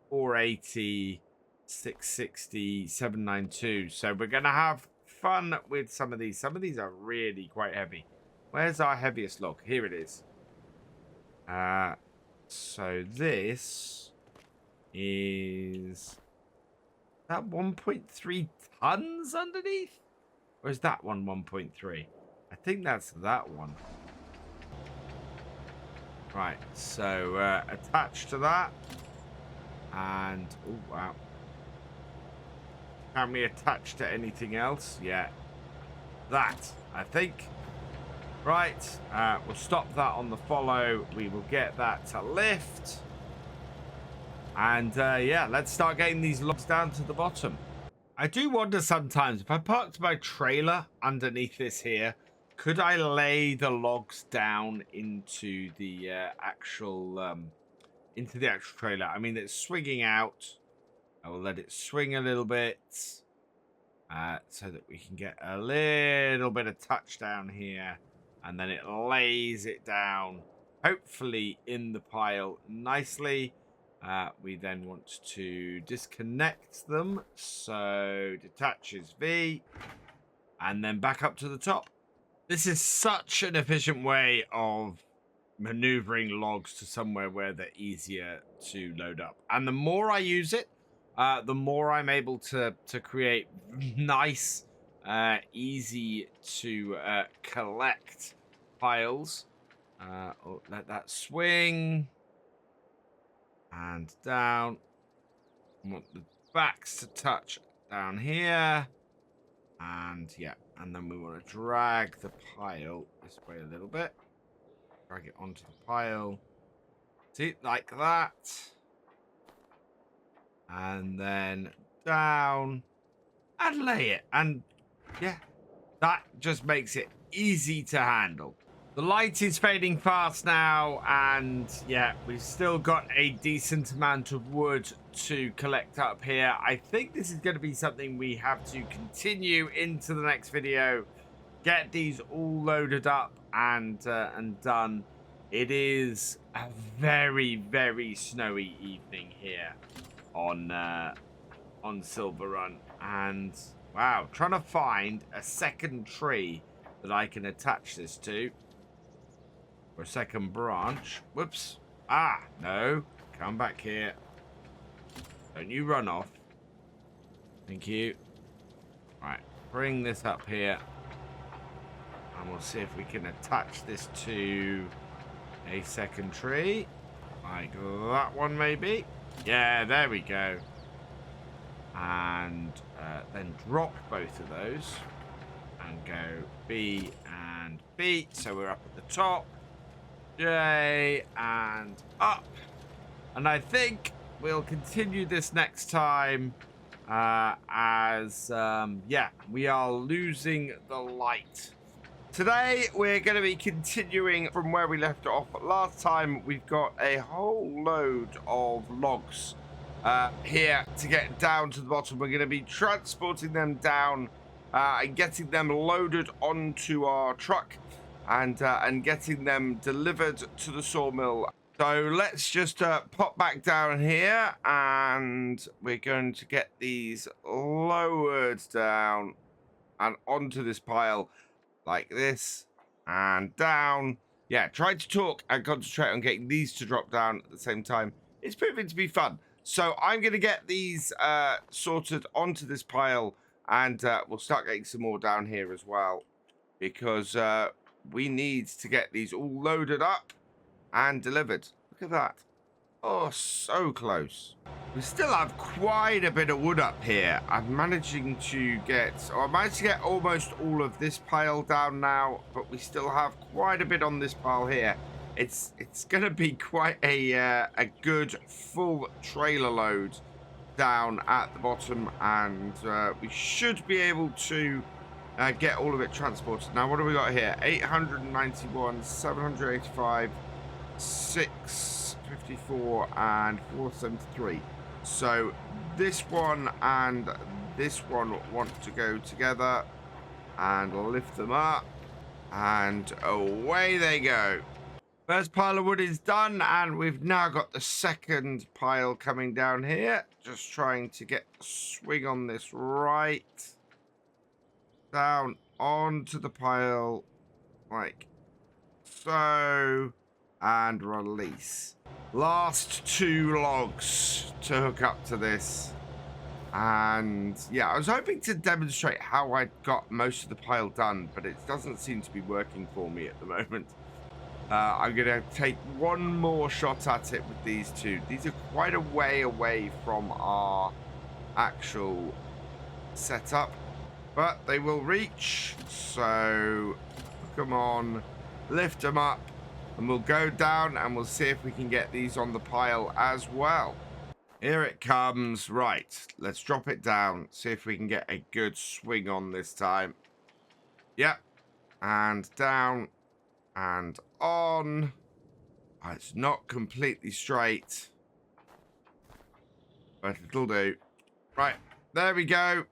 S1: 480, 660, 792. So we're going to have fun with some of these. Some of these are really quite heavy. Where's our heaviest log? Here it is. So this is that 1.3 tons underneath? Or is that one 1.3? I think that's that one. Right, so attached to that. And, oh, wow. Can we attach to anything else? Yeah. That, I think. Right, we'll stop that on the follow. We will get that to lift. And, yeah, let's start getting these logs down to the bottom. I do wonder sometimes, if I parked my trailer underneath this here, could I lay the logs down into the actual trailer? I mean, it's swinging out. I will let it swing a little bit so that we can get a little bit of touchdown here, and then it lays it down, hopefully in the pile nicely. We then want to disconnect them, so detaches V, and then back up to the top. This is such an efficient way of maneuvering logs to somewhere where they're easier to load up. And the more I use it, the more I'm able to create nice, easy to collect piles. Let that swing. And down. I want the backs to touch down here. And yeah, and then we want to drag the pile this way a little bit. Drag it onto the pile. See, like that. And then down. And lay it. And yeah, that just makes it easy to handle. The light is fading fast now, and yeah, we've still got a decent amount of wood to collect up here. I think this is going to be something we have to continue into the next video. Get these all loaded up and done. It is a very, very snowy evening here on Silverrun, and wow, trying to find a second tree that I can attach this to. For a second branch. Whoops. Ah, no. Come back here. Don't you run off. Thank you. Right. Bring this up here. And we'll see if we can attach this to a second tree. Like that one, maybe. Yeah, there we go. And then drop both of those. And go B and B. So we're up at the top. J and up, and I think we'll continue this next time as yeah, we are losing the light. Today we're going to be continuing from where we left off. Last time we've got a whole load of logs here to get down to the bottom. We're going to be transporting them down and getting them loaded onto our truck. And getting them delivered to the sawmill. So let's just pop back down here, and we're going to get these lowered down and onto this pile like this and down. Yeah, try to talk and concentrate on getting these to drop down at the same time. It's proving to be fun. So I'm going to get these sorted onto this pile, and we'll start getting some more down here as well, because we need to get these all loaded up and delivered. Look at that. Oh, so close. We still have quite a bit of wood up here. I'm managing to get, I managed to get almost all of this pile down now, but we still have quite a bit on this pile here. It's going to be quite a good full trailer load down at the bottom, and we should be able to get all of it transported. Now, what do we got here? 891, 785, 654, and 473. So this one and this one want to go together, and lift them up, and away they go. First pile of wood is done, and we've now got the second pile coming down here. Just trying to get the swing on this right. Down onto the pile, like so, and release. Last 2 logs to hook up to this. And yeah, I was hoping to demonstrate how I got most of the pile done, but it doesn't seem to be working for me at the moment. I'm going to take one more shot at it with these 2. These are quite a way away from our actual setup, but they will reach. So come on, lift them up, and we'll go down and we'll see if we can get these on the pile as well. Here it comes. Right, let's drop it down, see if we can get a good swing on this time. Yep, and down and on. Oh, it's not completely straight, but it'll do. Right, there we go.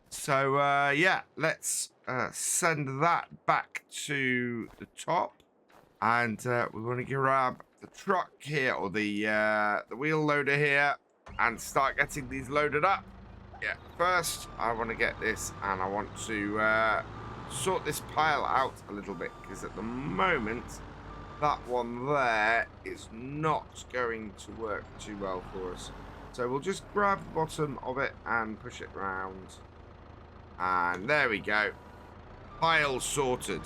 S1: So yeah, let's send that back to the top, and we want to grab the truck here, or the wheel loader here, and start getting these loaded up. Yeah, first I want to get this, and I want to sort this pile out a little bit, because at the moment that one there is not going to work too well for us. So we'll just grab the bottom of it and push it round, and there we go, pile sorted.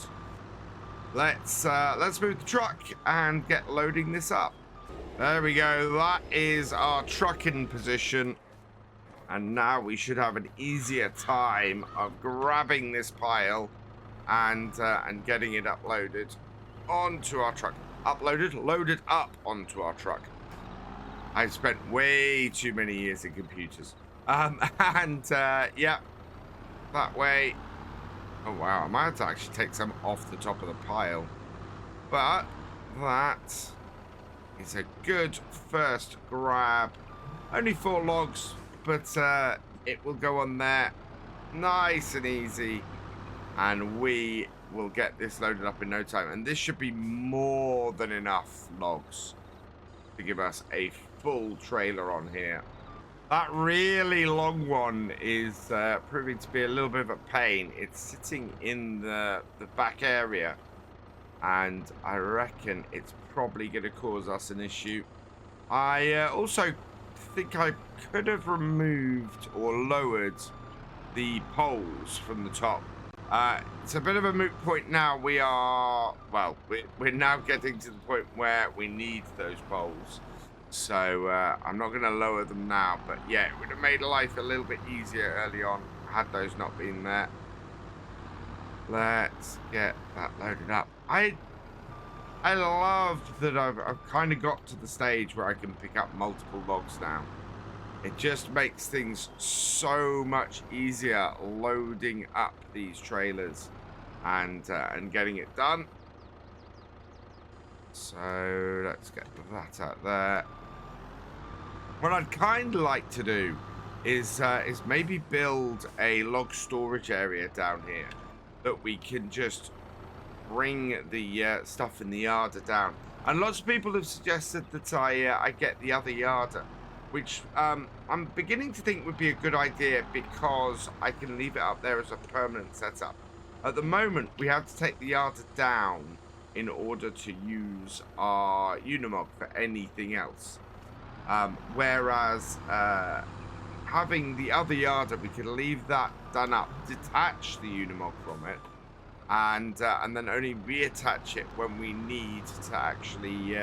S1: Let's move the truck and get loading this up. There we go, that is our truck in position. And now we should have an easier time of grabbing this pile and getting it uploaded onto our truck. Loaded up onto our truck. I've spent way too many years in computers. Yeah, that way. Oh wow, I might have to actually take some off the top of the pile. But that is a good first grab. Only 4 logs. But it will go on there nice and easy, and we will get this loaded up in no time. And this should be more than enough logs to give us a full trailer on here. That really long one is proving to be a little bit of a pain. It's sitting in the back area, and I reckon it's probably going to cause us an issue. I also think I could have removed or lowered the poles from the top. It's a bit of a moot point now. We are, well, we're now getting to the point where we need those poles. So I'm not going to lower them now, but yeah, it would have made life a little bit easier early on had those not been there. Let's get that loaded up. I love that I've kind of got to the stage where I can pick up multiple logs now. It just makes things so much easier loading up these trailers and getting it done. So let's get that out there. What I'd kind of like to do is maybe build a log storage area down here that we can just bring the stuff in the yarder down. And lots of people have suggested that I get the other yarder, which I'm beginning to think would be a good idea, because I can leave it up there as a permanent setup. At the moment, we have to take the yarder down in order to use our Unimog for anything else. Whereas having the other yarder, we can leave that done up, detach the Unimog from it, and then only reattach it when we need to actually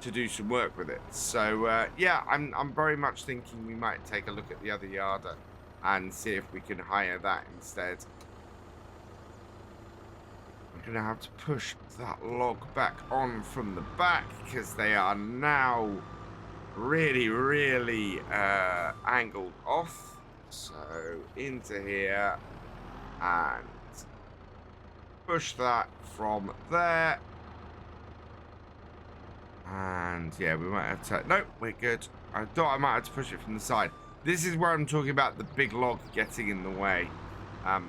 S1: to do some work with it. So yeah, I'm very much thinking we might take a look at the other yarder and see if we can hire that instead. I'm gonna have to push that log back on from the back, because they are now really angled off. So into here and push that from there. And yeah, we might have to... No, we're good. I thought I might have to push it from the side. This is where I'm talking about the big log getting in the way.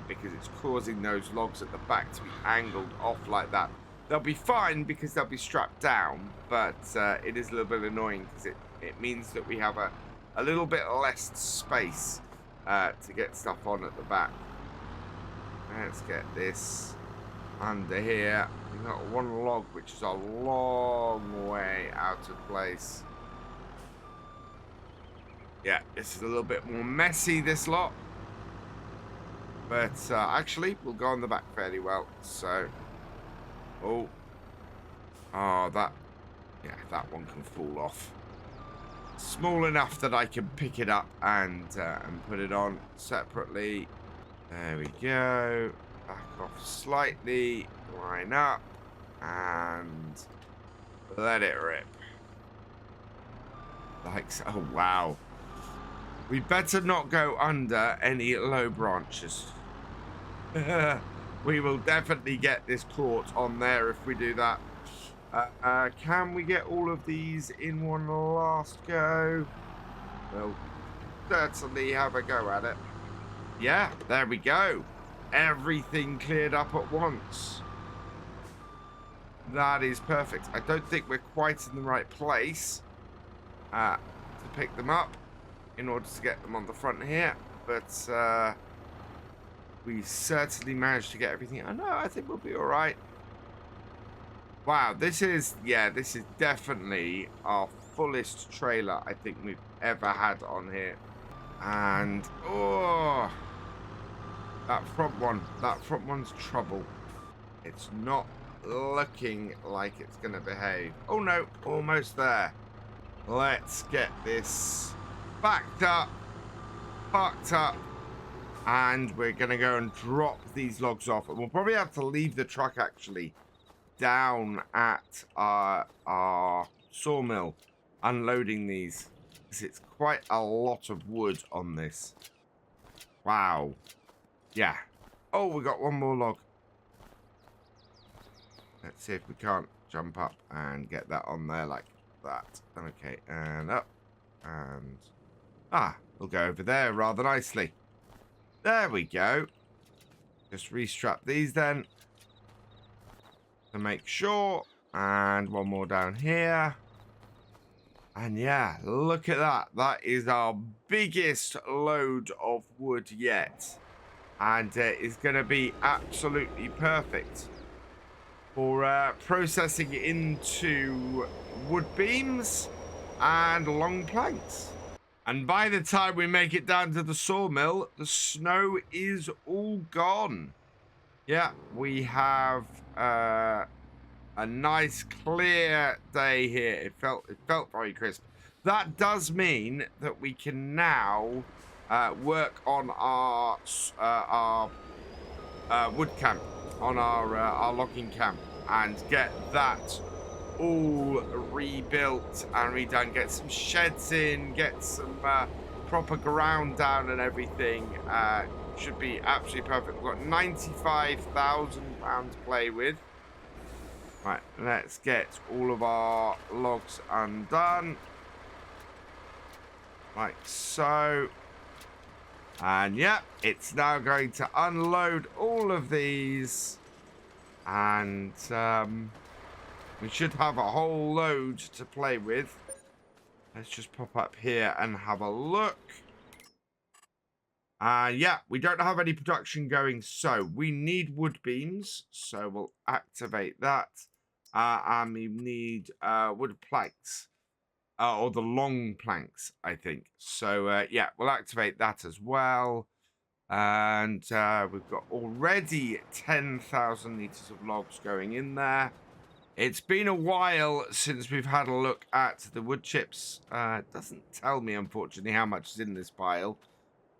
S1: Because it's causing those logs at the back to be angled off like that. They'll be fine because they'll be strapped down. But it is a little bit annoying because it means that we have a little bit less space to get stuff on at the back. Let's get this under here. We've got one log which is a long way out of place. Yeah, this is a little bit more messy, this lot. But actually, we'll go on the back fairly well. So, oh, that one can fall off. Small enough that I can pick it up and put it on separately. There we go. Back off slightly, line up, and let it rip. Like so. Oh, wow. We better not go under any low branches. We will definitely get this caught on there if we do that. Can we get all of these in one last go? We'll certainly have a go at it. Yeah, there we go. Everything cleared up at once. That is perfect. I don't think we're quite in the right place to pick them up in order to get them on the front here, but we certainly managed to get everything. I know, I think we'll be all right. Wow, this is definitely our fullest trailer I think we've ever had on here. And oh, that front one's trouble. It's not looking like it's gonna behave. Oh no, almost there. Let's get this backed up, parked up, and we're gonna go and drop these logs off. And we'll probably have to leave the truck actually down at our sawmill, unloading these, because it's quite a lot of wood on this. Wow. Yeah. Oh, we got one more log. Let's see if we can't jump up and get that on there like that. Okay, and up. And we'll go over there rather nicely. There we go. Just restrap these then to make sure. And one more down here. And yeah, look at that. That is our biggest load of wood yet. And it's going to be absolutely perfect for processing into wood beams and long planks. And by the time we make it down to the sawmill, the snow is all gone. Yeah, we have a nice clear day here. It felt very crisp. That does mean that we can now work on our wood camp, on our logging camp, and get that all rebuilt and redone. Get some sheds in, get some proper ground down and everything. Should be absolutely perfect. We've got £95,000 to play with. Right, let's get all of our logs undone. Like so. And yeah, it's now going to unload all of these. And we should have a whole load to play with. Let's just pop up here and have a look. Yeah, we don't have any production going, so we need wood beams. So we'll activate that. And we need wood planks. Or the long planks, I think. So, yeah, we'll activate that as well. And we've got already 10,000 litres of logs going in there. It's been a while since we've had a look at the wood chips. It doesn't tell me, unfortunately, how much is in this pile.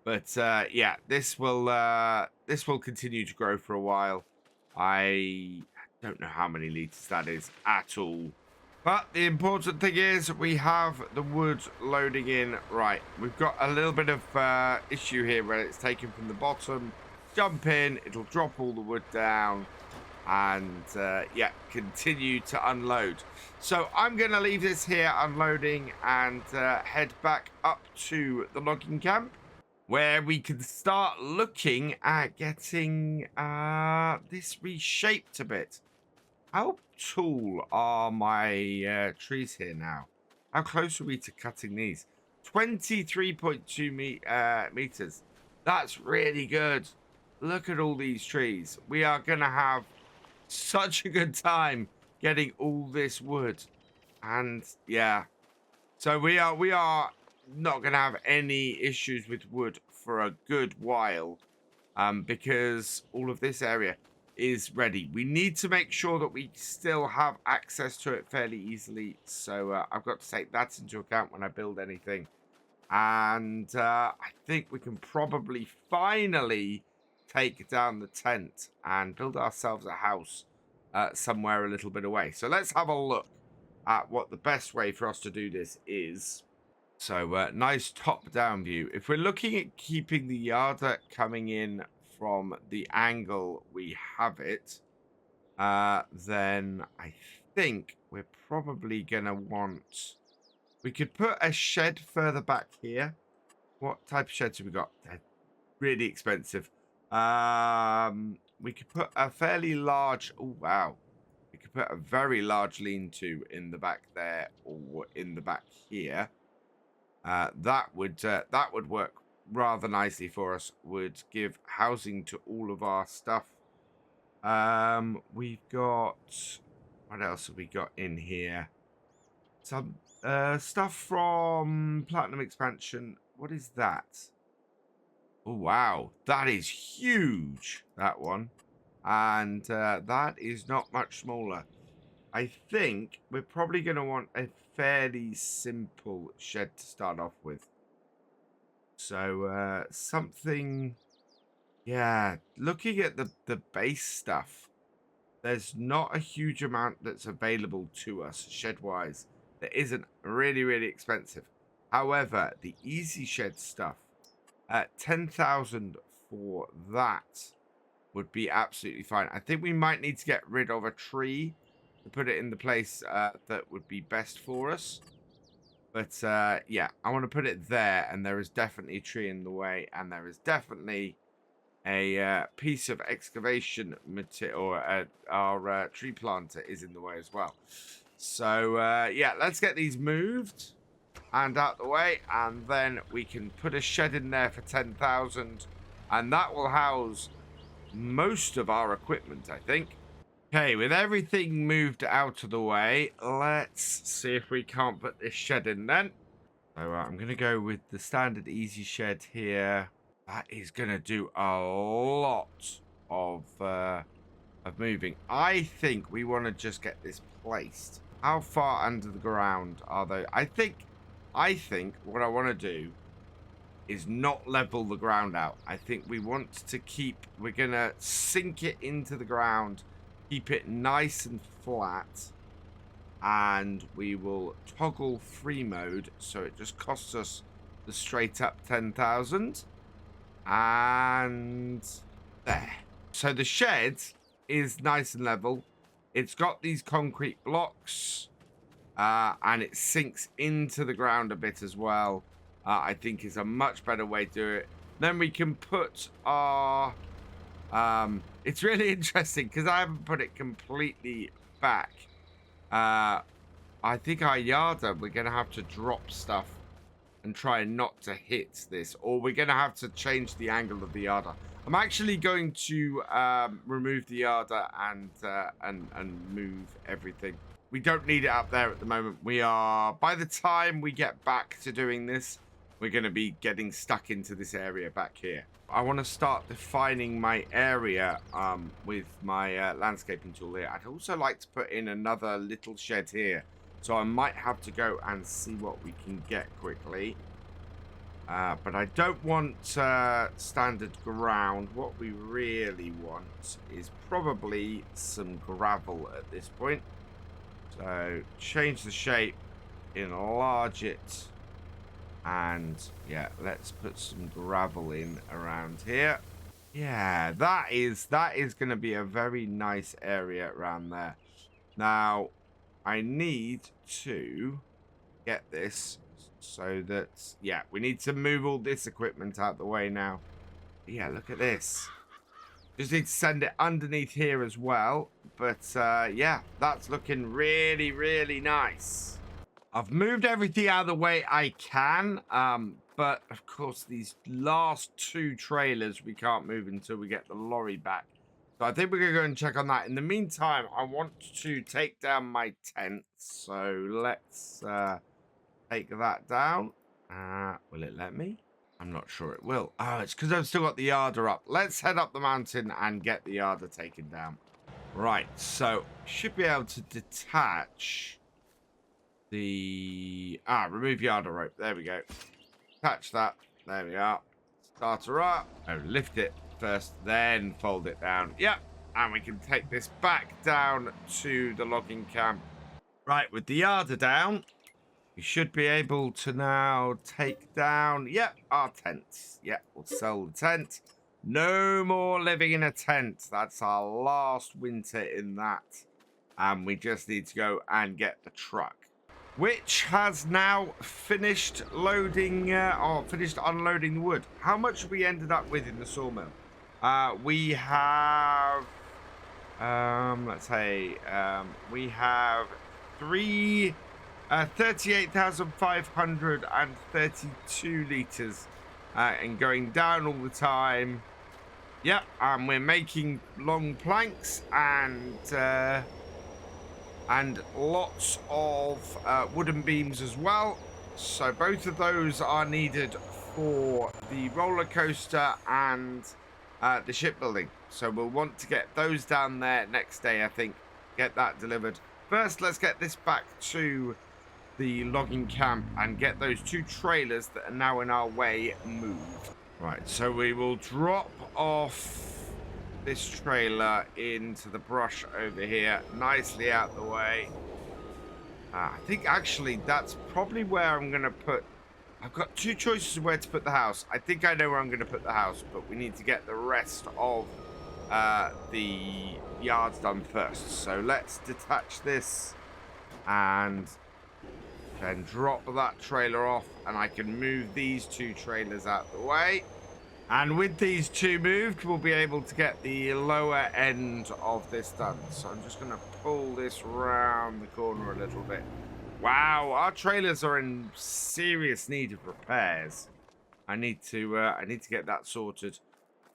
S1: But, yeah, this will continue to grow for a while. I don't know how many litres that is at all. But the important thing is we have the wood loading in. Right, we've got a little bit of issue here where it's taken from the bottom. Jump in, it'll drop all the wood down, and yeah, continue to unload. So I'm going to leave this here unloading and head back up to the logging camp, where we can start looking at getting this reshaped a bit. How tall are my trees here now? How close are we to cutting these? 23.2 meters. That's really good. Look at all these trees. We are going to have such a good time getting all this wood. And yeah, so we are not going to have any issues with wood for a good while, because all of this area is ready. We need to make sure that we still have access to it fairly easily. So I've got to take that into account when I build anything. And I think we can probably finally take down the tent and build ourselves a house somewhere a little bit away. So let's have a look at what the best way for us to do this is. So nice top-down view. If we're looking at keeping the yarder coming in from the angle we have it, then I think we're probably gonna want, we could put a shed further back here. What type of sheds have we got? They're really expensive. We could put a fairly large, oh wow, we could put a very large lean-to in the back there, or in the back here. That would work rather nicely for us. Would give housing to all of our stuff. We've got, what else have we got in here? Some stuff from Platinum Expansion. What is that? Oh wow, that is huge, that one. And that is not much smaller. I think we're probably going to want a fairly simple shed to start off with. So something, yeah, looking at the base stuff, there's not a huge amount that's available to us shed-wise that isn't really, really expensive. However, the easy shed stuff, 10,000 for that would be absolutely fine. I think we might need to get rid of a tree to put it in the place that would be best for us. But yeah, I want to put it there, and there is definitely a tree in the way, and there is definitely a piece of excavation material, or our tree planter is in the way as well. So yeah, let's get these moved and out the way, and then we can put a shed in there for 10,000, and that will house most of our equipment, I think. Okay, with everything moved out of the way, let's see if we can't put this shed in then. So I'm going to go with the standard easy shed here. That is going to do a lot of moving. I think we want to just get this placed. How far under the ground are they? I think what I want to do is not level the ground out. I think we want to keep, we're going to sink it into the ground, keep it nice and flat, and we will toggle free mode so it just costs us the straight up 10,000. And there. So the shed is nice and level. It's got these concrete blocks, and it sinks into the ground a bit as well. I think is a much better way to do it. Then we can put our... it's really interesting because I haven't put it completely back. I think our yarder, we're going to have to drop stuff and try not to hit this, or we're going to have to change the angle of the yarder. I'm actually going to remove the yarder and move everything. We don't need it up there at the moment. We are, by the time we get back to doing this, we're going to be getting stuck into this area back here. I want to start defining my area with my landscaping tool here. I'd also like to put in another little shed here. So I might have to go and see what we can get quickly. But I don't want standard ground. What we really want is probably some gravel at this point. So change the shape, enlarge it, and yeah, let's put some gravel in around here. Yeah, that is going to be a very nice area around there. Now, I need to get this so that, yeah, we need to move all this equipment out the way now. Yeah, look at this. Just need to send it underneath here as well. But, yeah, that's looking really, really nice. I've moved everything out of the way I can. But, of course, these last 2 trailers we can't move until we get the lorry back. So I think we're going to go and check on that. In the meantime, I want to take down my tent. So let's take that down. Will it let me? I'm not sure it will. Oh, it's because I've still got the yarder up. Let's head up the mountain and get the yarder taken down. Right, so should be able to detach the... remove yarder rope. There we go. Attach that. There we are. Start her up. Oh, lift it first, then fold it down. Yep, and we can take this back down to the logging camp. Right, with the yarder down, we should be able to now take down, yep, our tents. Yep, we'll sell the tent. No more living in a tent. That's our last winter in that. And we just need to go and get the truck, which has now finished loading, or finished unloading the wood. How much have we ended up with in the sawmill? We have, let's say, we have 38,532 litres and going down all the time. Yep, and we're making long planks and lots of wooden beams as well. So both of those are needed for the roller coaster and the shipbuilding. So we'll want to get those down there next day, I think. Get that delivered. First, let's get this back to the logging camp and get those 2 trailers that are now in our way moved. Right, so we will drop off this trailer into the brush over here, nicely out the way. I think actually that's probably where I'm going to put... I've got 2 choices of where to put the house. I think I know where I'm going to put the house, but we need to get the rest of the yards done first. So let's detach this and then drop that trailer off, and I can move these 2 trailers out the way. And with these 2 moved, we'll be able to get the lower end of this done. So I'm just going to pull this round the corner a little bit. Wow, our trailers are in serious need of repairs. I need to get that sorted.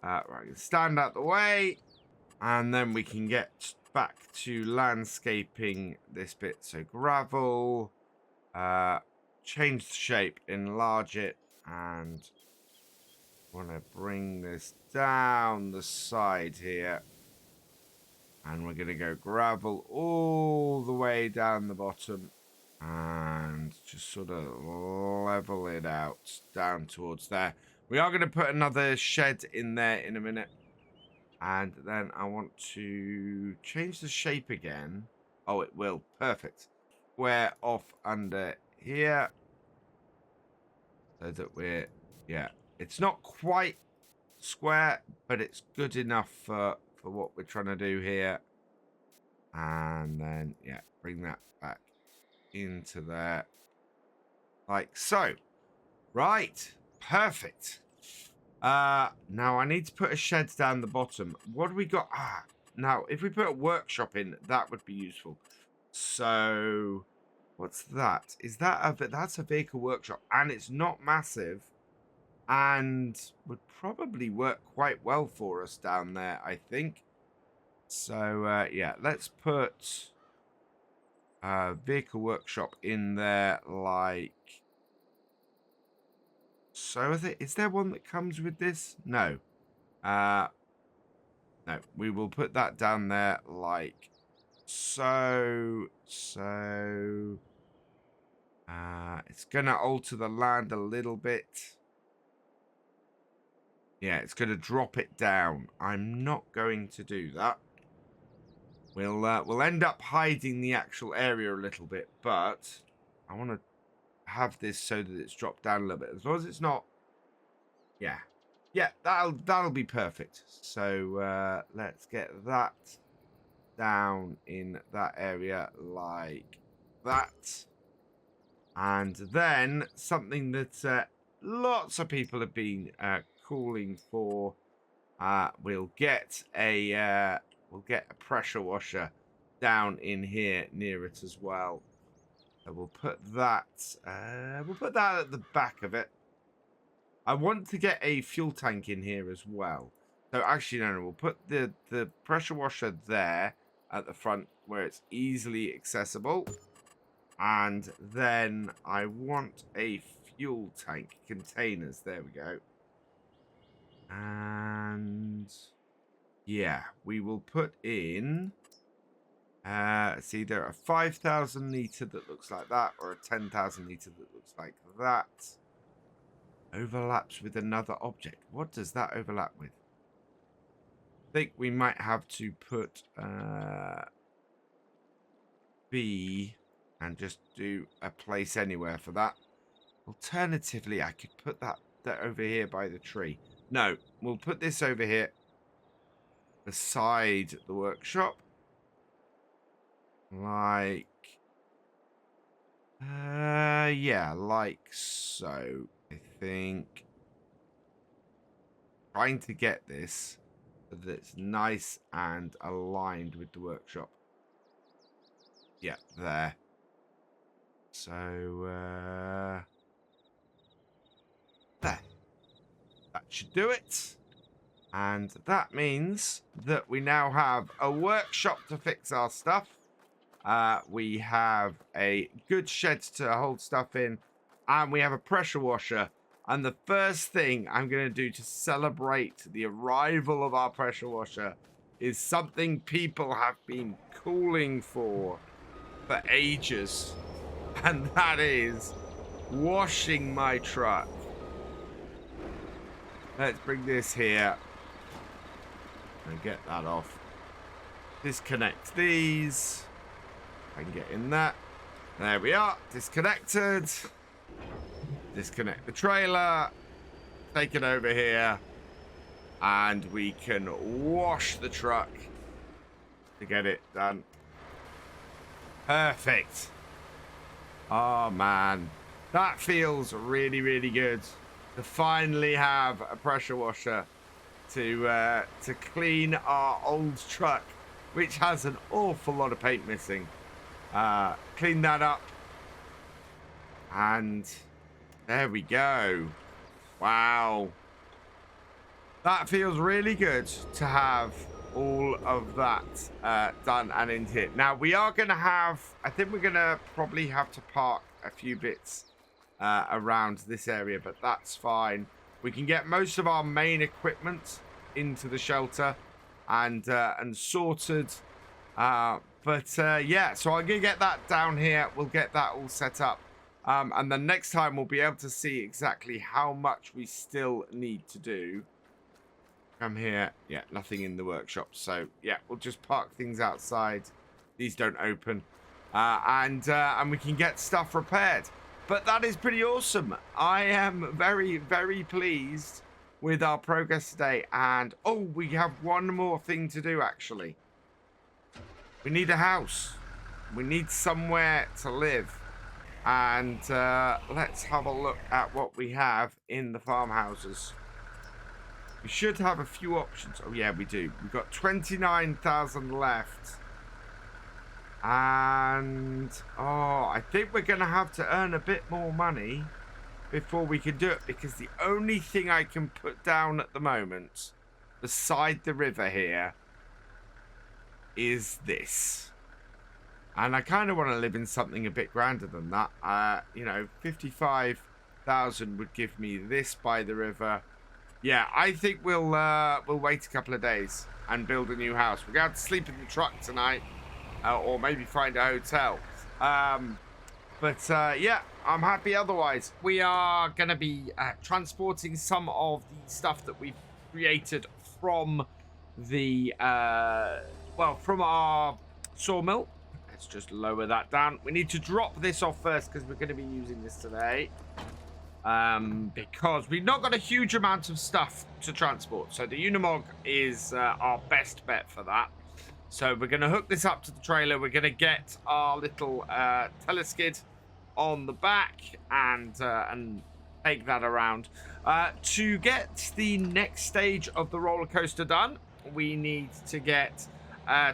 S1: Right, stand out the way, and then we can get back to landscaping this bit. So gravel, change the shape, enlarge it, and want to bring this down the side here. And we're going to go gravel all the way down the bottom and just sort of level it out down towards there. We are going to put another shed in there in a minute. And then I want to change the shape again. Oh, it will. Perfect. Square off under here. So that we're, yeah, it's not quite square, but it's good enough for what we're trying to do here. And then, yeah, bring that back into there. Like so. Right. Perfect. Now I need to put a shed down the bottom. What do we got? Now if we put a workshop in, that would be useful. So what's that? Is that that's a vehicle workshop, and it's not massive and would probably work quite well for us down there, I think. So yeah, let's put vehicle workshop in there like so. Is there one that comes with this? No. No, we will put that down there like so. It's gonna alter the land a little bit. Yeah, it's gonna drop it down. I'm not going to do that. We'll end up hiding the actual area a little bit, but I want to have this so that it's dropped down a little bit. As long as it's not, yeah, that'll be perfect. So let's get that down in that area like that, and then something that lots of people have been calling for. We'll get a pressure washer down in here near it as well. So we'll put that at the back of it. I want to get a fuel tank in here as well. So actually, no, we'll put the pressure washer there at the front where it's easily accessible. And then I want a fuel tank containers. There we go. And yeah, we will put in it's either a 5,000 litre that looks like that or a 10,000 litre that looks like that. Overlaps with another object. What does that overlap with? I think we might have to put B and just do a place anywhere for that. Alternatively, I could put that over here by the tree. No, we'll put this over here beside the workshop. Like, yeah, like so. I think trying to get this so that it's nice and aligned with the workshop. Yeah, there. So, there. That should do it. And that means that we now have a workshop to fix our stuff. We have a good shed to hold stuff in. And we have a pressure washer. And the first thing I'm going to do to celebrate the arrival of our pressure washer is something people have been calling for ages. And that is washing my truck. Let's bring this here and get that off. Disconnect these. I can get in that. There we are. Disconnected. Disconnect the trailer. Take it over here. And we can wash the truck to get it done. Perfect. Oh, man. That feels really, really good. To finally have a pressure washer to clean our old truck, which has an awful lot of paint missing. Clean that up. And there we go. Wow. That feels really good to have all of that done and in here. Now, we are going to have, I think we're going to probably have to park a few bits around this area, but that's fine. We can get most of our main equipment into the shelter and sorted. Yeah, so I'm going to get that down here. We'll get that all set up. And then next time we'll be able to see exactly how much we still need to do. Come here. Yeah, nothing in the workshop. So, yeah, we'll just park things outside. These don't open. And we can get stuff repaired. But that is pretty awesome. I am very, very pleased with our progress today. And, oh, we have one more thing to do, actually. We need a house. We need somewhere to live. And let's have a look at what we have in the farmhouses. We should have a few options. Oh, yeah, we do. We've got 29,000 left. And, oh, I think we're going to have to earn a bit more money before we can do it. Because the only thing I can put down at the moment, beside the river here, is this. And I kind of want to live in something a bit grander than that. You know, 55,000 would give me this by the river. Yeah, I think we'll wait a couple of days and build a new house. We're going to sleep in the truck tonight, or maybe find a hotel. Yeah, I'm happy otherwise. We are going to be transporting some of the stuff that we've created from the from our sawmill. Let's just lower that down. We need to drop this off first because we're going to be using this today. Because we've not got a huge amount of stuff to transport. So the Unimog is our best bet for that. So we're going to hook this up to the trailer. We're going to get our little teleskid on the back and take that around. To get the next stage of the roller coaster done, we need to get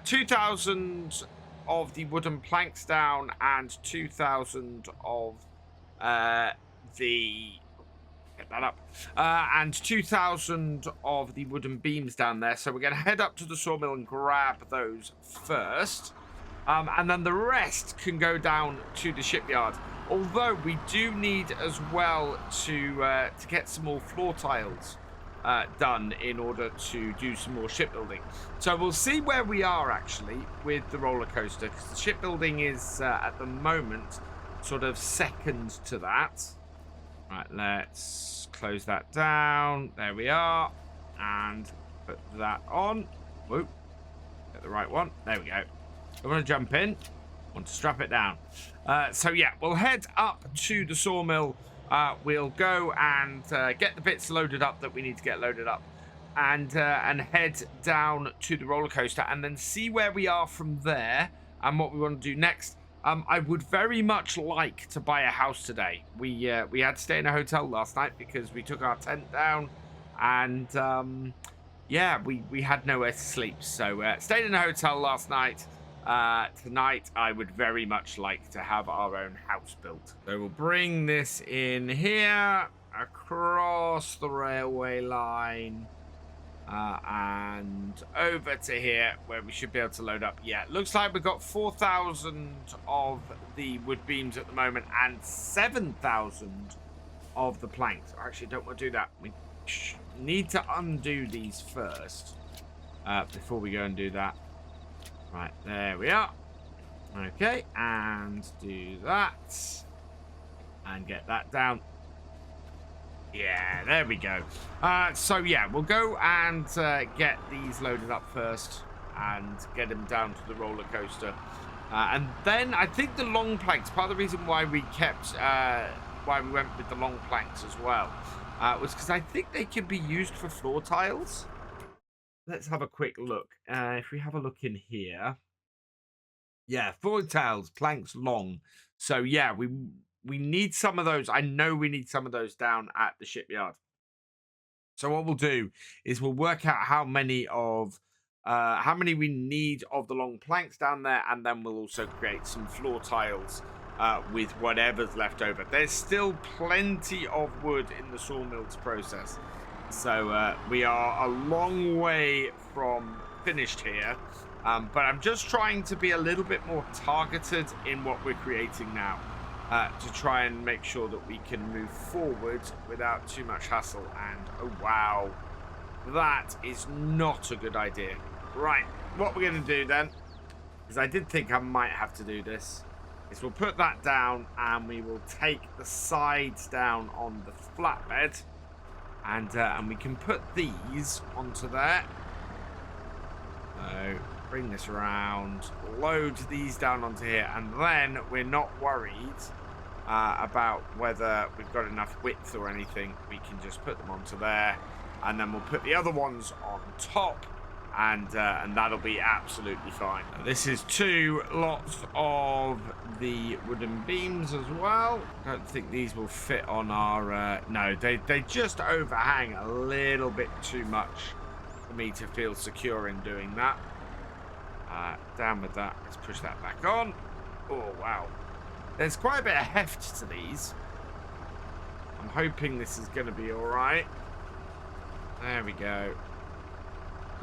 S1: 2,000 of the wooden planks down and 2,000 of and 2,000 of the wooden beams down there. So we're going to head up to the sawmill and grab those first, and then the rest can go down to the shipyard. Although we do need as well to get some more floor tiles done in order to do some more shipbuilding. So we'll see where we are actually with the roller coaster, because the shipbuilding is at the moment sort of second to that. Right, let's close that down. There we are. And put that on. Whoop. Get the right one. There we go. I want to jump in. I want to strap it down. So yeah, we'll head up to the sawmill. We'll go and get the bits loaded up that we need to get loaded up. And head down to the roller coaster and then see where we are from there and what we want to do next. I would very much like to buy a house today. We had to stay in a hotel last night because we took our tent down, and yeah, we had nowhere to sleep. So stayed in a hotel last night. Tonight, I would very much like to have our own house built. So we'll bring this in here, across the railway line, and over to here where we should be able to load up. Yeah, it looks like we've got 4,000 of the wood beams at the moment and 7,000 of the planks. Actually, don't want to do that. We need to undo these first before we go and do that. Right, there we are. Okay, and do that and get that down. Yeah, there we go. So yeah, we'll go and get these loaded up first and get them down to the roller coaster. And then I think the long planks, part of the reason why we kept, why we went with the long planks as well, was because I think they can be used for floor tiles. Let's have a quick look. If we have a look in here. Yeah, floor tiles, planks long. So yeah, we need some of those. I know we need some of those down at the shipyard. So what we'll do is we'll work out how many we need of the long planks down there, and then we'll also create some floor tiles with whatever's left over. There's still plenty of wood in the sawmill to process. So we are a long way from finished here. But I'm just trying to be a little bit more targeted in what we're creating now. To try and make sure that we can move forward without too much hassle. And oh wow, that is not a good idea. Right, what we're going to do then, because I did think I might have to do this, is we'll put that down and we will take the sides down on the flatbed, and we can put these onto there. So bring this around, load these down onto here, and then we're not worried about whether we've got enough width or anything. We can just put them onto there, and then we'll put the other ones on top, and that'll be absolutely fine. Now, this is 2 lots of the wooden beams as well. I don't think these will fit on our... no, they just overhang a little bit too much for me to feel secure in doing that. Down with that. Let's push that back on. Oh, wow. There's quite a bit of heft to these. I'm hoping this is going to be all right. There we go.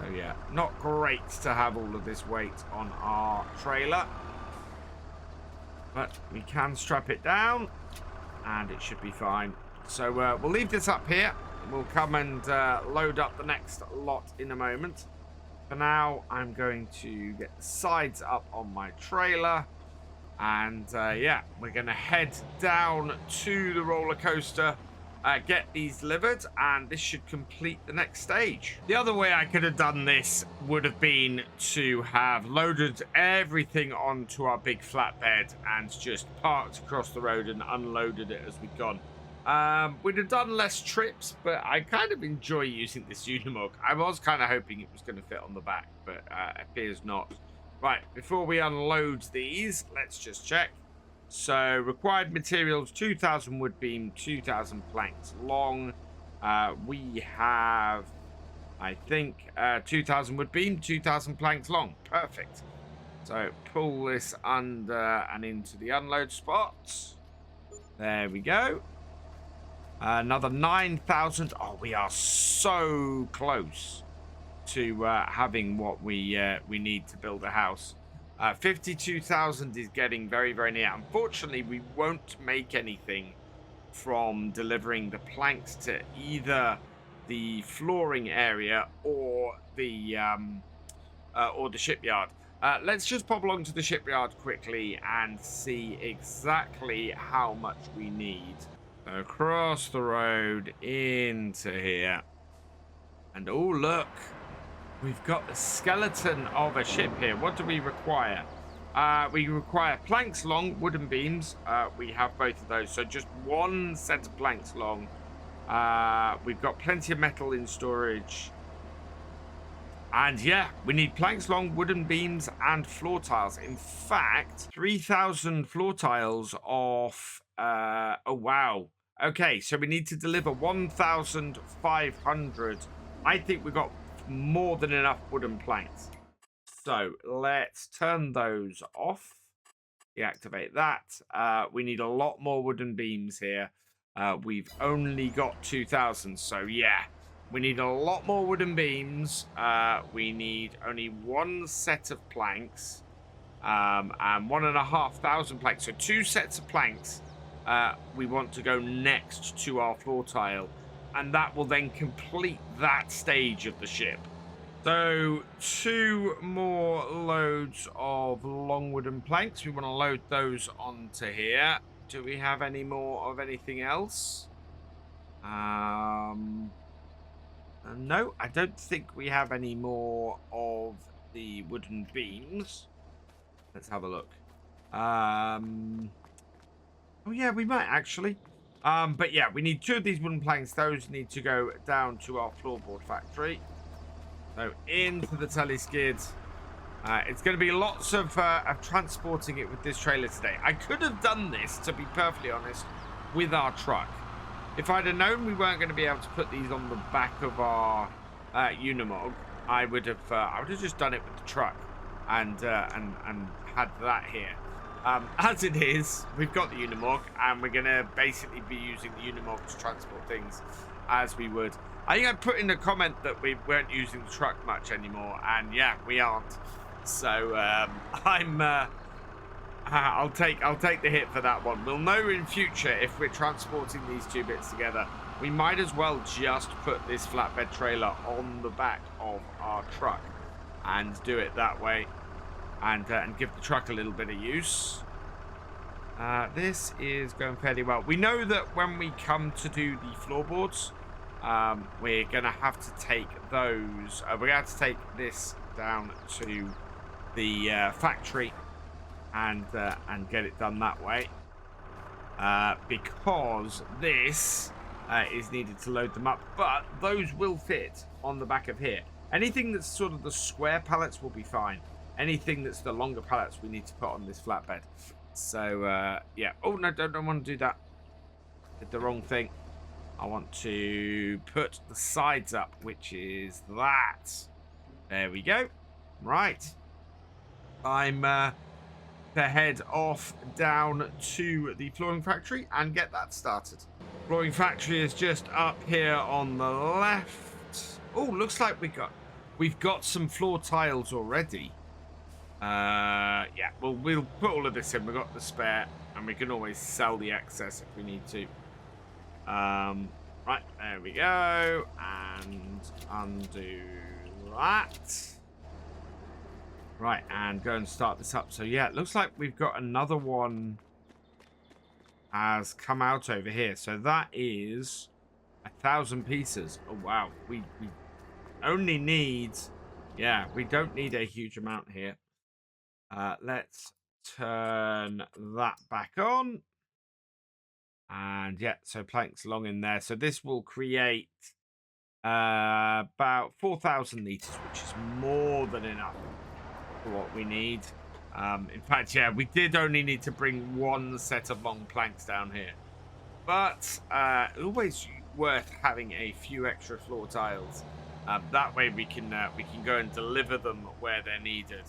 S1: Oh, yeah. Not great to have all of this weight on our trailer. But we can strap it down, and it should be fine. So we'll leave this up here. We'll come and load up the next lot in a moment. For now, I'm going to get the sides up on my trailer. And yeah, we're going to head down to the roller coaster get these delivered, and this should complete the next stage. The other way I could have done this would have been to have loaded everything onto our big flatbed and just parked across the road and unloaded it as we'd gone. We'd have done less trips, but I kind of enjoy using this Unimog. I was kind of hoping it was going to fit on the back, but appears not. Right, before we unload these, let's just check. So, required materials, 2,000 wood beam, 2,000 planks long. We have, I think, 2,000 wood beam, 2,000 planks long. Perfect. So, pull this under and into the unload spots. There we go. Another 9,000. Oh, we are so close to having what we need to build a house. 52,000 is getting very, very near. Unfortunately, we won't make anything from delivering the planks to either the flooring area or the shipyard. Let's just pop along to the shipyard quickly and see exactly how much we need. Across the road into here. And oh, look. We've got the skeleton of a ship here. What do we require? We require planks long, wooden beams. We have both of those. So just one set of planks long. We've got plenty of metal in storage. And yeah, we need planks long, wooden beams, and floor tiles. In fact, 3,000 floor tiles off... oh, wow. Okay, so we need to deliver 1,500. I think we got more than enough wooden planks. So let's turn those off. Deactivate that. We need a lot more wooden beams here. We've only got 2,000. So yeah, we need a lot more wooden beams. We need only one set of planks and 1,500 planks. So 2 sets of planks. We want to go next to our floor tile, and that will then complete that stage of the ship. So 2 more loads of long wooden planks. We want to load those onto here. Do we have any more of anything else? No, I don't think we have any more of the wooden beams. Let's have a look. Oh yeah, we might actually. But yeah, we need 2 of these wooden planks. Those need to go down to our floorboard factory. So into the teleskid. It's going to be lots of transporting it with this trailer today. I could have done this, to be perfectly honest, with our truck. If I'd have known we weren't going to be able to put these on the back of our Unimog, I would have just done it with the truck and had that here. As it is, we've got the Unimog, and we're going to basically be using the Unimog to transport things as we would. I think I put in a comment that we weren't using the truck much anymore, and yeah, we aren't. So I'll take the hit for that one. We'll know in future if we're transporting these 2 bits together. We might as well just put this flatbed trailer on the back of our truck and do it that way. And give the truck a little bit of use. This is going fairly well. We know that when we come to do the floorboards, we're going to have to take those. We're going to have to take this down to the factory and get it done that way. Because this is needed to load them up. But those will fit on the back of here. Anything that's sort of the square pallets will be fine. Anything that's the longer pallets we need to put on this flatbed. So, yeah. Oh, no, don't want to do that. Did the wrong thing. I want to put the sides up, which is that. There we go. Right. I'm to head off down to the flooring factory and get that started. Flooring factory is just up here on the left. Oh, looks like we've got some floor tiles already. Yeah, well, we'll put all of this in. We've got the spare, and we can always sell the excess if we need to. Right, there we go, and undo that. Right, and go and start this up. So yeah, it looks like we've got another one has come out over here. So that is 1,000 pieces. Oh, wow. We only need... Yeah, we don't need a huge amount here. Let's turn that back on. And yeah, so planks along in there. So this will create about 4,000 liters, which is more than enough for what we need. In fact, yeah, we did only need to bring one set of long planks down here. But always worth having a few extra floor tiles. That way we can go and deliver them where they're needed.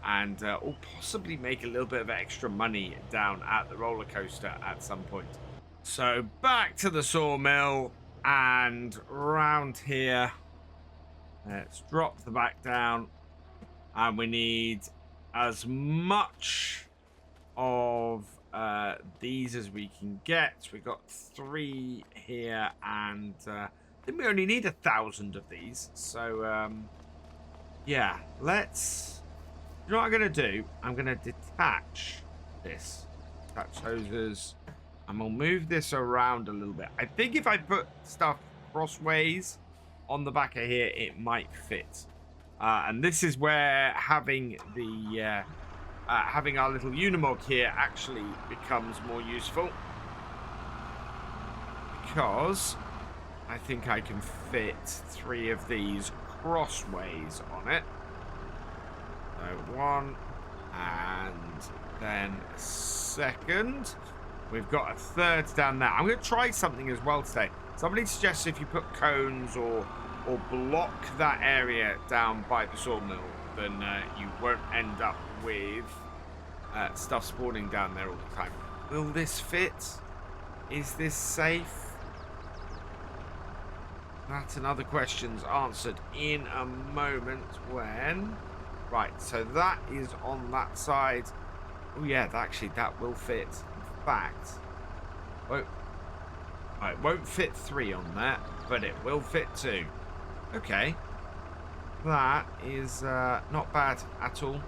S1: And or possibly make a little bit of extra money down at the roller coaster at some point. So back to the sawmill and round here. Let's drop the back down, and we need as much of these as we can get. We got 3 here, and then we only need 1,000 of these. So yeah, let's. You know what I'm gonna do? I'm gonna detach this. Detach hoses. And we'll move this around a little bit. I think if I put stuff crossways on the back of here, it might fit. And this is where having the having our little Unimog here actually becomes more useful, because I think I can fit 3 of these crossways on it. So 1, and then 2nd. We've got a 3rd down there. I'm going to try something as well today. Somebody suggests if you put cones or block that area down by the sawmill, then you won't end up with stuff spawning down there all the time. Will this fit? Is this safe? That's another question's answered in a moment when... Right, so that is on that side. Oh yeah, actually that will fit. Fact, it won't fit 3 on that, but it will fit 2. Okay, that is not bad at all.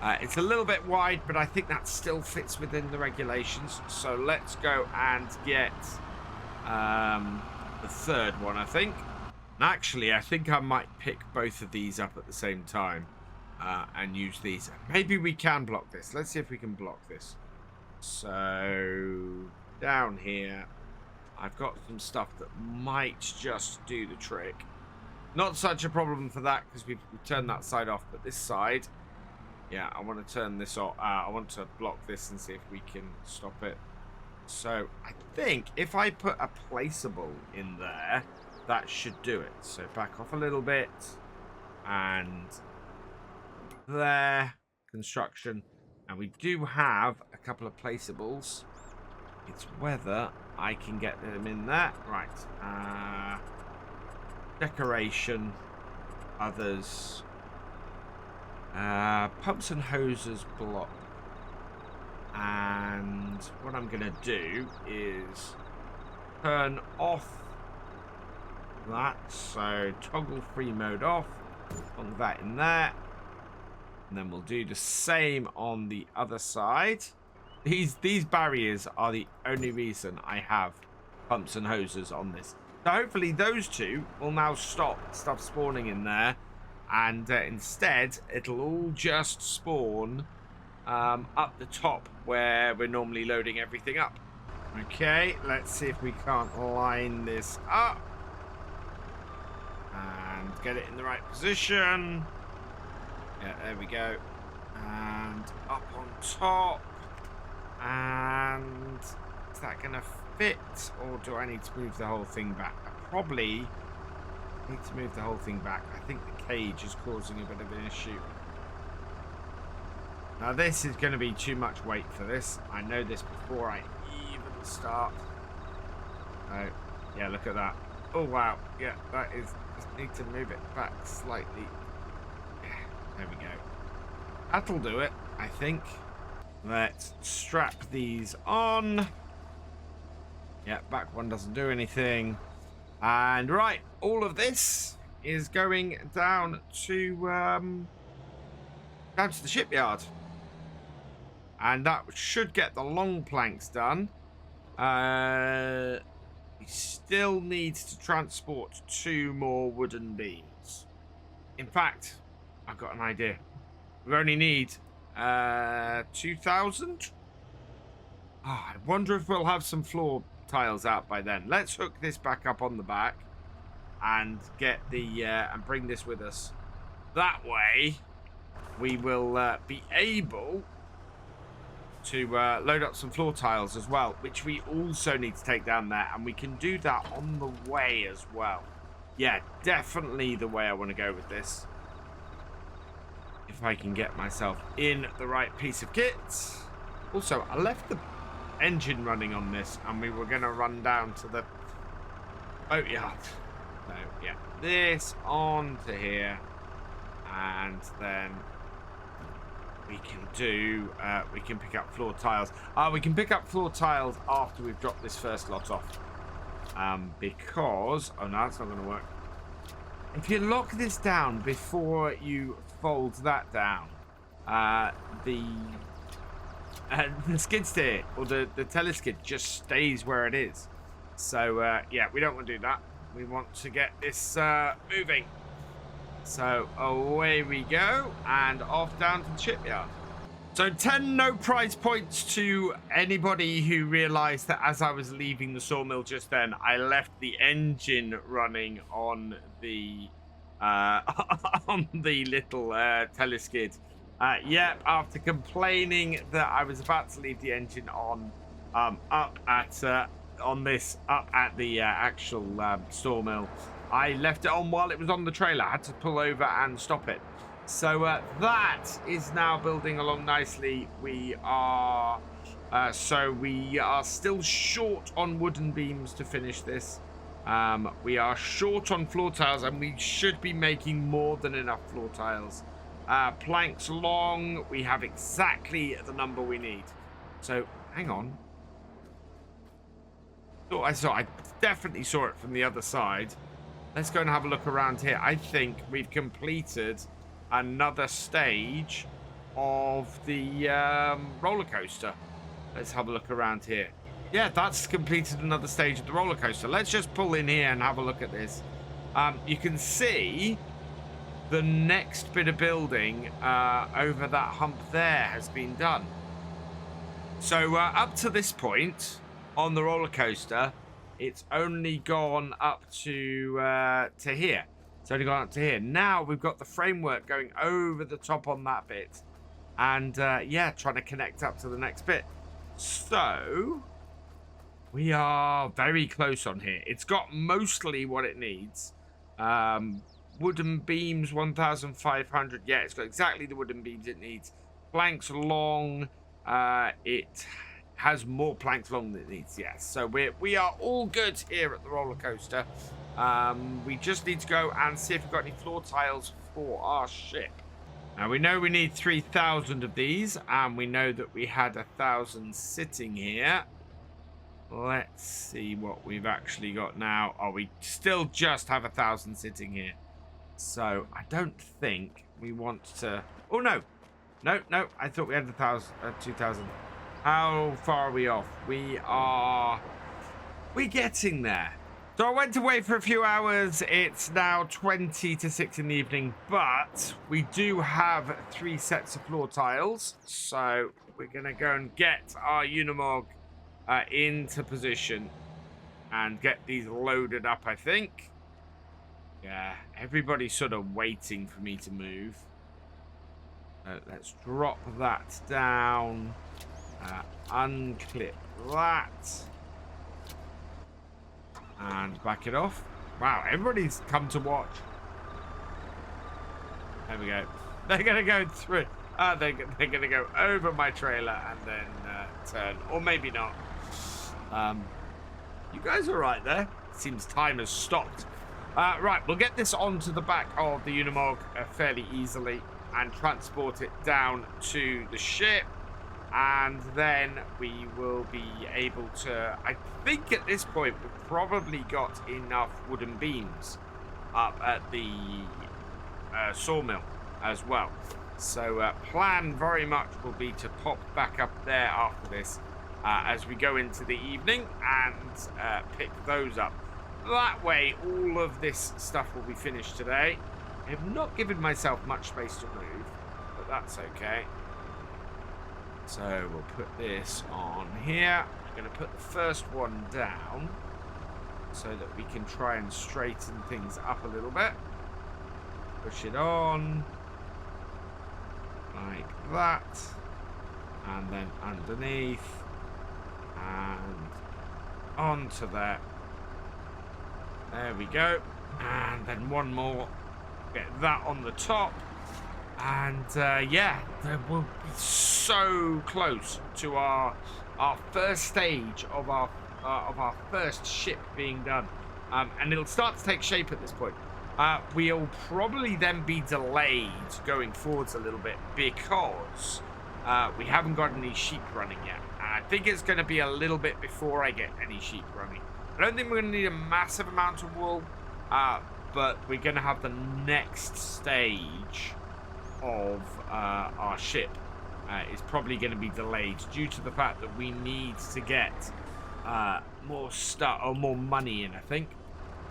S1: It's a little bit wide, but I think that still fits within the regulations. So let's go and get the 3rd one, I think. And actually, I think I might pick both of these up at the same time and use these. Maybe we can block this. Let's see if we can block this. So down here, I've got some stuff that might just do the trick. Not such a problem for that because we turned that side off, but this side, yeah, I want to turn this off. I want to block this and see if we can stop it. So I think if I put a placeable in there, that should do it. So back off a little bit, and there, construction. And we do have a couple of placeables. It's whether I can get them in there. Right. Decoration. Others. Pumps and hoses block. And what I'm going to do is turn off that. So toggle free mode off. Plonk that in there. And then we'll do the same on the other side. These barriers are the only reason I have pumps and hoses on this. So hopefully those 2 will now stop stuff spawning in there. And instead, it'll all just spawn up the top where we're normally loading everything up. Okay, let's see if we can't line this up. And get it in the right position. Yeah, there we go. And up on top. And is that going to fit? Or do I need to move the whole thing back? I probably need to move the whole thing back. I think the cage is causing a bit of an issue. Now this is going to be too much weight for this. I know this before I even start. Oh, yeah, look at that. Oh, wow. Yeah, that is... Just need to move it back slightly. There we go. That'll do it, I think. Let's strap these on. Yeah, back one doesn't do anything. And right, all of this is going down to the shipyard. And that should get the long planks done. We still need to transport 2 more wooden beams. In fact, I've got an idea. We only need 2,000. I wonder if we'll have some floor tiles out by then. Let's hook this back up on the back and get the and bring this with us. That way, we will be able to load up some floor tiles as well, which we also need to take down there, and we can do that on the way as well. Yeah, definitely the way I want to go with this. If I can get myself in the right piece of kit. Also, I left the engine running on this, and we were going to run down to the boatyard. So, yeah, this on to here, and then we can do, we can pick up floor tiles. We can pick up floor tiles after we've dropped this first lot off. Because, oh no, it's not going to work. If you lock this down before you fold that down, the skid steer, or the teleskid, just stays where it is. So, yeah, we don't want to do that. We want to get this moving. So away we go, and off down to the shipyard. So 10 no prize points to anybody who realized that as I was leaving the sawmill just then, I left the engine running on the on the little teleskid. Yep, after complaining that I was about to leave the engine on up at the actual sawmill, I left it on while it was on the trailer. I had to pull over and stop it. So that is now building along nicely. We are still short on wooden beams to finish this. We are short on floor tiles, and we should be making more than enough floor tiles. Planks long, we have exactly the number we need. So hang on. Oh, I definitely saw it from the other side. Let's go and have a look around here. I think we've completed another stage of the roller coaster. Let's have a look around here. Yeah, that's completed another stage of the roller coaster. Let's just pull in here and have a look at this. You can see the next bit of building over that hump there has been done. So up to this point on the roller coaster, it's only gone up to here. It's only gone up to here. Now we've got the framework going over the top on that bit, and yeah, trying to connect up to the next bit. So we are very close on here. It's got mostly what it needs. Wooden beams 1,500. Yeah, it's got exactly the wooden beams it needs. Planks long. It has more planks long than it needs. Yes, so we are all good here at the roller coaster. We just need to go and see if we've got any floor tiles for our ship. Now we know we need 3,000 of these, and we know that we had 1,000 sitting here. Let's see what we've actually got now. Oh, we still just have 1,000 sitting here. So I don't think we want to. Oh no, no. I thought we had 2,000. How far are we off? We're getting there. So I went away for a few hours. It's now 20 to 6 in the evening, but we do have 3 sets of floor tiles. So we're going to go and get our Unimog into position and get these loaded up, I think. Yeah, everybody's sort of waiting for me to move. Let's drop that down. Unclip that. And back it off. Wow, everybody's come to watch. There we go. They're going to go through. They're going to go over my trailer and then turn. Or maybe not. You guys are right there. Seems time has stopped. Right, we'll get this onto the back of the Unimog fairly easily and transport it down to the ship. And then we will be able to, I think at this point, we've probably got enough wooden beams up at the sawmill as well. So plan very much will be to pop back up there after this as we go into the evening and pick those up. That way, all of this stuff will be finished today. I have not given myself much space to move, but that's okay. So we'll put this on here. I'm going to put the first one down so that we can try and straighten things up a little bit. Push it on like that, and then underneath and onto there. There we go. And then one more. Get that on the top. And yeah, we'll be so close to our first stage of our first ship being done. And it'll start to take shape at this point. We'll probably then be delayed going forwards a little bit because we haven't got any sheep running yet. And I think it's going to be a little bit before I get any sheep running. I don't think we're going to need a massive amount of wool, but we're going to have the next stage of our ship is probably going to be delayed due to the fact that we need to get more stuff or more money in, I think.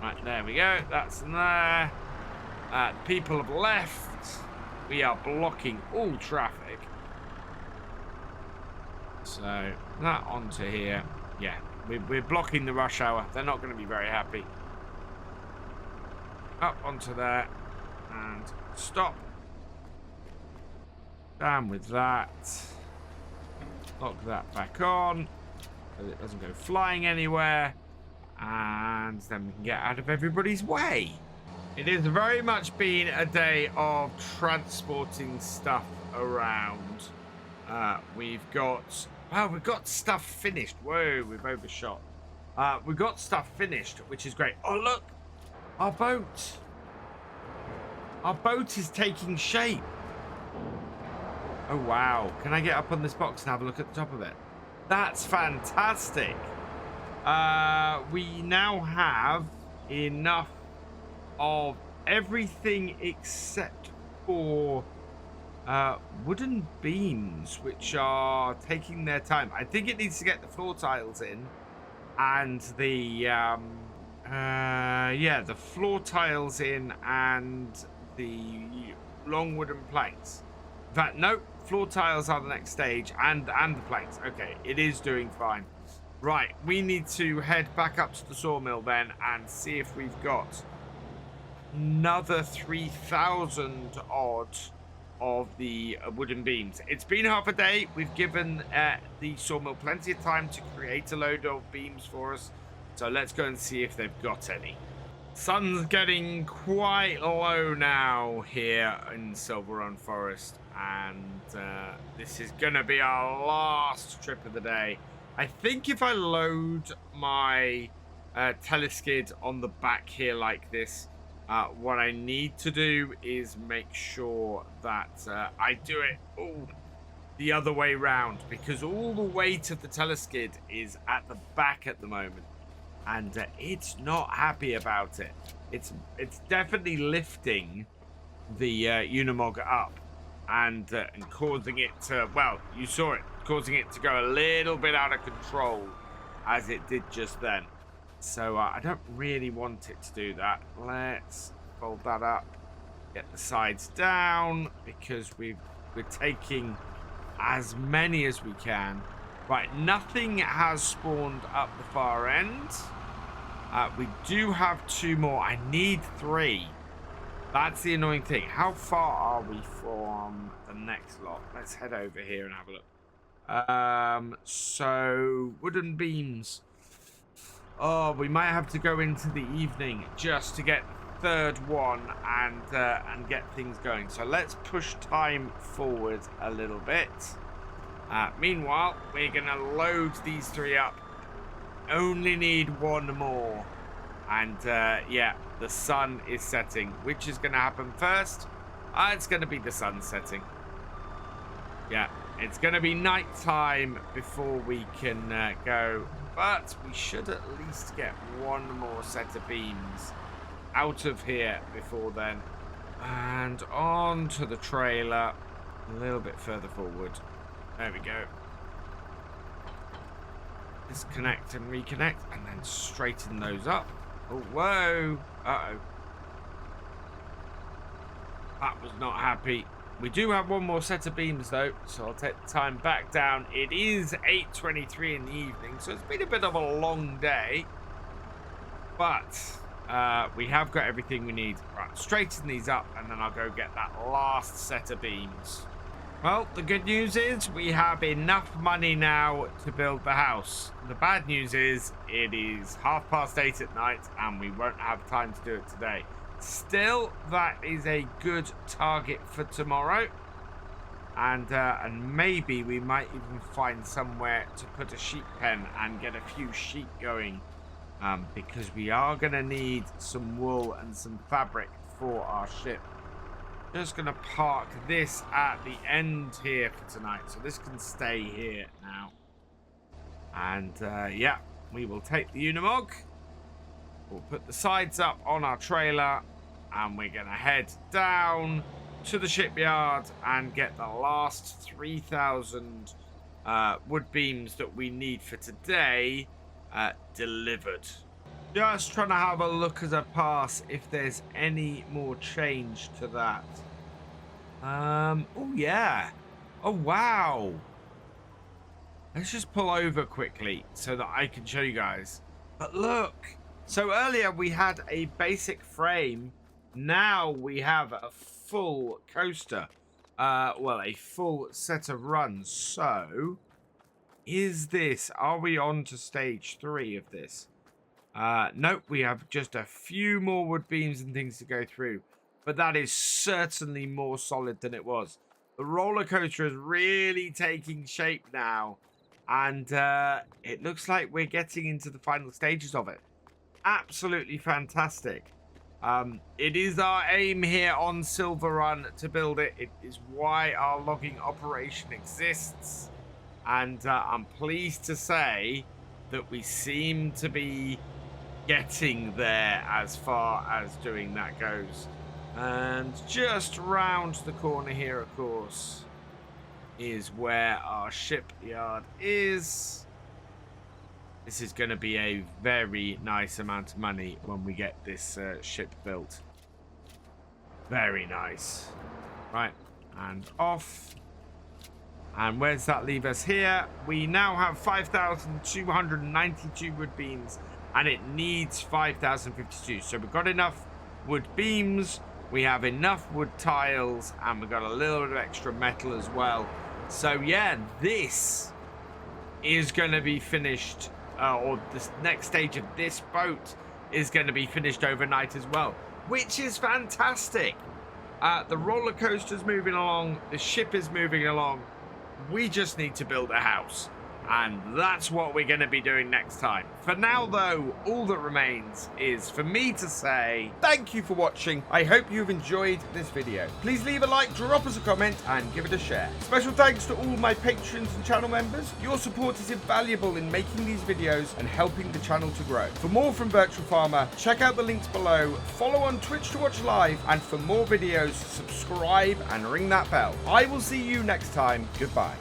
S1: Right, there we go. That's there. People have left. We are blocking all traffic. So that onto here. Yeah, we're blocking the rush hour. They're not going to be very happy. Up onto there and stop. Down with that. Lock that back on so it doesn't go flying anywhere. And then we can get out of everybody's way. It has very much been a day of transporting stuff around. We've got stuff finished. Whoa, we've overshot. We've got stuff finished, which is great. Oh, look, our boat. Our boat is taking shape. Oh, wow. Can I get up on this box and have a look at the top of it? That's fantastic. We now have enough of everything except for wooden beams, which are taking their time. I think it needs to get the floor tiles in and the the floor tiles in and the long wooden planks. In fact, no, floor tiles are the next stage and the planks. Okay, it is doing fine. Right, we need to head back up to the sawmill then and see if we've got another 3,000 odd of the wooden beams. It's been half a day. We've given the sawmill plenty of time to create a load of beams for us. So let's go and see if they've got any. Sun's getting quite low now here in Silverrun Forest. And this is going to be our last trip of the day. I think if I load my teleskid on the back here like this, what I need to do is make sure that I do it all the other way round, because all the weight of the teleskid is at the back at the moment, and it's not happy about it. It's definitely lifting the Unimog up and causing it to, well, you saw it, causing it to go a little bit out of control as it did just then. So I don't really want it to do that. Let's fold that up, get the sides down, because we're taking as many as we can. Right, nothing has spawned up the far end. We do have 2 more. I need 3. That's the annoying thing. How far are we from the next lot? Let's head over here and have a look. So wooden beams. Oh, we might have to go into the evening just to get the 3rd one and get things going. So let's push time forward a little bit. Meanwhile, we're gonna load these 3 up. Only need 1 more. And yeah, the sun is setting. Which is gonna happen first? It's gonna be the sun setting. Yeah, it's gonna be night time before we can go. But we should at least get 1 more set of beams out of here before then. And on to the trailer a little bit further forward. There we go. disconnect and reconnect, and then straighten those up. Oh, whoa. Uh-oh. That was not happy. We do have one more set of beams, though, so I'll take the time back down. It is 8:23 in the evening, so it's been a bit of a long day. But we have got everything we need. Right, straighten these up, and then I'll go get that last set of beams. Well, the good news is we have enough money now to build the house. The bad news is it is 8:30 at night, and we won't have time to do it today. Still, that is a good target for tomorrow. And maybe we might even find somewhere to put a sheep pen and get a few sheep going. Because we are going to need some wool and some fabric for our ship. Just going to park this at the end here for tonight. So this can stay here now. And yeah, we will take the Unimog. We'll put the sides up on our trailer. And we're going to head down to the shipyard and get the last 3,000 wood beams that we need for today delivered. Just trying to have a look as I pass if there's any more change to that. Oh yeah. Oh wow. Let's just pull over quickly so that I can show you guys. But look. So earlier we had a basic frame. Now we have a full coaster. Well, a full set of runs. So, are we on to stage 3 of this? Nope, we have just a few more wood beams and things to go through. But that is certainly more solid than it was. The roller coaster is really taking shape now. And it looks like we're getting into the final stages of it. Absolutely fantastic. It is our aim here on Silverrun to build it. It is why our logging operation exists. And I'm pleased to say that we seem to be getting there as far as doing that goes. And just round the corner here, of course, is where our shipyard is. This is going to be a very nice amount of money when we get this ship built. Very nice. Right, and off. And where does that leave us here? We now have 5,292 wood beams, and it needs 5,052. So we've got enough wood beams, we have enough wood tiles, and we've got a little bit of extra metal as well. So yeah, this is going to be finished. Or this next stage of this boat is going to be finished overnight as well, which is fantastic. The roller coaster's moving along, the ship is moving along. We just need to build a house, and that's what we're going to be doing next time. For now, though, all that remains is for me to say thank you for watching. I hope you've enjoyed this video. Please leave a like, drop us a comment, and give it a share. Special thanks to all my patrons and channel members. Your support is invaluable in making these videos and helping the channel to grow. For more from Virtual Farmer, check out the links below, follow on Twitch to watch live, and for more videos, subscribe and ring that bell. I will see you next time. Goodbye.